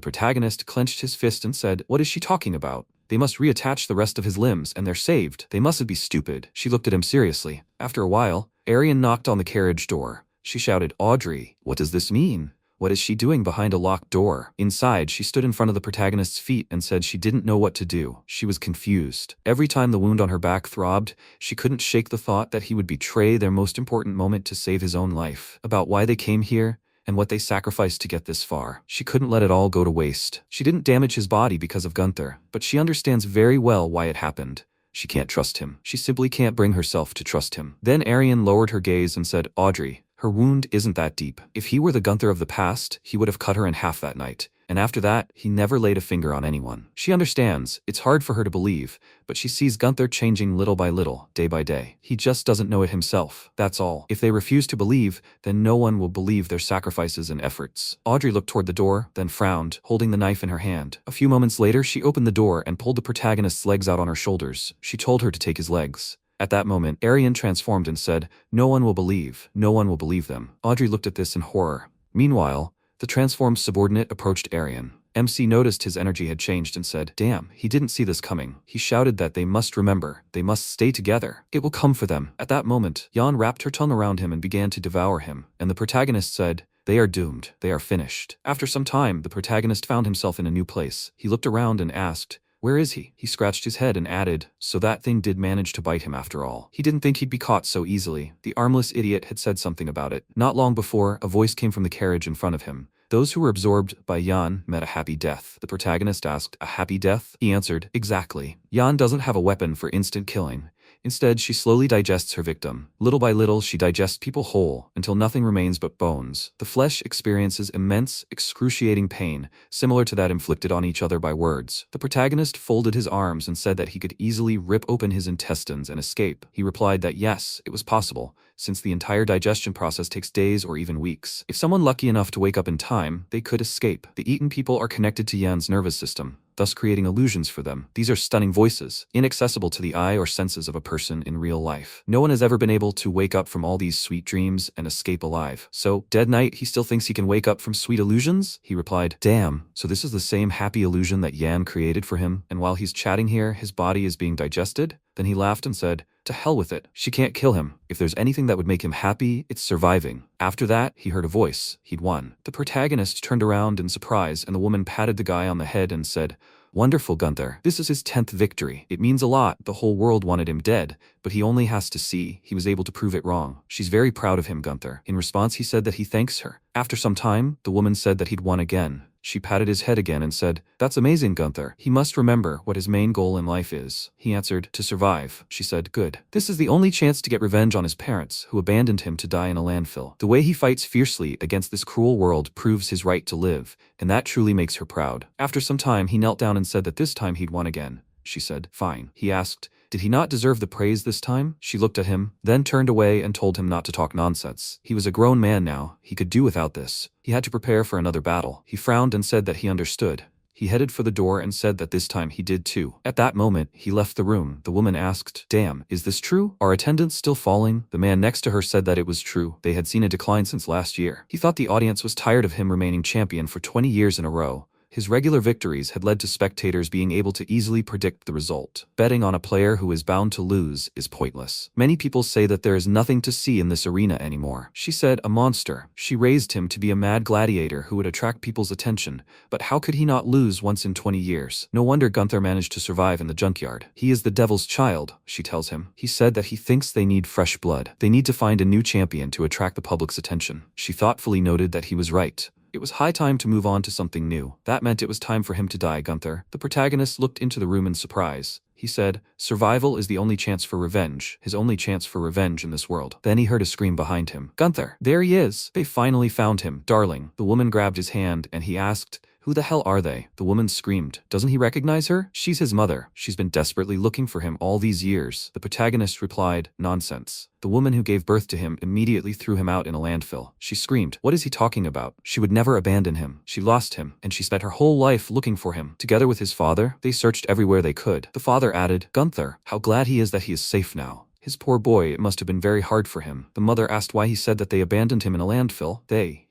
protagonist clenched his fist and said, "What is she talking about? They must reattach the rest of his limbs and they're saved. They mustn't be stupid." She looked at him seriously. After a while, Arian knocked on the carriage door. She shouted, "Audrey, what does this mean? What is she doing behind a locked door? Inside, she stood in front of the protagonist's feet and said she didn't know what to do. She was confused. Every time the wound on her back throbbed, she couldn't shake the thought that he would betray their most important moment to save his own life. About why they came here, and what they sacrificed to get this far. She couldn't let it all go to waste. She didn't damage his body because of Gunther, but she understands very well why it happened. She can't trust him. She simply can't bring herself to trust him. Then Arian lowered her gaze and said, Audrey, her wound isn't that deep. If he were the Gunther of the past, he would have cut her in half that night. And after that, he never laid a finger on anyone. She understands, it's hard for her to believe, but she sees Gunther changing little by little, day by day. He just doesn't know it himself, that's all. If they refuse to believe, then no one will believe their sacrifices and efforts. Audrey looked toward the door, then frowned, holding the knife in her hand. A few moments later, she opened the door and pulled the protagonist's legs out on her shoulders. She told her to take his legs. At that moment, Arian transformed and said, no one will believe. No one will believe them. Audrey looked at this in horror. Meanwhile, the transformed subordinate approached Arian. MC noticed his energy had changed and said, damn, he didn't see this coming. He shouted that they must remember, they must stay together. It will come for them. At that moment, Yan wrapped her tongue around him and began to devour him, and the protagonist said, they are doomed. They are finished. After some time, the protagonist found himself in a new place. He looked around and asked, where is he? He scratched his head and added, so that thing did manage to bite him after all. He didn't think he'd be caught so easily. The armless idiot had said something about it. Not long before, a voice came from the carriage in front of him. Those who were absorbed by Yan met a happy death. The protagonist asked, a happy death? He answered, exactly. Yan doesn't have a weapon for instant killing. Instead, she slowly digests her victim. Little by little, she digests people whole, until nothing remains but bones. The flesh experiences immense, excruciating pain, similar to that inflicted on each other by words. The protagonist folded his arms and said that he could easily rip open his intestines and escape. He replied that yes, it was possible, since the entire digestion process takes days or even weeks. If someone lucky enough to wake up in time, they could escape. The eaten people are connected to Yan's nervous system, thus creating illusions for them. These are stunning voices, inaccessible to the eye or senses of a person in real life. No one has ever been able to wake up from all these sweet dreams and escape alive. So, dead night, he still thinks he can wake up from sweet illusions? He replied, damn, so this is the same happy illusion that Yan created for him, and while he's chatting here, his body is being digested? Then he laughed and said, to hell with it. She can't kill him. If there's anything that would make him happy, it's surviving. After that, he heard a voice. He'd won. The protagonist turned around in surprise, and the woman patted the guy on the head and said, wonderful, Gunther. This is his 10th victory. It means a lot. The whole world wanted him dead, but he only has to see. He was able to prove it wrong. She's very proud of him, Gunther. In response, he said that he thanks her. After some time, the woman said that he'd won again. She patted his head again and said, that's amazing, Gunther. He must remember what his main goal in life is. He answered, to survive. She said, good. This is the only chance to get revenge on his parents, who abandoned him to die in a landfill. The way he fights fiercely against this cruel world proves his right to live, and that truly makes her proud. After some time, he knelt down and said that this time he'd won again. She said, fine. He asked, did he not deserve the praise this time? She looked at him, then turned away and told him not to talk nonsense. He was a grown man now. He could do without this. He had to prepare for another battle. He frowned and said that he understood. He headed for the door and said that this time he did too. At that moment, he left the room. The woman asked, damn, is this true? Are attendants still falling? The man next to her said that it was true. They had seen a decline since last year. He thought the audience was tired of him remaining champion for 20 years in a row. His regular victories had led to spectators being able to easily predict the result. Betting on a player who is bound to lose is pointless. Many people say that there is nothing to see in this arena anymore. She said, a monster. She raised him to be a mad gladiator who would attract people's attention, but how could he not lose once in 20 years? No wonder Gunther managed to survive in the junkyard. He is the devil's child, she tells him. He said that he thinks they need fresh blood. They need to find a new champion to attract the public's attention. She thoughtfully noted that he was right. It was high time to move on to something new. That meant it was time for him to die, Gunther. The protagonist looked into the room in surprise. He said, survival is the only chance for revenge, his only chance for revenge in this world. Then he heard a scream behind him. Gunther, there he is. They finally found him, darling. The woman grabbed his hand and he asked, who the hell are they? The woman screamed. Doesn't he recognize her? She's his mother. She's been desperately looking for him all these years. The protagonist replied, nonsense. The woman who gave birth to him immediately threw him out in a landfill. She screamed, what is he talking about? She would never abandon him. She lost him, and she spent her whole life looking for him. Together with his father, they searched everywhere they could. The father added, Gunther, how glad he is that he is safe now. His poor boy, it must have been very hard for him. The mother asked why he said that they abandoned him in a landfill.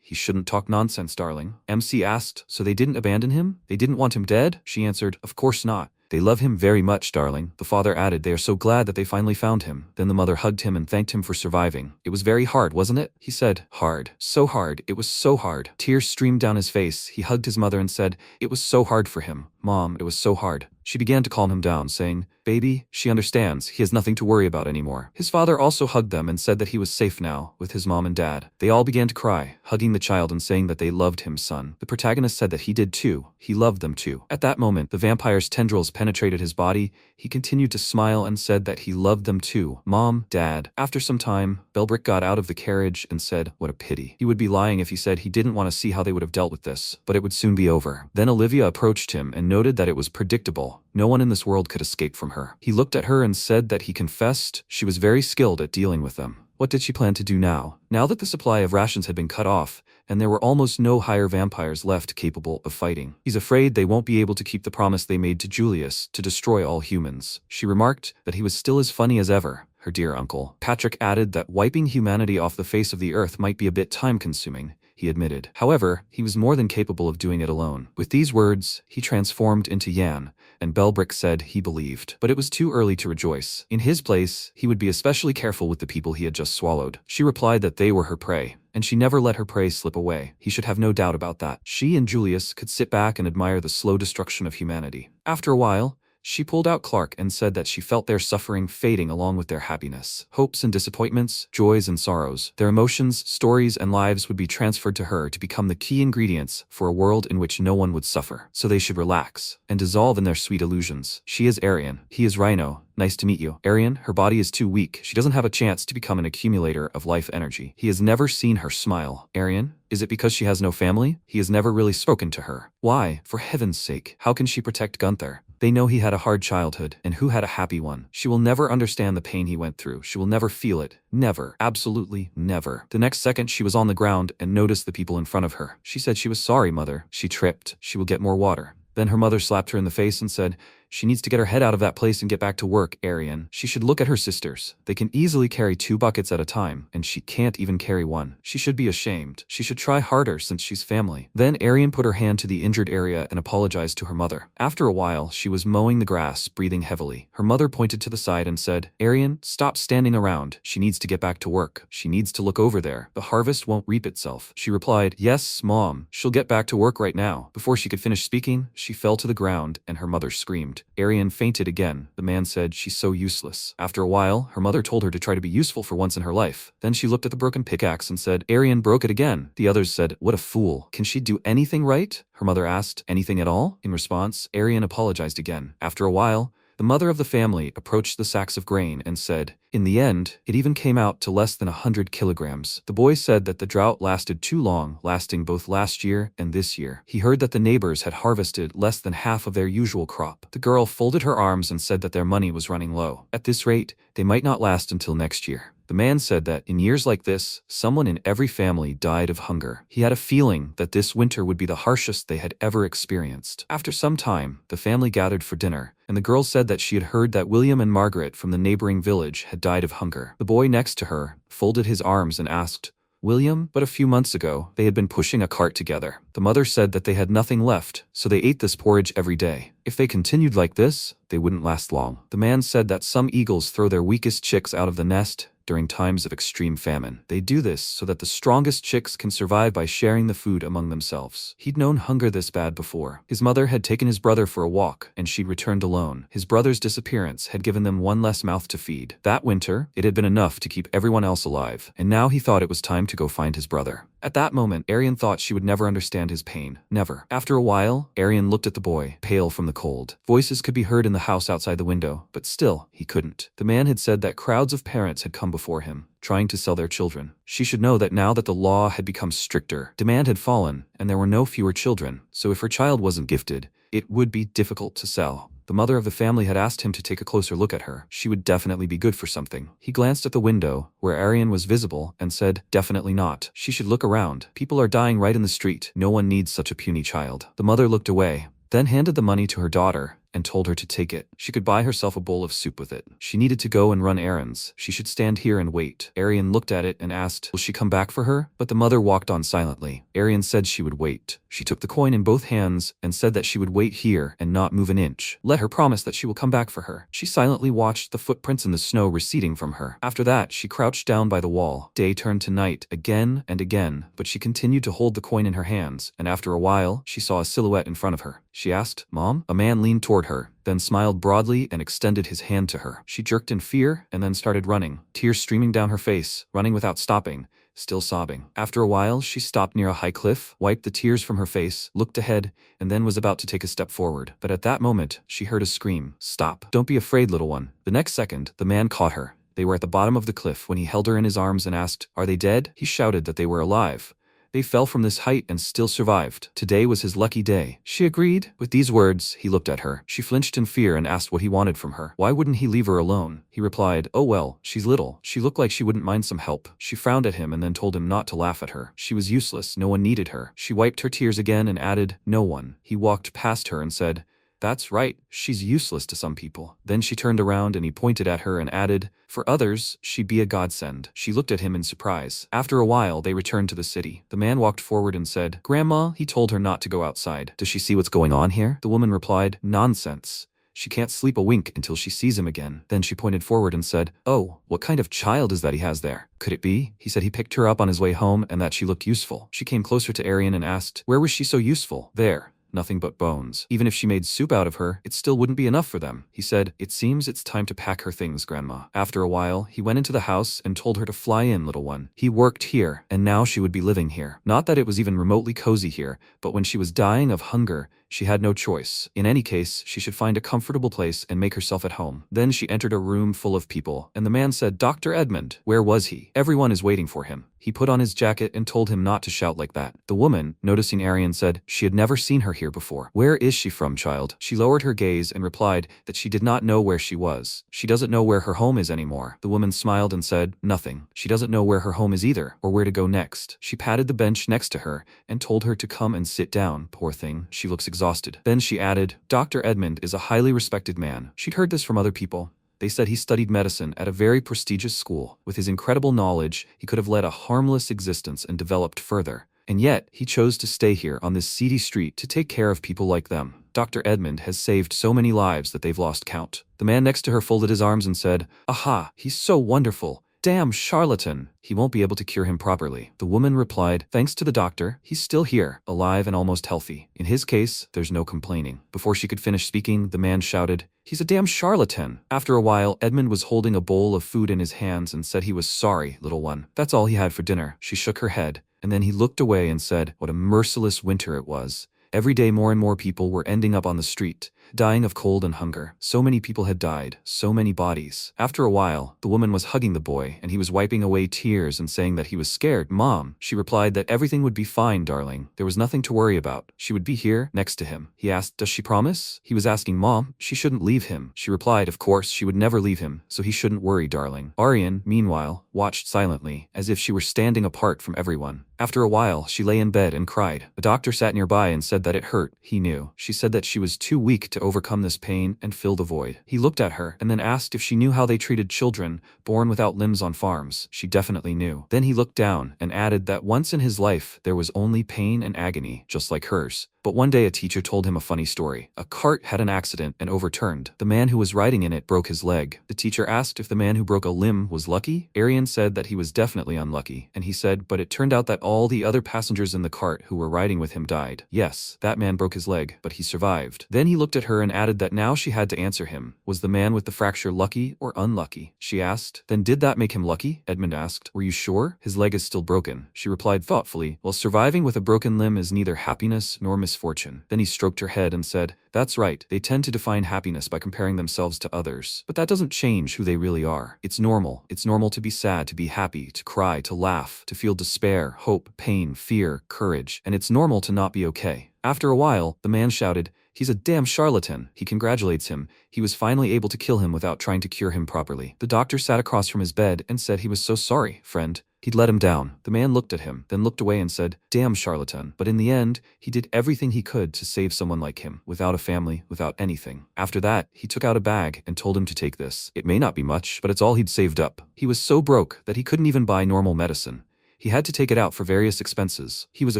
He shouldn't talk nonsense, darling. MC asked, so they didn't abandon him? They didn't want him dead? She answered, of course not. "They love him very much, darling." The father added, "They are so glad that they finally found him." Then the mother hugged him and thanked him for surviving. "It was very hard, wasn't it?" he said. "Hard. So hard. It was so hard." Tears streamed down his face. He hugged his mother and said, "It was so hard for him. Mom, it was so hard." She began to calm him down, saying, "Baby, she understands. He has nothing to worry about anymore." His father also hugged them and said that he was safe now, with his mom and dad. They all began to cry, hugging the child and saying that they loved him, son. The protagonist said that he did too. He loved them too. At that moment, the vampire's tendrils penetrated his body. He continued to smile and said that he loved them too. Mom, Dad. After some time, Belbrick got out of the carriage and said, "What a pity." He would be lying if he said he didn't want to see how they would have dealt with this, but it would soon be over. Then Olivia approached him and noted that it was predictable. No one in this world could escape from her. He looked at her and said that he confessed she was very skilled at dealing with them. What did she plan to do now? Now that the supply of rations had been cut off, and there were almost no higher vampires left capable of fighting. He's afraid they won't be able to keep the promise they made to Julius to destroy all humans. She remarked that he was still as funny as ever, her dear uncle. Patrick added that wiping humanity off the face of the earth might be a bit time-consuming. He admitted. However, he was more than capable of doing it alone. With these words, he transformed into Yan, and Belbrick said he believed. But it was too early to rejoice. In his place, he would be especially careful with the people he had just swallowed. She replied that they were her prey, and she never let her prey slip away. He should have no doubt about that. She and Julius could sit back and admire the slow destruction of humanity. After a while, she pulled out Clark and said that she felt their suffering fading along with their happiness. Hopes and disappointments, joys and sorrows, their emotions, stories, and lives would be transferred to her to become the key ingredients for a world in which no one would suffer. So they should relax and dissolve in their sweet illusions. She is Arian. He is Rhino. Nice to meet you. Arian, her body is too weak. She doesn't have a chance to become an accumulator of life energy. He has never seen her smile. Arian, is it because she has no family? He has never really spoken to her. Why? For heaven's sake. How can she protect Gunther? They know he had a hard childhood, and who had a happy one. She will never understand the pain he went through. She will never feel it. Never. Absolutely never. The next second she was on the ground and noticed the people in front of her. She said she was sorry, mother. She tripped. She will get more water. Then her mother slapped her in the face and said, "She needs to get her head out of that place and get back to work, Arian." She should look at her sisters. They can easily carry 2 buckets at a time, and she can't even carry 1. She should be ashamed. She should try harder since she's family. Then Arian put her hand to the injured area and apologized to her mother. After a while, she was mowing the grass, breathing heavily. Her mother pointed to the side and said, "Arian, stop standing around. She needs to get back to work. She needs to look over there. The harvest won't reap itself." She replied, "Yes, Mom. She'll get back to work right now." Before she could finish speaking, she fell to the ground and her mother screamed. Arian fainted again. The man said, "She's so useless." After a while, her mother told her to try to be useful for once in her life. Then she looked at the broken pickaxe and said, "Arian broke it again." The others said, "What a fool. Can she do anything right?" Her mother asked, "Anything at all?" In response, Arian apologized again. After a while, the mother of the family approached the sacks of grain and said, "In the end, it even came out to less than 100 kilograms. The boy said that the drought lasted too long, lasting both last year and this year. He heard that the neighbors had harvested less than half of their usual crop. The girl folded her arms and said that their money was running low. At this rate, they might not last until next year. The man said that in years like this, someone in every family died of hunger. He had a feeling that this winter would be the harshest they had ever experienced. After some time, the family gathered for dinner, and the girl said that she had heard that William and Margaret from the neighboring village had died of hunger. The boy next to her folded his arms and asked, "William?" But a few months ago, they had been pushing a cart together. The mother said that they had nothing left, so they ate this porridge every day. If they continued like this, they wouldn't last long. The man said that some eagles throw their weakest chicks out of the nest during times of extreme famine. They do this so that the strongest chicks can survive by sharing the food among themselves. He'd known hunger this bad before. His mother had taken his brother for a walk, and she'd returned alone. His brother's disappearance had given them one less mouth to feed. That winter, it had been enough to keep everyone else alive, and now he thought it was time to go find his brother. At that moment, Arian thought she would never understand his pain. Never. After a while, Arian looked at the boy, pale from the cold. Voices could be heard in the house outside the window, but still, he couldn't. The man had said that crowds of parents had come before him, trying to sell their children. She should know that now that the law had become stricter, demand had fallen, and there were no fewer children, so if her child wasn't gifted, it would be difficult to sell. The mother of the family had asked him to take a closer look at her. She would definitely be good for something. He glanced at the window, where Arian was visible, and said, "Definitely not. She should look around. People are dying right in the street. No one needs such a puny child." The mother looked away, then handed the money to her daughter, and told her to take it. She could buy herself a bowl of soup with it. She needed to go and run errands. She should stand here and wait. Arian looked at it and asked, will she come back for her? But the mother walked on silently. Arian said she would wait. She took the coin in both hands and said that she would wait here and not move an inch. Let her promise that she will come back for her. She silently watched the footprints in the snow receding from her. After that, she crouched down by the wall. Day turned to night again and again, but she continued to hold the coin in her hands, and after a while, she saw a silhouette in front of her. She asked, Mom? A man leaned toward her, then smiled broadly and extended his hand to her. She jerked in fear and then started running, tears streaming down her face, running without stopping, still sobbing. After a while, she stopped near a high cliff, wiped the tears from her face, looked ahead, and then was about to take a step forward. But at that moment, she heard a scream. Stop. Don't be afraid, little one. The next second, the man caught her. They were at the bottom of the cliff when he held her in his arms and asked, are they dead? He shouted that they were alive. They fell from this height and still survived. Today was his lucky day. She agreed. With these words, he looked at her. She flinched in fear and asked what he wanted from her. Why wouldn't he leave her alone? He replied, oh well, she's little. She looked like she wouldn't mind some help. She frowned at him and then told him not to laugh at her. She was useless. No one needed her. She wiped her tears again and added, no one. He walked past her and said, that's right, she's useless to some people. Then she turned around and he pointed at her and added, for others, she'd be a godsend. She looked at him in surprise. After a while, they returned to the city. The man walked forward and said, Grandma, he told her not to go outside. Does she see what's going on here? The woman replied, nonsense. She can't sleep a wink until she sees him again. Then she pointed forward and said, oh, what kind of child is that he has there? Could it be? He said he picked her up on his way home and that she looked useful. She came closer to Arian and asked, where was she so useful? There. Nothing but bones. Even if she made soup out of her, it still wouldn't be enough for them. He said, it seems it's time to pack her things, Grandma. After a while, he went into the house and told her to fly in, little one. He worked here, and now she would be living here. Not that it was even remotely cozy here, but when she was dying of hunger, she had no choice. In any case, she should find a comfortable place and make herself at home. Then she entered a room full of people, and the man said, Dr. Edmund, where was he? Everyone is waiting for him. He put on his jacket and told him not to shout like that. The woman, noticing Arian, said she had never seen her here before. Where is she from, child? She lowered her gaze and replied that she did not know where she was. She doesn't know where her home is anymore. The woman smiled and said, nothing. She doesn't know where her home is either, or where to go next. She patted the bench next to her and told her to come and sit down. Poor thing, she looks exhausted. Then she added, Dr. Edmund is a highly respected man. She'd heard this from other people. They said he studied medicine at a very prestigious school. With his incredible knowledge, he could have led a harmless existence and developed further. And yet, he chose to stay here on this seedy street to take care of people like them. Dr. Edmund has saved so many lives that they've lost count. The man next to her folded his arms and said, aha, he's so wonderful. Damn charlatan. He won't be able to cure him properly. The woman replied, thanks to the doctor, he's still here, alive and almost healthy. In his case, there's no complaining. Before she could finish speaking, the man shouted, he's a damn charlatan. After a while, Edmund was holding a bowl of food in his hands and said he was sorry, little one. That's all he had for dinner. She shook her head, and then he looked away and said, what a merciless winter it was. Every day more and more people were ending up on the street, dying of cold and hunger. So many people had died, so many bodies. After a while, the woman was hugging the boy, and he was wiping away tears and saying that he was scared. Mom, she replied that everything would be fine, darling. There was nothing to worry about. She would be here, next to him. He asked, does she promise? He was asking Mom, she shouldn't leave him. She replied, of course, she would never leave him, so he shouldn't worry, darling. Arian, meanwhile, watched silently, as if she were standing apart from everyone. After a while, she lay in bed and cried. A doctor sat nearby and said that it hurt. He knew. She said that she was too weak to overcome this pain and fill the void. He looked at her and then asked if she knew how they treated children born without limbs on farms. She definitely knew. Then he looked down and added that once in his life there was only pain and agony, just like hers. But one day a teacher told him a funny story. A cart had an accident and overturned. The man who was riding in it broke his leg. The teacher asked if the man who broke a limb was lucky. Arian said that he was definitely unlucky. And he said, but it turned out that all the other passengers in the cart who were riding with him died. Yes, that man broke his leg, but he survived. Then he looked at her and added that now she had to answer him. Was the man with the fracture lucky or unlucky? She asked. Then did that make him lucky? Edmund asked. Were you sure? His leg is still broken. She replied thoughtfully, well, surviving with a broken limb is neither happiness nor misfortune. Then he stroked her head and said, that's right, they tend to define happiness by comparing themselves to others. But that doesn't change who they really are. It's normal. It's normal to be sad, to be happy, to cry, to laugh, to feel despair, hope, pain, fear, courage. And it's normal to not be okay. After a while, the man shouted, he's a damn charlatan. He congratulates him. He was finally able to kill him without trying to cure him properly. The doctor sat across from his bed and said he was so sorry, friend. He'd let him down. The man looked at him, then looked away and said, "Damn charlatan." But in the end, he did everything he could to save someone like him, without a family, without anything. After that, he took out a bag and told him to take this. It may not be much, but it's all he'd saved up. He was so broke that he couldn't even buy normal medicine. He had to take it out for various expenses. He was a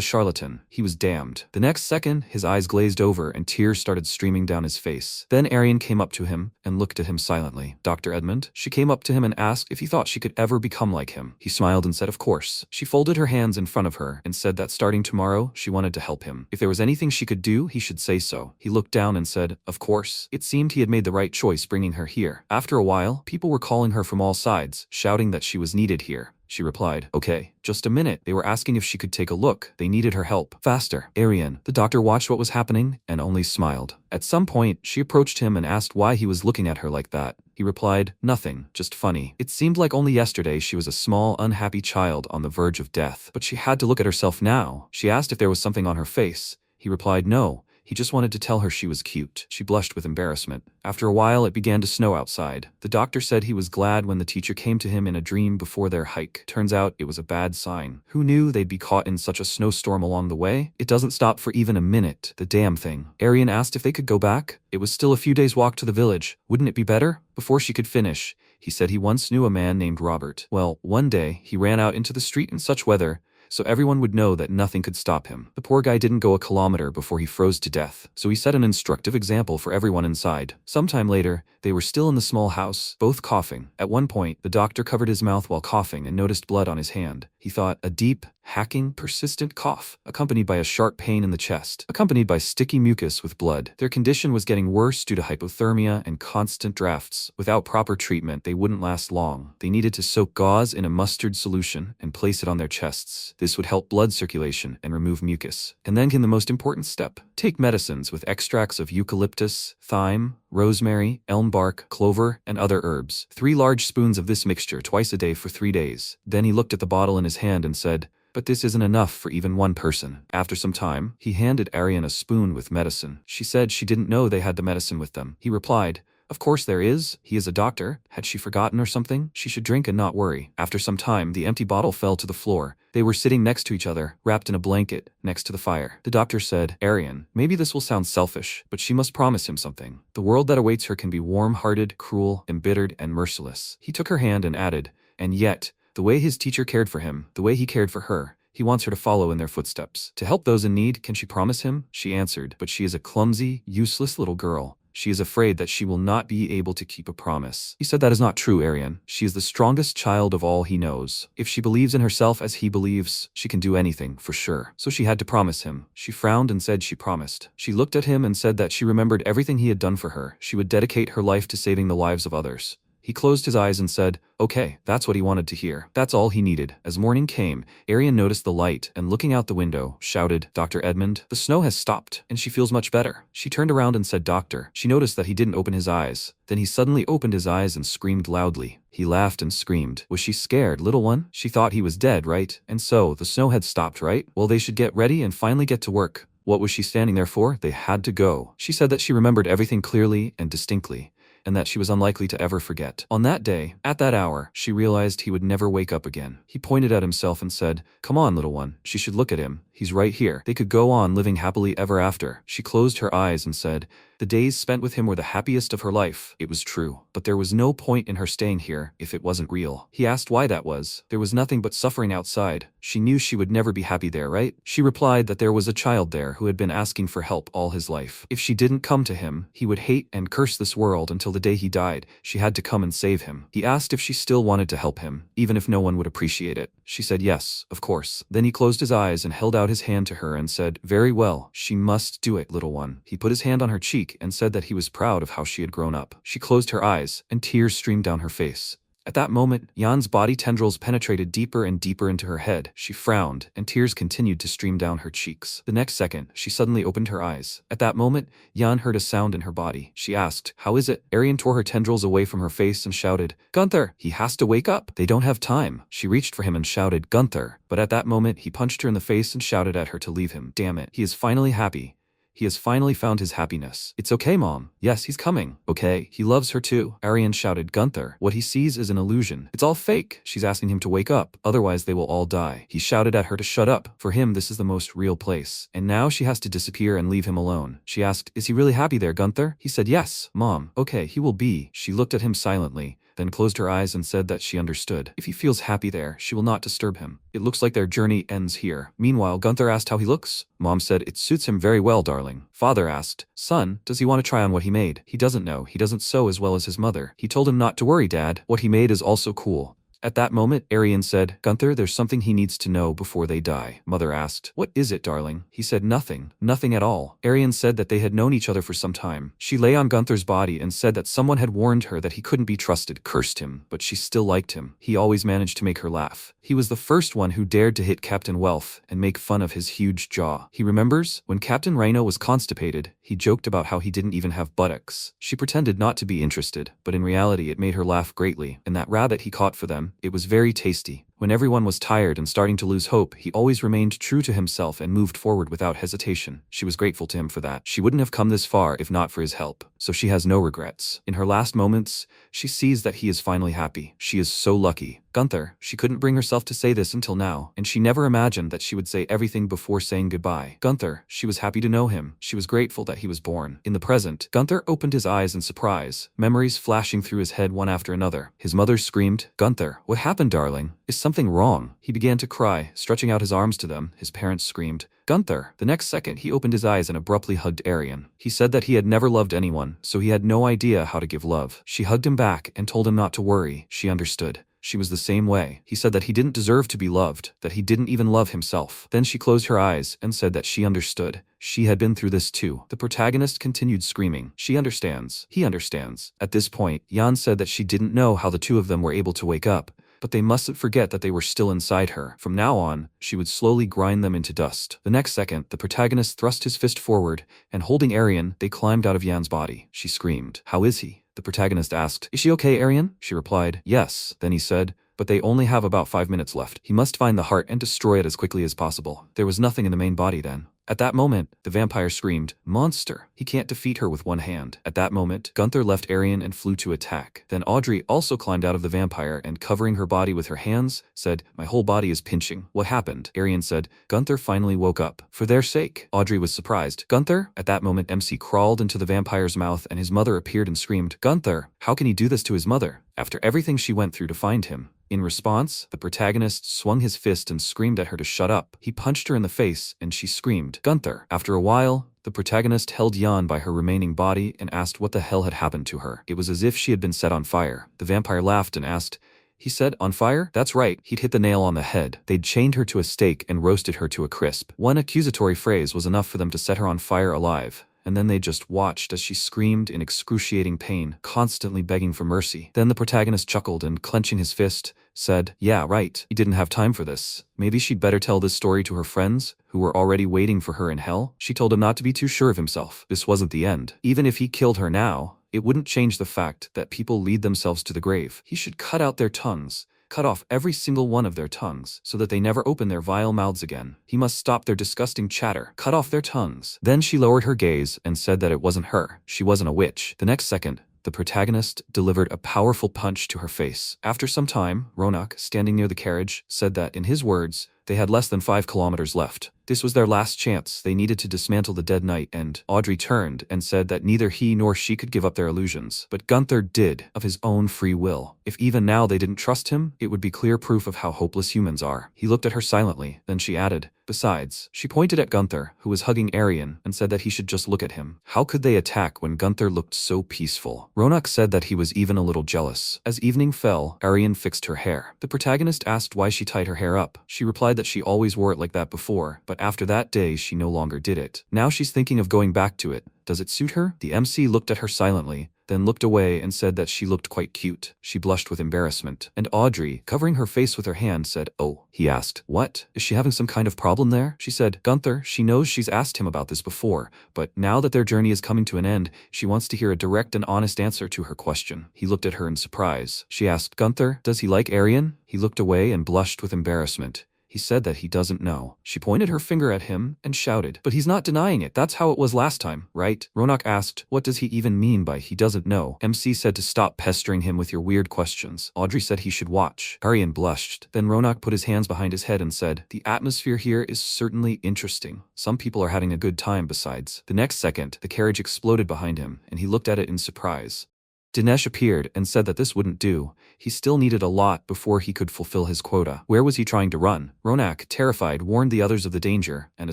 charlatan. He was damned. The next second, his eyes glazed over and tears started streaming down his face. Then Arian came up to him and looked at him silently. "Dr. Edmund?" She came up to him and asked if he thought she could ever become like him. He smiled and said of course. She folded her hands in front of her and said that starting tomorrow, she wanted to help him. If there was anything she could do, he should say so. He looked down and said, of course. It seemed he had made the right choice bringing her here. After a while, people were calling her from all sides, shouting that she was needed here. She replied, "Okay, just a minute." They were asking if she could take a look. They needed her help. Faster. Arian. The doctor watched what was happening and only smiled. At some point, she approached him and asked why he was looking at her like that. He replied, "Nothing, just funny." It seemed like only yesterday she was a small, unhappy child on the verge of death. But she had to look at herself now. She asked if there was something on her face. He replied, "No." He just wanted to tell her she was cute. She blushed with embarrassment. After a while, it began to snow outside. The doctor said he was glad when the teacher came to him in a dream before their hike. Turns out it was a bad sign. Who knew they'd be caught in such a snowstorm along the way? It doesn't stop for even a minute. The damn thing. Arian asked if they could go back. It was still a few days' walk to the village. Wouldn't it be better? Before she could finish, he said he once knew a man named Robert. Well, one day, he ran out into the street in such weather, so everyone would know that nothing could stop him. The poor guy didn't go a kilometer before he froze to death, so he set an instructive example for everyone inside. Sometime later, they were still in the small house, both coughing. At one point, the doctor covered his mouth while coughing and noticed blood on his hand. He thought, a deep, hacking, persistent cough, accompanied by a sharp pain in the chest, accompanied by sticky mucus with blood. Their condition was getting worse due to hypothermia and constant drafts. Without proper treatment, they wouldn't last long. They needed to soak gauze in a mustard solution and place it on their chests. This would help blood circulation and remove mucus. And then came the most important step. Take medicines with extracts of eucalyptus, thyme, rosemary, elm bark, clover, and other herbs. 3 large spoons of this mixture twice a day for 3 days. Then he looked at the bottle in his hand and said, "But this isn't enough for even one person." After some time, he handed Arian a spoon with medicine. She said she didn't know they had the medicine with them. He replied, "Of course there is. He is a doctor. Had she forgotten or something? She should drink and not worry." After some time, the empty bottle fell to the floor. They were sitting next to each other, wrapped in a blanket, next to the fire. The doctor said, "Arian, maybe this will sound selfish, but she must promise him something. The world that awaits her can be warm-hearted, cruel, embittered, and merciless." He took her hand and added, "And yet, the way his teacher cared for him, the way he cared for her, he wants her to follow in their footsteps. To help those in need, can she promise him?" She answered, "But she is a clumsy, useless little girl. She is afraid that she will not be able to keep a promise." He said, "That is not true, Arian. She is the strongest child of all he knows. If she believes in herself as he believes, she can do anything, for sure." So she had to promise him. She frowned and said she promised. She looked at him and said that she remembered everything he had done for her. She would dedicate her life to saving the lives of others. He closed his eyes and said, "Okay, that's what he wanted to hear. That's all he needed." As morning came, Arian noticed the light and looking out the window, shouted, "Dr. Edmund, the snow has stopped, and she feels much better." She turned around and said, "Doctor." She noticed that he didn't open his eyes. Then he suddenly opened his eyes and screamed loudly. He laughed and screamed. Was she scared, little one? She thought he was dead, right? And so, the snow had stopped, right? Well, they should get ready and finally get to work. What was she standing there for? They had to go. She said that she remembered everything clearly and distinctly, and that she was unlikely to ever forget. On that day, at that hour, she realized he would never wake up again. He pointed at himself and said, "Come on, little one." She should look at him. He's right here. They could go on living happily ever after. She closed her eyes and said, "The days spent with him were the happiest of her life." It was true. But there was no point in her staying here if it wasn't real. He asked why that was. There was nothing but suffering outside. She knew she would never be happy there, right? She replied that there was a child there who had been asking for help all his life. If she didn't come to him, he would hate and curse this world until the day he died. She had to come and save him. He asked if she still wanted to help him, even if no one would appreciate it. She said yes, of course. Then he closed his eyes and held out his hand to her and said, "Very well, she must do it, little one." He put his hand on her cheek and said that he was proud of how she had grown up. She closed her eyes, and tears streamed down her face. At that moment, Jan's body tendrils penetrated deeper and deeper into her head. She frowned, and tears continued to stream down her cheeks. The next second, she suddenly opened her eyes. At that moment, Jan heard a sound in her body. She asked, "How is it?" Arian tore her tendrils away from her face and shouted, "Gunther, he has to wake up. They don't have time." She reached for him and shouted, "Gunther." But at that moment, he punched her in the face and shouted at her to leave him. Damn it. He is finally happy. He has finally found his happiness. It's okay, Mom. Yes, he's coming. Okay, he loves her too. Arian shouted. Gunther, what he sees is an illusion. It's all fake. She's asking him to wake up, otherwise they will all die. He shouted at her to shut up. For him, this is the most real place. And now she has to disappear and leave him alone. She asked, is he really happy there, Gunther? He said, yes, Mom. Okay, he will be. She looked at him silently, then closed her eyes and said that she understood. If he feels happy there, she will not disturb him. It looks like their journey ends here. Meanwhile, Gunther asked how he looks. Mom said, it suits him very well, darling. Father asked, son, does he want to try on what he made? He doesn't know. He doesn't sew as well as his mother. He told him not to worry, Dad. What he made is also cool. At that moment, Arian said, Gunther, there's something he needs to know before they die. Mother asked, what is it, darling? He said, nothing. Nothing at all. Arian said that they had known each other for some time. She lay on Gunther's body and said that someone had warned her that he couldn't be trusted, cursed him, but she still liked him. He always managed to make her laugh. He was the first one who dared to hit Captain Wealth and make fun of his huge jaw. He remembers, when Captain Rhino was constipated, he joked about how he didn't even have buttocks. She pretended not to be interested, but in reality it made her laugh greatly, and that rabbit he caught for them, it was very tasty. When everyone was tired and starting to lose hope, he always remained true to himself and moved forward without hesitation. She was grateful to him for that. She wouldn't have come this far if not for his help, so she has no regrets. In her last moments, she sees that he is finally happy. She is so lucky. Gunther, she couldn't bring herself to say this until now, and she never imagined that she would say everything before saying goodbye. Gunther, she was happy to know him. She was grateful that he was born. In the present, Gunther opened his eyes in surprise, memories flashing through his head one after another. His mother screamed, Gunther, what happened, darling? Is something wrong? He began to cry, stretching out his arms to them. His parents screamed, Gunther. The next second, he opened his eyes and abruptly hugged Arian. He said that he had never loved anyone, so he had no idea how to give love. She hugged him back and told him not to worry. She understood. She was the same way. He said that he didn't deserve to be loved, that he didn't even love himself. Then she closed her eyes and said that she understood. She had been through this too. The protagonist continued screaming. She understands. He understands. At this point, Jan said that she didn't know how the two of them were able to wake up, but they mustn't forget that they were still inside her. From now on, she would slowly grind them into dust. The next second, the protagonist thrust his fist forward, and holding Arian, they climbed out of Jan's body. She screamed, how is he? The protagonist asked, is she okay, Arian? She replied, yes. Then he said, but they only have about 5 minutes left. He must find the heart and destroy it as quickly as possible. There was nothing in the main body then. At that moment, the vampire screamed, monster. He can't defeat her with one hand. At that moment, Gunther left Arian and flew to attack. Then Audrey also climbed out of the vampire and, covering her body with her hands, said, my whole body is pinching. What happened? Arian said, Gunther finally woke up. For their sake. Audrey was surprised. Gunther? At that moment, MC crawled into the vampire's mouth and his mother appeared and screamed, Gunther, how can he do this to his mother? After everything she went through to find him. In response, the protagonist swung his fist and screamed at her to shut up. He punched her in the face, and she screamed, Gunther. After a while, the protagonist held Jan by her remaining body and asked what the hell had happened to her. It was as if she had been set on fire. The vampire laughed and asked, he said, on fire? That's right, he'd hit the nail on the head. They'd chained her to a stake and roasted her to a crisp. One accusatory phrase was enough for them to set her on fire alive. And then they just watched as she screamed in excruciating pain, constantly begging for mercy. Then the protagonist chuckled and, clenching his fist, said, yeah, right, he didn't have time for this. Maybe she'd better tell this story to her friends, who were already waiting for her in hell. She told him not to be too sure of himself. This wasn't the end. Even if he killed her now, it wouldn't change the fact that people lead themselves to the grave. He should cut out their tongues. Cut off every single one of their tongues, so that they never open their vile mouths again. He must stop their disgusting chatter. Cut off their tongues. Then she lowered her gaze and said that it wasn't her. She wasn't a witch. The next second, the protagonist delivered a powerful punch to her face. After some time, Ronak, standing near the carriage, said that, in his words, they had less than 5 kilometers left. This was their last chance. They needed to dismantle the dead knight, and Audrey turned and said that neither he nor she could give up their illusions. But Gunther did, of his own free will. If even now they didn't trust him, it would be clear proof of how hopeless humans are. He looked at her silently, then she added, besides, she pointed at Gunther, who was hugging Arian, and said that he should just look at him. How could they attack when Gunther looked so peaceful? Ronak said that he was even a little jealous. As evening fell, Arian fixed her hair. The protagonist asked why she tied her hair up. She replied that she always wore it like that before, but after that day she no longer did it. Now she's thinking of going back to it. Does it suit her? The MC looked at her silently, then looked away and said that she looked quite cute. She blushed with embarrassment. And Audrey, covering her face with her hand, said, oh. He asked, what? Is she having some kind of problem there? She said, Gunther, she knows she's asked him about this before, but now that their journey is coming to an end, she wants to hear a direct and honest answer to her question. He looked at her in surprise. She asked, Gunther, does he like Arian? He looked away and blushed with embarrassment. He said that he doesn't know. She pointed her finger at him and shouted, "But he's not denying it. That's how it was last time, right?" Ronak asked, "What does he even mean by he doesn't know?" MC said to stop pestering him with your weird questions. Audrey said he should watch. Aryan blushed. Then Ronak put his hands behind his head and said, "The atmosphere here is certainly interesting. Some people are having a good time besides." The next second, the carriage exploded behind him, and he looked at it in surprise. Dinesh appeared and said that this wouldn't do. He still needed a lot before he could fulfill his quota. Where was he trying to run? Ronak, terrified, warned the others of the danger, and a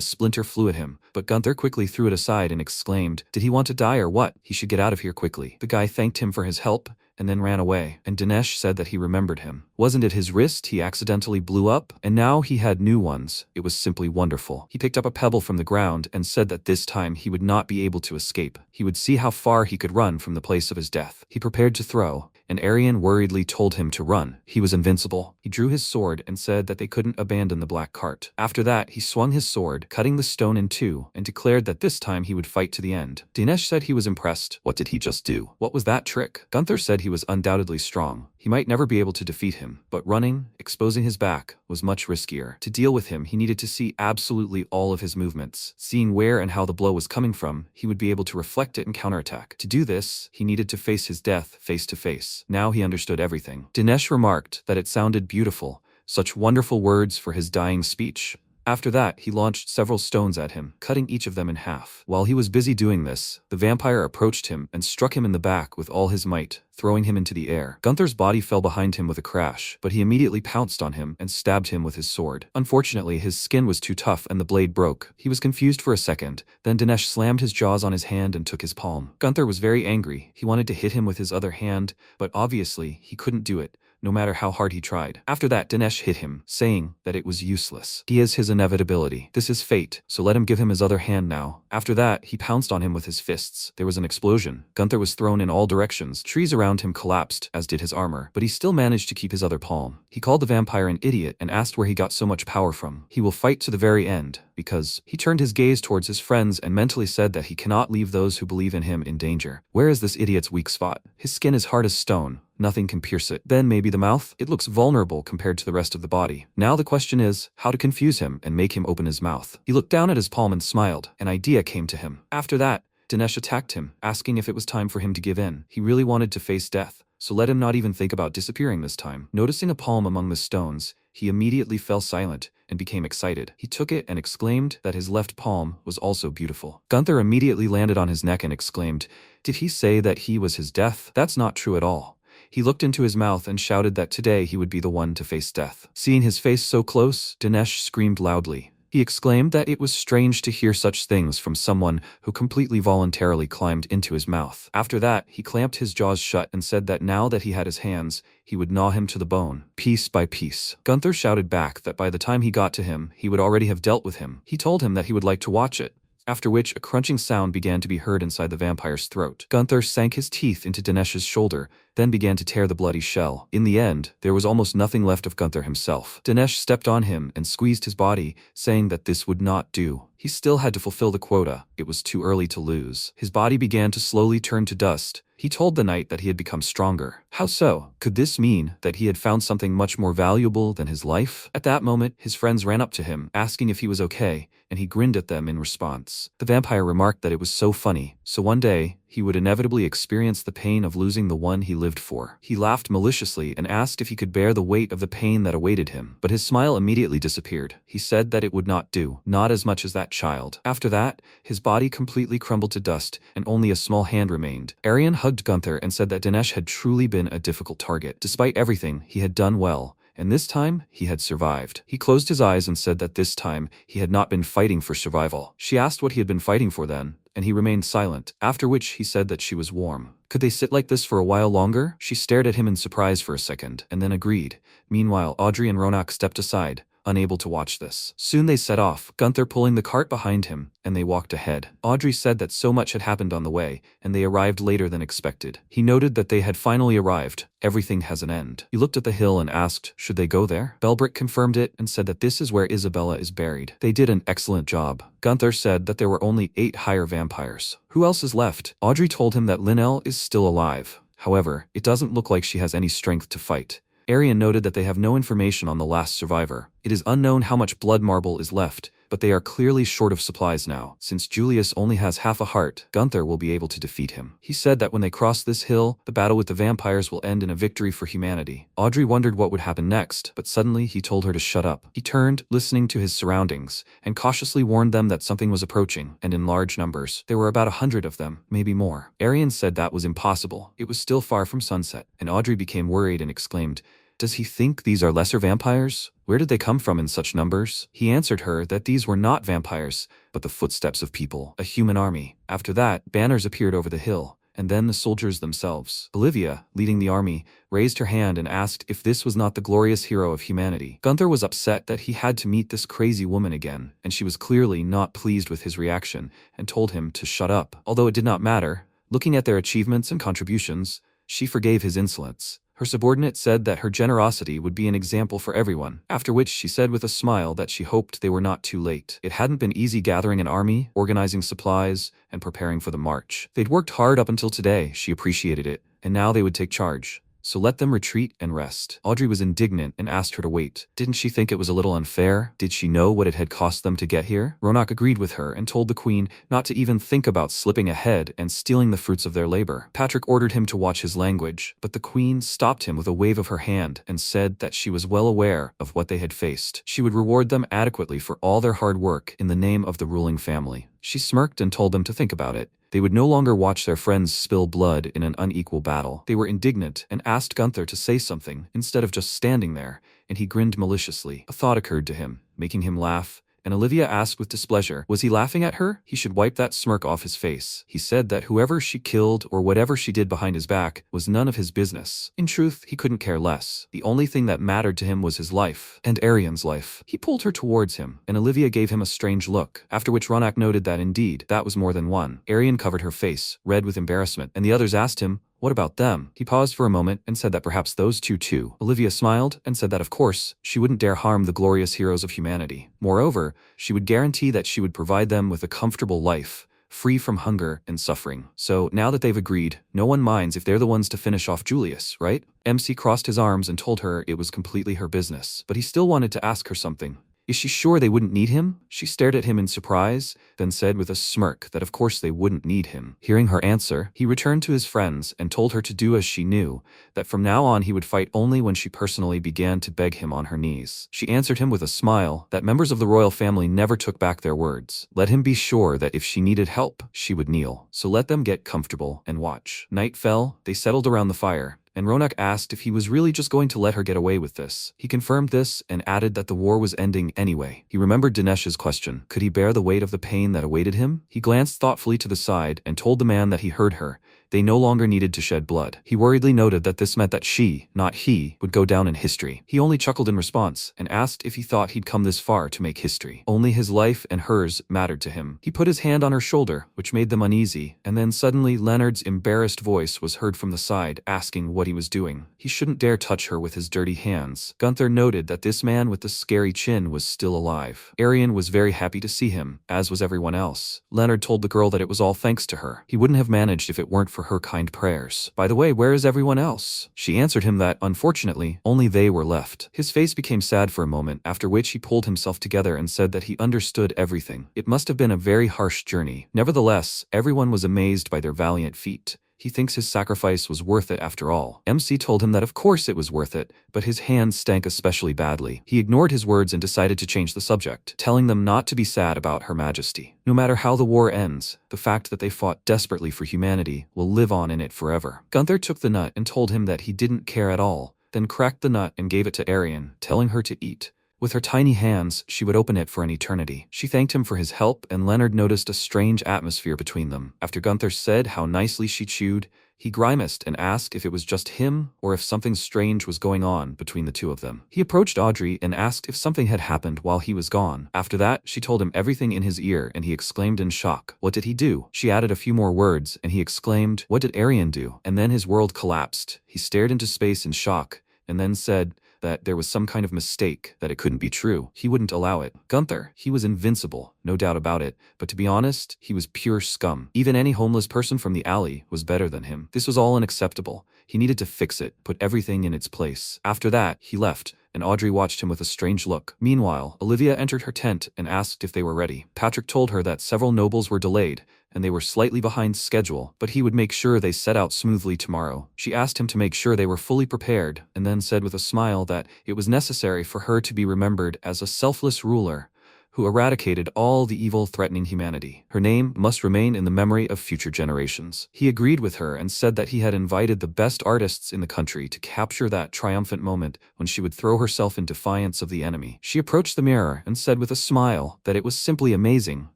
splinter flew at him. But Gunther quickly threw it aside and exclaimed, "Did he want to die or what? He should get out of here quickly." The guy thanked him for his help and then ran away, and Dinesh said that he remembered him. Wasn't it his wrist he accidentally blew up? And now he had new ones. It was simply wonderful. He picked up a pebble from the ground and said that this time he would not be able to escape. He would see how far he could run from the place of his death. He prepared to throw, and Aryan worriedly told him to run. He was invincible. He drew his sword and said that they couldn't abandon the black cart. After that, he swung his sword, cutting the stone in two, and declared that this time he would fight to the end. Dinesh said he was impressed. What did he just do? What was that trick? Gunther said he was undoubtedly strong. He might never be able to defeat him, but running, exposing his back, was much riskier. To deal with him, he needed to see absolutely all of his movements. Seeing where and how the blow was coming from, he would be able to reflect it and counterattack. To do this, he needed to face his death face to face. Now he understood everything. Dinesh remarked that it sounded beautiful, such wonderful words for his dying speech. After that, he launched several stones at him, cutting each of them in half. While he was busy doing this, the vampire approached him and struck him in the back with all his might, throwing him into the air. Gunther's body fell behind him with a crash, but he immediately pounced on him and stabbed him with his sword. Unfortunately, his skin was too tough and the blade broke. He was confused for a second, then Dinesh slammed his jaws on his hand and took his palm. Gunther was very angry. He wanted to hit him with his other hand, but obviously, he couldn't do it, no matter how hard he tried. After that, Dinesh hit him, saying that it was useless. He is his inevitability. This is fate, so let him give him his other hand now. After that, he pounced on him with his fists. There was an explosion. Gunther was thrown in all directions. Trees around him collapsed, as did his armor, but he still managed to keep his other palm. He called the vampire an idiot and asked where he got so much power from. He will fight to the very end, because he turned his gaze towards his friends and mentally said that he cannot leave those who believe in him in danger. Where is this idiot's weak spot? His skin is hard as stone. Nothing can pierce it. Then maybe the mouth? It looks vulnerable compared to the rest of the body. Now the question is, how to confuse him and make him open his mouth. He looked down at his palm and smiled. An idea came to him. After that, Dinesh attacked him, asking if it was time for him to give in. He really wanted to face death, so let him not even think about disappearing this time. Noticing a palm among the stones, he immediately fell silent and became excited. He took it and exclaimed that his left palm was also beautiful. Gunther immediately landed on his neck and exclaimed, "Did he say that he was his death? That's not true at all." He looked into his mouth and shouted that today he would be the one to face death. Seeing his face so close, Dinesh screamed loudly. He exclaimed that it was strange to hear such things from someone who completely voluntarily climbed into his mouth. After that, he clamped his jaws shut and said that now that he had his hands, he would gnaw him to the bone, piece by piece. Gunther shouted back that by the time he got to him, he would already have dealt with him. He told him that he would like to watch it, after which a crunching sound began to be heard inside the vampire's throat. Gunther sank his teeth into Dinesh's shoulder, then began to tear the bloody shell. In the end, there was almost nothing left of Gunther himself. Dinesh stepped on him and squeezed his body, saying that this would not do. He still had to fulfill the quota. It was too early to lose. His body began to slowly turn to dust. He told the knight that he had become stronger. How so? Could this mean that he had found something much more valuable than his life? At that moment, his friends ran up to him, asking if he was okay, and he grinned at them in response. The vampire remarked that it was so funny, so one day, he would inevitably experience the pain of losing the one he lived for. He laughed maliciously and asked if he could bear the weight of the pain that awaited him, but his smile immediately disappeared. He said that it would not do, not as much as that child. After that, his body completely crumbled to dust, and only a small hand remained. Aryan hugged Gunther and said that Dinesh had truly been a difficult target. Despite everything, he had done well, and this time, he had survived. He closed his eyes and said that this time, he had not been fighting for survival. She asked what he had been fighting for then, and he remained silent, after which he said that she was warm. Could they sit like this for a while longer? She stared at him in surprise for a second, and then agreed. Meanwhile, Audrey and Ronak stepped aside, unable to watch this. Soon they set off, Gunther pulling the cart behind him, and they walked ahead. Audrey said that so much had happened on the way, and they arrived later than expected. He noted that they had finally arrived. Everything has an end. He looked at the hill and asked, should they go there? Belbrick confirmed it and said that this is where Isabella is buried. They did an excellent job. Gunther said that there were only 8 higher vampires. Who else is left? Audrey told him that Linnell is still alive. However, it doesn't look like she has any strength to fight. Arian noted that they have no information on the last survivor. It is unknown how much blood marble is left, but they are clearly short of supplies now. Since Julius only has half a heart, Gunther will be able to defeat him. He said that when they cross this hill, the battle with the vampires will end in a victory for humanity. Audrey wondered what would happen next, but suddenly he told her to shut up. He turned, listening to his surroundings, and cautiously warned them that something was approaching, and in large numbers. There were about 100 of them, maybe more. Arian said that was impossible. It was still far from sunset, and Audrey became worried and exclaimed, "Does he think these are lesser vampires? Where did they come from in such numbers?" He answered her that these were not vampires, but the footsteps of people, a human army. After that, banners appeared over the hill, and then the soldiers themselves. Olivia, leading the army, raised her hand and asked if this was not the glorious hero of humanity. Gunther was upset that he had to meet this crazy woman again, and she was clearly not pleased with his reaction and told him to shut up. Although it did not matter, looking at their achievements and contributions, she forgave his insolence. Her subordinate said that her generosity would be an example for everyone, after which she said with a smile that she hoped they were not too late. It hadn't been easy gathering an army, organizing supplies, and preparing for the march. They'd worked hard up until today, she appreciated it, and now they would take charge. So let them retreat and rest. Audrey was indignant and asked her to wait. Didn't she think it was a little unfair? Did she know what it had cost them to get here? Ronak agreed with her and told the queen not to even think about slipping ahead and stealing the fruits of their labor. Patrick ordered him to watch his language, but the queen stopped him with a wave of her hand and said that she was well aware of what they had faced. She would reward them adequately for all their hard work in the name of the ruling family. She smirked and told them to think about it. They would no longer watch their friends spill blood in an unequal battle. They were indignant and asked Gunther to say something instead of just standing there, and he grinned maliciously. A thought occurred to him, making him laugh, and Olivia asked with displeasure, was he laughing at her? He should wipe that smirk off his face. He said that whoever she killed or whatever she did behind his back was none of his business. In truth, he couldn't care less. The only thing that mattered to him was his life, and Arian's life. He pulled her towards him, and Olivia gave him a strange look, after which Ronak noted that indeed, that was more than one. Arian covered her face, red with embarrassment, and the others asked him, what about them? He paused for a moment and said that perhaps those two too. Olivia smiled and said that of course, she wouldn't dare harm the glorious heroes of humanity. Moreover, she would guarantee that she would provide them with a comfortable life, free from hunger and suffering. So now that they've agreed, no one minds if they're the ones to finish off Julius, right? MC crossed his arms and told her it was completely her business, but he still wanted to ask her something. Is she sure they wouldn't need him? She stared at him in surprise, then said with a smirk that of course they wouldn't need him. Hearing her answer, he returned to his friends and told her to do as she knew, that from now on he would fight only when she personally began to beg him on her knees. She answered him with a smile that members of the royal family never took back their words. Let him be sure that if she needed help, she would kneel. So let them get comfortable and watch. Night fell, they settled around the fire, and Ronak asked if he was really just going to let her get away with this. He confirmed this and added that the war was ending anyway. He remembered Dinesh's question. Could he bear the weight of the pain that awaited him? He glanced thoughtfully to the side and told the man that he heard her. They no longer needed to shed blood. He worriedly noted that this meant that she, not he, would go down in history. He only chuckled in response and asked if he thought he'd come this far to make history. Only his life and hers mattered to him. He put his hand on her shoulder, which made them uneasy, and then suddenly Leonard's embarrassed voice was heard from the side asking what he was doing. He shouldn't dare touch her with his dirty hands. Gunther noted that this man with the scary chin was still alive. Arian was very happy to see him, as was everyone else. Leonard told the girl that it was all thanks to her. He wouldn't have managed if it weren't for her kind prayers. By the way, where is everyone else? She answered him that, unfortunately, only they were left. His face became sad for a moment, after which he pulled himself together and said that he understood everything. It must have been a very harsh journey. Nevertheless, everyone was amazed by their valiant feat. He thinks his sacrifice was worth it after all. MC told him that of course it was worth it, but his hands stank especially badly. He ignored his words and decided to change the subject, telling them not to be sad about Her Majesty. No matter how the war ends, the fact that they fought desperately for humanity will live on in it forever. Gunther took the nut and told him that he didn't care at all, then cracked the nut and gave it to Arian, telling her to eat. With her tiny hands, she would open it for an eternity. She thanked him for his help, and Leonard noticed a strange atmosphere between them. After Gunther said how nicely she chewed, he grimaced and asked if it was just him or if something strange was going on between the two of them. He approached Audrey and asked if something had happened while he was gone. After that, she told him everything in his ear and he exclaimed in shock. What did he do? She added a few more words and he exclaimed, what did Arian do? And then his world collapsed. He stared into space in shock and then said that there was some kind of mistake, that it couldn't be true. He wouldn't allow it. Gunther, he was invincible, no doubt about it, but to be honest, he was pure scum. Even any homeless person from the alley was better than him. This was all unacceptable. He needed to fix it, put everything in its place. After that, he left, and Audrey watched him with a strange look. Meanwhile, Olivia entered her tent and asked if they were ready. Patrick told her that several nobles were delayed, and they were slightly behind schedule, but he would make sure they set out smoothly tomorrow. She asked him to make sure they were fully prepared, and then said with a smile that it was necessary for her to be remembered as a selfless ruler who eradicated all the evil threatening humanity. Her name must remain in the memory of future generations. He agreed with her and said that he had invited the best artists in the country to capture that triumphant moment when she would throw herself in defiance of the enemy. She approached the mirror and said with a smile that it was simply amazing.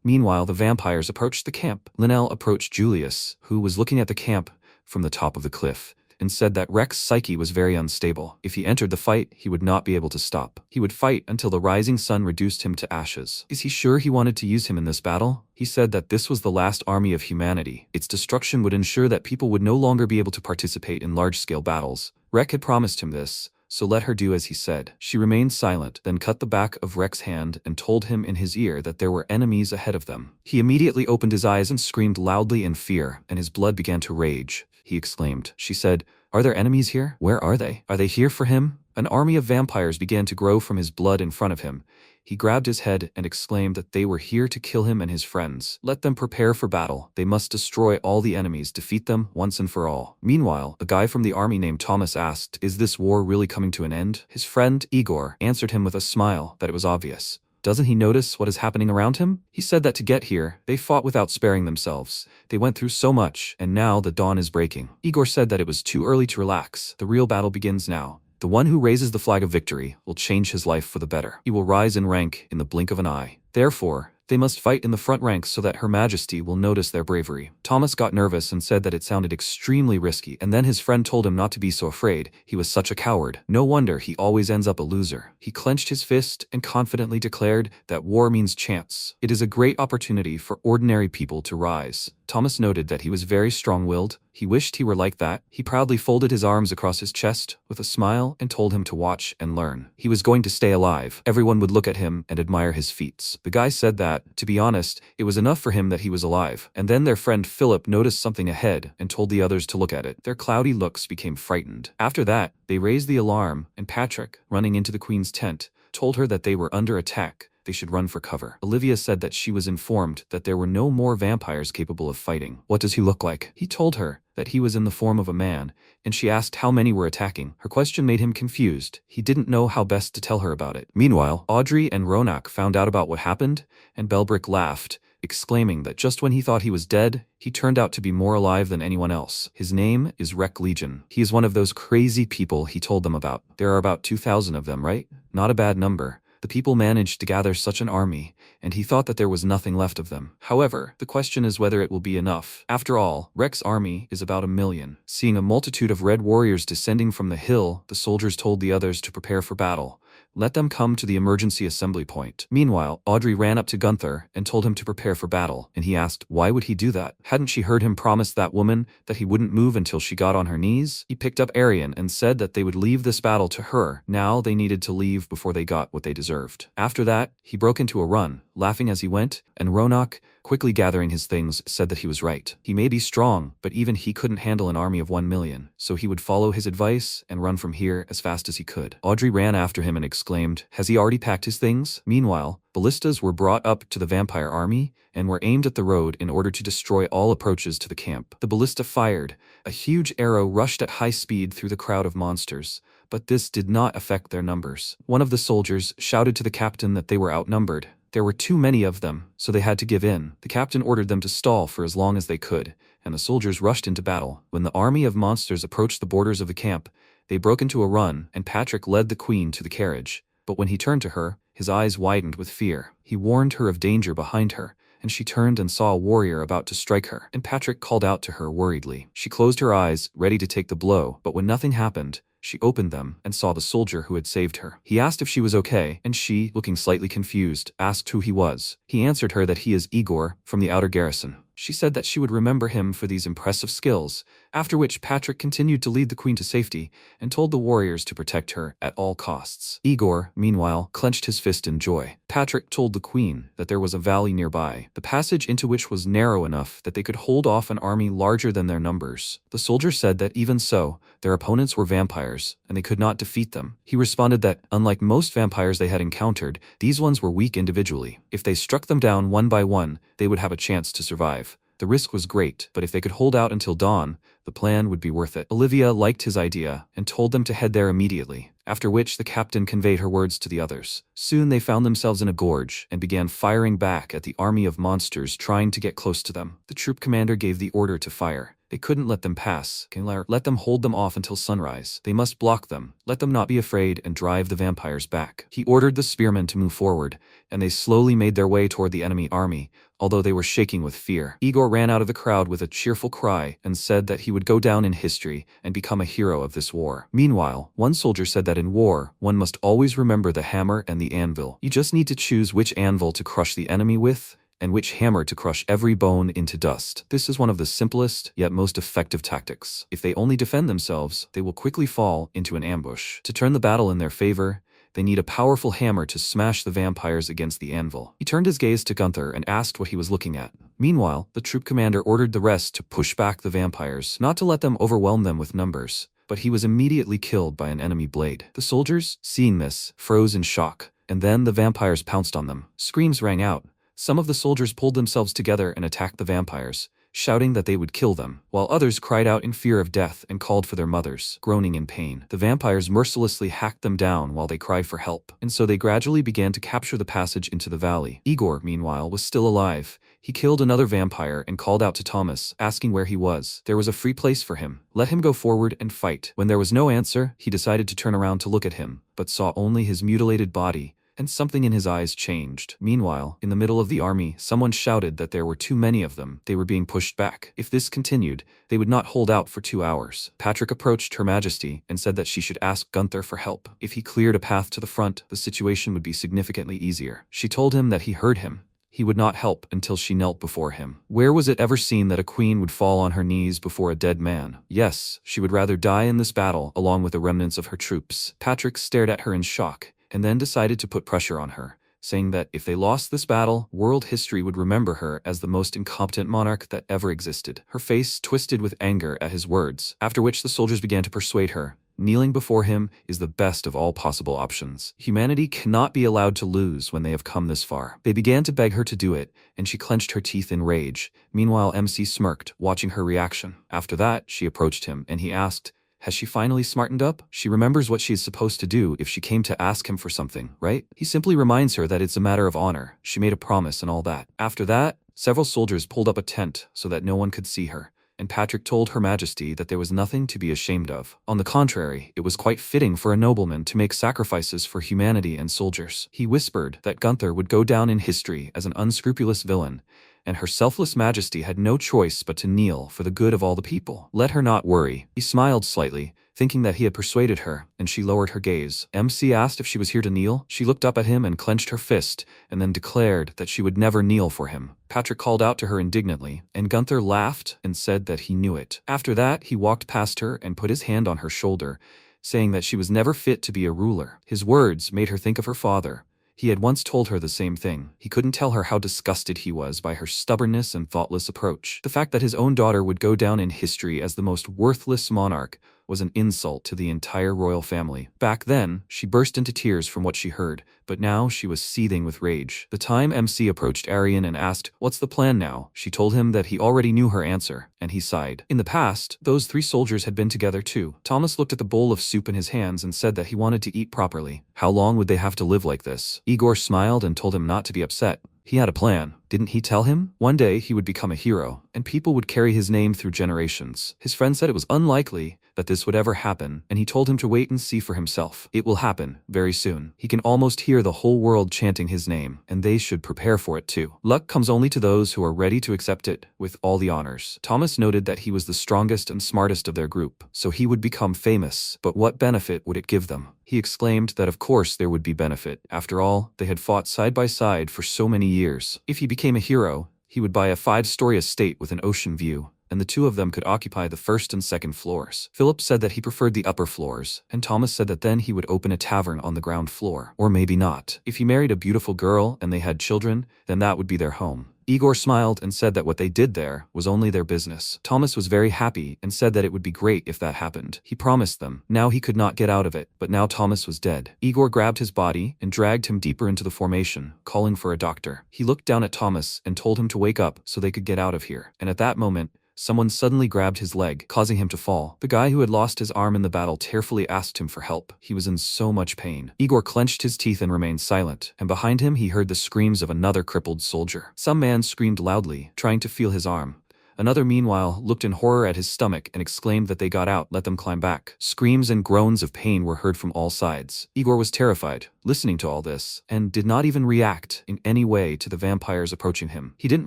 Meanwhile, the vampires approached the camp. Linnell approached Julius, who was looking at the camp from the top of the cliff, and said that Rex's psyche was very unstable. If he entered the fight, he would not be able to stop. He would fight until the rising sun reduced him to ashes. Is he sure he wanted to use him in this battle? He said that this was the last army of humanity. Its destruction would ensure that people would no longer be able to participate in large-scale battles. Rex had promised him this, so let her do as he said. She remained silent, then cut the back of Rex's hand and told him in his ear that there were enemies ahead of them. He immediately opened his eyes and screamed loudly in fear, and his blood began to rage. He exclaimed. She said, "Are there enemies here? Where are they? Are they here for him?" An army of vampires began to grow from his blood in front of him. He grabbed his head and exclaimed that they were here to kill him and his friends. Let them prepare for battle. They must destroy all the enemies, defeat them once and for all. Meanwhile, a guy from the army named Thomas asked, "Is this war really coming to an end?" His friend, Igor, answered him with a smile that it was obvious. Doesn't he notice what is happening around him? He said that to get here, they fought without sparing themselves. They went through so much, and now the dawn is breaking. Igor said that it was too early to relax. The real battle begins now. The one who raises the flag of victory will change his life for the better. He will rise in rank in the blink of an eye. Therefore, they must fight in the front ranks so that Her Majesty will notice their bravery. Thomas got nervous and said that it sounded extremely risky, and then his friend told him not to be so afraid. He was such a coward. No wonder he always ends up a loser. He clenched his fist and confidently declared that war means chance. It is a great opportunity for ordinary people to rise. Thomas noted that he was very strong-willed. He wished he were like that. He proudly folded his arms across his chest with a smile and told him to watch and learn. He was going to stay alive. Everyone would look at him and admire his feats. The guy said that, to be honest, it was enough for him that he was alive. And then their friend Philip noticed something ahead and told the others to look at it. Their cloudy looks became frightened. After that, they raised the alarm, and Patrick, running into the queen's tent, told her that they were under attack. They should run for cover. Olivia said that she was informed that there were no more vampires capable of fighting. What does he look like? He told her that he was in the form of a man, and she asked how many were attacking. Her question made him confused. He didn't know how best to tell her about it. Meanwhile, Audrey and Ronak found out about what happened, and Belbrick laughed, exclaiming that just when he thought he was dead, he turned out to be more alive than anyone else. His name is Rec Legion. He is one of those crazy people he told them about. There are about 2,000 of them, right? Not a bad number. The people managed to gather such an army, and he thought that there was nothing left of them. However, the question is whether it will be enough. After all, Rex's army is about 1,000,000. Seeing a multitude of red warriors descending from the hill, the soldiers told the others to prepare for battle. Let them come to the emergency assembly point. Meanwhile, Audrey ran up to Gunther and told him to prepare for battle, and he asked, why would he do that? Hadn't she heard him promise that woman that he wouldn't move until she got on her knees? He picked up Arian and said that they would leave this battle to her. Now they needed to leave before they got what they deserved. After that, he broke into a run, laughing as he went, and Ronak, quickly gathering his things, said that he was right. He may be strong, but even he couldn't handle an army of 1,000,000, so he would follow his advice and run from here as fast as he could. Audrey ran after him and exclaimed, has he already packed his things? Meanwhile, ballistas were brought up to the vampire army and were aimed at the road in order to destroy all approaches to the camp. The ballista fired. A huge arrow rushed at high speed through the crowd of monsters, but this did not affect their numbers. One of the soldiers shouted to the captain that they were outnumbered. There were too many of them, so they had to give in. The captain ordered them to stall for as long as they could, and the soldiers rushed into battle. When the army of monsters approached the borders of the camp, they broke into a run, and Patrick led the queen to the carriage. But when he turned to her, his eyes widened with fear. He warned her of danger behind her, and she turned and saw a warrior about to strike her, and Patrick called out to her worriedly. She closed her eyes, ready to take the blow, but when nothing happened, she opened them and saw the soldier who had saved her. He asked if she was okay, and she, looking slightly confused, asked who he was. He answered her that he is Igor, from the outer garrison. She said that she would remember him for these impressive skills, After which Patrick continued to lead the queen to safety and told the warriors to protect her at all costs. Igor, meanwhile, clenched his fist in joy. Patrick told the queen that there was a valley nearby, the passage into which was narrow enough that they could hold off an army larger than their numbers. The soldier said that even so, their opponents were vampires, and they could not defeat them. He responded that, unlike most vampires they had encountered, these ones were weak individually. If they struck them down one by one, they would have a chance to survive. The risk was great, but if they could hold out until dawn, the plan would be worth it. Olivia liked his idea and told them to head there immediately, after which the captain conveyed her words to the others. Soon they found themselves in a gorge and began firing back at the army of monsters trying to get close to them. The troop commander gave the order to fire. They couldn't let them pass. Let them hold them off until sunrise. They must block them, let them not be afraid, and drive the vampires back. He ordered the spearmen to move forward, and they slowly made their way toward the enemy army, although they were shaking with fear. Igor ran out of the crowd with a cheerful cry and said that he would go down in history and become a hero of this war. Meanwhile, one soldier said that in war, one must always remember the hammer and the anvil. You just need to choose which anvil to crush the enemy with, and which hammer to crush every bone into dust. This is one of the simplest, yet most effective tactics. If they only defend themselves, they will quickly fall into an ambush. To turn the battle in their favor, they need a powerful hammer to smash the vampires against the anvil. He turned his gaze to Gunther and asked what he was looking at. Meanwhile, the troop commander ordered the rest to push back the vampires, not to let them overwhelm them with numbers, but he was immediately killed by an enemy blade. The soldiers, seeing this, froze in shock, and then the vampires pounced on them. Screams rang out. Some of the soldiers pulled themselves together and attacked the vampires, shouting that they would kill them, while others cried out in fear of death and called for their mothers, groaning in pain. The vampires mercilessly hacked them down while they cried for help, and so they gradually began to capture the passage into the valley. Igor, meanwhile, was still alive. He killed another vampire and called out to Thomas, asking where he was. There was a free place for him. Let him go forward and fight. When there was no answer, he decided to turn around to look at him, but saw only his mutilated body, and something in his eyes changed. Meanwhile, in the middle of the army, someone shouted that there were too many of them. They were being pushed back. If this continued, they would not hold out for 2 hours. Patrick approached Her Majesty and said that she should ask Gunther for help. If he cleared a path to the front, the situation would be significantly easier. She told him that he heard him. He would not help until she knelt before him. Where was it ever seen that a queen would fall on her knees before a dead man? Yes, she would rather die in this battle along with the remnants of her troops. Patrick stared at her in shock, and then decided to put pressure on her, saying that if they lost this battle, world history would remember her as the most incompetent monarch that ever existed. Her face twisted with anger at his words, after which the soldiers began to persuade her. Kneeling before him is the best of all possible options. Humanity cannot be allowed to lose when they have come this far. They began to beg her to do it, and she clenched her teeth in rage. Meanwhile, MC smirked, watching her reaction. After that, she approached him, and he asked, has she finally smartened up? She remembers what she is supposed to do if she came to ask him for something, right? He simply reminds her that it's a matter of honor. She made a promise and all that. After that, several soldiers pulled up a tent so that no one could see her, and Patrick told Her Majesty that there was nothing to be ashamed of. On the contrary, it was quite fitting for a nobleman to make sacrifices for humanity and soldiers. He whispered that Gunther would go down in history as an unscrupulous villain, and Her Selfless Majesty had no choice but to kneel for the good of all the people. Let her not worry. He smiled slightly, thinking that he had persuaded her, and she lowered her gaze. MC asked if she was here to kneel. She looked up at him and clenched her fist, and then declared that she would never kneel for him. Patrick called out to her indignantly, and Gunther laughed and said that he knew it. After that, he walked past her and put his hand on her shoulder, saying that she was never fit to be a ruler. His words made her think of her father. He had once told her the same thing. He couldn't tell her how disgusted he was by her stubbornness and thoughtless approach. The fact that his own daughter would go down in history as the most worthless monarch was an insult to the entire royal family. Back then, she burst into tears from what she heard, but now she was seething with rage. The time MC approached Arian and asked, "What's the plan now?" She told him that he already knew her answer, and he sighed. In the past, those 3 soldiers had been together too. Thomas looked at the bowl of soup in his hands and said that he wanted to eat properly. How long would they have to live like this? Igor smiled and told him not to be upset. He had a plan. Didn't he tell him? One day he would become a hero, and people would carry his name through generations. His friend said it was unlikely that this would ever happen, and he told him to wait and see for himself. It will happen, very soon. He can almost hear the whole world chanting his name, and they should prepare for it too. Luck comes only to those who are ready to accept it, with all the honors. Thomas noted that he was the strongest and smartest of their group, so he would become famous, but what benefit would it give them? He exclaimed that of course there would be benefit. After all, they had fought side by side for so many years. If he became a hero, he would buy a 5-story estate with an ocean view, and the two of them could occupy the first and second floors. Philip said that he preferred the upper floors, and Thomas said that then he would open a tavern on the ground floor. Or maybe not. If he married a beautiful girl and they had children, then that would be their home. Igor smiled and said that what they did there was only their business. Thomas was very happy and said that it would be great if that happened. He promised them. Now he could not get out of it, but now Thomas was dead. Igor grabbed his body and dragged him deeper into the formation, calling for a doctor. He looked down at Thomas and told him to wake up so they could get out of here. And at that moment, someone suddenly grabbed his leg, causing him to fall. The guy who had lost his arm in the battle tearfully asked him for help. He was in so much pain. Igor clenched his teeth and remained silent, and behind him he heard the screams of another crippled soldier. Some man screamed loudly, trying to feel his arm. Another, meanwhile, looked in horror at his stomach and exclaimed that they got out, let them climb back. Screams and groans of pain were heard from all sides. Igor was terrified, listening to all this, and did not even react in any way to the vampires approaching him. He didn't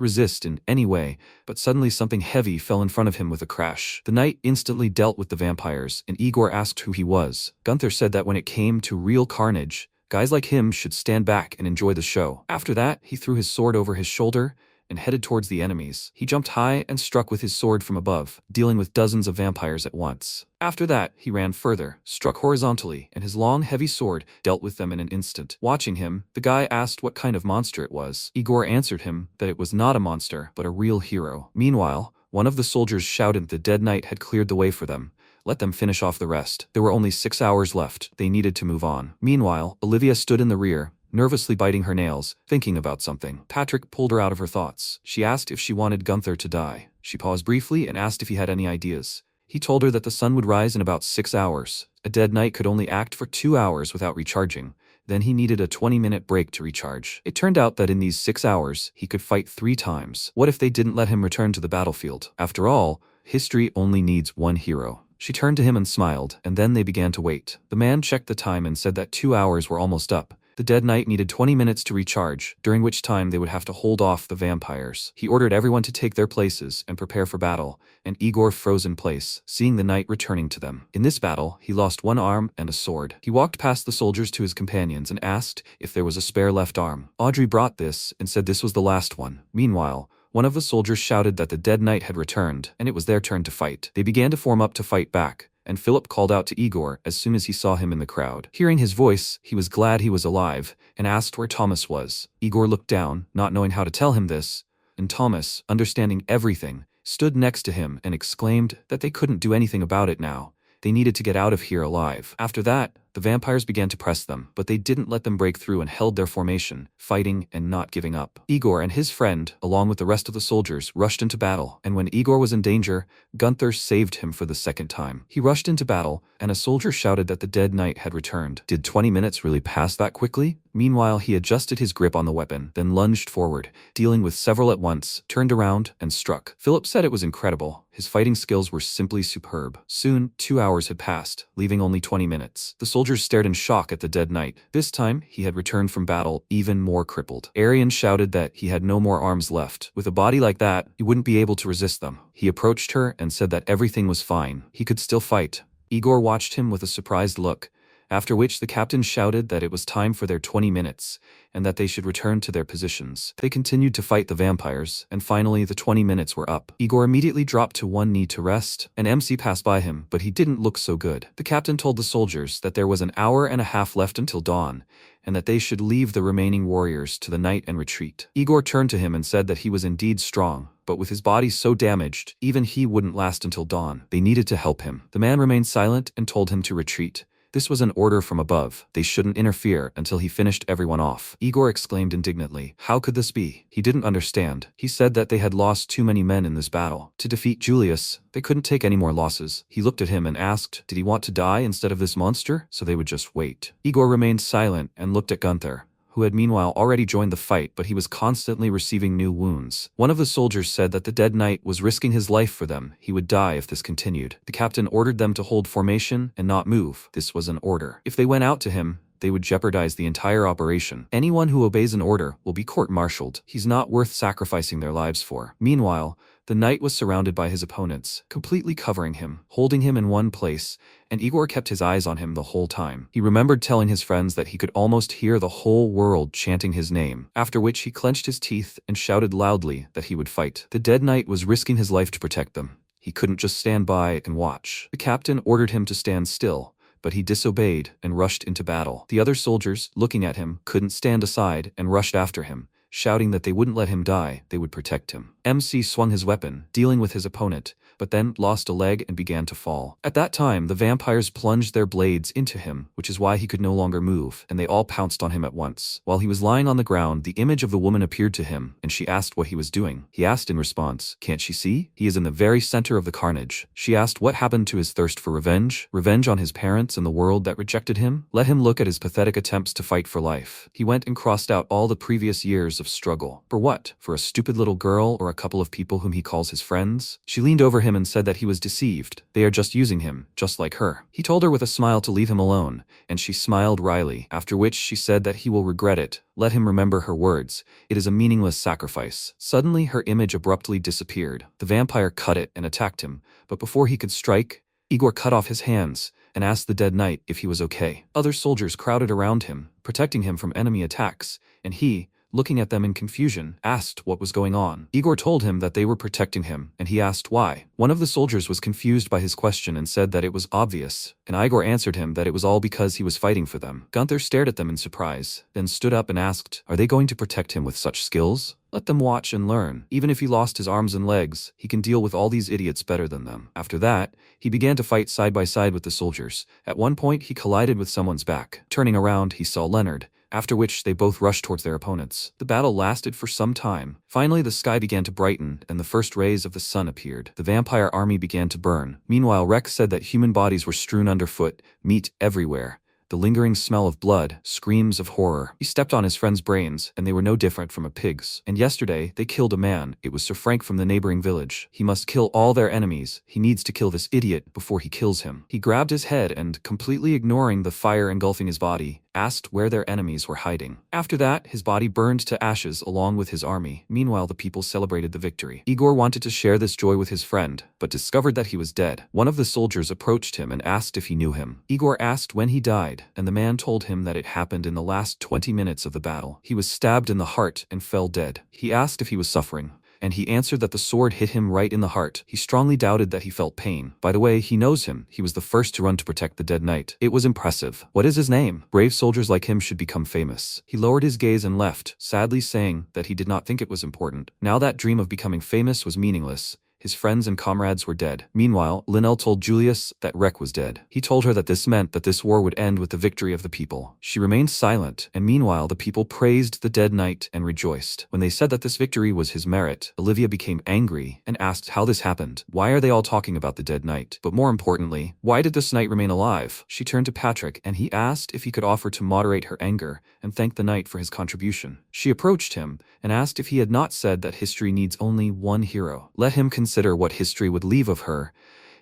resist in any way, but suddenly something heavy fell in front of him with a crash. The knight instantly dealt with the vampires, and Igor asked who he was. Gunther said that when it came to real carnage, guys like him should stand back and enjoy the show. After that, he threw his sword over his shoulder and headed towards the enemies. He jumped high and struck with his sword from above, dealing with dozens of vampires at once. After that, he ran further, struck horizontally, and his long, heavy sword dealt with them in an instant. Watching him, the guy asked what kind of monster it was. Igor answered him that it was not a monster, but a real hero. Meanwhile, one of the soldiers shouted the dead knight had cleared the way for them. Let them finish off the rest. There were only 6 hours left. They needed to move on. Meanwhile, Olivia stood in the rear, nervously biting her nails, thinking about something. Patrick pulled her out of her thoughts. She asked if she wanted Gunther to die. She paused briefly and asked if he had any ideas. He told her that the sun would rise in about 6 hours. A dead knight could only act for 2 hours without recharging. Then he needed a 20-minute break to recharge. It turned out that in these 6 hours, he could fight 3 times. What if they didn't let him return to the battlefield? After all, history only needs one hero. She turned to him and smiled, and then they began to wait. The man checked the time and said that 2 hours were almost up. The dead knight needed 20 minutes to recharge, during which time they would have to hold off the vampires. He ordered everyone to take their places and prepare for battle, and Igor froze in place, seeing the knight returning to them. In this battle, he lost one arm and a sword. He walked past the soldiers to his companions and asked if there was a spare left arm. Audrey brought this and said this was the last one. Meanwhile, one of the soldiers shouted that the dead knight had returned, and it was their turn to fight. They began to form up to fight back, and Philip called out to Igor as soon as he saw him in the crowd. Hearing his voice, he was glad he was alive, and asked where Thomas was. Igor looked down, not knowing how to tell him this, and Thomas, understanding everything, stood next to him and exclaimed that they couldn't do anything about it now. They needed to get out of here alive. After that, the vampires began to press them, but they didn't let them break through and held their formation, fighting and not giving up. Igor and his friend, along with the rest of the soldiers, rushed into battle, and when Igor was in danger, Gunther saved him for the second time. He rushed into battle, and a soldier shouted that the dead knight had returned. Did 20 minutes really pass that quickly? Meanwhile, he adjusted his grip on the weapon, then lunged forward, dealing with several at once, turned around, and struck. Philip said it was incredible. His fighting skills were simply superb. Soon, 2 hours had passed, leaving only 20 minutes. The soldiers stared in shock at the dead knight. This time, he had returned from battle even more crippled. Arian shouted that he had no more arms left. With a body like that, he wouldn't be able to resist them. He approached her and said that everything was fine. He could still fight. Igor watched him with a surprised look, after which the captain shouted that it was time for their 20 minutes, and that they should return to their positions. They continued to fight the vampires, and finally the 20 minutes were up. Igor immediately dropped to one knee to rest. An MC passed by him, but he didn't look so good. The captain told the soldiers that there was an hour and a half left until dawn, and that they should leave the remaining warriors to the night and retreat. Igor turned to him and said that he was indeed strong, but with his body so damaged, even he wouldn't last until dawn. They needed to help him. The man remained silent and told him to retreat. This was an order from above. They shouldn't interfere until he finished everyone off. Igor exclaimed indignantly, "How could this be?" He didn't understand. He said that they had lost too many men in this battle. To defeat Julius, they couldn't take any more losses. He looked at him and asked, did he want to die instead of this monster? So they would just wait. Igor remained silent and looked at Gunther, who had meanwhile already joined the fight, but he was constantly receiving new wounds. One of the soldiers said that the dead knight was risking his life for them. He would die if this continued. The captain ordered them to hold formation and not move. This was an order. If they went out to him, they would jeopardize the entire operation. Anyone who obeys an order will be court-martialed. He's not worth sacrificing their lives for. Meanwhile, The knight was surrounded by his opponents, completely covering him, holding him in one place, and Igor kept his eyes on him the whole time. He remembered telling his friends that he could almost hear the whole world chanting his name, after which he clenched his teeth and shouted loudly that he would fight. The dead knight was risking his life to protect them. He couldn't just stand by and watch. The captain ordered him to stand still, but he disobeyed and rushed into battle. The other soldiers, looking at him, couldn't stand aside and rushed after him, shouting that they wouldn't let him die, they would protect him. MC swung his weapon, dealing with his opponent, but then lost a leg and began to fall. At that time, the vampires plunged their blades into him, which is why he could no longer move, and they all pounced on him at once. While he was lying on the ground, the image of the woman appeared to him, and she asked what he was doing. He asked in response, "Can't she see? He is in the very center of the carnage." She asked what happened to his thirst for revenge, revenge on his parents and the world that rejected him. Let him look at his pathetic attempts to fight for life. He went and crossed out all the previous years of struggle. For what? For a stupid little girl or a couple of people whom he calls his friends? She leaned over him and said that he was deceived. They are just using him, just like her. He told her with a smile to leave him alone, and she smiled wryly, after which she said that he will regret it. Let him remember her words. It is a meaningless sacrifice. Suddenly her image abruptly disappeared. The vampire cut it and attacked him, but before he could strike, Igor cut off his hands and asked the dead knight if he was okay. Other soldiers crowded around him, protecting him from enemy attacks, and he, looking at them in confusion, asked what was going on. Igor told him that they were protecting him, and he asked why. One of the soldiers was confused by his question and said that it was obvious, and Igor answered him that it was all because he was fighting for them. Gunther stared at them in surprise, then stood up and asked, "Are they going to protect him with such skills? Let them watch and learn. Even if he lost his arms and legs, he can deal with all these idiots better than them." After that, he began to fight side by side with the soldiers. At one point, he collided with someone's back. Turning around, he saw Leonard, after which they both rushed towards their opponents. The battle lasted for some time. Finally, the sky began to brighten, and the first rays of the sun appeared. The vampire army began to burn. Meanwhile, Rex said that human bodies were strewn underfoot, meat everywhere. The lingering smell of blood, screams of horror. He stepped on his friend's brains, and they were no different from a pig's. And yesterday, they killed a man. It was Sir Frank from the neighboring village. He must kill all their enemies. He needs to kill this idiot before he kills him. He grabbed his head and, completely ignoring the fire engulfing his body, asked where their enemies were hiding. After that, his body burned to ashes along with his army. Meanwhile, the people celebrated the victory. Igor wanted to share this joy with his friend, but discovered that he was dead. One of the soldiers approached him and asked if he knew him. Igor asked when he died, and the man told him that it happened in the last 20 minutes of the battle. He was stabbed in the heart and fell dead. He asked if he was suffering, and he answered that the sword hit him right in the heart. He strongly doubted that he felt pain. By the way, he knows him. He was the first to run to protect the dead knight. It was impressive. What is his name? Brave soldiers like him should become famous. He lowered his gaze and left, sadly saying that he did not think it was important. Now that dream of becoming famous was meaningless. His friends and comrades were dead. Meanwhile, Linnell told Julius that Rek was dead. He told her that this meant that this war would end with the victory of the people. She remained silent, and meanwhile the people praised the dead knight and rejoiced. When they said that this victory was his merit, Olivia became angry and asked how this happened. Why are they all talking about the dead knight? But more importantly, why did this knight remain alive? She turned to Patrick, and he asked if he could offer to moderate her anger and thank the knight for his contribution. She approached him and asked if he had not said that history needs only one hero. Let him consider what history would leave of her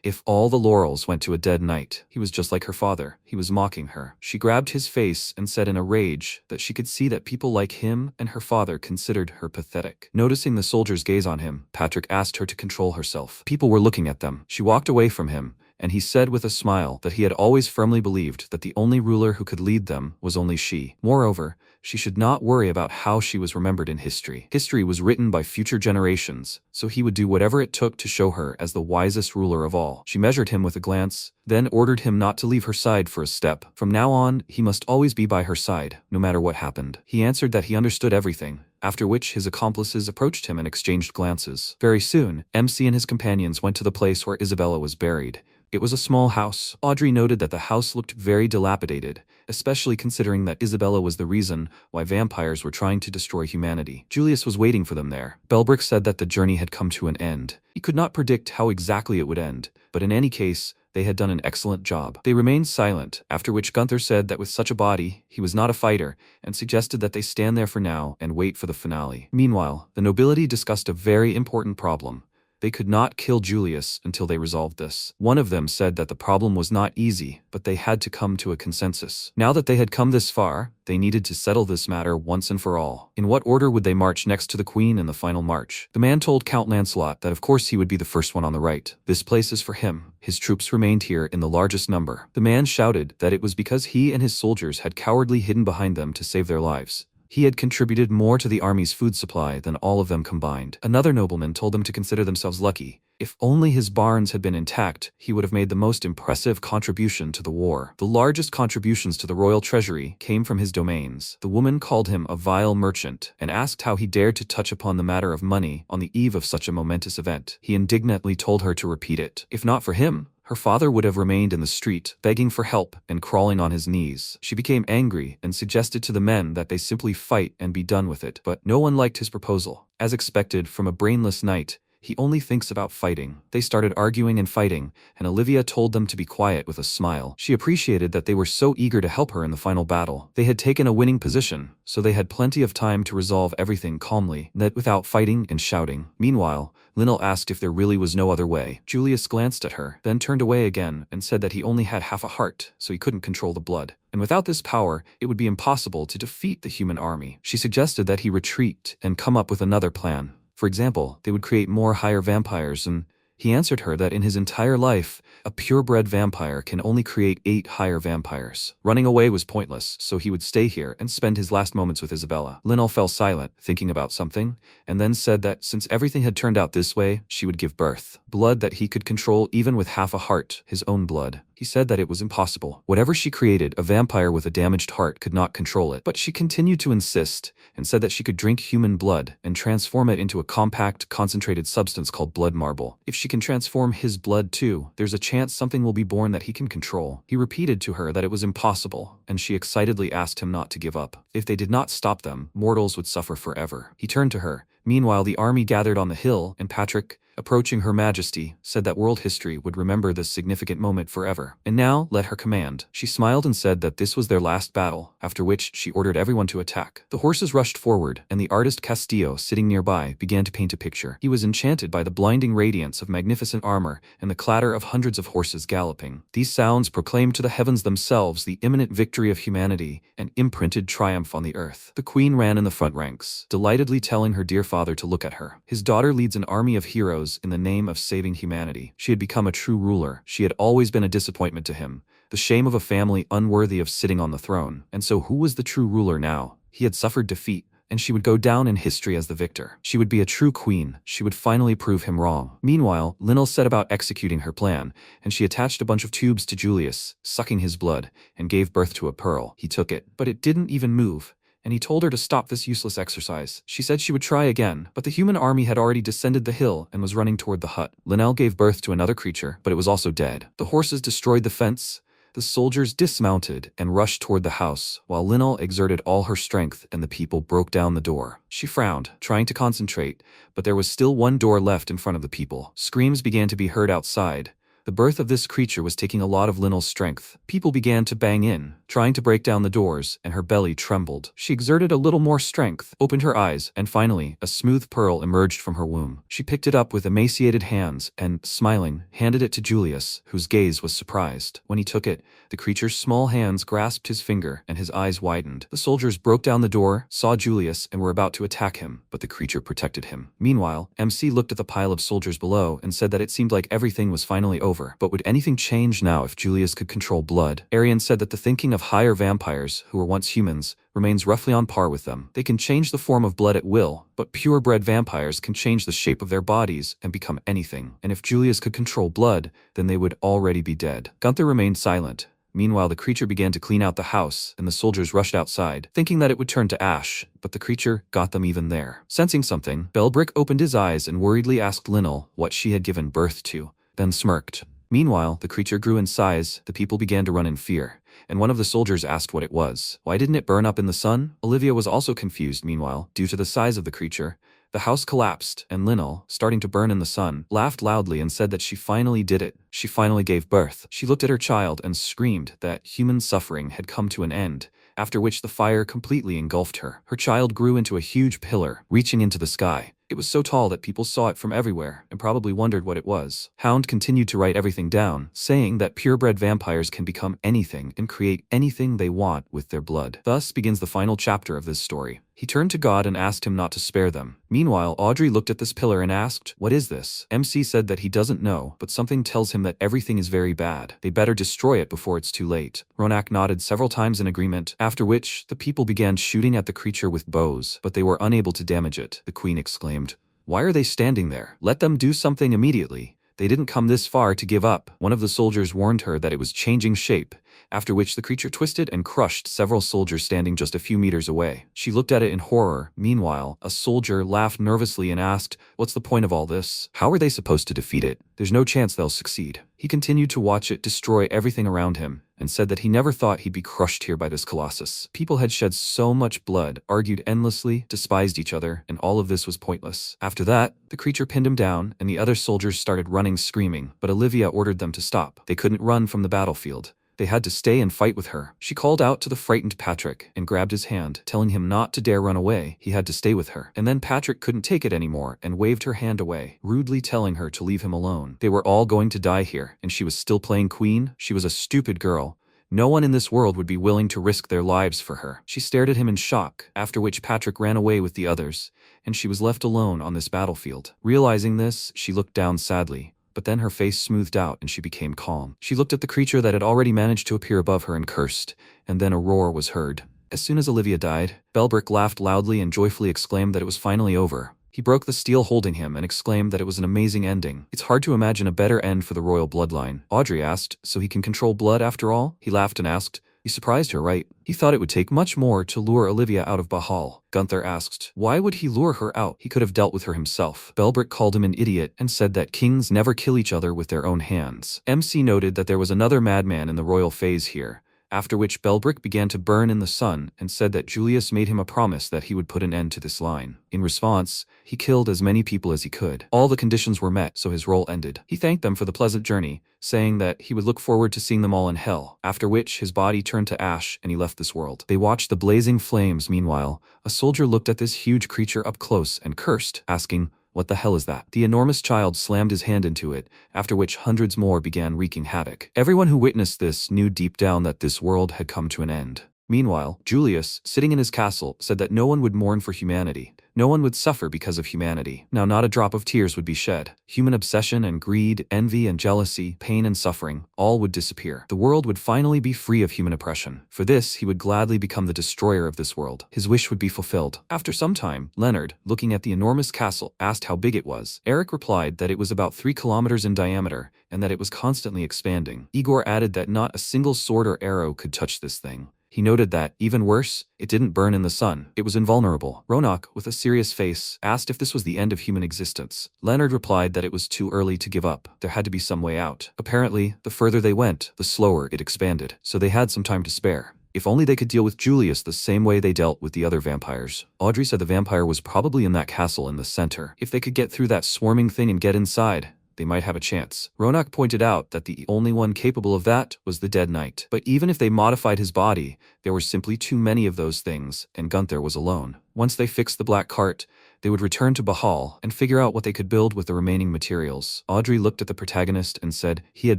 if all the laurels went to a dead knight. He was just like her father. He was mocking her. She grabbed his face and said in a rage that she could see that people like him and her father considered her pathetic. Noticing the soldier's gaze on him, Patrick asked her to control herself. People were looking at them. She walked away from him, and he said with a smile that he had always firmly believed that the only ruler who could lead them was only she. Moreover, she should not worry about how she was remembered in history. History was written by future generations, so he would do whatever it took to show her as the wisest ruler of all. She measured him with a glance, then ordered him not to leave her side for a step. From now on, he must always be by her side, no matter what happened. He answered that he understood everything, after which his accomplices approached him and exchanged glances. Very soon, MC and his companions went to the place where Isabella was buried. It was a small house. Audrey noted that the house looked very dilapidated, especially considering that Isabella was the reason why vampires were trying to destroy humanity. Julius was waiting for them there. Belbrick said that the journey had come to an end. He could not predict how exactly it would end, but in any case, they had done an excellent job. They remained silent, after which Gunther said that with such a body, he was not a fighter, and suggested that they stand there for now and wait for the finale. Meanwhile, the nobility discussed a very important problem. They could not kill Julius until they resolved this. One of them said that the problem was not easy, but they had to come to a consensus. Now that they had come this far, they needed to settle this matter once and for all. In what order would they march next to the queen in the final march? The man told Count Lancelot that of course he would be the first one on the right. This place is for him. His troops remained here in the largest number. The man shouted that it was because he and his soldiers had cowardly hidden behind them to save their lives. He had contributed more to the army's food supply than all of them combined. Another nobleman told them to consider themselves lucky. If only his barns had been intact, he would have made the most impressive contribution to the war. The largest contributions to the royal treasury came from his domains. The woman called him a vile merchant and asked how he dared to touch upon the matter of money on the eve of such a momentous event. He indignantly told her to repeat it. If not for him, her father would have remained in the street, begging for help and crawling on his knees. She became angry and suggested to the men that they simply fight and be done with it, but no one liked his proposal. As expected from a brainless knight, he only thinks about fighting. They started arguing and fighting, and Olivia told them to be quiet with a smile. She appreciated that they were so eager to help her in the final battle. They had taken a winning position, so they had plenty of time to resolve everything calmly, without fighting and shouting. Meanwhile, Linnell asked if there really was no other way. Julius glanced at her, then turned away again and said that he only had half a heart, so he couldn't control the blood. And without this power, it would be impossible to defeat the human army. She suggested that he retreat and come up with another plan. For example, they would create more higher vampires, and he answered her that in his entire life, a purebred vampire can only create 8 higher vampires. Running away was pointless, so he would stay here and spend his last moments with Isabella. Linnell fell silent, thinking about something, and then said that since everything had turned out this way, she would give birth. Blood that he could control even with half a heart, his own blood. He said that it was impossible. Whatever she created, a vampire with a damaged heart could not control it. But she continued to insist and said that she could drink human blood and transform it into a compact, concentrated substance called blood marble. If she can transform his blood too, there's a chance something will be born that he can control. He repeated to her that it was impossible, and she excitedly asked him not to give up. If they did not stop them, mortals would suffer forever. He turned to her. Meanwhile, the army gathered on the hill, and Patrick, approaching Her Majesty, said that world history would remember this significant moment forever. And now, let her command. She smiled and said that this was their last battle, after which she ordered everyone to attack. The horses rushed forward, and the artist Castillo, sitting nearby, began to paint a picture. He was enchanted by the blinding radiance of magnificent armor and the clatter of hundreds of horses galloping. These sounds proclaimed to the heavens themselves the imminent victory of humanity and imprinted triumph on the earth. The queen ran in the front ranks, delightedly telling her dear father to look at her. His daughter leads an army of heroes in the name of saving humanity. She had become a true ruler. She had always been a disappointment to him, the shame of a family unworthy of sitting on the throne. And so who was the true ruler now? He had suffered defeat, and she would go down in history as the victor. She would be a true queen. She would finally prove him wrong. Meanwhile, Linnell set about executing her plan, and she attached a bunch of tubes to Julius, sucking his blood, and gave birth to a pearl. He took it, but it didn't even move, and he told her to stop this useless exercise. She said she would try again, but the human army had already descended the hill and was running toward the hut. Linnell gave birth to another creature, but it was also dead. The horses destroyed the fence. The soldiers dismounted and rushed toward the house, while Linnell exerted all her strength and the people broke down the door. She frowned, trying to concentrate, but there was still one door left in front of the people. Screams began to be heard outside. The birth of this creature was taking a lot of Linnell's strength. People began to bang in, trying to break down the doors, and her belly trembled. She exerted a little more strength, opened her eyes, and finally, a smooth pearl emerged from her womb. She picked it up with emaciated hands and, smiling, handed it to Julius, whose gaze was surprised. When he took it, the creature's small hands grasped his finger, and his eyes widened. The soldiers broke down the door, saw Julius, and were about to attack him, but the creature protected him. Meanwhile, MC looked at the pile of soldiers below and said that it seemed like everything was finally over. But would anything change now if Julius could control blood? Arian said that the thinking of higher vampires, who were once humans, remains roughly on par with them. They can change the form of blood at will, but purebred vampires can change the shape of their bodies and become anything. And if Julius could control blood, then they would already be dead. Gunther remained silent. Meanwhile, the creature began to clean out the house, and the soldiers rushed outside, thinking that it would turn to ash, but the creature got them even there. Sensing something, Belbrick opened his eyes and worriedly asked Linnell what she had given birth to, then smirked. Meanwhile, the creature grew in size, the people began to run in fear, and one of the soldiers asked what it was. Why didn't it burn up in the sun? Olivia was also confused. Meanwhile, due to the size of the creature, the house collapsed, and Linnell, starting to burn in the sun, laughed loudly and said that she finally did it. She finally gave birth. She looked at her child and screamed that human suffering had come to an end, after which the fire completely engulfed her. Her child grew into a huge pillar, reaching into the sky. It was so tall that people saw it from everywhere and probably wondered what it was. Hound continued to write everything down, saying that purebred vampires can become anything and create anything they want with their blood. Thus begins the final chapter of this story. He turned to God and asked him not to spare them. Meanwhile, Audrey looked at this pillar and asked, "What is this?" MC said that he doesn't know, but something tells him that everything is very bad. They better destroy it before it's too late. Ronak nodded several times in agreement, after which the people began shooting at the creature with bows, but they were unable to damage it. The queen exclaimed, "Why are they standing there? Let them do something immediately. They didn't come this far to give up." One of the soldiers warned her that it was changing shape, after which the creature twisted and crushed several soldiers standing just a few meters away. She looked at it in horror. Meanwhile, a soldier laughed nervously and asked, "What's the point of all this? How are they supposed to defeat it? There's no chance they'll succeed." He continued to watch it destroy everything around him, and said that he never thought he'd be crushed here by this colossus. People had shed so much blood, argued endlessly, despised each other, and all of this was pointless. After that, the creature pinned him down, and the other soldiers started running screaming, but Olivia ordered them to stop. They couldn't run from the battlefield. They had to stay and fight with her. She called out to the frightened Patrick and grabbed his hand, telling him not to dare run away. He had to stay with her. And then Patrick couldn't take it anymore and waved her hand away, rudely telling her to leave him alone. They were all going to die here, and she was still playing queen? She was a stupid girl. No one in this world would be willing to risk their lives for her. She stared at him in shock, after which Patrick ran away with the others, and she was left alone on this battlefield. Realizing this, she looked down sadly. But then her face smoothed out and she became calm. She looked at the creature that had already managed to appear above her and cursed, and then a roar was heard. As soon as Olivia died, Belbrick laughed loudly and joyfully exclaimed that it was finally over. He broke the steel holding him and exclaimed that it was an amazing ending. It's hard to imagine a better end for the royal bloodline. Audrey asked, "So he can control blood after all?" He laughed and asked, "You surprised her, right?" He thought it would take much more to lure Olivia out of Bahal. Gunther asked, "Why would he lure her out? He could have dealt with her himself." Belbrick called him an idiot and said that kings never kill each other with their own hands. MC noted that there was another madman in the royal phase here, after which Belbrick began to burn in the sun and said that Julius made him a promise that he would put an end to this line. In response, he killed as many people as he could. All the conditions were met, so his role ended. He thanked them for the pleasant journey, saying that he would look forward to seeing them all in hell, after which his body turned to ash and he left this world. They watched the blazing flames. Meanwhile, a soldier looked at this huge creature up close and cursed, asking, "What the hell is that?" The enormous child slammed his hand into it, after which hundreds more began wreaking havoc. Everyone who witnessed this knew deep down that this world had come to an end. Meanwhile, Julius, sitting in his castle, said that no one would mourn for humanity. No one would suffer because of humanity. Now not a drop of tears would be shed. Human obsession and greed, envy and jealousy, pain and suffering, all would disappear. The world would finally be free of human oppression. For this, he would gladly become the destroyer of this world. His wish would be fulfilled. After some time, Leonard, looking at the enormous castle, asked how big it was. Eric replied that it was about 3 kilometers in diameter, and that it was constantly expanding. Igor added that not a single sword or arrow could touch this thing. He noted that, even worse, it didn't burn in the sun. It was invulnerable. Ronak, with a serious face, asked if this was the end of human existence. Leonard replied that it was too early to give up. There had to be some way out. Apparently, the further they went, the slower it expanded. So they had some time to spare. If only they could deal with Julius the same way they dealt with the other vampires. Audrey said the vampire was probably in that castle in the center. If they could get through that swarming thing and get inside, they might have a chance. Ronak pointed out that the only one capable of that was the Dead Knight. But even if they modified his body, there were simply too many of those things, and Gunther was alone. Once they fixed the black cart, they would return to Bahal and figure out what they could build with the remaining materials. Audrey looked at the protagonist and said he had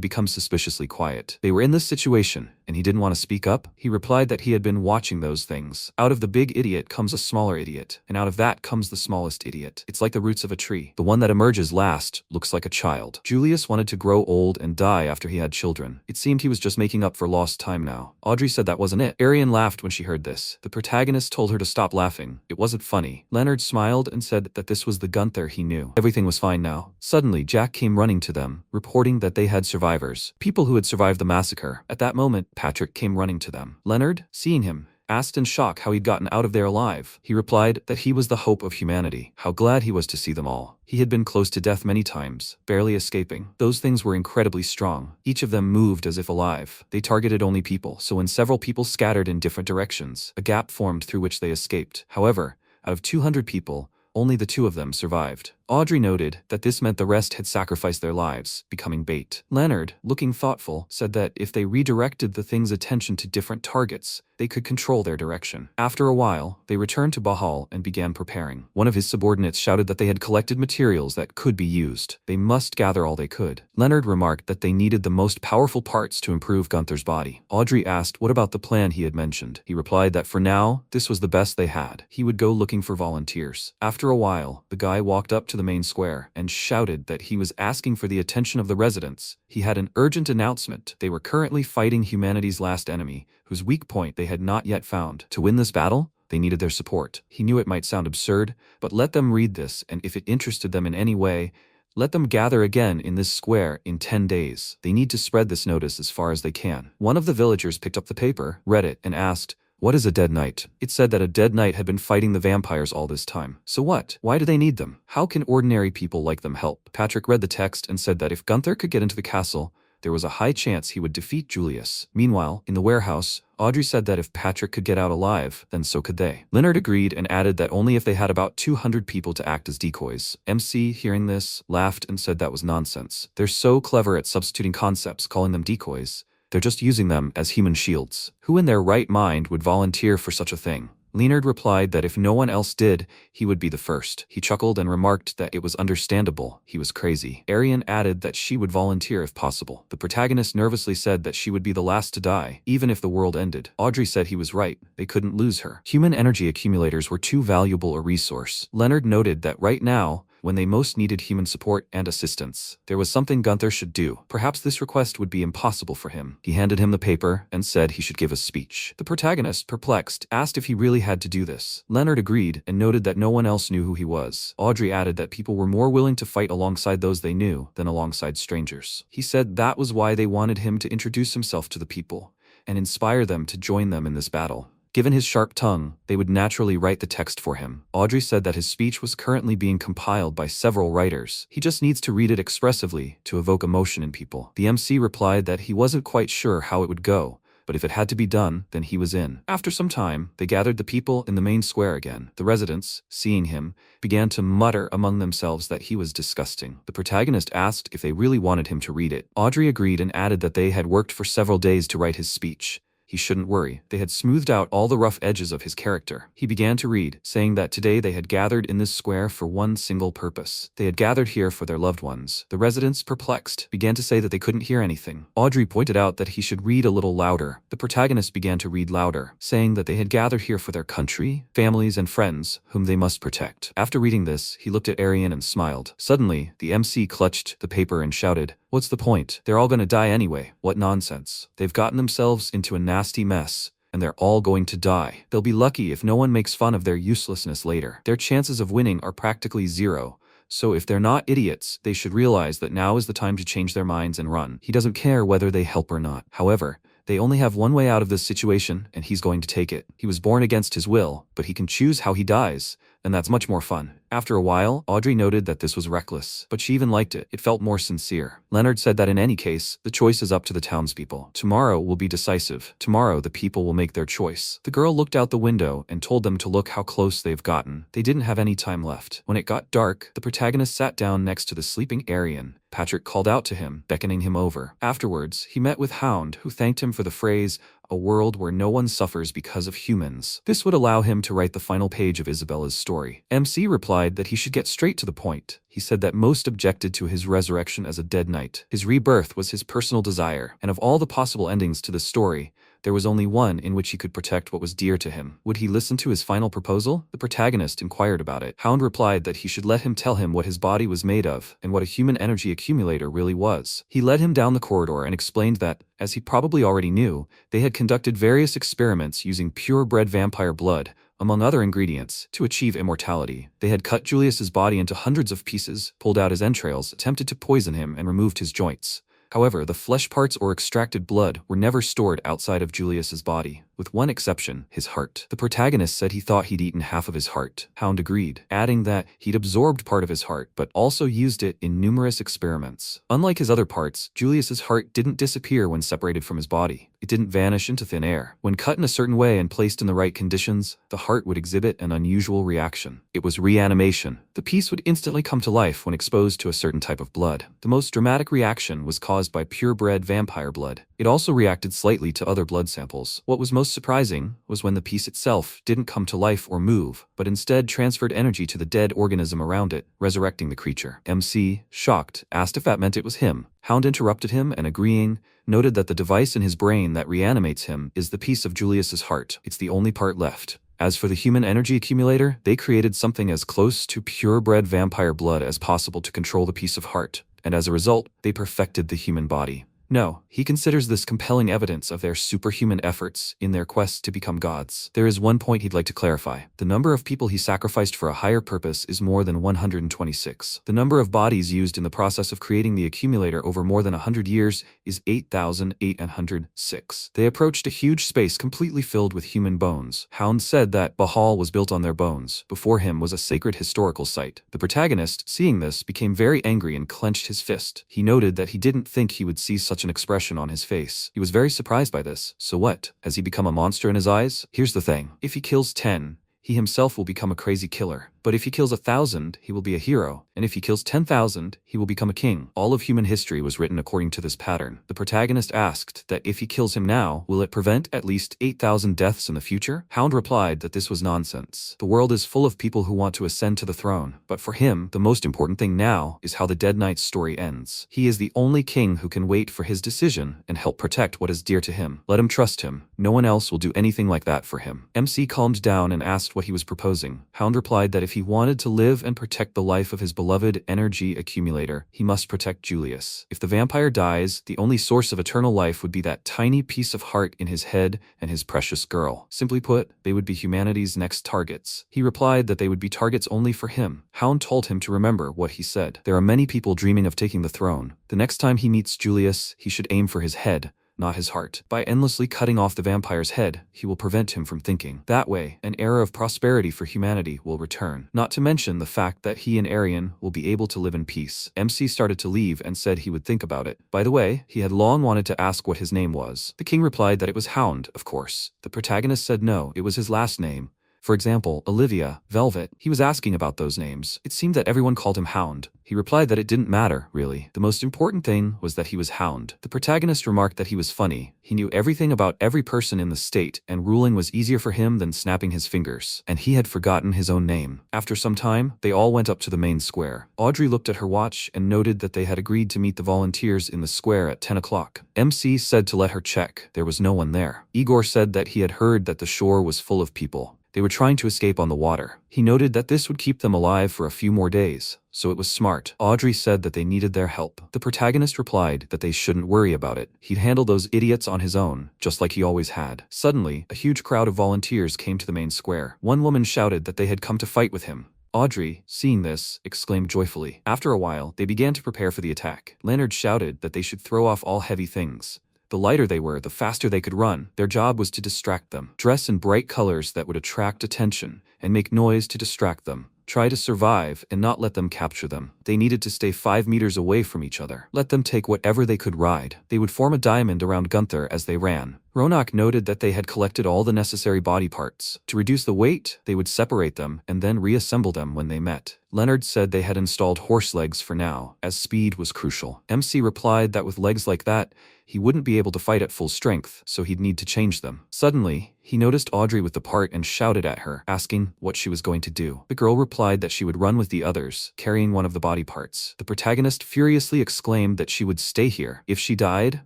become suspiciously quiet. They were in this situation, and he didn't want to speak up. He replied that he had been watching those things. Out of the big idiot comes a smaller idiot, and out of that comes the smallest idiot. It's like the roots of a tree. The one that emerges last looks like a child. Julius wanted to grow old and die after he had children. It seemed he was just making up for lost time now. Audrey said that wasn't it. Arian laughed when she heard this. The protagonist told her to stop laughing. It wasn't funny. Leonard smiled and said that this was the Gunther he knew. Everything was fine now. Suddenly, Jack came running to them, reporting that they had survivors. People who had survived the massacre. At that moment, Patrick came running to them. Leonard, seeing him, asked in shock how he'd gotten out of there alive. He replied that he was the hope of humanity. How glad he was to see them all. He had been close to death many times, barely escaping. Those things were incredibly strong. Each of them moved as if alive. They targeted only people, so when several people scattered in different directions, a gap formed through which they escaped. However, out of 200 people, only the 2 of them survived. Audrey noted that this meant the rest had sacrificed their lives, becoming bait. Leonard, looking thoughtful, said that if they redirected the thing's attention to different targets, they could control their direction. After a while, they returned to Bahal and began preparing. One of his subordinates shouted that they had collected materials that could be used. They must gather all they could. Leonard remarked that they needed the most powerful parts to improve Gunther's body. Audrey asked what about the plan he had mentioned. He replied that for now, this was the best they had. He would go looking for volunteers. After a while, the guy walked up to the main square and shouted that he was asking for the attention of the residents. He had an urgent announcement. They were currently fighting humanity's last enemy, whose weak point they had not yet found. To win this battle, they needed their support. He knew it might sound absurd, but let them read this, and if it interested them in any way, let them gather again in this square in 10 days. They need to spread this notice as far as they can. One of the villagers picked up the paper, read it, and asked, "What is a dead knight?" It said that a dead knight had been fighting the vampires all this time. So what? Why do they need them? How can ordinary people like them help? Patrick read the text and said that if Gunther could get into the castle, there was a high chance he would defeat Julius. Meanwhile, in the warehouse, Audrey said that if Patrick could get out alive, then so could they. Leonard agreed and added that only if they had about 200 people to act as decoys. MC, hearing this, laughed and said that was nonsense. They're so clever at substituting concepts, calling them decoys. They're just using them as human shields. Who in their right mind would volunteer for such a thing? Leonard replied that if no one else did, he would be the first. He chuckled and remarked that it was understandable. He was crazy. Arian added that she would volunteer if possible. The protagonist nervously said that she would be the last to die, even if the world ended. Audrey said he was right. They couldn't lose her. Human energy accumulators were too valuable a resource. Leonard noted that right now, when they most needed human support and assistance, there was something Gunther should do. Perhaps this request would be impossible for him. He handed him the paper and said he should give a speech. The protagonist, perplexed, asked if he really had to do this. Leonard agreed and noted that no one else knew who he was. Audrey added that people were more willing to fight alongside those they knew than alongside strangers. He said that was why they wanted him to introduce himself to the people and inspire them to join them in this battle. Given his sharp tongue, they would naturally write the text for him. Audrey said that his speech was currently being compiled by several writers. He just needs to read it expressively to evoke emotion in people. The MC replied that he wasn't quite sure how it would go, but if it had to be done, then he was in. After some time, they gathered the people in the main square again. The residents, seeing him, began to mutter among themselves that he was disgusting. The protagonist asked if they really wanted him to read it. Audrey agreed and added that they had worked for several days to write his speech. He shouldn't worry. They had smoothed out all the rough edges of his character. He began to read, saying that today they had gathered in this square for one single purpose. They had gathered here for their loved ones. The residents, perplexed, began to say that they couldn't hear anything. Audrey pointed out that he should read a little louder. The protagonist began to read louder, saying that they had gathered here for their country, families, and friends, whom they must protect. After reading this, he looked at Arian and smiled. Suddenly, the MC clutched the paper and shouted, "What's the point? They're all gonna die anyway. What nonsense. They've gotten themselves into a nasty mess, and they're all going to die. They'll be lucky if no one makes fun of their uselessness later. Their chances of winning are practically zero. So if they're not idiots, they should realize that now is the time to change their minds and run." He doesn't care whether they help or not. However, they only have one way out of this situation, and he's going to take it. He was born against his will, but he can choose how he dies, and that's much more fun. After a while, Audrey noted that this was reckless, but she even liked it. It felt more sincere. Leonard said that in any case, the choice is up to the townspeople. Tomorrow will be decisive. Tomorrow the people will make their choice. The girl looked out the window and told them to look how close they've gotten. They didn't have any time left. When it got dark, the protagonist sat down next to the sleeping Arian. Patrick called out to him, beckoning him over. Afterwards, he met with Hound, who thanked him for the phrase, "A world where no one suffers because of humans." This would allow him to write the final page of Isabella's story. MC replied that he should get straight to the point. He said that most objected to his resurrection as a dead knight. His rebirth was his personal desire, and of all the possible endings to the story, there was only one in which he could protect what was dear to him. Would he listen to his final proposal? The protagonist inquired about it. Hound replied that he should let him tell him what his body was made of and what a human energy accumulator really was. He led him down the corridor and explained that, as he probably already knew, they had conducted various experiments using purebred vampire blood, among other ingredients, to achieve immortality. They had cut Julius's body into hundreds of pieces, pulled out his entrails, attempted to poison him, and removed his joints. However, the flesh parts or extracted blood were never stored outside of Julius's body, with one exception, his heart. The protagonist said he thought he'd eaten half of his heart. Hound agreed, adding that he'd absorbed part of his heart, but also used it in numerous experiments. Unlike his other parts, Julius's heart didn't disappear when separated from his body. It didn't vanish into thin air. When cut in a certain way and placed in the right conditions, the heart would exhibit an unusual reaction. It was reanimation. The piece would instantly come to life when exposed to a certain type of blood. The most dramatic reaction was caused by purebred vampire blood. It also reacted slightly to other blood samples. What was most surprising was when the piece itself didn't come to life or move, but instead transferred energy to the dead organism around it, resurrecting the creature. MC, shocked, asked if that meant it was him. Hound interrupted him and, agreeing, noted that the device in his brain that reanimates him is the piece of Julius's heart. It's the only part left. As for the human energy accumulator, they created something as close to purebred vampire blood as possible to control the piece of heart, and as a result, they perfected the human body. No, he considers this compelling evidence of their superhuman efforts in their quest to become gods. There is one point he'd like to clarify. The number of people he sacrificed for a higher purpose is more than 126. The number of bodies used in the process of creating the accumulator over more than 100 years is 8,806. They approached a huge space completely filled with human bones. Hound said that Bahal was built on their bones. Before him was a sacred historical site. The protagonist, seeing this, became very angry and clenched his fist. He noted that he didn't think he would see such an expression on his face. He was very surprised by this. So what? Has he become a monster in his eyes? Here's the thing. If he kills 10, he himself will become a crazy killer. But if he kills 1,000, he will be a hero. And if he kills 10,000, he will become a king. All of human history was written according to this pattern. The protagonist asked that if he kills him now, will it prevent at least 8,000 deaths in the future? Hound replied that this was nonsense. The world is full of people who want to ascend to the throne. But for him, the most important thing now is how the Dead Knight's story ends. He is the only king who can wait for his decision and help protect what is dear to him. Let him trust him. No one else will do anything like that for him. MC calmed down and asked what he was proposing. Hound replied that if he wanted to live and protect the life of his beloved energy accumulator, he must protect Julius. If the vampire dies, the only source of eternal life would be that tiny piece of heart in his head and his precious girl. Simply put, they would be humanity's next targets. He replied that they would be targets only for him. Hound told him to remember what he said. There are many people dreaming of taking the throne. The next time he meets Julius, he should aim for his head, not his heart. By endlessly cutting off the vampire's head, he will prevent him from thinking. That way, an era of prosperity for humanity will return. Not to mention the fact that he and Arian will be able to live in peace. MC started to leave and said he would think about it. By the way, he had long wanted to ask what his name was. The king replied that it was Hound, of course. The protagonist said no, it was his last name. For example, Olivia, Velvet. He was asking about those names. It seemed that everyone called him Hound. He replied that it didn't matter, really. The most important thing was that he was Hound. The protagonist remarked that he was funny. He knew everything about every person in the state, and ruling was easier for him than snapping his fingers. And he had forgotten his own name. After some time, they all went up to the main square. Audrey looked at her watch and noted that they had agreed to meet the volunteers in the square at 10 o'clock. MC said to let her check. There was no one there. Igor said that he had heard that the shore was full of people. They were trying to escape on the water. He noted that this would keep them alive for a few more days, so it was smart. Audrey said that they needed their help. The protagonist replied that they shouldn't worry about it. He'd handle those idiots on his own, just like he always had. Suddenly, a huge crowd of volunteers came to the main square. One woman shouted that they had come to fight with him. Audrey, seeing this, exclaimed joyfully. After a while, they began to prepare for the attack. Leonard shouted that they should throw off all heavy things. The lighter they were, the faster they could run. Their job was to distract them. Dress in bright colors that would attract attention and make noise to distract them. Try to survive and not let them capture them. They needed to stay 5 meters away from each other. Let them take whatever they could ride. They would form a diamond around Gunther as they ran. Ronak noted that they had collected all the necessary body parts. To reduce the weight, they would separate them and then reassemble them when they met. Leonard said they had installed horse legs for now, as speed was crucial. MC replied that with legs like that, he wouldn't be able to fight at full strength, so he'd need to change them. Suddenly, he noticed Audrey with the part and shouted at her, asking what she was going to do. The girl replied that she would run with the others, carrying one of the body parts. The protagonist furiously exclaimed that she would stay here. If she died,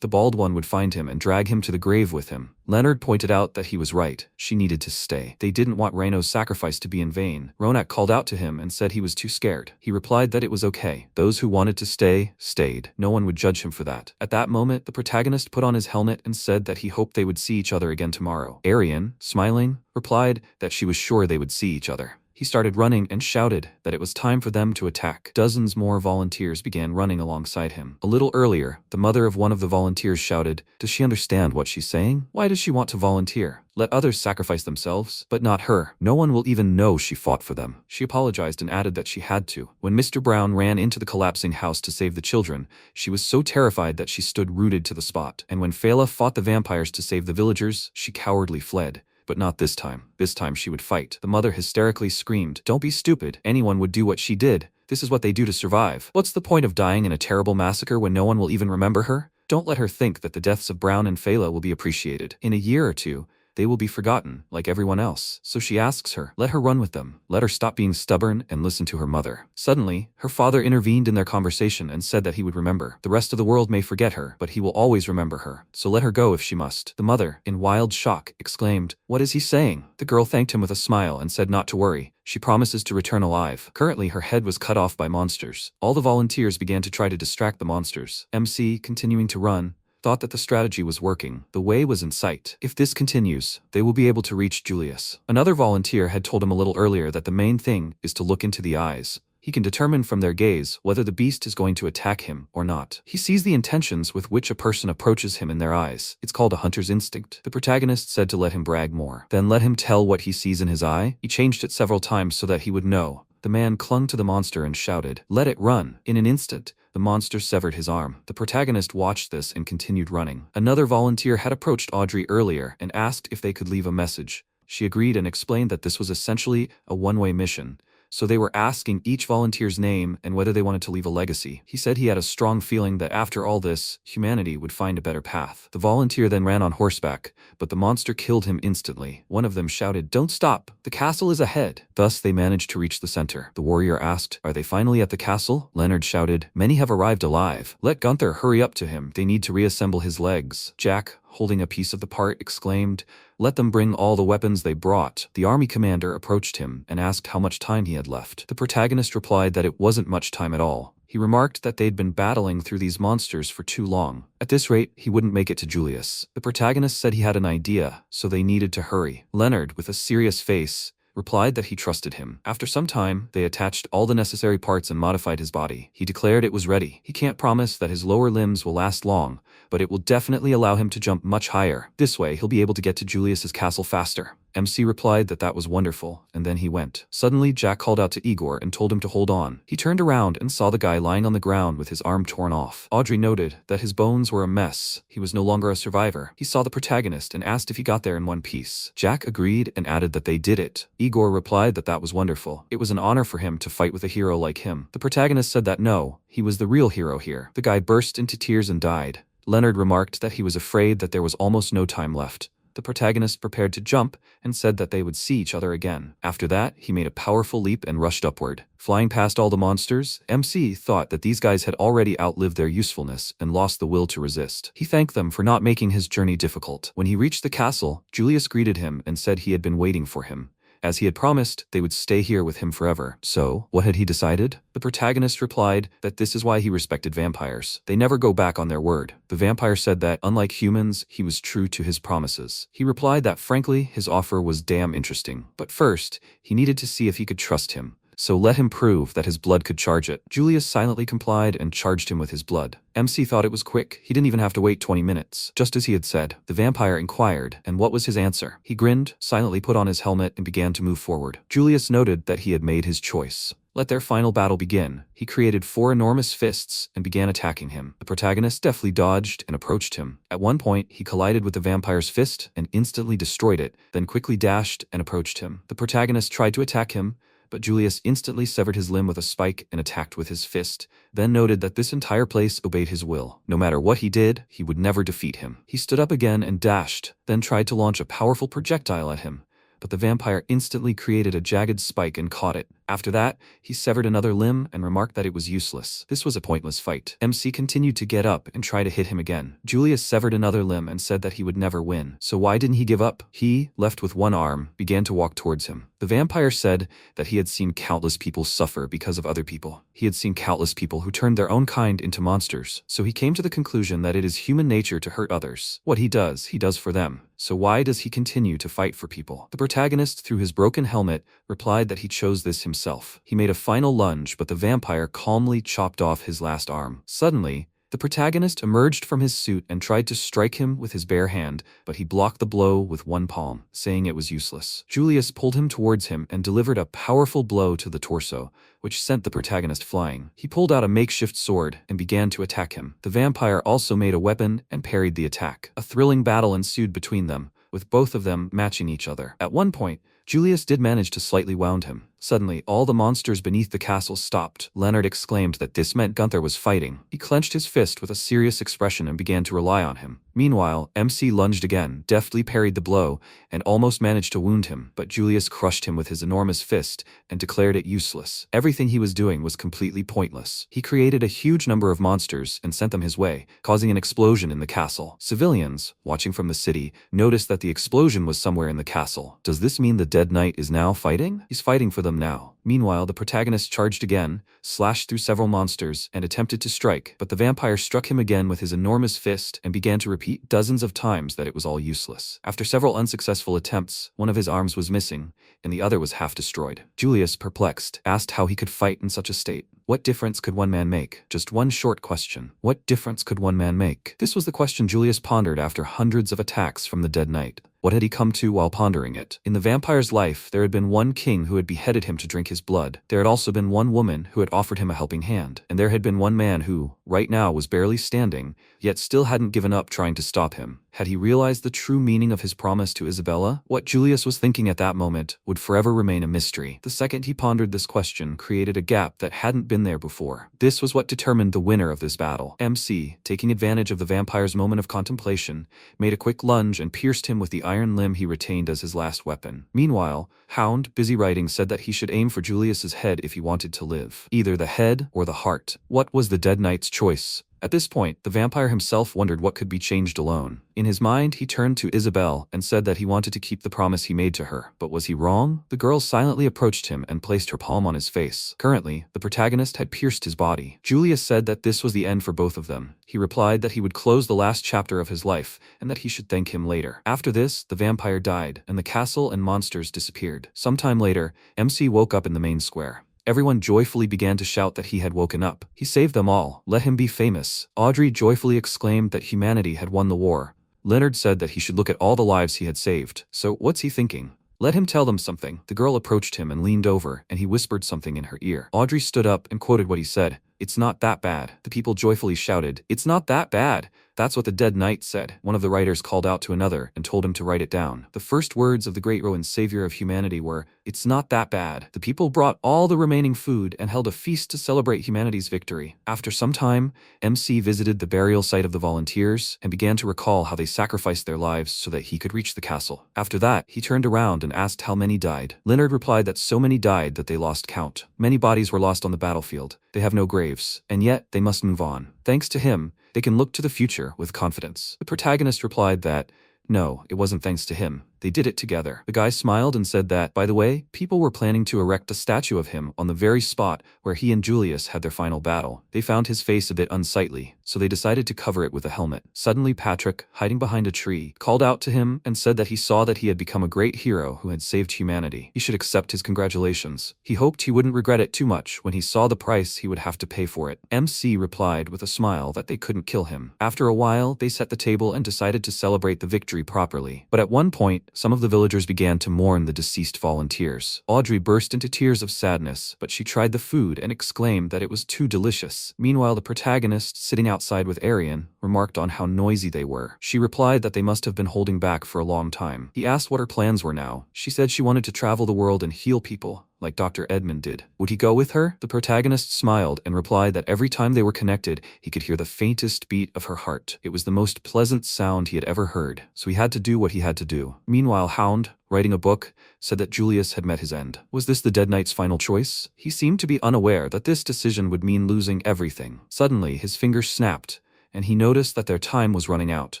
the bald one would find him and drag him to the grave with him. Leonard pointed out that he was right. She needed to stay. They didn't want Reno's sacrifice to be in vain. Ronak called out to him and said he was too scared. He replied that it was okay. Those who wanted to stay, stayed. No one would judge him for that. At that moment, the protagonist put on his helmet and said that he hoped they would see each other again tomorrow. Arian, smiling, replied that she was sure they would see each other. He started running and shouted that it was time for them to attack. Dozens more volunteers began running alongside him. A little earlier, the mother of one of the volunteers shouted, "Does she understand what she's saying? Why does she want to volunteer? Let others sacrifice themselves, but not her. No one will even know she fought for them. She apologized and added that she had to. When Mr. Brown ran into the collapsing house to save the children, she was so terrified that she stood rooted to the spot. And when Fela fought the vampires to save the villagers, she cowardly fled. But not this time. This time she would fight. The mother hysterically screamed, "Don't be stupid. Anyone would do what she did. This is what they do to survive. What's the point of dying in a terrible massacre when no one will even remember her? Don't let her think that the deaths of Brown and Fela will be appreciated. In a year or two, they will be forgotten, like everyone else." So she asks her, let her run with them. Let her stop being stubborn and listen to her mother. Suddenly, her father intervened in their conversation and said that he would remember. The rest of the world may forget her, but he will always remember her. So let her go if she must. The mother, in wild shock, exclaimed, "What is he saying?" The girl thanked him with a smile and said not to worry. She promises to return alive. Currently, her head was cut off by monsters. All the volunteers began to try to distract the monsters. MC, continuing to run, thought that the strategy was working. The way was in sight. If this continues, they will be able to reach Julius. Another volunteer had told him a little earlier that the main thing is to look into the eyes. He can determine from their gaze whether the beast is going to attack him or not. He sees the intentions with which a person approaches him in their eyes. It's called a hunter's instinct. The protagonist said to let him brag more. Then let him tell what he sees in his eye. He changed it several times so that he would know. The man clung to the monster and shouted, "Let it run." In an instant, the monster severed his arm. The protagonist watched this and continued running. Another volunteer had approached Audrey earlier and asked if they could leave a message. She agreed and explained that this was essentially a one-way mission. So they were asking each volunteer's name and whether they wanted to leave a legacy. He said he had a strong feeling that after all this, humanity would find a better path. The volunteer then ran on horseback, but the monster killed him instantly. One of them shouted, "Don't stop! The castle is ahead!" Thus they managed to reach the center. The warrior asked, "Are they finally at the castle?" Leonard shouted, "Many have arrived alive. Let Gunther hurry up to him. They need to reassemble his legs." Jack, holding a piece of the part, exclaimed, "Let them bring all the weapons they brought." The army commander approached him and asked how much time he had left. The protagonist replied that it wasn't much time at all. He remarked that they'd been battling through these monsters for too long. At this rate, he wouldn't make it to Julius. The protagonist said he had an idea, so they needed to hurry. Leonard, with a serious face, replied that he trusted him. After some time, they attached all the necessary parts and modified his body. He declared it was ready. He can't promise that his lower limbs will last long, but it will definitely allow him to jump much higher. This way, he'll be able to get to Julius's castle faster. MC replied that was wonderful, and then he went. Suddenly, Jack called out to Igor and told him to hold on. He turned around and saw the guy lying on the ground with his arm torn off. Audrey noted that his bones were a mess. He was no longer a survivor. He saw the protagonist and asked if he got there in one piece. Jack agreed and added that they did it. Igor replied that was wonderful. It was an honor for him to fight with a hero like him. The protagonist said that no, he was the real hero here. The guy burst into tears and died. Leonard remarked that he was afraid that there was almost no time left. The protagonist prepared to jump and said that they would see each other again. After that, he made a powerful leap and rushed upward. Flying past all the monsters, MC thought that these guys had already outlived their usefulness and lost the will to resist. He thanked them for not making his journey difficult. When he reached the castle, Julius greeted him and said he had been waiting for him. As he had promised, they would stay here with him forever. So, what had he decided? The protagonist replied that this is why he respected vampires. They never go back on their word. The vampire said that, unlike humans, he was true to his promises. He replied that, frankly, his offer was damn interesting. But first, he needed to see if he could trust him. So let him prove that his blood could charge it. Julius silently complied and charged him with his blood. MC thought it was quick. He didn't even have to wait 20 minutes. Just as he had said, the vampire inquired, and what was his answer? He grinned, silently put on his helmet, and began to move forward. Julius noted that he had made his choice. Let their final battle begin. He created 4 enormous fists and began attacking him. The protagonist deftly dodged and approached him. At one point, he collided with the vampire's fist and instantly destroyed it, then quickly dashed and approached him. The protagonist tried to attack him, but Julius instantly severed his limb with a spike and attacked with his fist, then noted that this entire place obeyed his will. No matter what he did, he would never defeat him. He stood up again and dashed, then tried to launch a powerful projectile at him, but the vampire instantly created a jagged spike and caught it. After that, he severed another limb and remarked that it was useless. This was a pointless fight. MC continued to get up and try to hit him again. Julius severed another limb and said that he would never win. So why didn't he give up? He, left with one arm, began to walk towards him. The vampire said that he had seen countless people suffer because of other people. He had seen countless people who turned their own kind into monsters. So he came to the conclusion that it is human nature to hurt others. What he does for them. So why does he continue to fight for people? The protagonist, through his broken helmet, replied that he chose this himself. He made a final lunge, but the vampire calmly chopped off his last arm. Suddenly, The protagonist emerged from his suit and tried to strike him with his bare hand, but he blocked the blow with one palm, saying it was useless. Julius pulled him towards him and delivered a powerful blow to the torso, which sent the protagonist flying. He pulled out a makeshift sword and began to attack him. The vampire also made a weapon and parried the attack. A thrilling battle ensued between them, with both of them matching each other. At one point, Julius did manage to slightly wound him. Suddenly, all the monsters beneath the castle stopped. Leonard exclaimed that this meant Gunther was fighting. He clenched his fist with a serious expression and began to rely on him. Meanwhile, MC lunged again, deftly parried the blow, and almost managed to wound him, but Julius crushed him with his enormous fist and declared it useless. Everything he was doing was completely pointless. He created a huge number of monsters and sent them his way, causing an explosion in the castle. Civilians, watching from the city, noticed that the explosion was somewhere in the castle. Does this mean the Dead Knight is now fighting? He's fighting for them now. Meanwhile, the protagonist charged again, slashed through several monsters, and attempted to strike, but the vampire struck him again with his enormous fist and began to repeat dozens of times that it was all useless. After several unsuccessful attempts, one of his arms was missing, and the other was half destroyed. Julius, perplexed, asked how he could fight in such a state. What difference could one man make? Just one short question. What difference could one man make? This was the question Julius pondered after hundreds of attacks from the Dead Knight. What had he come to while pondering it? In the vampire's life, there had been one king who had beheaded him to drink his blood. There had also been one woman who had offered him a helping hand. And there had been one man who, right now, was barely standing, yet still hadn't given up trying to stop him. Had he realized the true meaning of his promise to Isabella? What Julius was thinking at that moment would forever remain a mystery. The second he pondered this question created a gap that hadn't been there before. This was what determined the winner of this battle. MC, taking advantage of the vampire's moment of contemplation, made a quick lunge and pierced him with the iron limb he retained as his last weapon. Meanwhile, Hound, busy writing, said that he should aim for Julius's head if he wanted to live. Either the head or the heart. What was the Dead Knight's choice? At this point, the vampire himself wondered what could be changed alone. In his mind, he turned to Isabel and said that he wanted to keep the promise he made to her. But was he wrong? The girl silently approached him and placed her palm on his face. Currently, the protagonist had pierced his body. Julius said that this was the end for both of them. He replied that he would close the last chapter of his life and that he should thank him later. After this, the vampire died, and the castle and monsters disappeared. Sometime later, MC woke up in the main square. Everyone joyfully began to shout that he had woken up. He saved them all. Let him be famous. Audrey joyfully exclaimed that humanity had won the war. Leonard said that he should look at all the lives he had saved. So what's he thinking? Let him tell them something. The girl approached him and leaned over, and he whispered something in her ear. Audrey stood up and quoted what he said. "It's not that bad." The people joyfully shouted, "It's not that bad." That's what the Dead Knight said. One of the writers called out to another and told him to write it down. The first words of the great hero and savior of humanity were, "It's not that bad." The people brought all the remaining food and held a feast to celebrate humanity's victory. After some time, MC visited the burial site of the volunteers and began to recall how they sacrificed their lives so that he could reach the castle. After that, he turned around and asked how many died. Leonard replied that so many died that they lost count. Many bodies were lost on the battlefield. They have no graves, and yet they must move on. Thanks to him, they can look to the future with confidence. The protagonist replied that, no, it wasn't thanks to him. They did it together. The guy smiled and said that, by the way, people were planning to erect a statue of him on the very spot where he and Julius had their final battle. They found his face a bit unsightly, so they decided to cover it with a helmet. Suddenly, Patrick, hiding behind a tree, called out to him and said that he saw that he had become a great hero who had saved humanity. He should accept his congratulations. He hoped he wouldn't regret it too much when he saw the price he would have to pay for it. MC replied with a smile that they couldn't kill him. After a while, they set the table and decided to celebrate the victory properly. But at one point, some of the villagers began to mourn the deceased volunteers. Audrey burst into tears of sadness, but she tried the food and exclaimed that it was too delicious. Meanwhile, the protagonist, sitting outside with Arian, remarked on how noisy they were. She replied that they must have been holding back for a long time. He asked what her plans were now. She said she wanted to travel the world and heal people, like Dr. Edmund did. Would he go with her? The protagonist smiled and replied that every time they were connected, he could hear the faintest beat of her heart. It was the most pleasant sound he had ever heard, so he had to do what he had to do. Meanwhile, Hound, writing a book, said that Julius had met his end. Was this the Dead Knight's final choice? He seemed to be unaware that this decision would mean losing everything. Suddenly, his fingers snapped, and he noticed that their time was running out.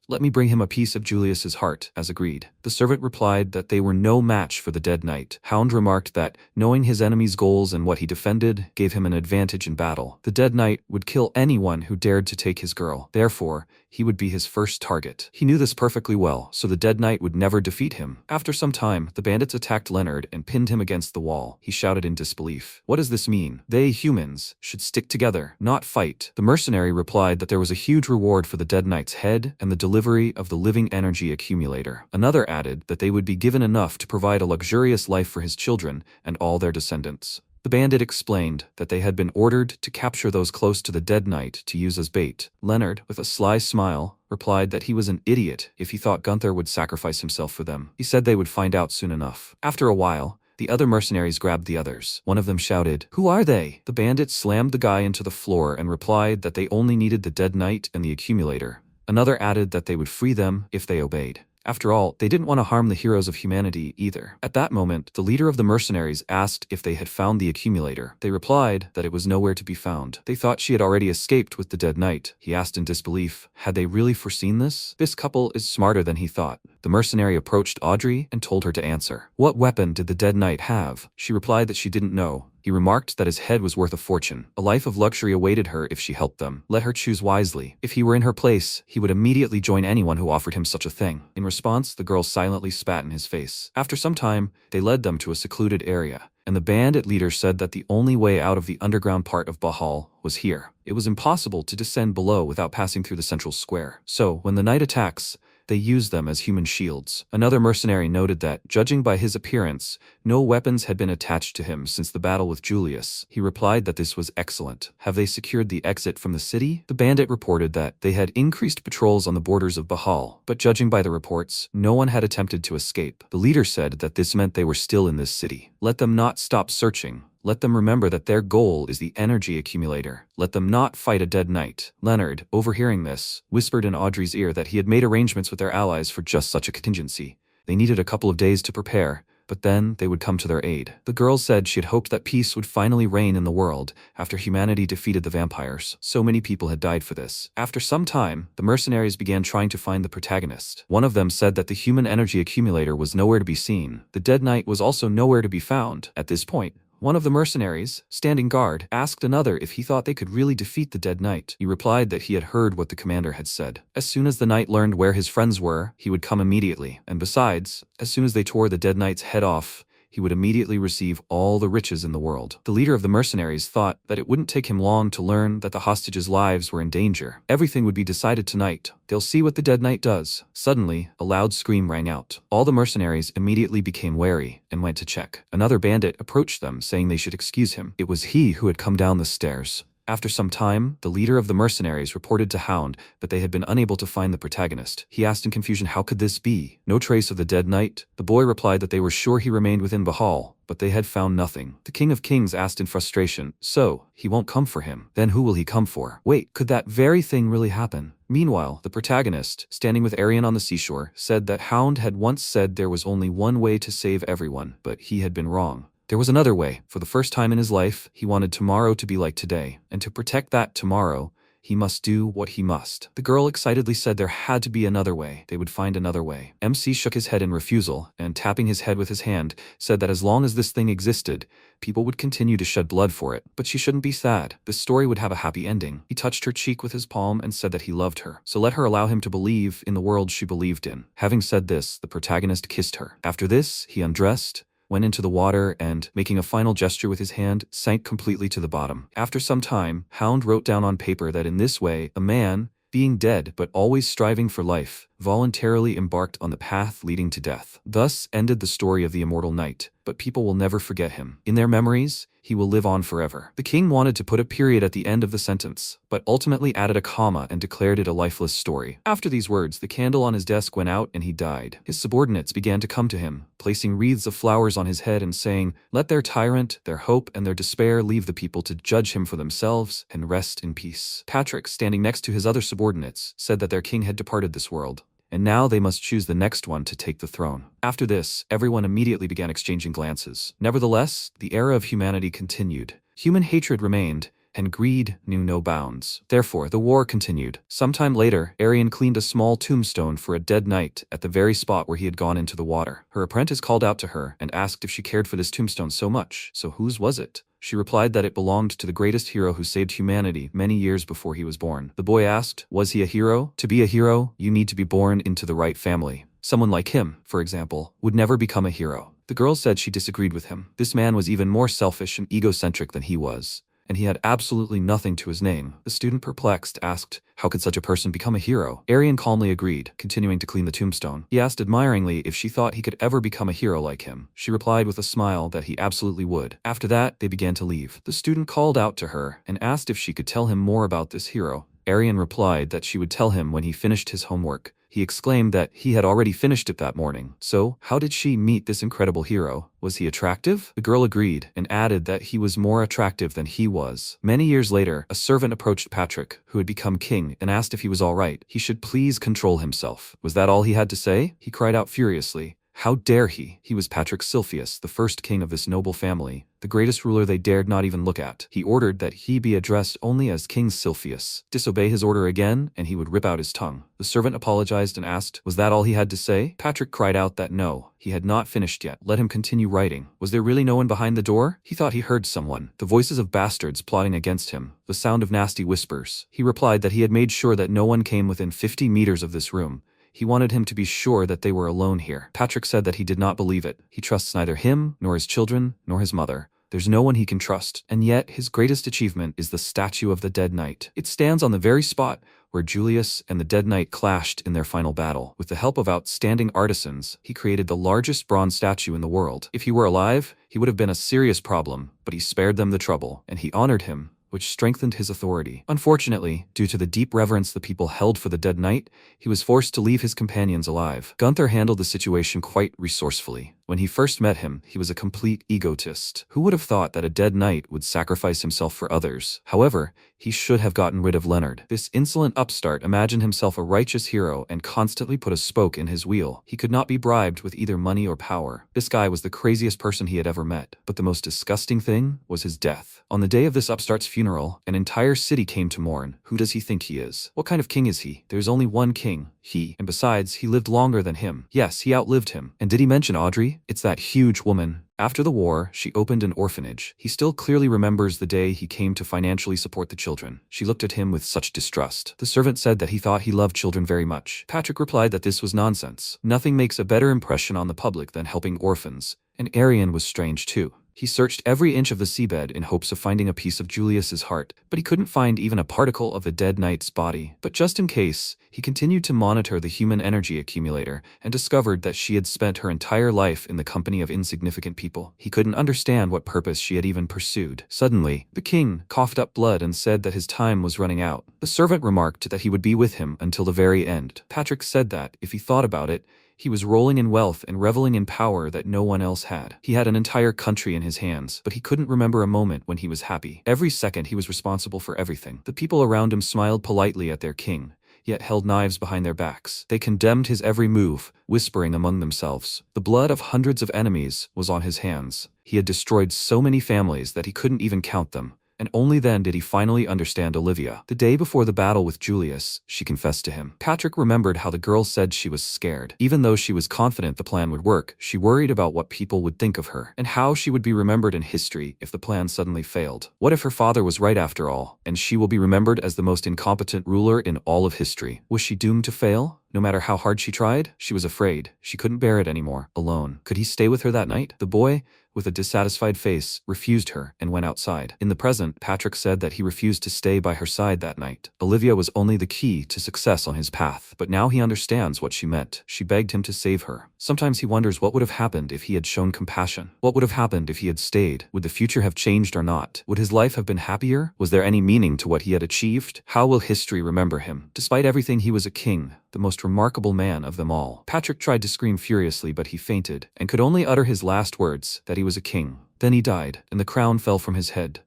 "Let me bring him a piece of Julius's heart," as agreed. The servant replied that they were no match for the dead knight. Hound remarked that, knowing his enemy's goals and what he defended, gave him an advantage in battle. The dead knight would kill anyone who dared to take his girl. Therefore, he would be his first target. He knew this perfectly well, so the dead knight would never defeat him. After some time, the bandits attacked Leonard and pinned him against the wall. He shouted in disbelief. "What does this mean? They, humans, should stick together, not fight." The mercenary replied that there was a huge reward for the dead knight's head and the delivery of the living energy accumulator. Another added that they would be given enough to provide a luxurious life for his children and all their descendants. The bandit explained that they had been ordered to capture those close to the dead knight to use as bait. Leonard, with a sly smile, replied that he was an idiot if he thought Gunther would sacrifice himself for them. He said they would find out soon enough. After a while, the other mercenaries grabbed the others. One of them shouted, "Who are they?" The bandit slammed the guy into the floor and replied that they only needed the dead knight and the accumulator. Another added that they would free them if they obeyed. After all, they didn't want to harm the heroes of humanity either. At that moment, the leader of the mercenaries asked if they had found the accumulator. They replied that it was nowhere to be found. They thought she had already escaped with the dead knight. He asked in disbelief, had they really foreseen this? This couple is smarter than he thought. The mercenary approached Audrey and told her to answer. What weapon did the dead knight have? She replied that she didn't know. He remarked that his head was worth a fortune. A life of luxury awaited her if she helped them. Let her choose wisely. If he were in her place, he would immediately join anyone who offered him such a thing. In response, the girl silently spat in his face. After some time, they led them to a secluded area, and the bandit leader said that the only way out of the underground part of Bahal was here. It was impossible to descend below without passing through the central square. So, when the knight attacks, they use them as human shields. Another mercenary noted that, judging by his appearance, no weapons had been attached to him since the battle with Julius. He replied that this was excellent. Have they secured the exit from the city? The bandit reported that they had increased patrols on the borders of Bahal, but judging by the reports, no one had attempted to escape. The leader said that this meant they were still in this city. Let them not stop searching. Let them remember that their goal is the energy accumulator. Let them not fight a dead knight. Leonard, overhearing this, whispered in Audrey's ear that he had made arrangements with their allies for just such a contingency. They needed a couple of days to prepare, but then they would come to their aid. The girl said she had hoped that peace would finally reign in the world after humanity defeated the vampires. So many people had died for this. After some time, the mercenaries began trying to find the protagonist. One of them said that the human energy accumulator was nowhere to be seen. The dead knight was also nowhere to be found. At this point, one of the mercenaries, standing guard, asked another if he thought they could really defeat the dead knight. He replied that he had heard what the commander had said. As soon as the knight learned where his friends were, he would come immediately. And besides, as soon as they tore the dead knight's head off, he would immediately receive all the riches in the world. The leader of the mercenaries thought that it wouldn't take him long to learn that the hostages' lives were in danger. Everything would be decided tonight. They'll see what the dead knight does. Suddenly, a loud scream rang out. All the mercenaries immediately became wary and went to check. Another bandit approached them, saying they should excuse him. It was he who had come down the stairs. After some time, the leader of the mercenaries reported to Hound that they had been unable to find the protagonist. He asked in confusion, how could this be? No trace of the dead knight? The boy replied that they were sure he remained within Bahal, but they had found nothing. The King of Kings asked in frustration, so, he won't come for him. Then who will he come for? Wait, could that very thing really happen? Meanwhile, the protagonist, standing with Arian on the seashore, said that Hound had once said there was only one way to save everyone, but he had been wrong. There was another way. For the first time in his life, he wanted tomorrow to be like today, and to protect that tomorrow, he must do what he must. The girl excitedly said there had to be another way. They would find another way. MC shook his head in refusal, and tapping his head with his hand, said that as long as this thing existed, people would continue to shed blood for it. But she shouldn't be sad. This story would have a happy ending. He touched her cheek with his palm and said that he loved her. So let her allow him to believe in the world she believed in. Having said this, the protagonist kissed her. After this, he undressed, went into the water, and, making a final gesture with his hand, sank completely to the bottom. After some time, Hound wrote down on paper that in this way, a man, being dead but always striving for life, voluntarily embarked on the path leading to death. Thus ended the story of the immortal knight, but people will never forget him. In their memories, he will live on forever. The king wanted to put a period at the end of the sentence, but ultimately added a comma and declared it a lifeless story. After these words, the candle on his desk went out and he died. His subordinates began to come to him, placing wreaths of flowers on his head and saying, let their tyrant, their hope, and their despair leave the people to judge him for themselves and rest in peace. Patrick, standing next to his other subordinates, said that their king had departed this world, and now they must choose the next one to take the throne. After this, everyone immediately began exchanging glances. Nevertheless, the era of humanity continued. Human hatred remained, and greed knew no bounds. Therefore, the war continued. Sometime later, Arian cleaned a small tombstone for a dead knight at the very spot where he had gone into the water. Her apprentice called out to her and asked if she cared for this tombstone so much. So whose was it? She replied that it belonged to the greatest hero who saved humanity many years before he was born. The boy asked, was he a hero? To be a hero, you need to be born into the right family. Someone like him, for example, would never become a hero. The girl said she disagreed with him. This man was even more selfish and egocentric than he was, and he had absolutely nothing to his name. The student, perplexed, asked, how could such a person become a hero? Arian calmly agreed, continuing to clean the tombstone. He asked admiringly if she thought he could ever become a hero like him. She replied with a smile that he absolutely would. After that, they began to leave. The student called out to her and asked if she could tell him more about this hero. Arian replied that she would tell him when he finished his homework. He exclaimed that he had already finished it that morning. So, how did she meet this incredible hero? Was he attractive? The girl agreed and added that he was more attractive than he was. Many years later, a servant approached Patrick, who had become king, and asked if he was all right. He should please control himself. Was that all he had to say? He cried out furiously. How dare he? He was Patrick Silpheus, the first king of this noble family, the greatest ruler they dared not even look at. He ordered that he be addressed only as King Silpheus. Disobey his order again, and he would rip out his tongue. The servant apologized and asked, was that all he had to say? Patrick cried out that no, he had not finished yet. Let him continue writing. Was there really no one behind the door? He thought he heard someone. The voices of bastards plotting against him. The sound of nasty whispers. He replied that he had made sure that no one came within 50 meters of this room. He wanted him to be sure that they were alone here. Patrick said that he did not believe it. He trusts neither him, nor his children, nor his mother. There's no one he can trust. And yet, his greatest achievement is the statue of the dead knight. It stands on the very spot where Julius and the dead knight clashed in their final battle. With the help of outstanding artisans, he created the largest bronze statue in the world. If he were alive, he would have been a serious problem, but he spared them the trouble, and he honored him, which strengthened his authority. Unfortunately, due to the deep reverence the people held for the dead knight, he was forced to leave his companions alive. Gunther handled the situation quite resourcefully. When he first met him, he was a complete egotist. Who would have thought that a dead knight would sacrifice himself for others? However, he should have gotten rid of Leonard. This insolent upstart imagined himself a righteous hero and constantly put a spoke in his wheel. He could not be bribed with either money or power. This guy was the craziest person he had ever met. But the most disgusting thing was his death. On the day of this upstart's funeral, an entire city came to mourn. Who does he think he is? What kind of king is he? There's only one king. He. And besides, he lived longer than him. Yes, he outlived him. And did he mention Audrey? It's that huge woman. After the war, she opened an orphanage. He still clearly remembers the day he came to financially support the children. She looked at him with such distrust. The servant said that he thought he loved children very much. Patrick replied that this was nonsense. Nothing makes a better impression on the public than helping orphans. And Arian was strange too. He searched every inch of the seabed in hopes of finding a piece of Julius's heart, but he couldn't find even a particle of the dead knight's body. But just in case, he continued to monitor the human energy accumulator and discovered that she had spent her entire life in the company of insignificant people. He couldn't understand what purpose she had even pursued. Suddenly, the king coughed up blood and said that his time was running out. The servant remarked that he would be with him until the very end. Patrick said that, if he thought about it, he was rolling in wealth and reveling in power that no one else had. He had an entire country in his hands, but he couldn't remember a moment when he was happy. Every second he was responsible for everything. The people around him smiled politely at their king, yet held knives behind their backs. They condemned his every move, whispering among themselves. The blood of hundreds of enemies was on his hands. He had destroyed so many families that he couldn't even count them. And only then did he finally understand Olivia. The day before the battle with Julius, she confessed to him. Patrick remembered how the girl said she was scared. Even though she was confident the plan would work, she worried about what people would think of her, and how she would be remembered in history if the plan suddenly failed. What if her father was right after all, and she will be remembered as the most incompetent ruler in all of history? Was she doomed to fail? No matter how hard she tried, she was afraid. She couldn't bear it anymore, alone. Could he stay with her that night? The boy, with a dissatisfied face, refused her and went outside. In the present, Patrick said that he refused to stay by her side that night. Olivia was only the key to success on his path, but now he understands what she meant. She begged him to save her. Sometimes he wonders what would have happened if he had shown compassion. What would have happened if he had stayed? Would the future have changed or not? Would his life have been happier? Was there any meaning to what he had achieved? How will history remember him? Despite everything, he was a king, the most remarkable man of them all. Patrick tried to scream furiously, but he fainted, and could only utter his last words, that he was a king. Then he died, and the crown fell from his head.